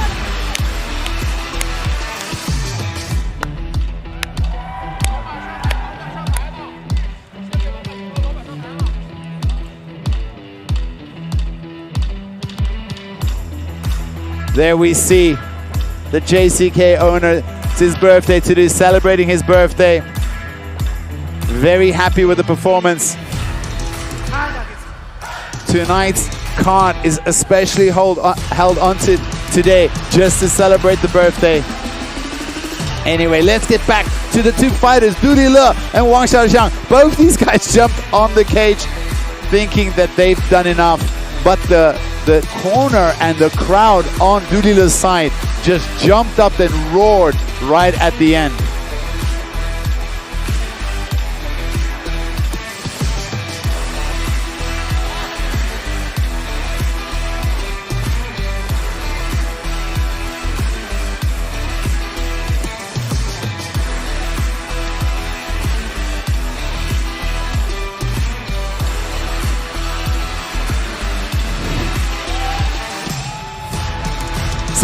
There we see the JCK owner. It's his birthday today, celebrating his birthday. Very happy with the performance. Tonight's card is especially held onto today just to celebrate the birthday. Anyway, let's get back to the two fighters, Du Lile and Wang Xiaoshan. Both these guys jumped on the cage thinking that they've done enough, but the corner and the crowd on Du Lile's side just jumped up and roared right at the end.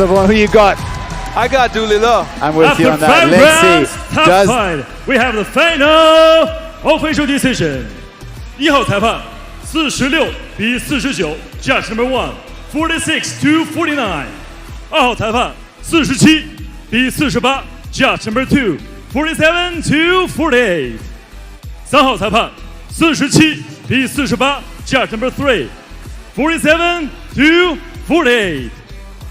everyone, who you got? I got Doolittle. I'm with you on that. Let's see. Fight. We have the final official decision. 1号裁判46比49 ，Judge number 1 46 to 49。2号裁判47比48 ，Judge number 2 47 to 48。3号裁判47比48 ，Judge number 3 47 to 48。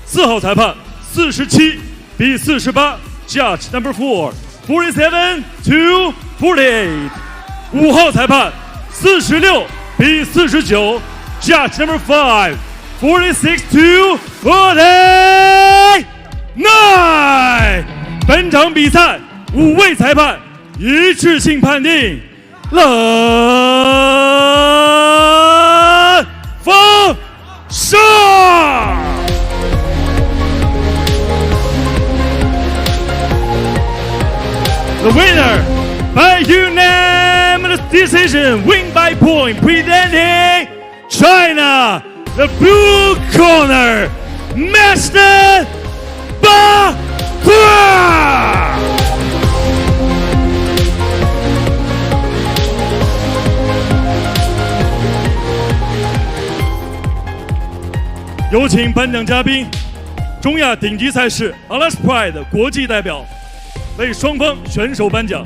4号裁判47比48 ，Judge number 4 47 to 48。5号裁判46比49 ，Judge number 5 46 to 49。本场比赛5位裁判一致性判定蓝方胜。The winner by unanimous decision, win by point, presenting China, the blue corner, Master Ba Tua. 有请颁奖嘉宾，中亚顶级赛事 Alas Pride 国际代表。为双方选手颁奖。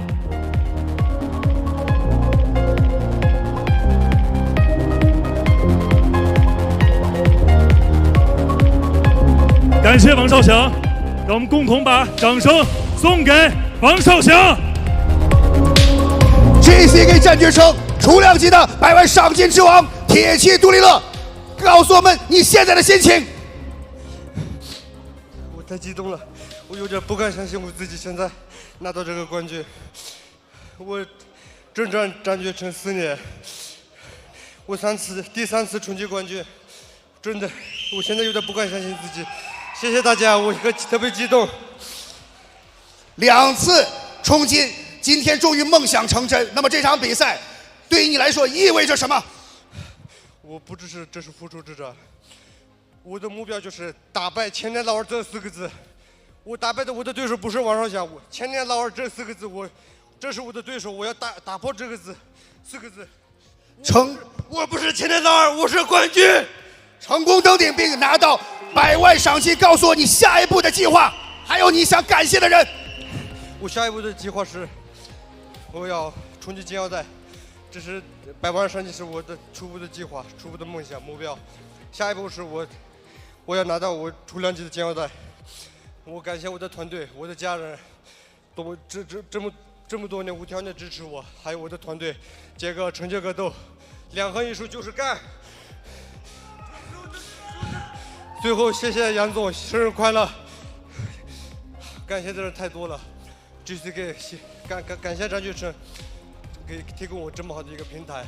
感谢王少祥，让我们共同把掌声送给王少祥。JCK 战决城重量级的100万赏金之王铁骑杜立乐，告诉我们你现在的心情。我太激动了，我有点不敢相信我自己现在拿到这个冠军。我征战战决城4年，我第3次冲击冠军，真的，我现在有点不敢相信自己。谢谢大家，我特别激动。2次冲金，今天终于梦想成真。那么这场比赛对于你来说意味着什么？我不只是这是复仇之战，我的目标就是打败千年老二这4个字。我打败的我的对手不是王少祥，千年老二这4个字，这是我的对手，我要打破这个字4个字。我不是千年老二，我是冠军。成功登顶并拿到100万赏金，告诉我你下一步的计划，还有你想感谢的人。我下一步的计划是，我要冲击金腰带，这是100万赏金是我的初步的计划、初步的梦想目标。下一步是我要拿到我重量级的金腰带。我感谢我的团队、我的家人，这么多年无条件支持我，还有我的团队，杰哥、陈杰格斗，2横一竖就是干。最后谢谢杨总，生日快乐！感谢的人太多了 ，JCK 感谢战决城给提供我这么好的一个平台，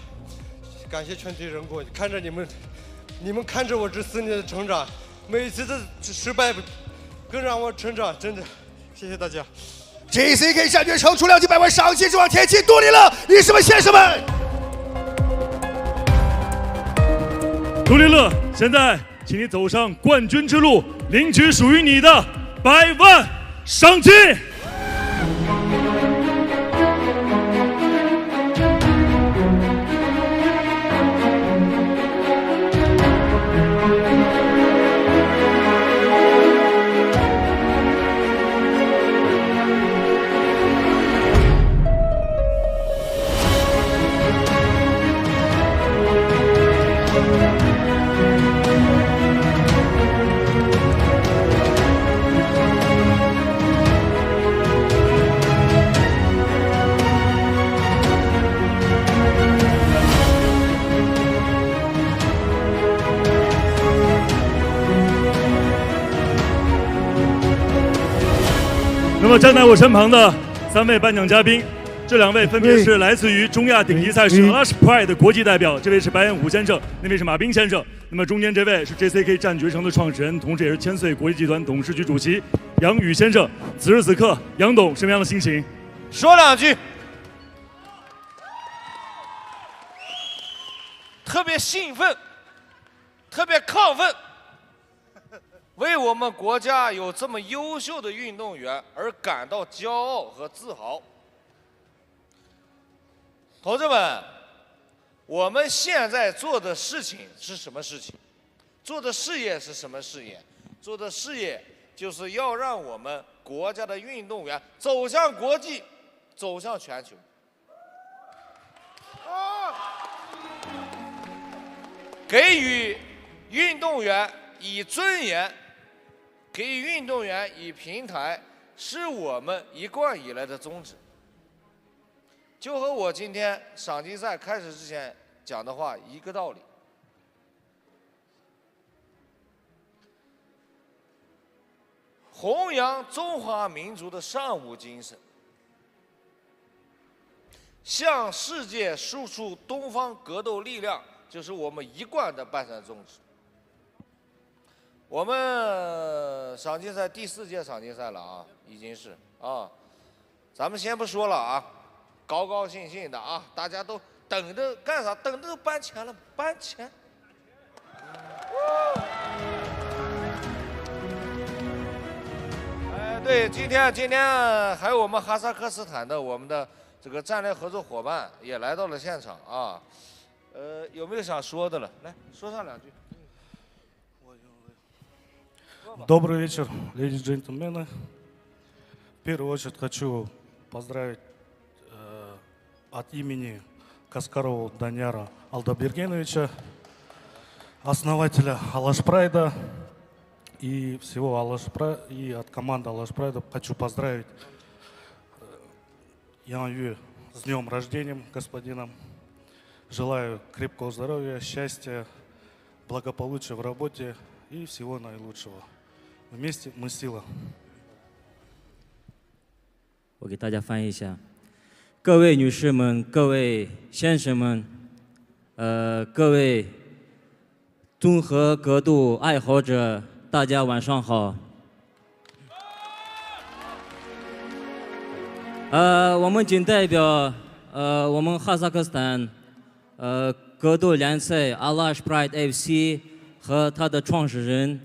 感谢全体人工，看着你们看着我这4年的成长，每一次的失败更让我成长，真的，谢谢大家。JCK 战决城重量级100万赏金之王铁骑杜立乐，女士们、先生们，杜立乐，现在请你走上冠军之路，领取属于你的100万赏金。那么站在我身旁的3位颁奖嘉宾，这2位分别是来自于中亚顶级赛事 Alas Pride 的国际代表，这位是白彦虎先生，那位是马彬先生。那么中间这位是 JCK 战决城的创始人，同时也是千岁国际集团董事局主席杨宇先生。此时此刻，杨董什么样的心情？说2句。特别兴奋，特别亢奋。为我们国家有这么优秀的运动员而感到骄傲和自豪。同志们，我们现在做的事情是什么事情？做的事业是什么事业？做的事业就是要让我们国家的运动员走向国际，走向全球。给予运动员以尊严，给予运动员以平台，是我们一贯以来的宗旨。就和我今天赏金赛开始之前讲的话一个道理。弘扬中华民族的尚武精神，向世界输出东方格斗力量，就是我们一贯的办赛宗旨。我们赏金赛第4届赏金赛了啊，已经是啊，咱们先不说了啊，高高兴兴的啊，大家都等着干啥？等着搬钱了，搬钱。对，今天还有我们哈萨克斯坦的我们的这个战略合作伙伴也来到了现场啊，有没有想说的了？来说上2句。Добрый вечер, ladies and gentlemen. В первую очередь хочу поздравить от имени Каскарова Данияра Алдабергеновича, основателя Алаш Прайда. И всего и от команды Алаш Прайда хочу поздравить Ян Ю с днем рождения, господином. Желаю крепкого здоровья, счастья, благополучия в работе и всего наилучшего. Вместе мы сила. 我给大家翻译一下，各位女士们、各位先生们，各位综合格斗爱好者。大家晚上好。我们仅代表我们哈萨克斯坦格斗联赛 Alash Pride FC 和他的创始人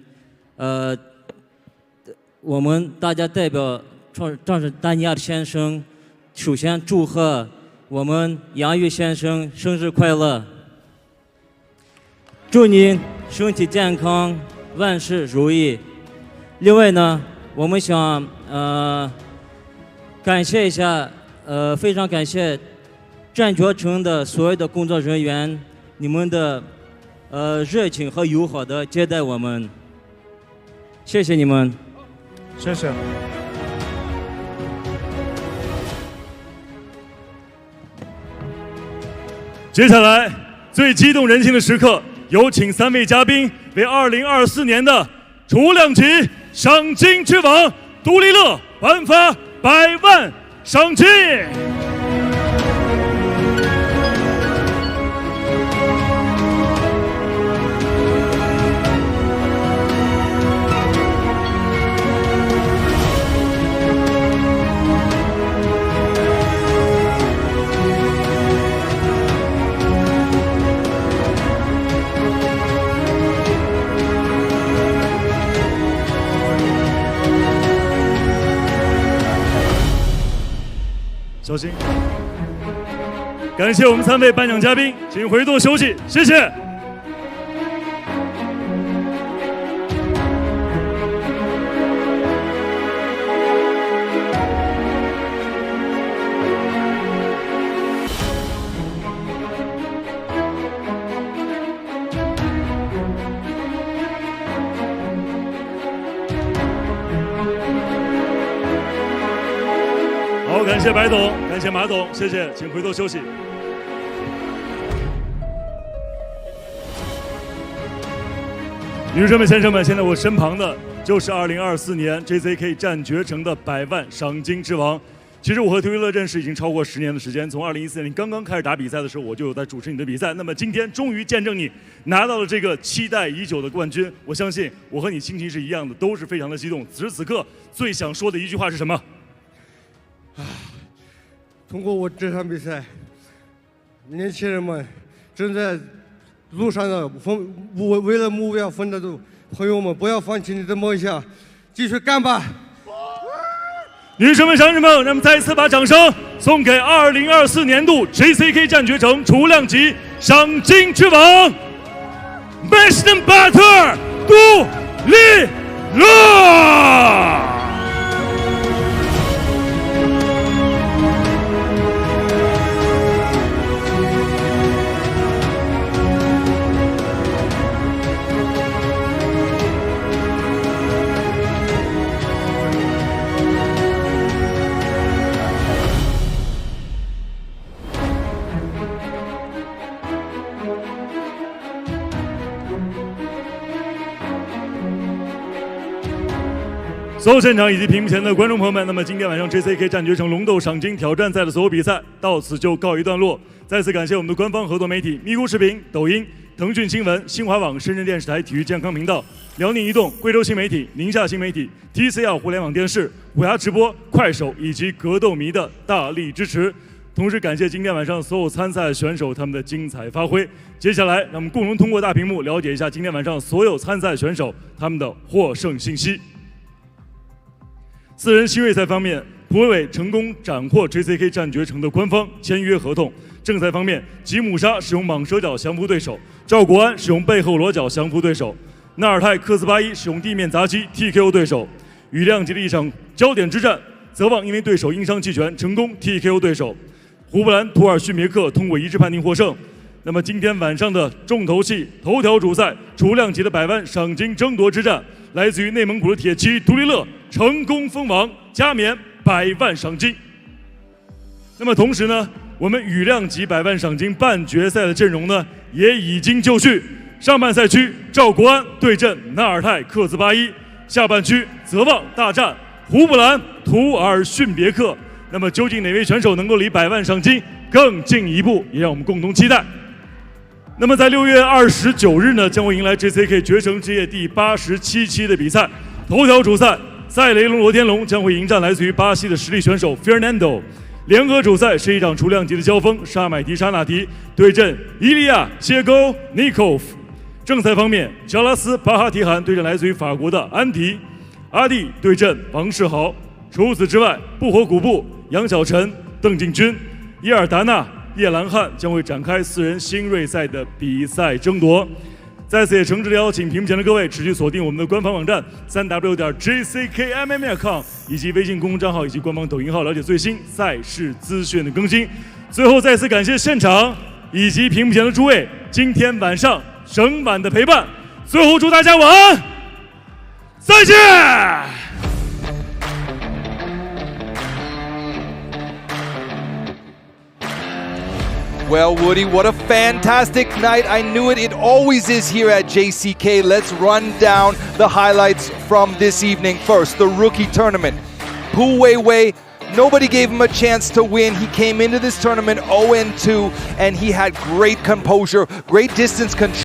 我们大家代表创始丹尼尔先生，首先祝贺我们杨玉先生生日快乐，祝您身体健康。万事如意。另外呢，我们想感谢一下，非常感谢战决城的所有的工作人员，你们的热情和友好的接待我们，谢谢你们。谢谢。接下来最激动人心的时刻。有请3位嘉宾为2024年的重量级赏金之王独立乐颁发100万赏金。小心！感谢我们3位颁奖嘉宾，请回座休息，谢谢。好，感谢白董，感谢马董，谢谢，请回座休息。女士们、先生们，现在我身旁的就是2024年 JCK 战决城的100万赏金之王。其实我和推乐认识已经超过10年的时间，从2014年刚刚开始打比赛的时候，我就有在主持你的比赛。那么今天终于见证你拿到了这个期待已久的冠军，我相信我和你心情是一样的，都是非常的激动。此时此刻最想说的一句话是什么？通过我这场比赛，年轻人们正在路上的为了目标奋斗朋友们不要放弃你的梦想，继续干吧！女生们、乡亲们，让我们再次把掌声送给2024年度 JCK 战绝城储物量级赏金之王 ，Mission Butter 杜立乐。所有现场以及屏幕前的观众朋友们，那么今天晚上 JCK 战绝城龙斗赏金挑战赛的所有比赛到此就告一段落。再次感谢我们的官方合作媒体咪咕视频、抖音、腾讯新闻、新华网、深圳电视台体育健康频道、辽宁移动、贵州新媒体、宁夏新媒体、TCL 互联网电视、虎牙直播、快手以及格斗迷的大力支持。同时感谢今天晚上所有参赛选手他们的精彩发挥。接下来让我们共同通过大屏幕了解一下今天晚上所有参赛选手他们的获胜信息。4人新锐赛方面，蒲伟伟成功斩获 JCK 战绝城的官方签约合同。正赛方面，吉姆沙使用蟒蛇脚降服对手，赵国安使用背后裸脚降服对手，纳尔泰克斯巴伊使用地面砸击 TKO 对手。羽量级的一场焦点之战，泽旺因为对手因伤弃权，成功 TKO 对手。胡布兰图尔逊别克通过一致判定获胜。那么今天晚上的重头戏头条主赛，储物量级的100万赏金争夺之战，来自于内蒙古的铁骑独立乐成功封王，加冕100万赏金。那么同时呢，我们羽量级100万赏金半决赛的阵容呢也已经就绪。上半赛区赵国安对阵纳尔泰克兹巴伊，下半区泽旺大战胡布兰图尔逊别克。那么究竟哪位选手能够离100万赏金更进一步，也让我们共同期待。那么在6月29日呢，将会迎来 JCK 绝城之夜第87期的比赛。头条主赛，塞雷隆罗天龙将会迎战来自于巴西的实力选手 Fernando。联合主赛是一场储量级的交锋，沙买迪沙纳提对阵伊利亚谢沟尼科夫。正赛方面，乔拉斯巴哈提汗对阵来自于法国的安迪，阿蒂对阵王世豪。除此之外，不火古布、杨晓晨、邓敬军、伊尔达纳、叶兰汉将会展开4人新锐赛的比赛争夺。在此也诚挚地邀请屏幕前的各位持续锁定我们的官方网站3w.jckmma.com 以及微信公众账号以及官方抖音号，了解最新赛事资讯的更新。最后再次感谢现场以及屏幕前的诸位今天晚上整晚的陪伴。最后祝大家晚安，再见。Well, Woody, what a fantastic night. I knew it. It always is here at JCK. Let's run down the highlights from this evening. First, the rookie tournament. Pu Weiwei, nobody gave him a chance to win. He came into this tournament 0-2, and he had great composure, great distance control.